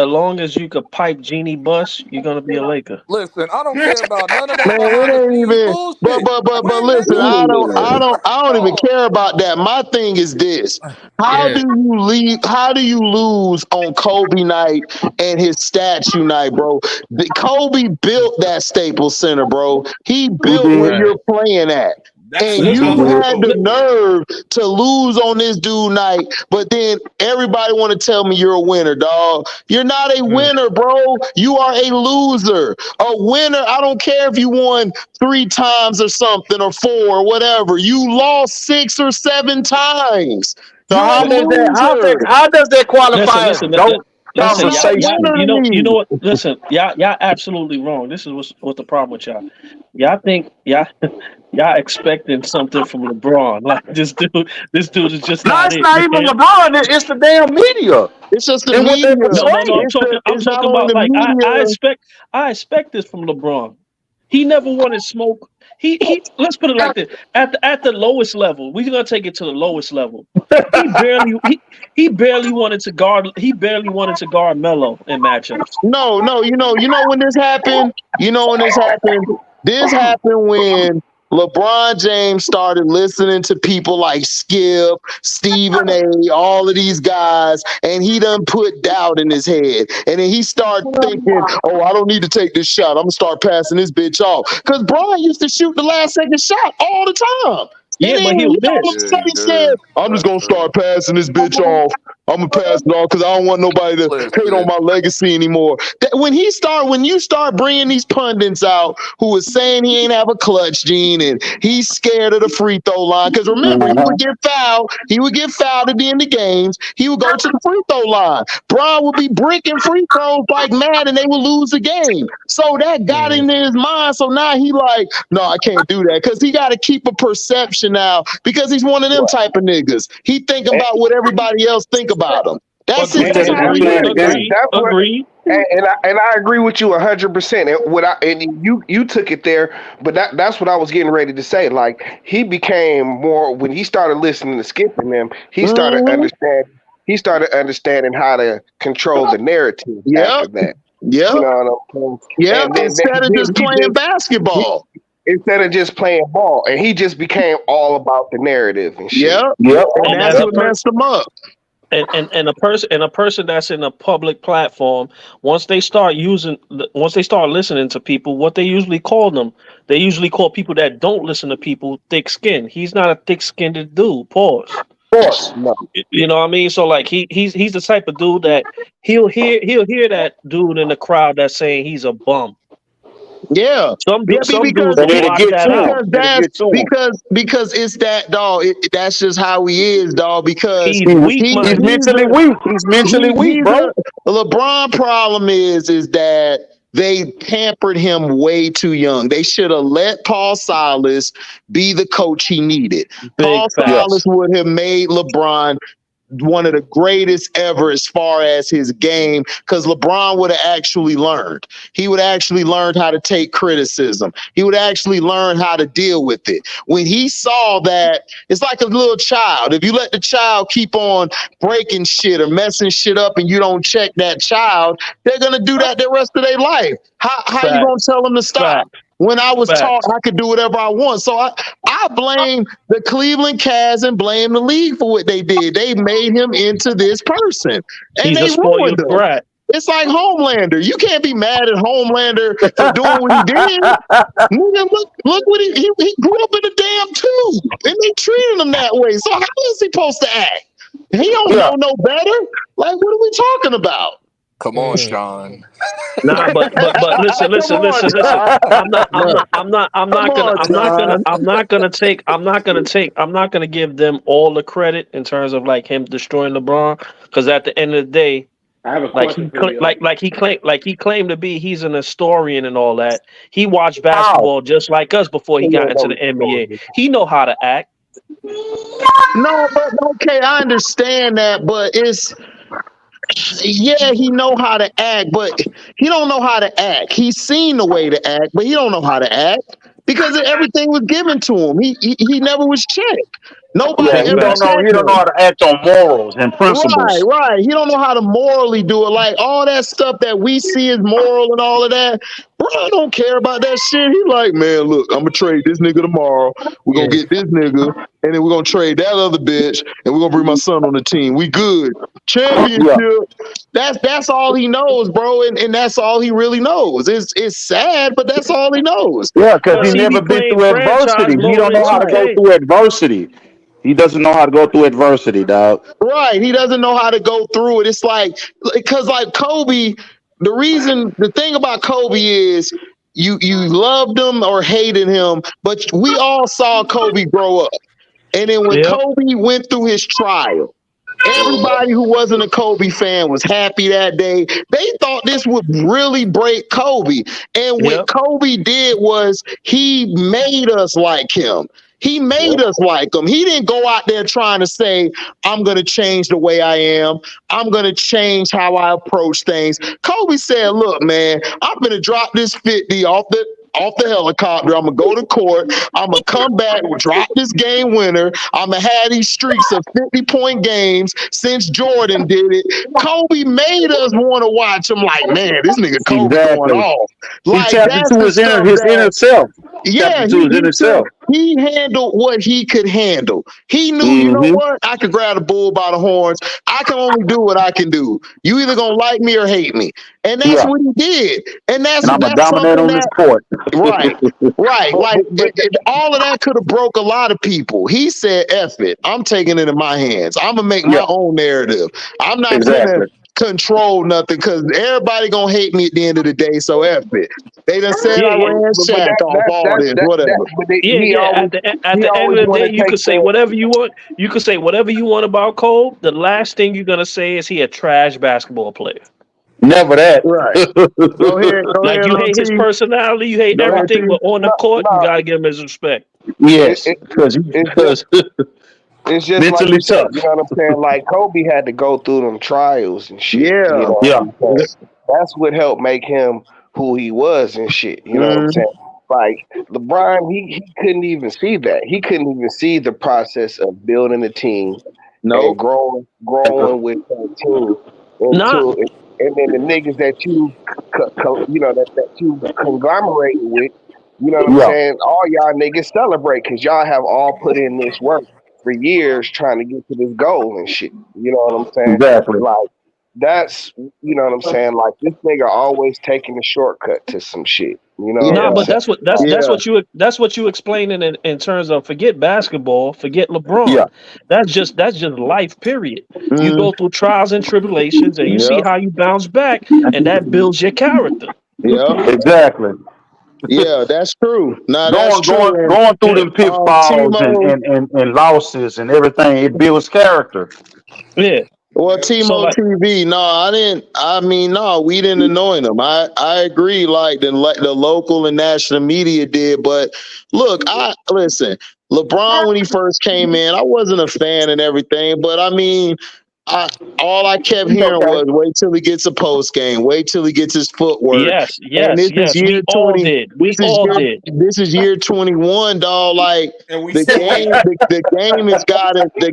pipe Genie Bus, you're gonna be a Laker. Listen, I don't care about none of that. Man, it ain't even. But listen, I don't even care about that. My thing is this: how do you lose on Kobe night and his statue night, bro? Kobe built that Staples Center, bro. He built where you're playing at. And you had the nerve to lose on this dude night, but then everybody want to tell me you're a winner, dog. You're not a winner, bro. You are a loser. A winner, I don't care if you won 3 times or something or 4 or whatever. You lost 6 or 7 times. So how does that qualify? You know what? Listen, y'all absolutely wrong. This is what's the problem with y'all. Y'all think Y'all expecting something from LeBron? Like this dude is just No, not it's it, not even man. LeBron. It's the damn media. It's just the And what they media. No. portray. I'm It's not talking only about the like I media. expect this from LeBron. He never wanted smoke. He let's put it like this. At the lowest level, we're gonna take it to the lowest level. He barely wanted to guard Melo in matchups. No, you know when this happened? You know when this happened? This happened when LeBron James started listening to people like Skip, Stephen A, all of these guys, and he done put doubt in his head. And then he started thinking, oh, I don't need to take this shot. I'm gonna start passing this bitch off. Because Brian used to shoot the last second shot all the time. Yeah, And then but he he'll all of a miss. sudden said, I'm just gonna start passing this bitch off. I'm gonna pass it off because I don't want nobody to hate on my legacy anymore. When you start bringing these pundits out who is saying he ain't have a clutch gene and he's scared of the free throw line, because remember he would get fouled. He would get fouled at the end of games. He would go to the free throw line. Bron would be bricking free throws like mad, and they would lose the game. So that got into his mind. So now he like, no, I can't do that because he got to keep a perception now because he's one of them type of niggas. He think about what everybody else think about him. That's it. That's how he is. Agree. And I agree with you 100%. And you took it there, but that's what I was getting ready to say. Like he became more when he started listening to Skip and them. He started understanding. He started understanding how to control the narrative after that. Yeah. You know what I'm saying? Yeah. Instead of just playing basketball. Instead of just playing ball, and he just became all about the narrative and shit. Yep. And that's what messed him up. And a person that's in a public platform, once they start listening to people, what they usually call people that don't listen to people thick skin. He's not a thick skinned dude. Pause. No. You know what I mean? So like he's the type of dude that he'll hear that dude in the crowd that's saying he's a bum. Yeah, because it's that dog. That's just how he is, dog. Because he's mentally weak. He's mentally weak, bro. The LeBron problem is that they pampered him way too young. They should have let Paul Silas be the coach he needed. Paul Silas would have made LeBron one of the greatest ever as far as his game, because LeBron would have actually learned. He would actually learn how to take criticism. He would actually learn how to deal with it. When he saw that, it's like a little child. If you let the child keep on breaking shit or messing shit up and you don't check that child, they're going to do that the rest of their life. How you going to tell them to stop? When I was taught I could do whatever I want. So I blame the Cleveland Cavs and blame the league for what they did. They made him into this person. And they ruined him. Brat. It's like Homelander. You can't be mad at Homelander for doing what he did. Nigga, look what he grew up in a damn tube. And they treated him that way. So how is he supposed to act? He don't know no better. Like, what are we talking about? Come on, Sean. Nah, but listen. I'm not gonna give them all the credit in terms of like him destroying LeBron, because at the end of the day, I have a like question he claimed to be, he's an historian and all that. He watched basketball just like us before he got into the NBA. He know how to act. No, but okay, I understand that, but he know how to act, but he don't know how to act. He's seen the way to act, but he don't know how to act because everything was given to him. He never was checked. Nobody he don't know how to act on morals and principles. Right. He don't know how to morally do it. Like all that stuff that we see as moral and all of that. Bro, I don't care about that shit. He like, man, look, I'm gonna trade this nigga tomorrow. We're gonna get this nigga, and then we're gonna trade that other bitch, and we're gonna bring my son on the team. We good. Championship. That's all he knows, bro, and that's all he really knows. It's sad, but that's all he knows. Yeah, because he's never been through adversity. He don't know how to go through adversity. He doesn't know how to go through adversity, dog. Right. He doesn't know how to go through it. It's like, because like Kobe, the thing about Kobe is you loved him or hated him, but we all saw Kobe grow up. And then when Kobe went through his trial, Everybody who wasn't a Kobe fan was happy that day. They thought this would really break Kobe. And what Kobe did was he made us like him. He made us like him. He didn't go out there trying to say, I'm going to change the way I am. I'm going to change how I approach things. Kobe said, look, man, I'm going to drop this 50 off the helicopter. I'm going to go to court. I'm going to come back, drop this game winner. I'm going to have these streaks of 50-point games since Jordan did it. Kobe made us want to watch him like, man, this nigga Kobe going off. Like, he tapped into his inner self. Yeah, he handled what he could handle. He knew, you know what? I could grab the bull by the horns. I can only do what I can do. You either gonna like me or hate me. And that's what he did. And I'm a dominate on this court. Right. Like all of that could have broke a lot of people. He said, F it. I'm taking it in my hands. I'm gonna make my own narrative. I'm not gonna control nothing because everybody gonna hate me at the end of the day. So F it. They done said I ran Shaq off all this, whatever. At the end of the day, you could say whatever you want. You could say whatever you want about Cole. The last thing you're gonna say is he a trash basketball player. Never that. Right. Go ahead, like you hate his personality, you hate everything, but on the court, you gotta give him his respect. Yes, because it's just mentally like tough. You know what I'm saying? Like Kobe had to go through them trials and shit. Yeah, That's what helped make him who he was and shit. You know what I'm saying? Like LeBron, he couldn't even see that. He couldn't even see the process of building a team and growing with that team. And then the niggas that you that you conglomerate with, you know what I'm saying? All y'all niggas celebrate because y'all have all put in this work for years trying to get to this goal and shit. You know what I'm saying? Exactly. Like that's, you know what I'm saying? Like this nigga always taking a shortcut to some shit. You know? But that's what you explaining in terms of forget basketball, forget LeBron. Yeah. That's just life, period. You go through trials and tribulations and you see how you bounce back, and that builds your character. Yeah. Exactly. Yeah, that's true. Now going through them pitfalls and losses and everything, it builds character. Yeah. Well, Timo TV, we didn't anoint him. I agree, like the local and national media did. But look, listen, LeBron, when he first came in, I wasn't a fan and everything, but I mean, all I kept hearing was wait till he gets a post game, wait till he gets his footwork. Yes. We all did. This is year 21, dog. Like the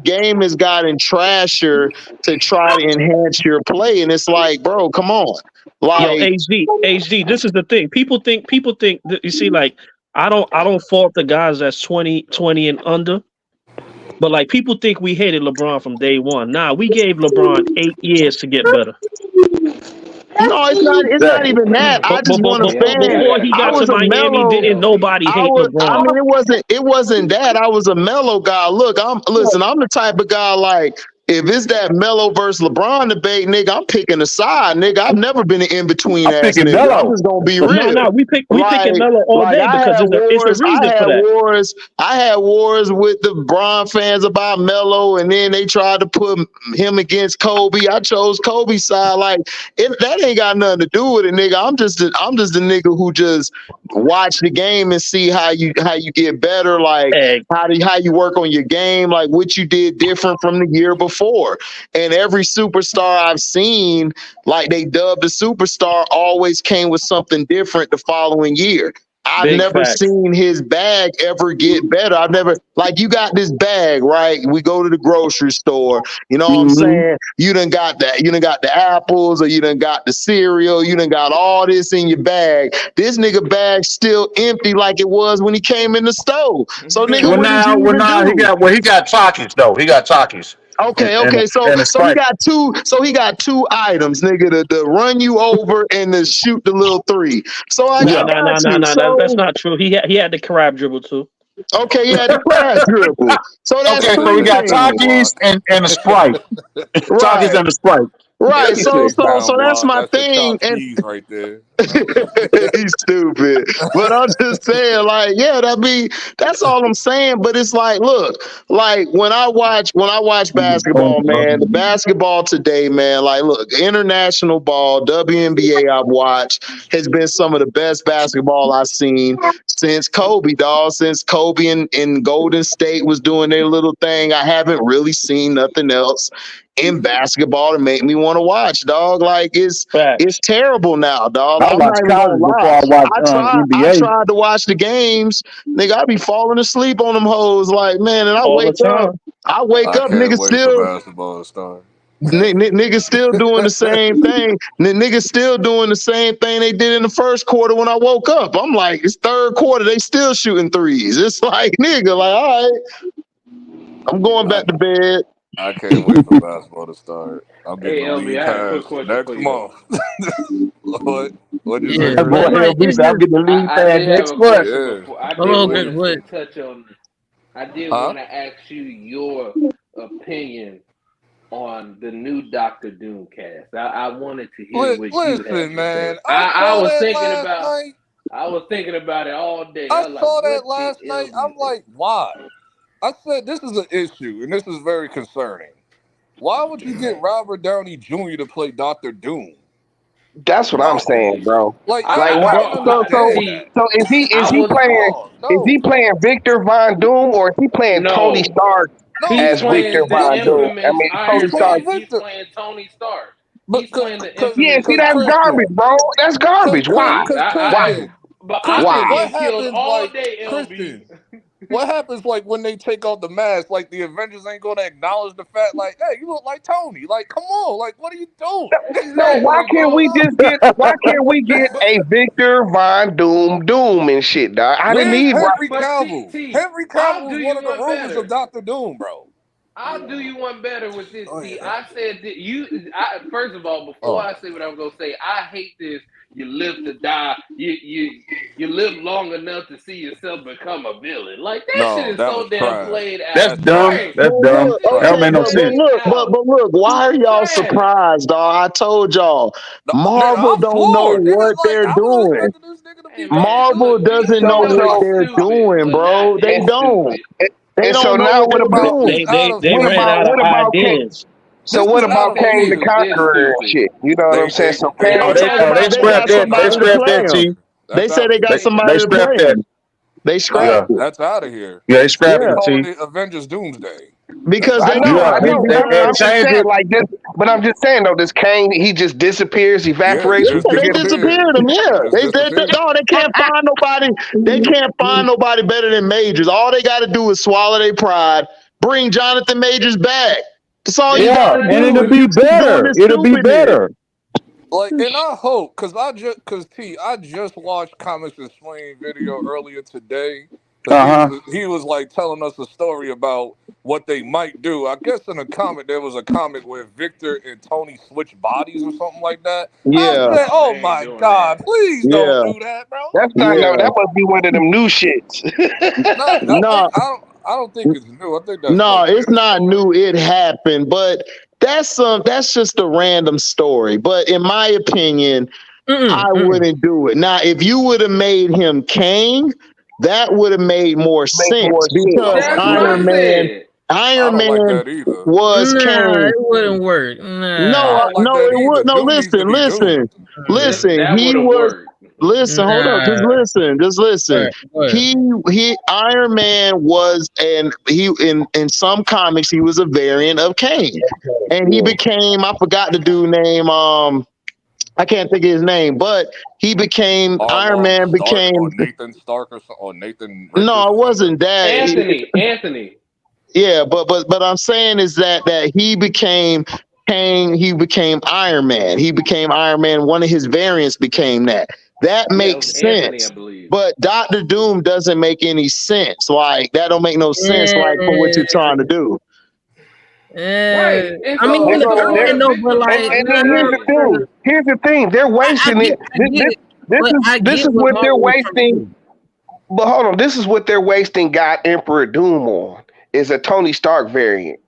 game has gotten trasher to try to enhance your play, and it's like, bro, come on. Like HD. This is the thing. People think that, you see, like I don't fault the guys that's 20 and under. But like people think we hated LeBron from day one. Nah, we gave LeBron 8 years to get better. No, it's not even that. I just want to fan. Before he got to Miami, didn't nobody hate LeBron? I mean, it wasn't that. I was a mellow guy. Look, I'm the type of guy like, if it's that Melo versus LeBron debate, nigga, I'm picking a side, nigga. I've never been an in-between ass nigga. Melo. I'm just gonna be real. No, we picking Melo all day because it's a reason for that. I had wars with the LeBron fans about Melo, and then they tried to put him against Kobe. I chose Kobe's side. Like that ain't got nothing to do with it, nigga. I'm just a nigga who just watch the game and see how you get better, like how you work on your game, like what you did different from the year before. And every superstar I've seen, like they dubbed a superstar, always came with something different the following year. I've never seen his bag ever get better. I've never, like, you got this bag, right? We go to the grocery store, you know what I'm saying? You done got that. You done got the apples, or you done got the cereal. You done got all this in your bag. This nigga bag's still empty like it was when he came in the store. So nigga, he got Takis though. He got Takis. Okay. So he got two items, nigga, to run you over and to shoot the little three. So No, that's not true. He had the crab dribble too. Okay, he had the crab dribble. So that's so we got Takis and a Sprite. Takis and a Sprite. Right. That's a So 6-pound that's block. my That's the thing. chopped cheese right there. He's stupid. But I'm just saying, like, yeah, that's all I'm saying. But it's like, look, like when I watch basketball, man, the basketball today, man, like, look, international ball, WNBA I've watched has been some of the best basketball I've seen since Kobe, dog. Since Kobe and Golden State was doing their little thing, I haven't really seen nothing else in basketball to make me want to watch, dog. Like it's terrible now, dog. I I'm not watched even gonna college before lie. I watched I NBA. tried to watch the games, nigga. I be falling asleep on them hoes, like man. And I all the wake up, time. Can't wait for basketball to start. niggas still doing the same thing. Niggas still doing the same thing they did in the first quarter when I woke up. I'm like, it's third quarter, they still shooting threes. It's like, nigga, like, all right, I'm going back to bed. I can't wait for basketball to start. I'm getting the LB, league I had a quick pass question next for you month. What you say, Yeah, That boy but Chris? like LB said, I'm it's getting the lead I pad did have next a month. question Yeah. before. I hold did on, want what? to touch on this. I did Huh? want to ask you your opinion on the new Doctor Doom cast. I wanted to hear what you had Listen, to man. say. I I saw was that thinking last about night. it all day. I I was like, saw that what did last night. LB I'm think? like, why? I said this is an issue, and this is very concerning. Why would you get Robert Downey Jr. to play Doctor Doom? That's what I'm saying, bro. Like, Like, I what? don't understand that. So is I he was playing? Is he No, playing Victor Von Doom or is he playing Tony no. Stark no, He's as Victor playing the Von Doom? I infamous mean, he's Tony Iron Stark. playing Man. He's Victor. playing Tony Stark. But He's playing the Yeah, infamous see, that's Christian, garbage, bro. That's garbage. Why? Why? But I've Christian, been Why? what getting killed happens all like day, LB. Christian? What happens like when they take off the mask? Like the Avengers ain't gonna acknowledge the fact, like, hey, you look like Tony. Like, come on, like, what are you doing? No, why Exactly, can't bro. we just get? Why can't we get a Victor Von Doom and shit, dog? I didn't Where's need. Henry But Cavill? T, Henry I'll Cavill do is one you of the one rulers of better. Doctor Doom, bro. I'll do you one better with this, Oh, T. yeah. I said that first of all, before I say what I'm gonna say, I hate this. You live to die. You live long enough to see yourself become a villain. Like that shit No, is that so was damn trash. played out. That's dumb. Right. That's Well, dumb. look, That shit That is don't okay, make no but sense. played look, out. but look, why are y'all Trash. surprised, dog? I told y'all, Nigga, Marvel I'm don't know floored. Nigga, what like, they're I was doing. expecting this nigga to Hey be man, dope. Marvel look, doesn't know you know what it's they're stupid, doing, but not bro. They that don't. stupid. They And so don't know now, what what they're about? This is doing. out of They What ran about? out hand. of What about Kang? ideas. So This what is Let me out about of tell Kang you the who's hand. this Conqueror and stupid. shit? You know what I'm saying? They So Let Kang. me Oh, tell you They they who's got scrapped this that. They somebody to stupid. scrapped play that, them. T. They That's said out they of got here. They somebody to scrapped play that. them. They Nah, scrapped Yeah. it. that's out of here. Yeah, they They scrapped be Yeah, it, calling T. it Avengers Doomsday. That's because I they out of know, here. Yeah, I know, but they I'm just changed saying, it. like this. But I'm just saying though, this Kang, he just disappears, Yeah, he evaporates. just We they forget him. disappeared. disappeared them. He Yeah, just disappeared. no, they can't find nobody. They can't find nobody better than Majors. All they got to do is swallow their pride. Bring Jonathan Majors back. That's all you They got Yeah, to trying and to do. it'll If do be you it. keep doing better. this It'll be stupidness. better. Like, and I hope, cause T, I just watched Comics Explained video earlier today, cause Uh huh. he was like telling us a story about what they might do. I guess in a comic there was a comic where Victor and Tony switch bodies or something like that. I Yeah, said, No, they oh ain't my doing god, that. please don't yeah, do that, bro. That's not no. yeah. That must be one of them new shits. No, No, I don't think it's new. I think that's no, like it's been a not story. new. It happened, but that's just a random story. But in my opinion, I wouldn't do it. Now, if you would have made him Kang, that would have made more Make more sense sense. I don't because like That's what that I either. said. I Iron don't like Man that either. was Nah, Kang. it wouldn't work. I Nah, No, don't like no, that it either. would. No, Doom needs to listen, be Doom. listen. That He would have was. worked. Listen, hold up. nah. Just listen. What? He Iron Man was, and he in some comics he was a variant of Kang, and he became. I forgot the dude name. I can't think of his name, but he became Iron Arlong Man. Stark or Became Nathan Stark or Nathan no, Richards it or something. wasn't that. Anthony. Yeah, but I'm saying is that he became Kang. He became Iron Man. He became Iron Man. One of his variants became that. That Yeah, it was makes Anthony, I sense. believe. But Doctor Doom doesn't make any sense. Like that don't make no sense. Like for what you're trying to do. Right. And I mean, so, They're gonna. I They're, know, but and like, then here's the thing. Here's the thing. They're I wasting it. get it, but I This get is what what they're Marvel was trying to wasting. do. But hold on. This is what they're wasting. God Emperor Doom on is a Tony Stark variant.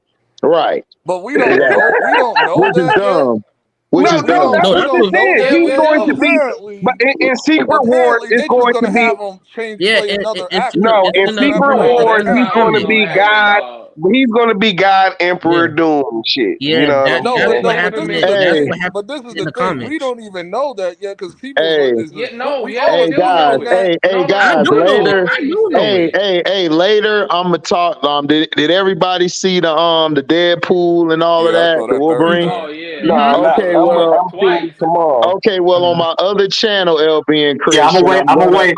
Right. But we don't know. We don't know Which is that yet. dumb. which is No, done. that's what they said. He's going to be, apparently, but in Secret Wars, it's they just going to gonna be. have him play another actor. No, in Secret Wars, that's he's not going what's to gonna be happen, God. dog. He's going to be God, Emperor Doom, and shit. You know what I'm saying? But this is the thing. But this is the thing. We don't even know that yet because people Hey, is just we yeah, all hey we do guys, assuming know it. that. hey guys, It's later, already said. hey, later. I'm gonna talk. Did everybody see the Deadpool and all of Yeah, I that, saw the that Wolverine? Oh yeah, No, I saw Okay, it well, I'm seeing it tomorrow. okay, well, on my other channel, LB and Yeah, Christian, I'm gonna wait.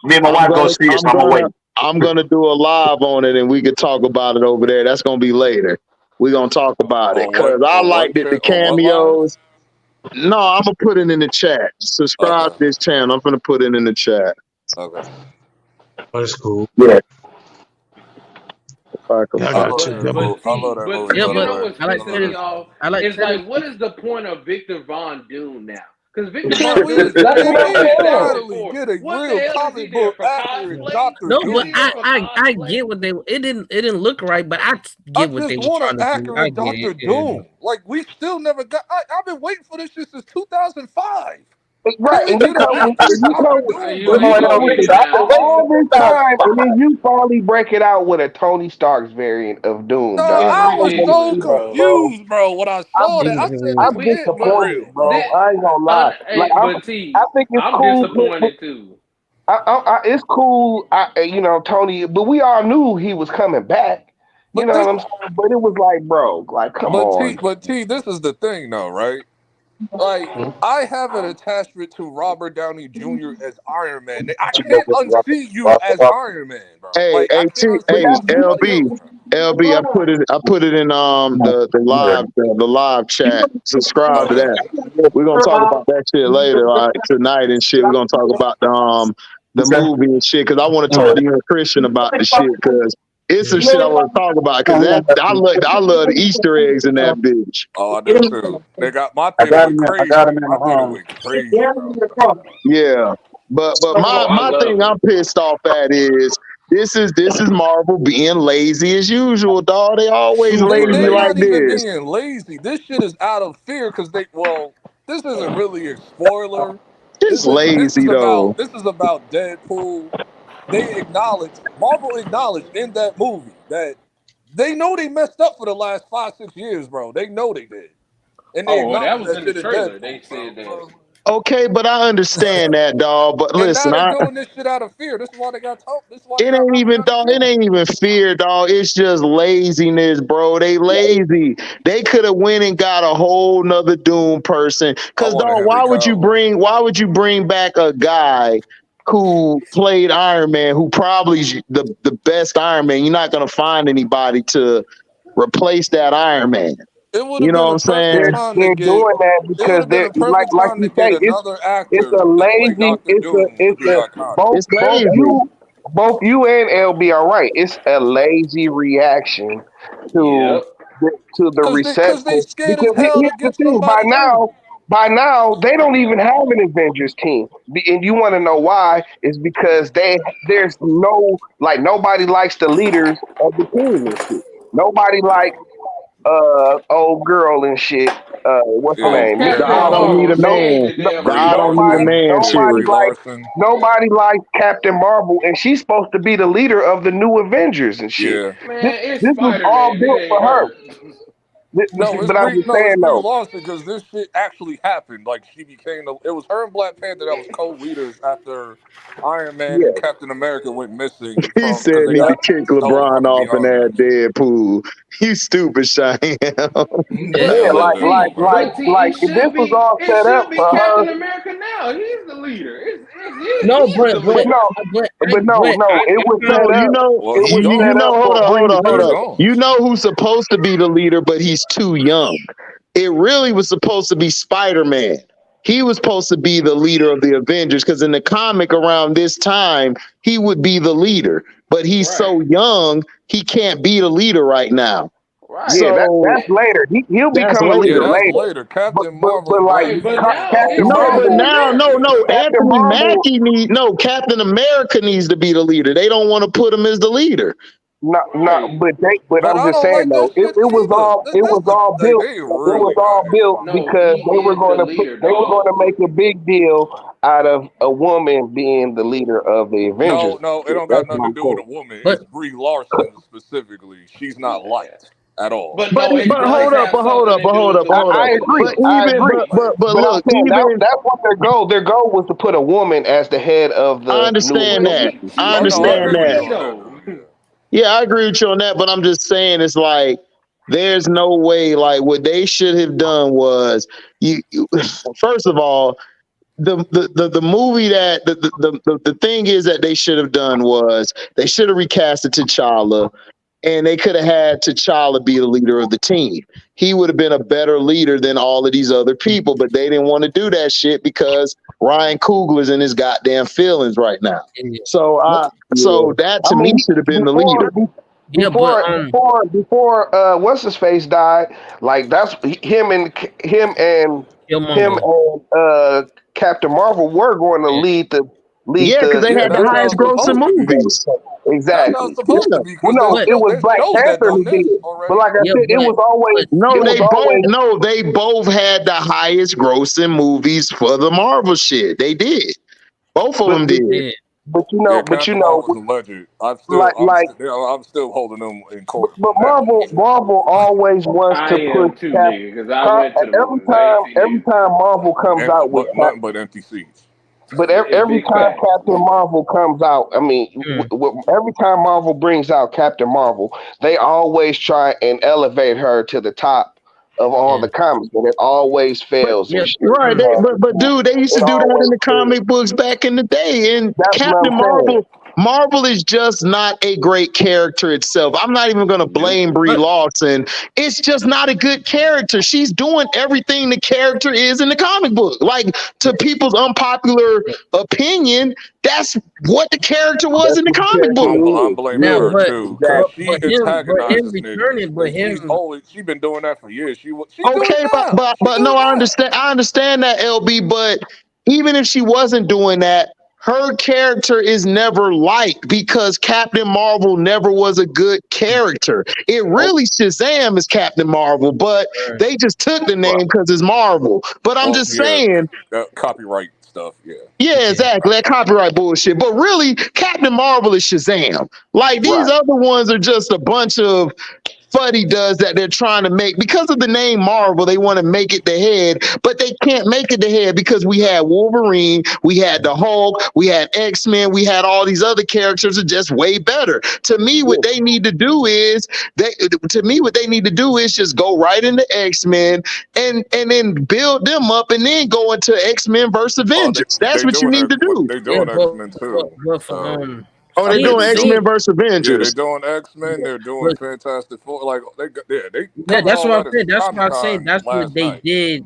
Me and my wife go see it, so I'm gonna do a live on it, and we could talk about it over there. That's gonna be later. We're gonna talk about it because I liked it. The cameos. No, I'm gonna put it in the chat. Subscribe to this channel. I'm gonna put it in the chat. Okay. That's cool. Yeah. But I love that movie. T, by you the know way. what's I love pissing me it. off? It's like, what is the point of Victor Von Doom now? Because Victor Can Von we Doom has done can we everything in Fantastic finally Four. get a What the real hell is he comic there book for accurate cosplay? Doctor No, Doom? but I get what they it didn't look right, but I I get what they just were want an trying to do. I accurate get Doctor it. Yeah. Doom. Like we still never got. I've been waiting for this shit since 2005. Right, Can we and you get an come, accurate you Doctor come, Doom, and bro? you come with this after all this time, and then you finally break it out with a Tony Stark's variant of Doom, No, dog. It's I was so ridiculous, bro. confused, bro, when I saw that. I said, I'm "This can't be disappointed, real." bro. I ain't gonna lie. Like But T, I think it's I'm cool. disappointed too. It's cool. Tony, but we all knew he was coming back. You But know this, what I'm saying? But it was like, bro, like, come on. But T, this is the thing, though, right? Like, I have an attachment to Robert Downey Jr. as Iron Man. I can't unsee you as Iron Man, bro. Hey, Like, I can't unsee you as anybody else. LB, I put it in the live chat. Subscribe to Okay. that. We're gonna talk about that shit later, tonight and shit. We're gonna talk about the movie and shit because I want to talk to you and Christian about the shit because it's some shit I want to talk about because I love the Easter eggs in that bitch. Oh, I do too. They got my theater went crazy. My theater went crazy, bro. Yeah, but my thing I'm pissed off at is this is Marvel being lazy as usual, dog. They always lazy They're like not even this. being lazy. This shit is out of fear because this isn't really a spoiler. Just lazy though. This is about Deadpool. Marvel acknowledged in that movie that they know they messed up for the last 5-6 years, bro. They know they did. And they Oh, that acknowledged was that in the shit in trailer. Deadpool. They said that. Okay, but I understand that, dog. But And now listen, they doing this shit out of fear. This is why they got This is why they it got ain't Robert even Downey dog. Jr. It ain't even fear, dog. It's just laziness, bro. They lazy. They could have went and got a whole nother Doom person. Cause dog, why would you bring back a guy who played Iron Man, who probably is the best Iron Man? You're not gonna find anybody to replace that Iron Man. It would You have know been what a I'm perfect saying? time to They're get. doing that It would because have been they're a perfect like time you to get say, another it's actor a to play lazy, Doctor Doom to be iconic. both It's lazy. you and LB are right. It's a lazy reaction to Yep. the Because they reception. scared as Because hell to here's the get thing: somebody new. by now, they don't even have an Avengers team, and you want to know why? It's because there's nobody likes the leaders of the team and shit. Nobody likes old girl and shit. What's her Yeah, name? Miss Captain God don't need Marvel. a She ain't man. the damn Brie God leader. don't need a Larson. man. Shit. Brie Larson. Nobody likes Captain Marvel, and she's supposed to be the leader of the new Avengers and shit. Yeah. This, Man, it's this was all Spider-Man. It built for ain't her. her. But I'm just It's saying Brie though. Larson because this shit actually happened. Like she became it was her and Black Panther that was co-leaders after Iron Man Yeah, and Captain America went missing He from because said they need yeah, to got kick stolen LeBron from the off in that Beyonders. Deadpool. You stupid, Cheyenne. Yeah, a little bit, little bit. But T, it this should was be all set up for her. Captain America now. He's the leader. No, He's the But leader. no, it was set No, up. Well, It he's was you set gone. know, up hold for up, hold Bree up, hold He's up. gone. You know who's supposed to be the leader, but he's too young. It really was supposed to be Spider-Man. He was supposed to be the leader of the Avengers because in the comic around this time, he would be the leader. But he's so young, he can't be the leader right now. Right. Yeah, So that's later. He'll that's become the Yeah, leader later. that's later. later. Captain But Marvel like Right. But now it's No, but Captain now, no. America. Anthony Mackie Captain America needs to be the leader. They don't want to put him as the leader. No, Right. but But I'm I just don't saying like though, that shit it was either. all Like, built. they It was really all got him. built No, because he is the leader, they were going to dog. make a big deal out of a woman being the leader of the Avengers. No, it don't got That's nothing what to I'm do with saying. a woman. But It's Brie Larson specifically. She's not liked at all. But no, it does have something to do with the I woman. agree. But I even agree. but But I'm look, saying even that's what their goal. Their goal was to put a woman as the head of I the new understand But that. Avengers. I Oh no, she I agree understand with that. you agreed on that though. though. Yeah. Yeah, I agree with you on that, but I'm just saying it's like there's no way. Like what they should have done was you first of all, the movie that the thing is that they should have done was they should have recasted T'Challa, and they could have had T'Challa be the leader of the team. He would have been a better leader than all of these other people, but they didn't want to do that shit because Ryan Coogler's in his goddamn feelings right now. So Yeah. so that I to me mean, should have been the leader. yeah, but before what's his face died, like that's him and Killmonger. Captain Marvel were going to lead Yeah, because they Yeah, had the that's how highest it's grossing supposed to be. movies. That's how exactly. it's supposed to be Well, because no, it was they Black showed that Panther on who did this it, but already. like I said, No, it was they both had the highest grossing movies for the Marvel shit. They did. Both of them but did. Yeah, Captain Marvel's a legend. like like I'm still holding them in court but on that one. Marvel always wants I to push am too, nigga, because I went to the every movies. I ain't seen every niggas. time Marvel comes out with But nothing but empty seats. But Yeah, every big time facts. Captain Marvel comes out, I mean, every time Marvel brings out Captain Marvel, they always try and elevate her to the top of all the comics, but it always fails. And shit. Right, but dude, they used to It do that in always the fails. comic books back in the day. And That's what Captain I'm saying. Marvel is just not a great character itself. I'm not even going to blame Brie Larson. It's just not a good character. She's doing everything the character is in the comic book. Like to people's unpopular opinion, that's what the character was in the comic book. I'm blaming Now, her but too because she but him antagonizes returning, niggas, and she's been doing that for years. She do Okay, it now. but no, I understand that, LB, but even if she wasn't doing that, her character is never liked because Captain Marvel never was a good character. It really Shazam is Captain Marvel, but they just took the name because it's Marvel. But I'm just saying, copyright stuff. Yeah. yeah, exactly. That copyright bullshit. But really, Captain Marvel is Shazam. Like these other ones are just a bunch of fuddy does that they're trying to make because of the name Marvel. They want to make it the head, but they can't make it the head because we had Wolverine, we had the Hulk, we had X-Men, we had all these other characters that are just way better. To me, what they need to do is just go right into X-Men and then build them up and then go into X-Men versus Avengers. That's what you need to do. They're doing X-Men too. Oh, they're doing X-Men versus Avengers. Yeah, they're doing X-Men. They're doing Fantastic Four. Like they that's what I'm saying. That's That's what I'm saying. That's what they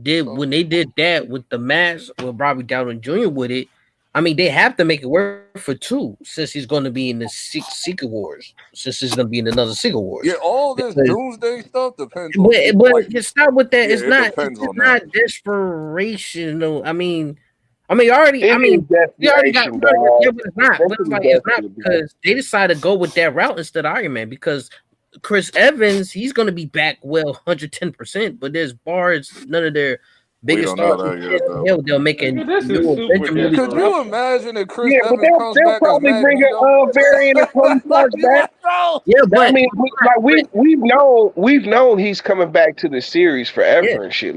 did when they did that with the mask with Robert Downey Jr. with it. I mean, they have to make it work for two since he's going to be in the Secret Wars. Since he's going to be in another Secret Wars. Yeah, all this doomsday stuff depends on. But it's not with that. Yeah, it's not. It's not desperational. I mean, you already got. But it's not. But it's not because they decided to go with that route instead of Iron Man because Chris Evans, he's going to be back 110%. But there's bars, none of their biggest stars. They'll make a new Avenger movie. Could you imagine if Chris Evans comes they'll back probably as bring a variant of Tony Stark back. Yeah, but I mean, we've known he's coming back to the series forever and shit.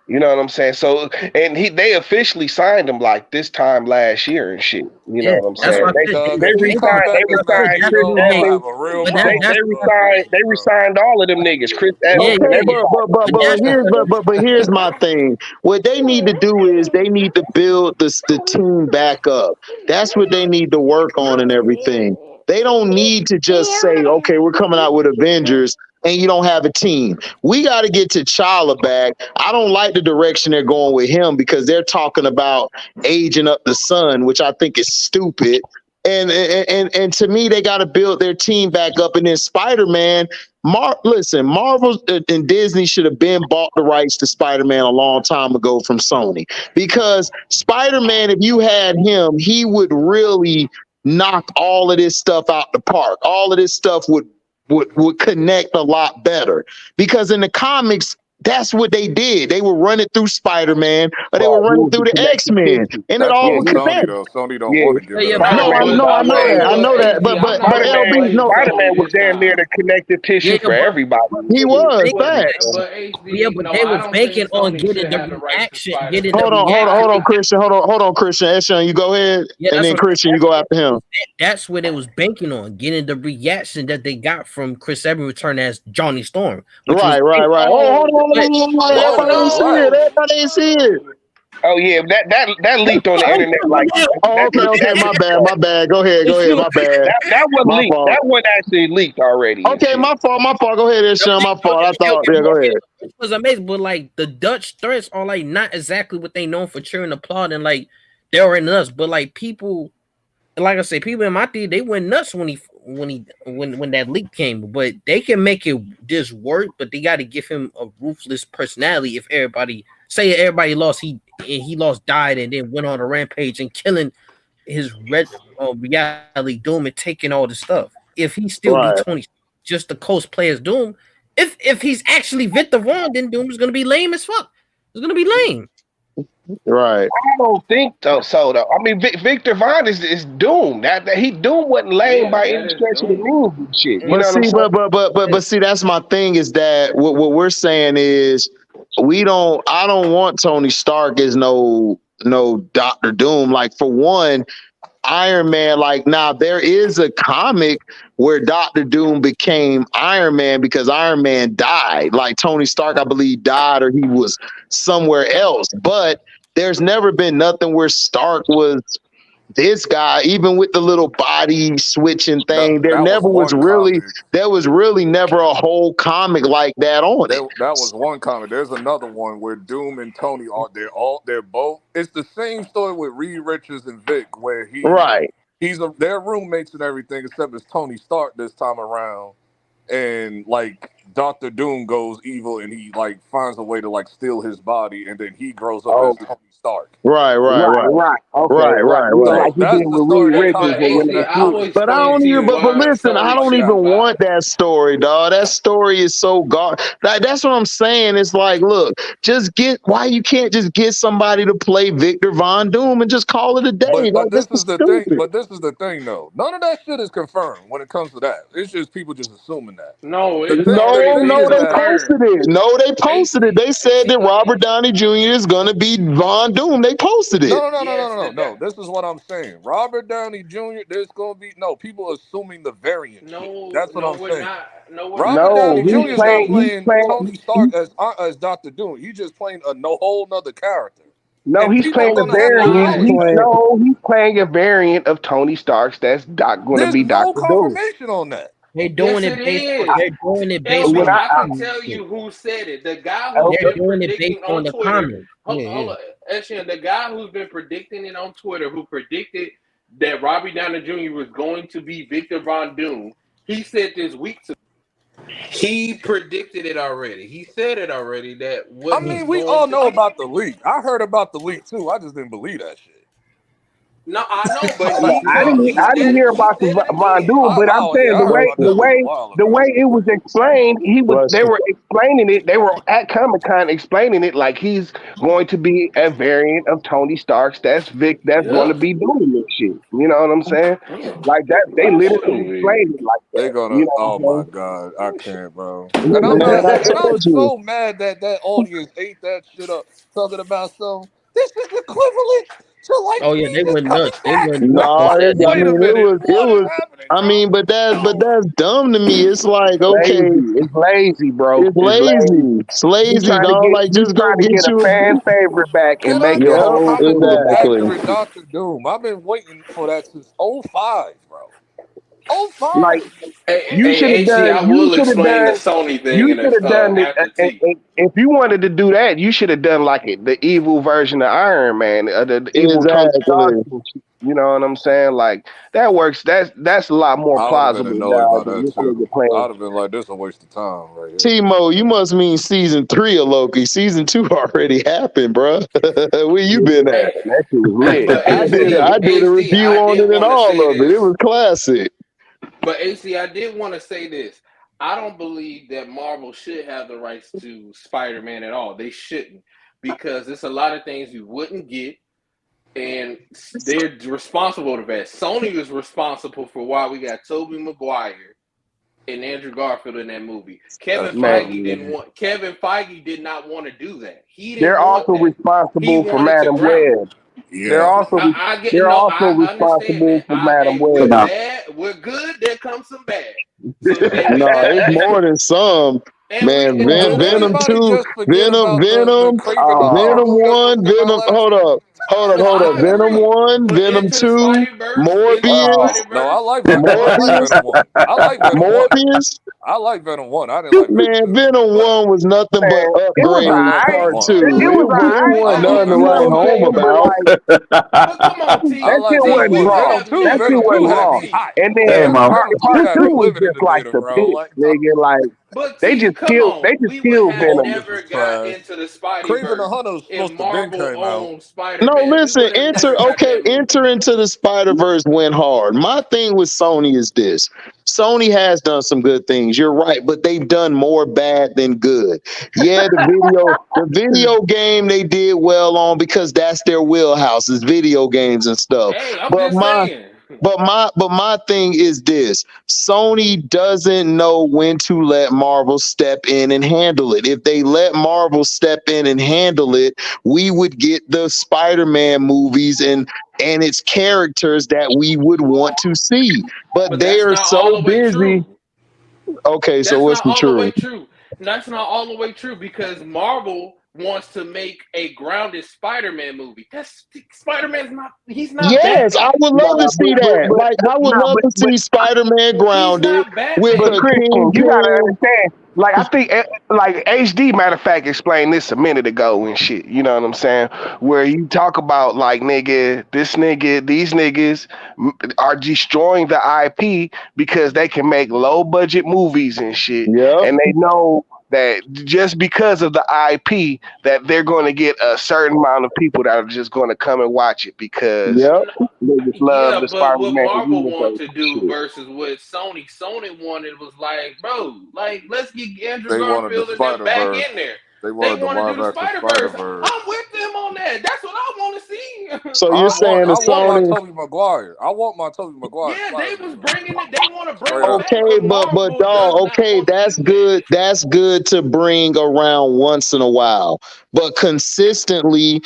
You know what I'm saying? So, and they officially signed him like this time last year and shit. You know what I'm saying? They resigned all of them niggas. Chris Evans. But here's my thing. What they need to do is they need to build the team back up. That's what they need to work on and everything. They don't need to just say, okay, we're coming out with Avengers and you don't have a team. We got to get T'Challa back. I don't like the direction they're going with him because they're talking about aging up the sun, which I think is stupid. And to me, they got to build their team back up. And then Spider-Man, listen, Marvel and Disney should have been bought the rights to Spider-Man a long time ago from Sony because Spider-Man, if you had him, he would really knock all of this stuff out the park. All of this stuff would connect a lot better, because in the comics, that's what they did. They were running through Spider-Man, or they were running through the X-Men, and it That's all on would Sony connect. though. Sony don't want to give it up. No, I know that. But LB, no, Spider-Man was damn near the connective tissue for everybody. He was. But Yeah, but they was banking on getting the reaction, getting Hold the reaction. on, Christian. Hold on, Christian. Eshawn, you go ahead, Yeah, and that's then what- Christian, you go after him. That's what it was banking on, getting the reaction that they got from Chris Evans return as Johnny Storm. Right. Oh, hold on. Everybody ain't see it. Everybody ain't see it. Oh yeah, that leaked on the internet. Like, okay. My bad. Go ahead. My bad. That was My leaked. fault. That one actually leaked already. Okay, my fault. Go ahead, Eshawn. My fault. I thought. Yeah, go ahead. It was amazing, but like the Dutch threats are like not exactly what they known for cheering, applaud, and like they were nuts. But like people, like I said, people in my theater, they went nuts when that leak came. But they can make it this work, but they got to give him a ruthless personality. If everybody lost, he lost, died, and then went on a rampage and killing his reality Doom and taking all the stuff. If he still be Tony, just the coast players Doom. If he's actually Victor Vaughn, then Doom is gonna be lame as fuck. It's gonna be lame. Right. I don't think so though. I mean, Victor Vaughn is Doom. That he Doom wasn't lame by any stretch of the rules and shit. You know But see, that's my thing. Is that what we're saying is I don't want Tony Stark as no Dr. Doom. Like, for one, Iron Man, like, now there is a comic where Dr. Doom became Iron Man because Iron Man died. Like, Tony Stark, I believe, died, or he was somewhere else. But there's never been nothing where Stark was this guy, even with the little body switching thing. There was really never a whole comic like that on it. That was one comic. There's another one where Doom and Tony they're both. It's the same story with Reed Richards and Vic, where they're roommates and everything, except it's Tony Stark this time around, and like Dr. Doom goes evil and he like finds a way to like steal his body, and then he grows up as Tony Stark. Right. Okay, right. Like he did with Reed Richards. But I don't even. But listen, I don't even want that story, dog. That story is so that's what I'm saying. It's like, look, why you can't just get somebody to play Victor Von Doom and just call it a day? But this is the thing. But this is the thing, though. None of that shit is confirmed when it comes to that. It's just people just assuming that. No, they posted it. No, they posted it. They said that Robert Downey Jr. is gonna be Von Doom. They posted it. No. This is what I'm saying. Robert Downey Jr. There's gonna be people assuming the variant. That's what I'm saying. Robert Downey Jr. is not playing Tony Stark as Dr. Doom. He's just playing a whole nother character. No, he's playing a variant. He's playing a variant of Tony Stark's that's going to be Dr. Doom. There's no confirmation on that. They're doing it based on. I can tell you who said it. The guy who's been predicting on the Twitter. Hold on. The guy who's been predicting it on Twitter, who predicted that Robbie Downey Jr. was going to be Victor Von Doom, he said this weeks ago. He predicted it already. He said it already. We all know about the leak. I heard about the leak too. I just didn't believe that shit. No, I know, but I didn't hear about the Von Doom, but I'm saying the way it was explained, they were explaining it. They were at Comic-Con explaining it like he's going to be a variant of Tony Stark's. That's going to be doing this shit. You know what I'm saying? Like that, they literally explained it like that. They're gonna. Oh my god, I can't, bro. And I'm so mad that audience ate that shit up, talking about this is equivalent. Oh yeah, they went nuts. It was. I mean, but that's dumb to me. It's like, okay, it's lazy, bro. It's lazy. It's lazy, dog. Like, just go get a fan favorite back and make it exactly. Dr. Doom. I've been waiting for that since 2005, bro. Like you should have HC, done. I You will should have explain the done. Sony thing You in should have done it. after T. If you wanted to do that, you should have done like the evil version of Iron Man, the evil Tony Stark. Exactly. You know what I'm saying? Like that works. That's a lot more I would have been plausible annoyed now by than that this too. nigga playing. I'd have been like, this is a waste of time right here. Timo, you must mean season 3 of Loki. Season 2 already happened, bro. Where you been at? That shit was lit. I did a review on it and all of it. It was classic. But AC, I did want to say this. I don't believe that Marvel should have the rights to Spider-Man at all. They shouldn't, because there's a lot of things you wouldn't get, and they're responsible for that. Sony was responsible for why we got Tobey Maguire and Andrew Garfield in that movie. Kevin Feige did not want to do that. They're also responsible for Madam Web. Yeah. They're also responsible for Madam Web. We're good. There comes some bad. No, it's more than some. Man, Venom 2, Venom 1, Venom. Hold up. Venom 1, Venom 2, Morbius. No, I like Venom 1. I like Venom 1. Morbius. I like Venom 1. I didn't like Man, Venom 1 was nothing but upgraded part 2. It wasn't nothing to write home about. That shit wasn't wrong. That shit wasn't wrong. And then part 2 was just like the bitch, nigga. Like they just killed Venom. Never got into the Kraven the Hunter was supposed to been came out. No, listen, enter into the Spider-Verse went hard. My thing with Sony is this. Sony has done some good things. You're right, but they've done more bad than good. Yeah, the video game they did well on because that's their wheelhouse, is video games and stuff. Hey, I'm just saying. But my thing is this. Sony doesn't know when to let Marvel step in and handle it. If they let Marvel step in and handle it, we would get the Spider-Man movies and its characters that we would want to see. But they are so busy. Okay, so what's the truth? That's not all the way true, because Marvel wants to make a grounded Spider-Man movie. That's Spider-Man's not. He's not. Yes, Batman. I would love to see that. Like I would love to see Spider-Man grounded with a Christian. You gotta understand. Like I think, like HD, matter of fact, explained this a minute ago and shit. You know what I'm saying? Where you talk about like these niggas are destroying the IP because they can make low budget movies and shit, and they know that just because of the IP that they're going to get a certain amount of people that are just going to come and watch it because they just love the Spider-Man. What Marvel wanted to do versus what Sony wanted was like, bro, like let's get Andrew Garfield and them back in there. They wanted to do the Spider-Verse. I'm with them on that. That's what I want to see. So you're saying the Sony? I want my Tobey Maguire. Yeah, they was bringing it. They want to bring it okay, back. but dog, okay, that's good. That's good to bring around once in a while, but consistently,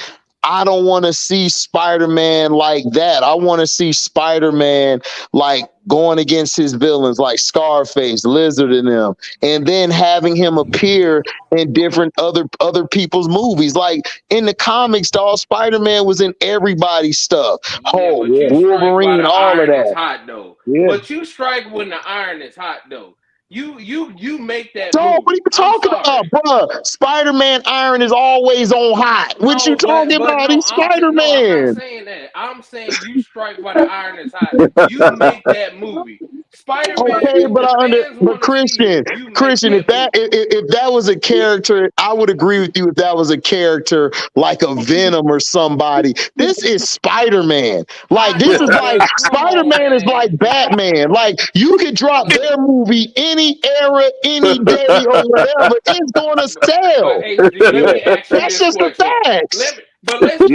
I don't want to see Spider-Man like that. I want to see Spider-Man like going against his villains like Scarface, Lizard, and them, and then having him appear in different other people's movies. Like in the comics, dog, Spider-Man was in everybody's stuff. Wolverine, all of that. Hot though. Yeah. But you strike when the iron is hot though. You make that. Dog, what are you talking about, bro? Spider-Man iron is always on hot. What you talking about? He's Spider-Man. I'm not saying that. I'm saying you strike while the iron is hot. You make that movie. Spider-Man. Okay, but Christian, if that was a character, I would agree with you if that was a character like a Venom or somebody. This is Spider-Man. Like this is like Spider-Man is like Batman. Like you could drop their movie any era, any day, or whatever, it's gonna sell. That's just the facts. But let's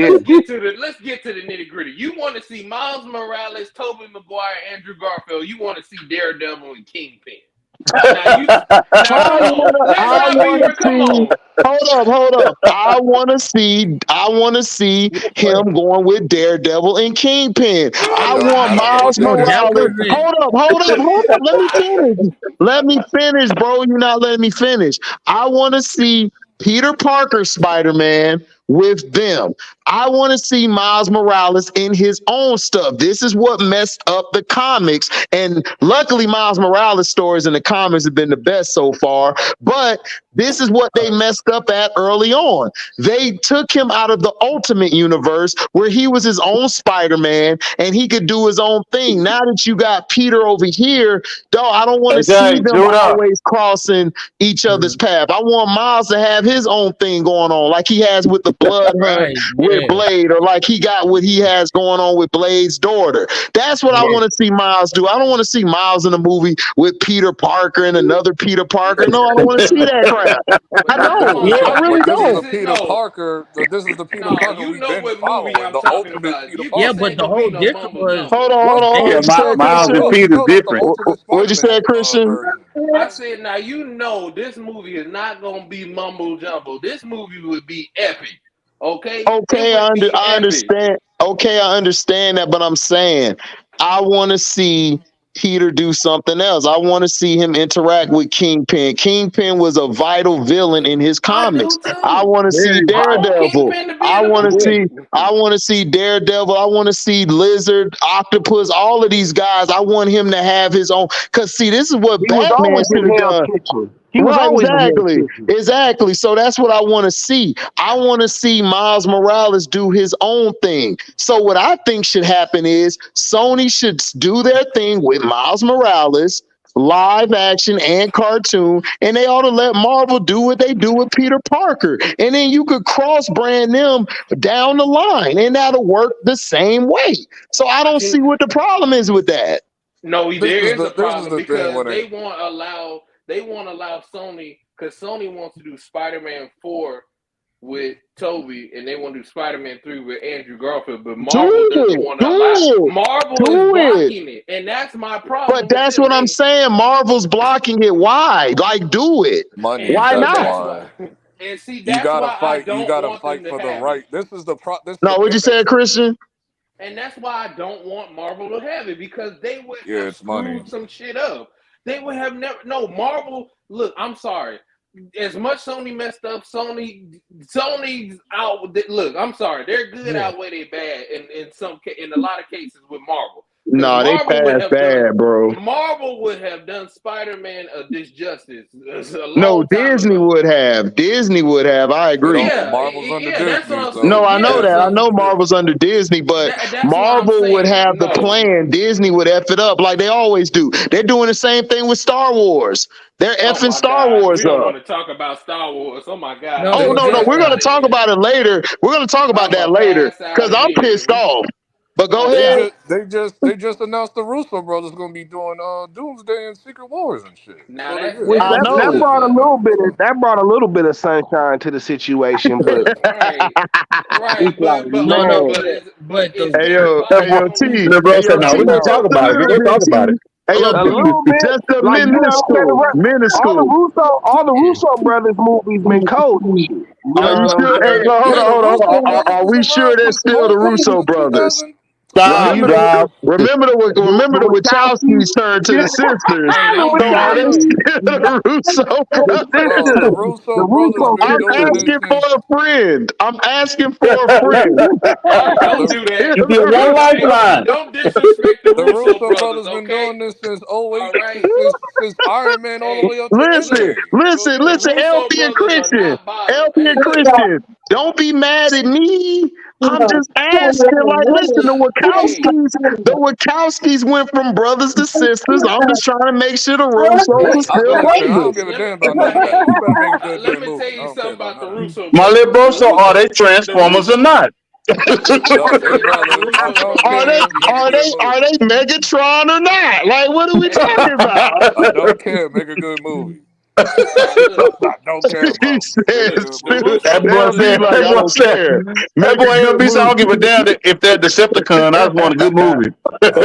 get to the nitty gritty. You want to see Miles Morales, Tobey Maguire, Andrew Garfield. You want to see Daredevil and Kingpin. Hold up. I want to see him going with Daredevil and Kingpin. I want Miles Morales. Hold up. Let me finish, bro. You're not letting me finish. I want to see Peter Parker Spider-Man with them. I want to see Miles Morales in his own stuff. This is what messed up the comics. And luckily, Miles Morales' stories in the comics have been the best so far. But this is what they messed up at early on. They took him out of the Ultimate Universe where he was his own Spider-Man and he could do his own thing. Now that you got Peter over here, dog, I don't want to see them always crossing each other's path. I want Miles to have his own thing going on, like he has with the Blood Hunt with Blade, or like he got what he has going on with Blade's daughter. That's what I want to see Miles do. I don't want to see Miles in a movie with Peter Parker and another Peter Parker. No, I don't want to see that crap. I don't. I really don't. This is the Peter Parker we've been following. The ultimate Peter Parker. Yeah, but the whole difference was. Hold on. Yeah, Miles and Peter's different. What'd you say, Christian? I said, now you know this movie is not gonna be mumbo jumbo. This movie would be epic. Okay. Okay, I understand. Okay, I understand that, but I'm saying I want to see Peter do something else. I want to see him interact with Kingpin. Kingpin was a vital villain in his comics. I want to see Daredevil. I want to see Daredevil. I want to see Lizard, Octopus, all of these guys. I want him to have his own. Because see, this is what Batman should have done. Exactly. So that's what I want to see. I want to see Miles Morales do his own thing. So what I think should happen is Sony should do their thing with Miles Morales, live action and cartoon, and they ought to let Marvel do what they do with Peter Parker. And then you could cross brand them down the line, and that'll work the same way. So I don't see what the problem is with that. No, there is a problem because they won't allow Sony, because Sony wants to do Spider-Man 4 with Toby, and they want to do Spider-Man 3 with Andrew Garfield, but Marvel doesn't want to allow. Marvel is blocking it, and that's my problem. But that's what I'm saying. Marvel's blocking it. Why? Like, do it. Money. Why not? And see, that's why I don't want fight them for to the have right. it. This is the what'd you say, Christian? And that's why I don't want Marvel to have it, because they would have screwed some shit up. They would have never. No, Marvel. Look, I'm sorry. As much Sony messed up, Sony's out. Look, I'm sorry. They're good out where they bad in a lot of cases with Marvel. No, they passed bad, bro. Marvel would have done Spider-Man a disjustice. No, Disney would have. I agree. Yeah, Marvel's under Disney. No, I know that. I know Marvel's under Disney, but Marvel would have the plan. Disney would F it up like they always do. They're doing the same thing with Star Wars. They're effing Star Wars up. We don't up. want to talk about Star Wars. Oh my God. No. We're going to talk about it later. We're going to talk about that later because I'm pissed off. But go ahead. They just announced the Russo brothers going to be doing Doomsday and Secret Wars and shit. Now that brought a little bit of sunshine to the situation, but right. But hey yo, T. Bro said, no, we're gonna talk about it. We're gonna talk about it. Hey, just a minuscule. All the Russo brothers movies been cold. Are you sure? Hey, hold on. Are we sure they're still the Russo brothers? Remember the Wachowskis turned to the sisters. So are they still the Russo brothers? I'm asking for a friend. Don't do that. It'd be a one lifeline. Don't disrespect the Russo brothers. Been doing this since 08, since Iron Man all the way up to Listen, LP and Christian. Don't be mad at me. I'm just asking, like, listen, the Wachowskis went from brothers to sisters. I'm just trying to make sure the Russos are still I don't give a damn about that. Let me tell you something about the Russo. My little bro, so are they Transformers or not? Are they Megatron or not? Like, what are we talking about? I don't care. Make a good movie. I don't care. That boy LB said, I don't give a damn if they're Decepticon. I just want a good movie. Give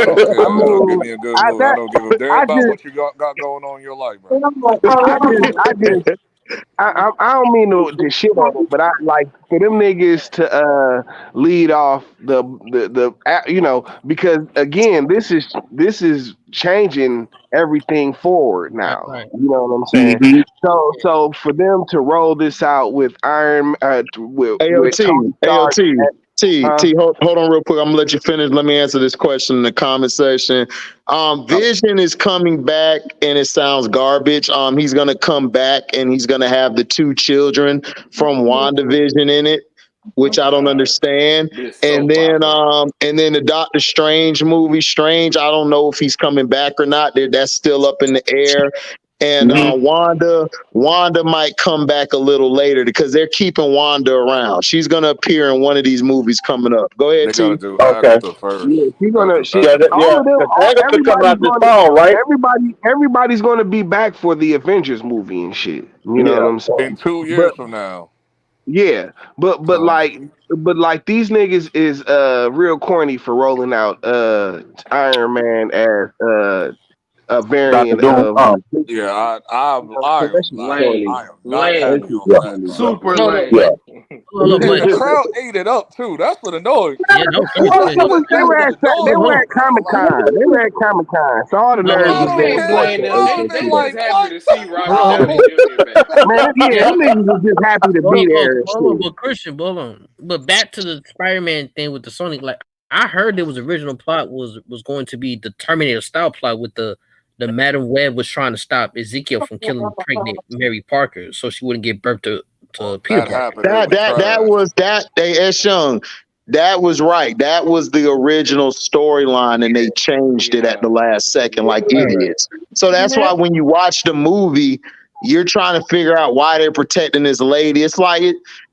me a good movie. I don't give a damn about what you got going on in your life, bro. I don't mean to shit on it, but I like for them niggas to lead off the because again this is changing everything forward now. Right. You know what I'm saying? Mm-hmm. So for them to roll this out with AOT. Hold on real quick. I'm gonna let you finish. Let me answer this question in the comment section. Vision is coming back, and it sounds garbage. He's gonna come back, and he's gonna have the 2 children from WandaVision in it, which I don't understand. And then the Doctor Strange movie, Strange. I don't know if he's coming back or not. That's still up in the air. And Wanda might come back a little later because they're keeping Wanda around. She's gonna appear in one of these movies coming up. Go ahead, They're T. gonna do Agatha first. Yeah, she's gonna. Everybody's gonna be back for the Avengers movie and shit. You know what I'm saying? In 2 years from now. Yeah, but like these niggas is real corny for rolling out Iron Man as a variant of. Yeah, I am not happy on that. Super lame. The crowd ate it up too. That's what annoyed. They were at Comic-Con. So all the nerds was there. They was happy to see Robert Downey Jr. back. Man, them niggas was just happy to be there. But Christian, hold on. But back to the Spider-Man thing with the Sony. Like I heard there was original plot was going to be the Terminator style plot with the Madam Web was trying to stop Ezekiel from killing pregnant Mary Parker so she wouldn't give birth to Peter Parker. That was S. Young. That was right. That was the original storyline, and they changed it at the last second like idiots. So that's why when you watch the movie, you're trying to figure out why they're protecting this lady. It's like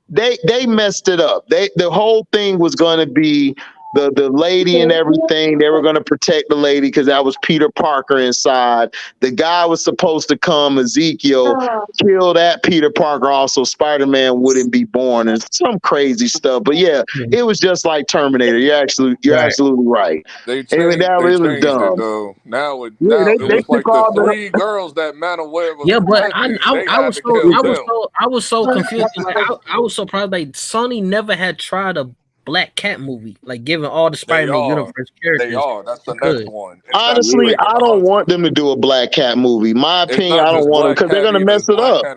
they messed it up. The whole thing was going to be the lady and everything. They were going to protect the lady because that was Peter Parker inside. The guy was supposed to come, Ezekiel, kill that Peter Parker also. Spider-Man wouldn't be born and some crazy stuff. But yeah, it was just like Terminator. You're absolutely right. They changed it though. Now it was like the 3 girls that Manuel was. Yeah, but I was so confused. Like I was so proud. Like Sony never had tried a Black Cat movie, like giving all the Spider-Man universe characters. They are. That's the next one. Honestly, I don't want them to do a Black Cat movie. My opinion, I don't want them because they're gonna mess it up. They're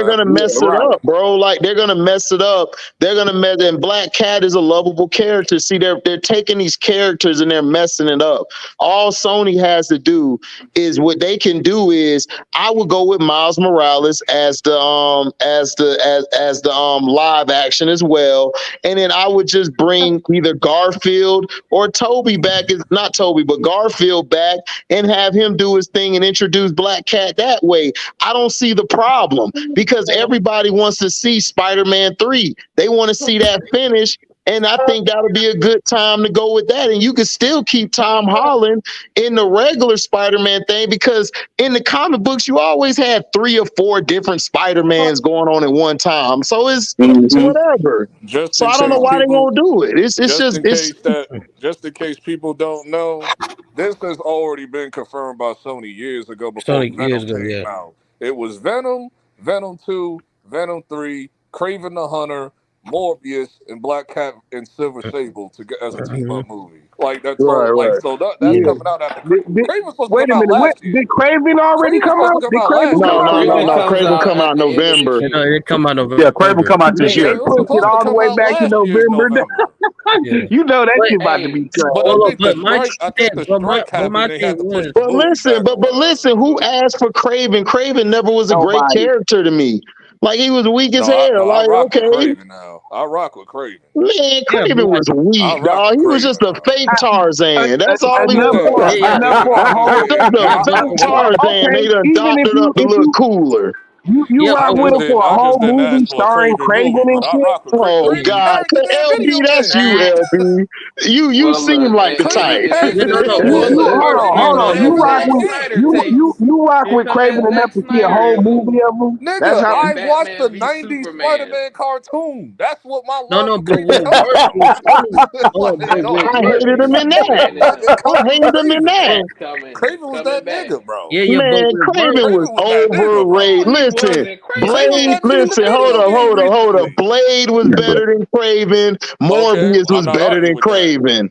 gonna mess it up, bro. Like they're gonna mess it up. They're gonna mess. And Black Cat is a lovable character. See, they're taking these characters and they're messing it up. All Sony has to do is what they can do is I would go with Miles Morales as the live action as well. And then I would just bring either Garfield or Toby back. Not Toby, but Garfield back and have him do his thing and introduce Black Cat that way. I don't see the problem because everybody wants to see Spider-Man 3. They want to see that finish. And I think that'll be a good time to go with that. And you can still keep Tom Holland in the regular Spider-Man thing because in the comic books, you always had 3 or 4 different Spider-Mans going on at one time. So it's whatever. So I don't know why they won't do it. It's just in case people don't know, this has already been confirmed by Sony years ago before Venom came out. It was Venom, Venom 2, Venom 3, Kraven the Hunter, Morbius, and Black Cat and Silver Sable as a team-up movie. Like that's right. So that's coming out after Kraven supposed to come out last year. Did Kraven already come out? No. Kraven come out November. It come out November. Yeah, Kraven come out this year. Push it all the way back to November. You know that shit about to be trash. But listen, who asked for Kraven? Kraven never was a great character to me. Like he was weak as hell. Like okay, I rock with Kraven. Man, Kraven was weak, dog. He was just a fake Tarzan. That's all he was. Fake Tarzan. They done doctored up to look cooler. You rock with him for a whole movie starring Kraven and shit? Oh God, LB, that's you, LB. You seem like the type. Hold on. You rock with Kraven enough to see a whole movie of him? Nigga, I watched the '90s Spider-Man cartoon. That's what my love. I hated him in that. Kraven was that nigga, bro. Man, Kraven was overrated. Listen, Blade. Listen, hold up. Blade was better than Kraven. Morbius was better than Kraven.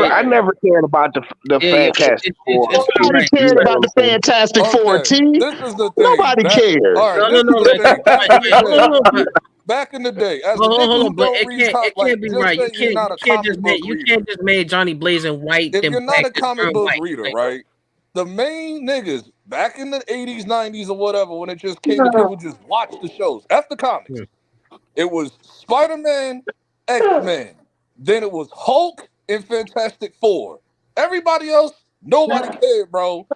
never cared about the Fantastic Four. Nobody cared about the Fantastic Four. T. This is the thing. Nobody cared. All right, this is the thing. Back in the day, as hold a nigga who on, but don't it read can't be right. You you're not a comic book you reader. can't just make Johnny Blazing white. If then you're not a black, then comic turn book white. reader, right? The main niggas back in the 80s, 90s, or whatever, when it just came to people just watch the shows. After comics, it was Spider-Man, X-Men. Then it was Hulk and Fantastic Four. Everybody else, nobody cared, bro.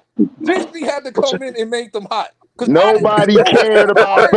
Disney had to come in and make them hot. Nobody cared about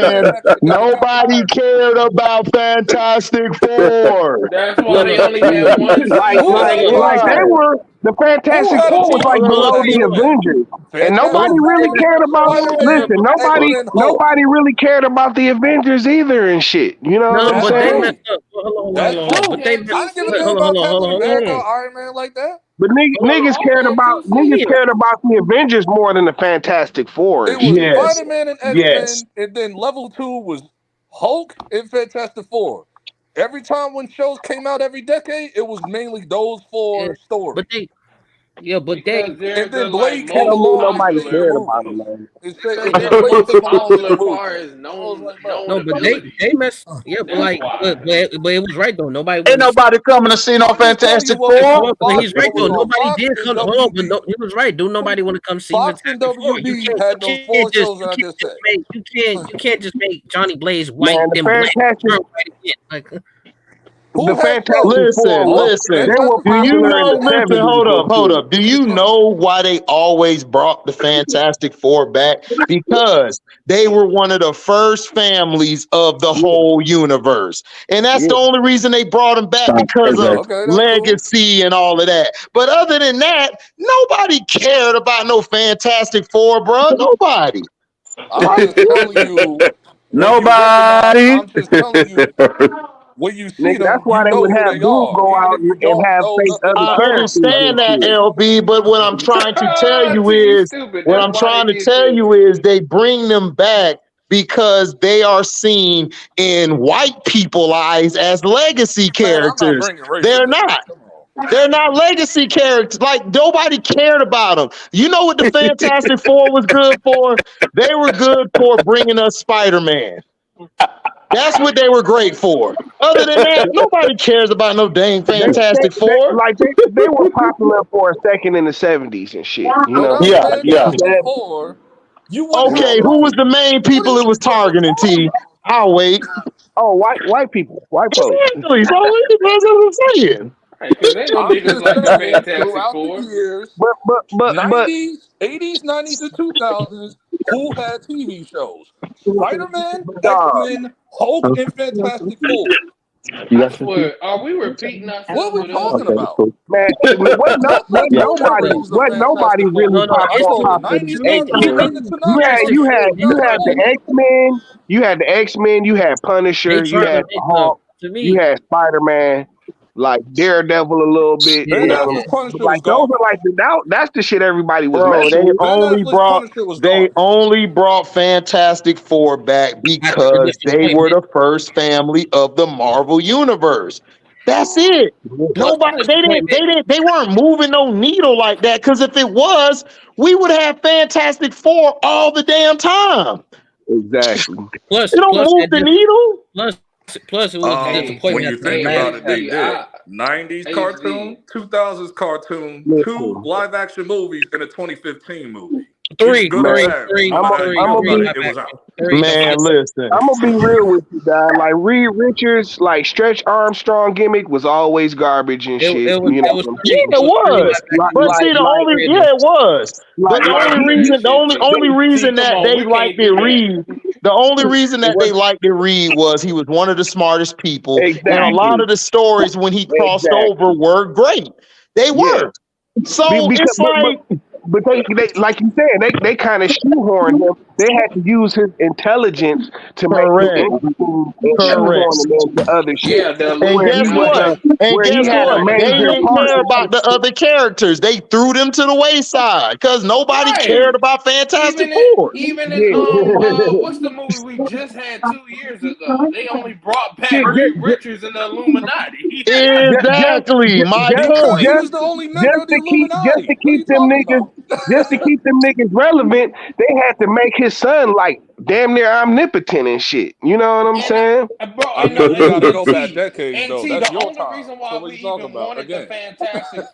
Nobody cared about Fantastic Four. That's why they only had one. Like they were The Fantastic had a Four was like TV below the show back Avengers, and nobody Fantastic really Four, cared about. Spider-Man, Listen, X-Men, Hulk. nobody really cared about the Avengers either and shit. You know what I'm but they saying? messed up. Hold That's on. true. But they I didn't give a damn hold about on. Captain America, Hold on. Iron Man like that. But niggas cared about the Avengers more than the Fantastic Four. It was And shit. Spider-Man and X-Men, and then level 2 was Hulk and Fantastic Four. Every time when shows came out every decade, it was mainly those four stories. But they and then Blade I came don't mean along nobody and cared saved about the them, movie. man. And They're then Blade most took over popular the as far movie. as known No, but they messed. Yeah, but like, but it was right though. Nobody. Ain't nobody coming to see no Fantastic Four. But he's right though. Nobody Fox did and come. Hold on, but no, he was right. Do nobody want to come see Fox and Fantastic Four? You WB had those four shows that I just said. You can't just make Johnny Blaze white Man, then black. Fantastic. White again. Like, The Fantastic Four. Listen. They were Do you popular know? in the Listen, 70s. hold up. Do you know why they always brought the Fantastic Four back? Because they were one of the first families of the whole universe, and that's the only reason they brought them back, because of legacy and all of that. But other than that, nobody cared about no Fantastic Four, bro. Nobody. I'm just telling you. Nobody. I'm just telling you. When you see them, that's why you they know would who have they Dude are. go Even out if you and don't have know fake nothing other I about characters. understand that, LB, but what I'm trying to tell you is, they bring them back because they are seen in white people eyes as legacy characters. They're not. They're not legacy characters. Like, nobody cared about them. You know what the Fantastic Four was good for? They were good for bringing us Spider-Man. That's what they were great for. Other than that, nobody cares about no dang Fantastic Four. They were popular for a second in the 70s and shit. You know? Fantastic Four. Okay, who was the main people it was targeting, T? I'll wait. Oh, white people. White folks. Exactly. So that's what I'm saying. Because ain't no niggas like the Fantastic Four. But 90s, 80s, 90s, and 2000s, who had TV shows? Spider-Man, X-Men, Hulk, and Fantastic Four. Are we repeating ourselves? What are we talking about? Man, nobody really You had the X-Men, you had the X-Men, you had Punisher, you had Hulk, you had Spider-Man, like Daredevil a little bit. You know, like those are like that's the shit everybody was messing with. They only brought Fantastic Four back because they were the first family of the Marvel Universe. That's it. Nobody, they weren't moving no needle like that. Because if it was, we would have Fantastic Four all the damn time. Exactly. Plus, you don't move the needle. Plus, it was disappointment. When you think about it, they did. 90s cartoon, 2000s cartoon, 2 live action movies, and a 2015 movie. Three. Man, listen. I'm gonna be real with you, guys. Like Reed Richards, like Stretch Armstrong gimmick was always garbage and shit. It was. But see, the only reason that they liked it Reed. The only reason that they liked it Reed was he was one of the smartest people, and a lot of the stories when he crossed over were great. They were. So it's like. But they like you said, they kind of shoehorned him. They had to use his intelligence to make him into other shit. And guess what? They didn't care about the other characters. They threw them to the wayside because nobody cared about Fantastic Four. Even in what's the movie we just had 2 years ago? They only brought back Reed Richards and the Illuminati. Exactly, my point. Just to keep them niggas relevant, they had to make his son like damn near omnipotent and shit. You know what I'm saying? I know you gotta go back decades though. That's the your only time. reason why we even wanted the Fantastic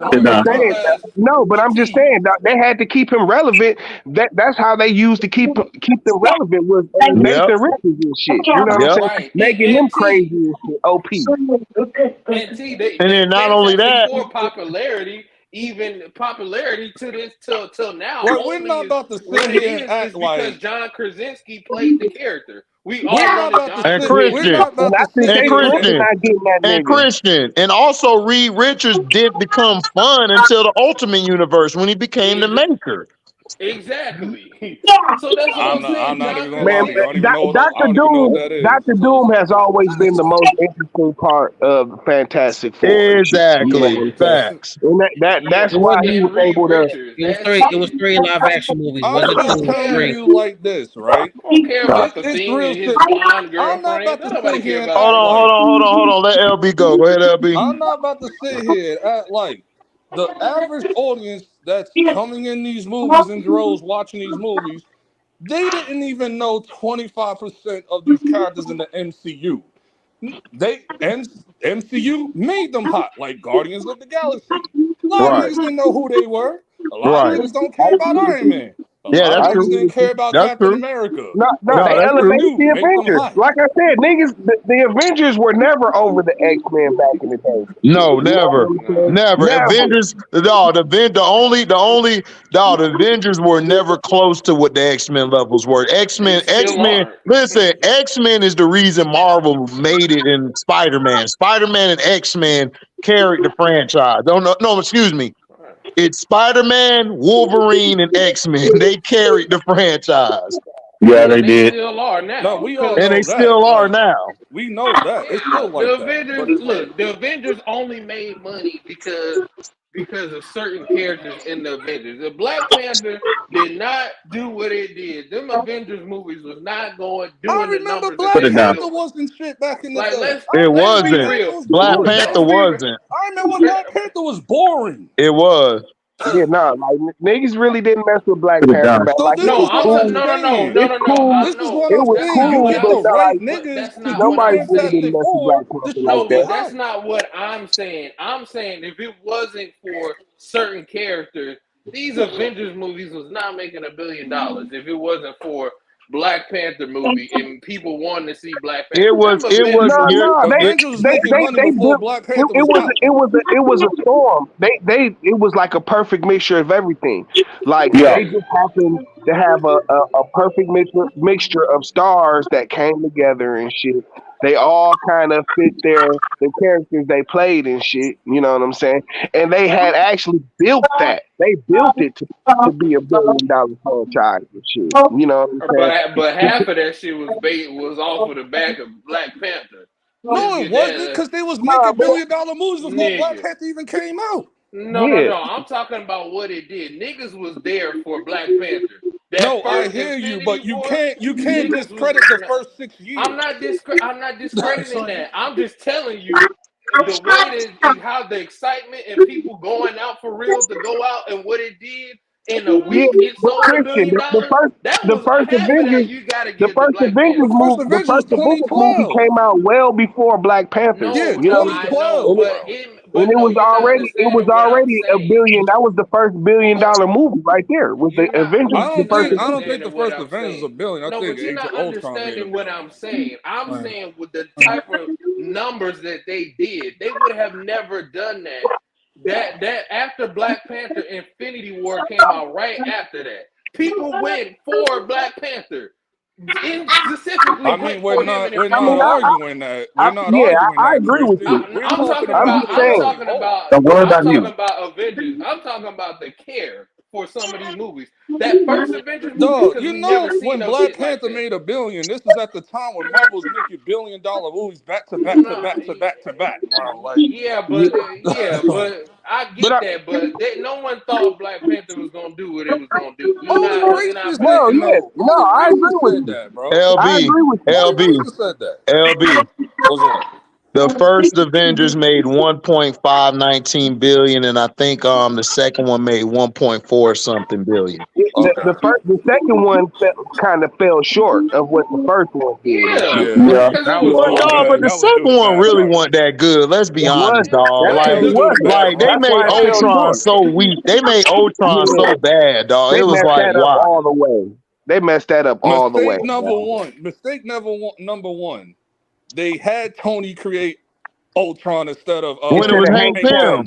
No, but I'm just saying that they had to keep him relevant. That's how they used to keep them relevant was Nathan Richards and shit. You know what I'm saying? Making him crazy and shit. OP. And then not only that, more popularity. even popularity to this till now. Well, we're not about to sit here and act because like John Krasinski played the character. We all we're know not that about to John sit. And We're not about to sit they here really and not getting that nigga. Christian, and also Reed Richards didn't become fun until the Ultimate Universe when he became the Maker. Exactly. So that's what I'm saying. I'm not even gonna Man, lie to you. I don't even know. I Dr. don't even know what Doom, that is. Dr. Doom has always been the most interesting part of Fantastic Four. Exactly. Facts. And that's why he was able to. It was three live action movies. I'm just telling you like this, right? I don't care about the It's thing real and his shit. blonde I'm not girlfriend. about to Nobody sit here care and about act like. Hold on. Let LB go. Go ahead, LB. I'm not about to sit here and act like the average audience that's coming in these movies in droves watching these movies, they didn't even know 25% of these characters in the MCU. MCU made them hot, like Guardians of the Galaxy. A lot of niggas didn't know who they were. A lot of niggas don't care about Iron Man. A lot of niggas didn't care about Captain America. No, they elevated the Avengers. Like I said, niggas, the Avengers were never over the X-Men back in the day. No, never. Avengers, the Avengers were never close to what the X-Men levels were. X-Men, listen, X-Men is the reason Marvel made it in Spider-Man. Spider-Man and X-Men carried the franchise. No, excuse me. It's Spider-Man, Wolverine, and X-Men. They carried the franchise. Yeah, they did. Still are now. No, we all and know they that. still are now. We know that. It's still like the that. Avengers, look, the Avengers only made money because of certain characters in the Avengers. The Black Panther did not do what it did. Them Avengers movies was not doing the numbers. Black Panther wasn't shit back in the day. It wasn't. Black Panther wasn't. I remember Black Panther was boring. It was. Yeah, like niggas really didn't mess with Black Panther back. Like, This is what I'm saying. You get the right niggas to do Fantastic Four. No, but that's not what I'm saying. I'm saying if it wasn't for certain characters, these Avengers movies was not making $1 billion. If it wasn't for Black Panther movie and people wanting to see Black Panther, it was a storm. It was like a perfect mixture of everything. Like they just happened to have a perfect mixture of stars that came together and shit. They all kind of fit the characters they played and shit. You know what I'm saying? And they had actually built that. They built it to be $1 billion franchise and shit. You know what I'm saying? But half of that shit was off of the back of Black Panther. No, it wasn't, because they was making $1 billion movies before Black Panther even came out. No. I'm talking about what it did. Niggas was there for Black Panther. I hear you, but you can't discredit the first 6 years. I'm not discrediting that. I'm just telling you the way that how the excitement and people going out for real to go out and what it did in a week. It sold $1 billion. The first Avengers movie came out well before Black Panther. Yeah, you know, 2012. And it was already $1 billion. That was the first $1 billion movie right there. Was the Avengers? I don't think the first Avengers was $1 billion. I think but you're not understanding what I'm saying. I'm saying with the type of numbers that they did, they would have never done that. That after Black Panther, Infinity War came out right after that. People went for Black Panther. Specifically, I mean, we're not arguing that. We're not arguing that. I agree with you. I'm talking about Avengers. I'm talking about the care for some of these movies. That first Avengers movie, you know, when Black Panther made $1 billion, this is at the time when Marvel was making $1 billion movies back to back. Bro. Like, but I get that. But no one thought Black Panther was gonna do what it was gonna do. I agree with that, bro. LB. The first Avengers made 1.519 billion, and I think the second one made 1.4 something billion. The second one kind of fell short of what the first one did. But the second one really wasn't that good. Let's be honest, dog. Like they made Ultron so weak. They made Ultron so bad, dog. It was like wow. All the way. They messed that up all the way. Mistake number one. They had Tony create Ultron instead of when it was Hank Pym.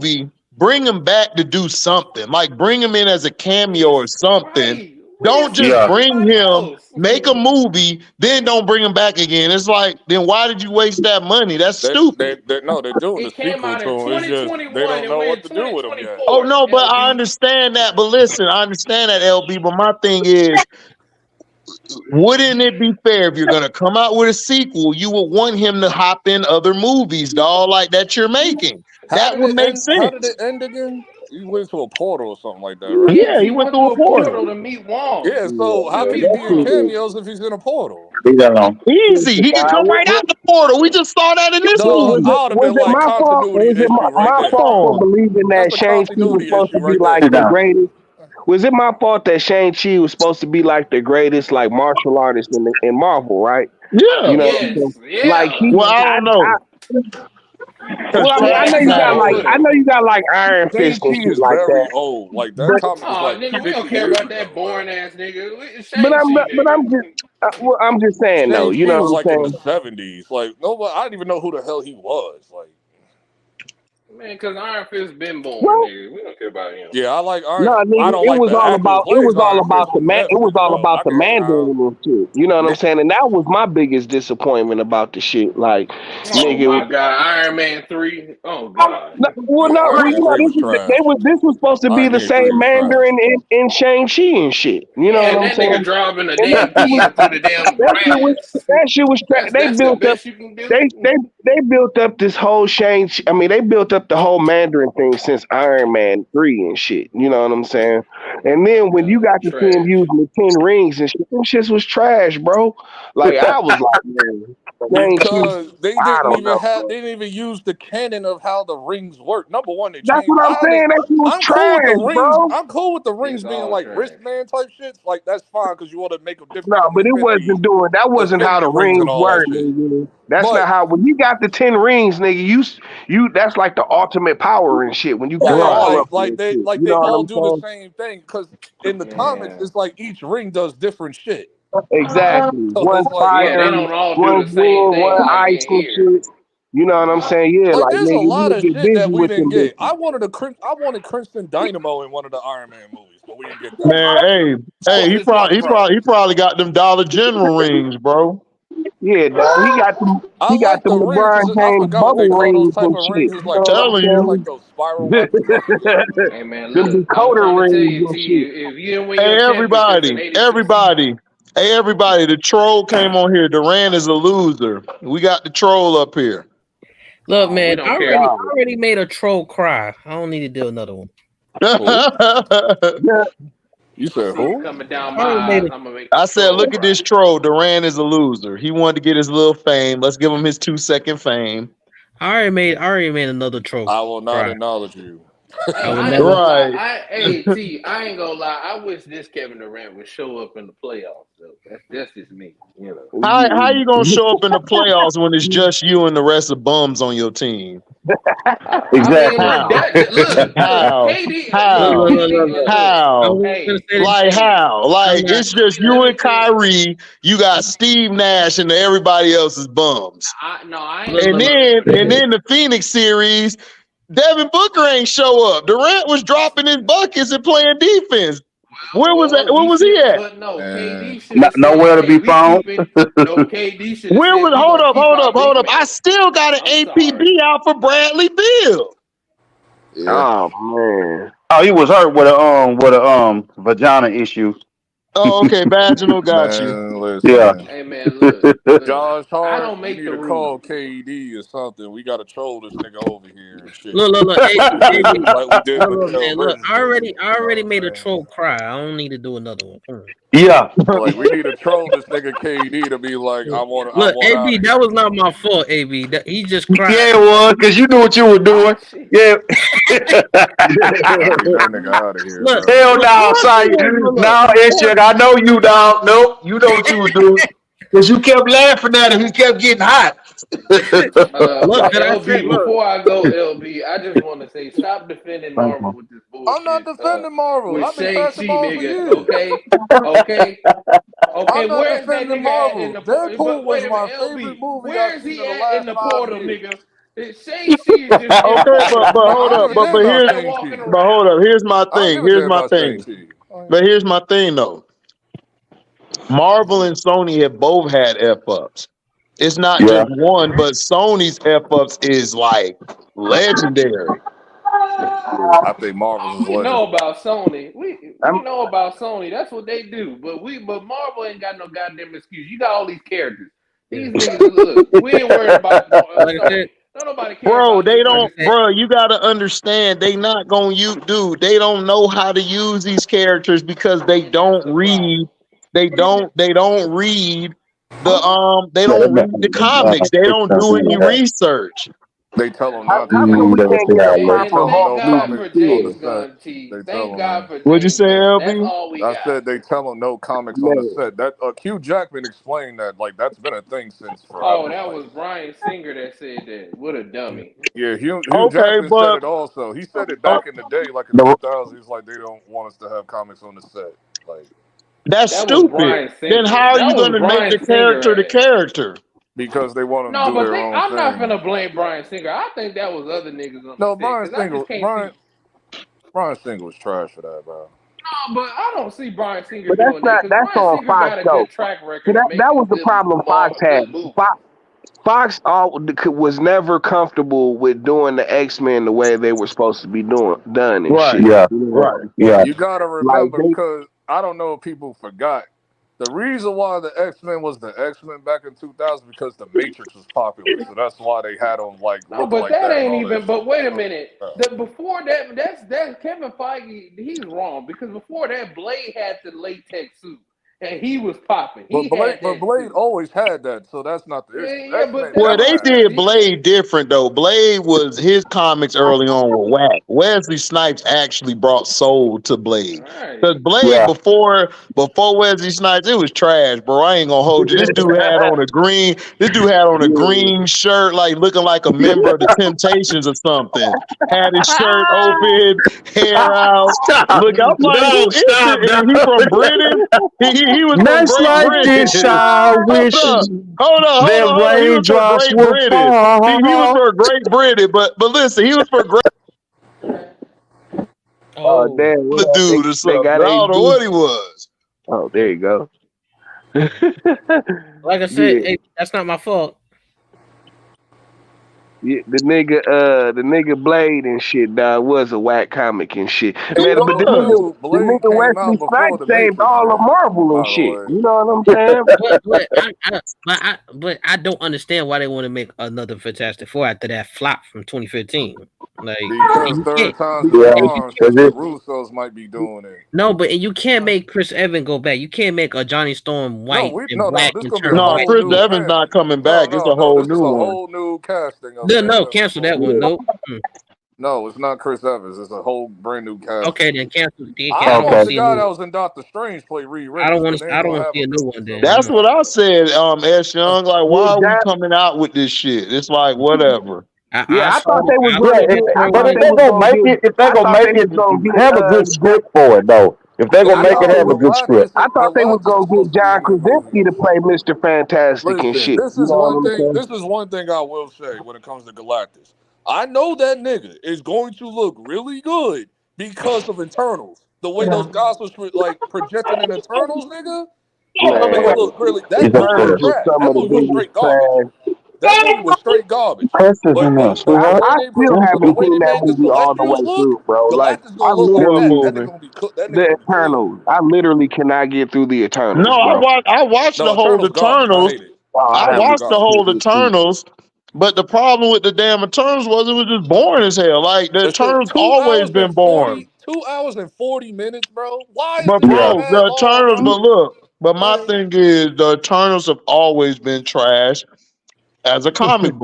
movie, bring him back to do something. Like bring him in as a cameo or something. Right. Don't just bring him, make a movie, then don't bring him back again. It's like, then why did you waste that money? That's stupid. They're doing the sequel to him. It's just they don't know what to do with him yet. Oh no, but I understand that. But listen, I understand that, LB. But my thing is, wouldn't it be fair if you're gonna come out with a sequel, you would want him to hop in other movies, dog, like that you're making? That would make sense. How did it end again? He went to a portal or something like that, right? Yeah, he went through a portal to meet Wong. Yeah, so how can he be in cameos if he's in a portal? Leave that alone. Easy. He can come right out the portal. We just saw that in this movie. Was it my fault? Was it my fault for believing that Shang-Chi was supposed to be like the greatest? Was it my fault that Shang-Chi was supposed to be like the greatest like martial artist in Marvel, right? Yeah. You know, like I don't know. Well, I know you got like Iron Fist and shit like that. Old. Like that comic was like nigga, we don't care about that boring ass nigga. I'm just saying though. You know what I'm in the 70s. Like nobody, I didn't even know who the hell he was. Like. Man, because Iron Fist been born, nigga. We don't care about him. Yeah, I like Iron. No, nigga, I don't it was all about the Mandarin and shit. You know what I'm saying? And that was my biggest disappointment about the shit. Like, nigga, my God, Iron Man 3. Oh God. This was supposed to be the same Mandarin in Shang-Chi and shit. You know what I'm saying? Nigga dropping a damn key through the damn that shit was they built up this whole Shang-Chi. I mean, they built up the whole Mandarin thing since Iron Man 3 and shit. You know what I'm saying? And then when you got to see him using the 10 rings and shit, them shits was trash, bro. Like, I was like, man. Because they didn't even use the canon of how the rings work. Number one, that's what I'm saying. That shit was trash, bro. I'm cool with the rings being like wristband type shit. Like that's fine because you want to make them different. No, but it wasn't doing. That wasn't how the rings work. That's not how. When you got the 10 rings, nigga, you that's like the ultimate power and shit. When you got all they all do the same thing because in the comics it's like each ring does different shit. Exactly. So one fire, one wind, one ice and shit. You know what I'm saying? Yeah, like there's a lot of shit that we didn't get. I wanted Crimson Dynamo in one of the Iron Man movies, but we didn't get that. Man, hey, he probably got them Dollar General rings, bro. Yeah, dog. He got them LeBron James bubble rings and shit. Like, telling you. Like those spiral hey man, look, them decoder rings and shit. If you didn't win hey your everybody. Hey everybody, the troll came on here. Durant is a loser. We got the troll up here. Look, man, I already made a troll cry. I don't need to do another one. You said who? Coming down my eyes, I'm gonna make I said, look at this troll. Durant is a loser. He wanted to get his little fame. Let's give him his 2-second fame. I already made another troll. I will not acknowledge you. Right. I ain't gonna lie. I wish this Kevin Durant would show up in the playoffs. Though. That's just me. You know. How you gonna show up in the playoffs when it's just you and the rest of bums on your team? Exactly. How? Like how? Like it's just you and Kyrie. You got Steve Nash and everybody else is bums. I and then the Phoenix series. Devin Booker ain't show up. Durant was dropping his buckets and playing defense. Where was that? Where was he at? But no, KD nowhere to be found. KD should. Where was? Hold up. I still got an APB out for Bradley Beal. Yeah. Oh man. Oh, he was hurt with a vagina issue. Oh, okay. Vaginal got you. Listen. Yeah. Hey man, look. Josh Hart, I don't make need the to call KD or something. We got to troll this nigga over here and shit. Look. Hey, like we did look, I already made a troll cry. I don't need to do another one. Yeah. Like we need to troll this nigga KD to be like, I want to. Look, AB, that was not my fault. AB, he just cried. Yeah, it was because you knew what you were doing. Yeah. That nigga out of here. Look, hell no, sorry. No, it's I know you, dog. Nope, you know what you were doing. Because you kept laughing at him. He kept getting hot. LB, before I go, LB, I just want to say, stop defending Marvel with this bullshit. I'm not defending Marvel. I've been passing Marvel for years. Okay. I'm not Where's that defending nigga Marvel. at in the Deadpool was my LB, favorite movie. Where is he at in the portal, nigga? Shang-Chi is just Okay, but hold I up, don't give a damn about Shang-Chi. but hold up. Here's my I don't thing. give a Here's damn my about thing. Shang-Chi. But here's my thing though. Marvel and Sony have both had F ups. It's not just one, but Sony's F ups is like legendary. I think Marvel's is We know legendary. about Sony. We know about Sony. That's what they do. But Marvel ain't got no goddamn excuse. You got all these characters. These niggas, look, we ain't worried about Sony. Don't nobody care Bro, about they you. don't, bro. You gotta understand, they not gonna use, dude. They don't know how to use these characters because they don't read. They don't read They don't read the comics. They don't do any research. They tell them How not to. come we can't get a And proper Tell them Hulk no thank God movie for comics on the James still? set. Gunn, T. They tell Thank them, God man. for What'd you James say, Gunn. That's LB? all we I got. said they tell them no comics on the Man, set. That Hugh Jackman explained that like that's been a thing since Oh, forever. that Like was Bryan Singer that said that. What a dummy. yeah, Hugh Okay, Jackman said but it also. He said it back in the day, like in 2000s. He's like they don't want us to have comics on the set. Like that's That was stupid. Bryan Then Singer. how are That you was gonna make Bryan the Singer character the ass. character? because they want them to No, do but their own I'm not thing. gonna blame Bryan Singer. I think that was other niggas on the No, set because I just can't see. Brian Singer was trash for that, bro. No, but I don't see Bryan Singer but that's doing that not because that's Bryan on Singer Fox got a though. good track See, record of that was making the problem Fox had. good movies. Fox was never comfortable with doing the X-Men the way they were supposed to be done and Right. shit. Yeah. You know what Right. I'm saying? You gotta Like remember because I don't know if people forgot. The reason why the X-Men was the X-Men back in 2000 because the Matrix was popular, so that's why they had them like No, looking but like that that and ain't all that even. But shit. wait a minute. Before that, that's Kevin Feige. He's wrong because before that, Blade had the latex suit and he was popping. He had that Blade suit. always had that, so that's not the issue. Yeah, but X-Men Well, never they had that. did Blade different though. Blade was his comics early on were whack. Wesley Snipes actually brought soul to Blade. Because Blade before Wesley Snipes, it was trash, bro. I ain't gonna hold you. This dude had on a green shirt, like looking like a member of the Temptations or something. Had his shirt open, hair out. Look, I'm like, who is Stop, it? And he dog. from Britain. He was from Nights Great like Britain. this, I wish Hold on. He was from raindrops Great would Britain. He was fall. from Great Britain, but listen, he was from Great damn, the dude or they something. I got don't know HD. what he was. Oh, there you go. Like I said, hey, that's not my fault. Yeah, the nigga Blade and shit, dog, was a whack comic and shit. And Man, you but the also knew the Blade nigga came Wesley out before Snipes the saved Matrix all of did. Marvel and By the shit. way, You know what I'm saying? But I don't understand why they want to make another Fantastic Four after that flop from 2015. Like because you third can't, time's the charm, since the Russos might be doing it. no, but you can't make Chris Evans go back. You can't make a Johnny Storm white and No, black this and gonna be a turn No, white. whole Chris new Evans not family. coming back. It's a whole This is new a one. whole new casting of No, Fantastic cancel that Four. one. Nope. No, it's not Chris Evans. It's a whole brand new casting. Okay, then cancel. I thought the guy that was in Doctor Strange played Reed I don't Richards, want but they to. ain't I don't gonna want to have see a him. new one. Then That's what I said, S. Young. Like, why are we coming out with this shit? It's like, whatever. I thought they was Yeah, but if they gonna make it, have a good script for it though. If they gonna make it, have a good script. I thought they was gonna get John Krasinski to play Mr. Fantastic and Listen, shit. this You is know one what I'm thing. saying? This is one thing I will say when it comes to Galactus. I know that nigga is going to look really good because of Eternals. The way those guys was like projecting in Eternals, nigga, gonna make it look really. That movie was Eternals was trash. some That of the movie was biggest straight garbage. trash. That movie was straight garbage. But the way I they still the haven't way seen they that made the movie all the way Celestials look, through, bro. Like Galactus I gonna look like What literally that. That nigga movie? gonna be cooked. That nigga the gonna be clean. Eternals. I literally cannot get through the No, Eternals, bro. I watched No, the whole Eternals garbage. I Eternals. hate it. I I haven't watched the Garbage. whole seen it. Eternals, but the problem with the damn Eternals was it was just boring as hell. Like the It's the Eternals always been boring. 2 hours and 40 minutes, bro. Why is But this shit bro, mad the long, Eternals, bro? but look, but my Like, thing is the Eternals have always been trash as a comic book.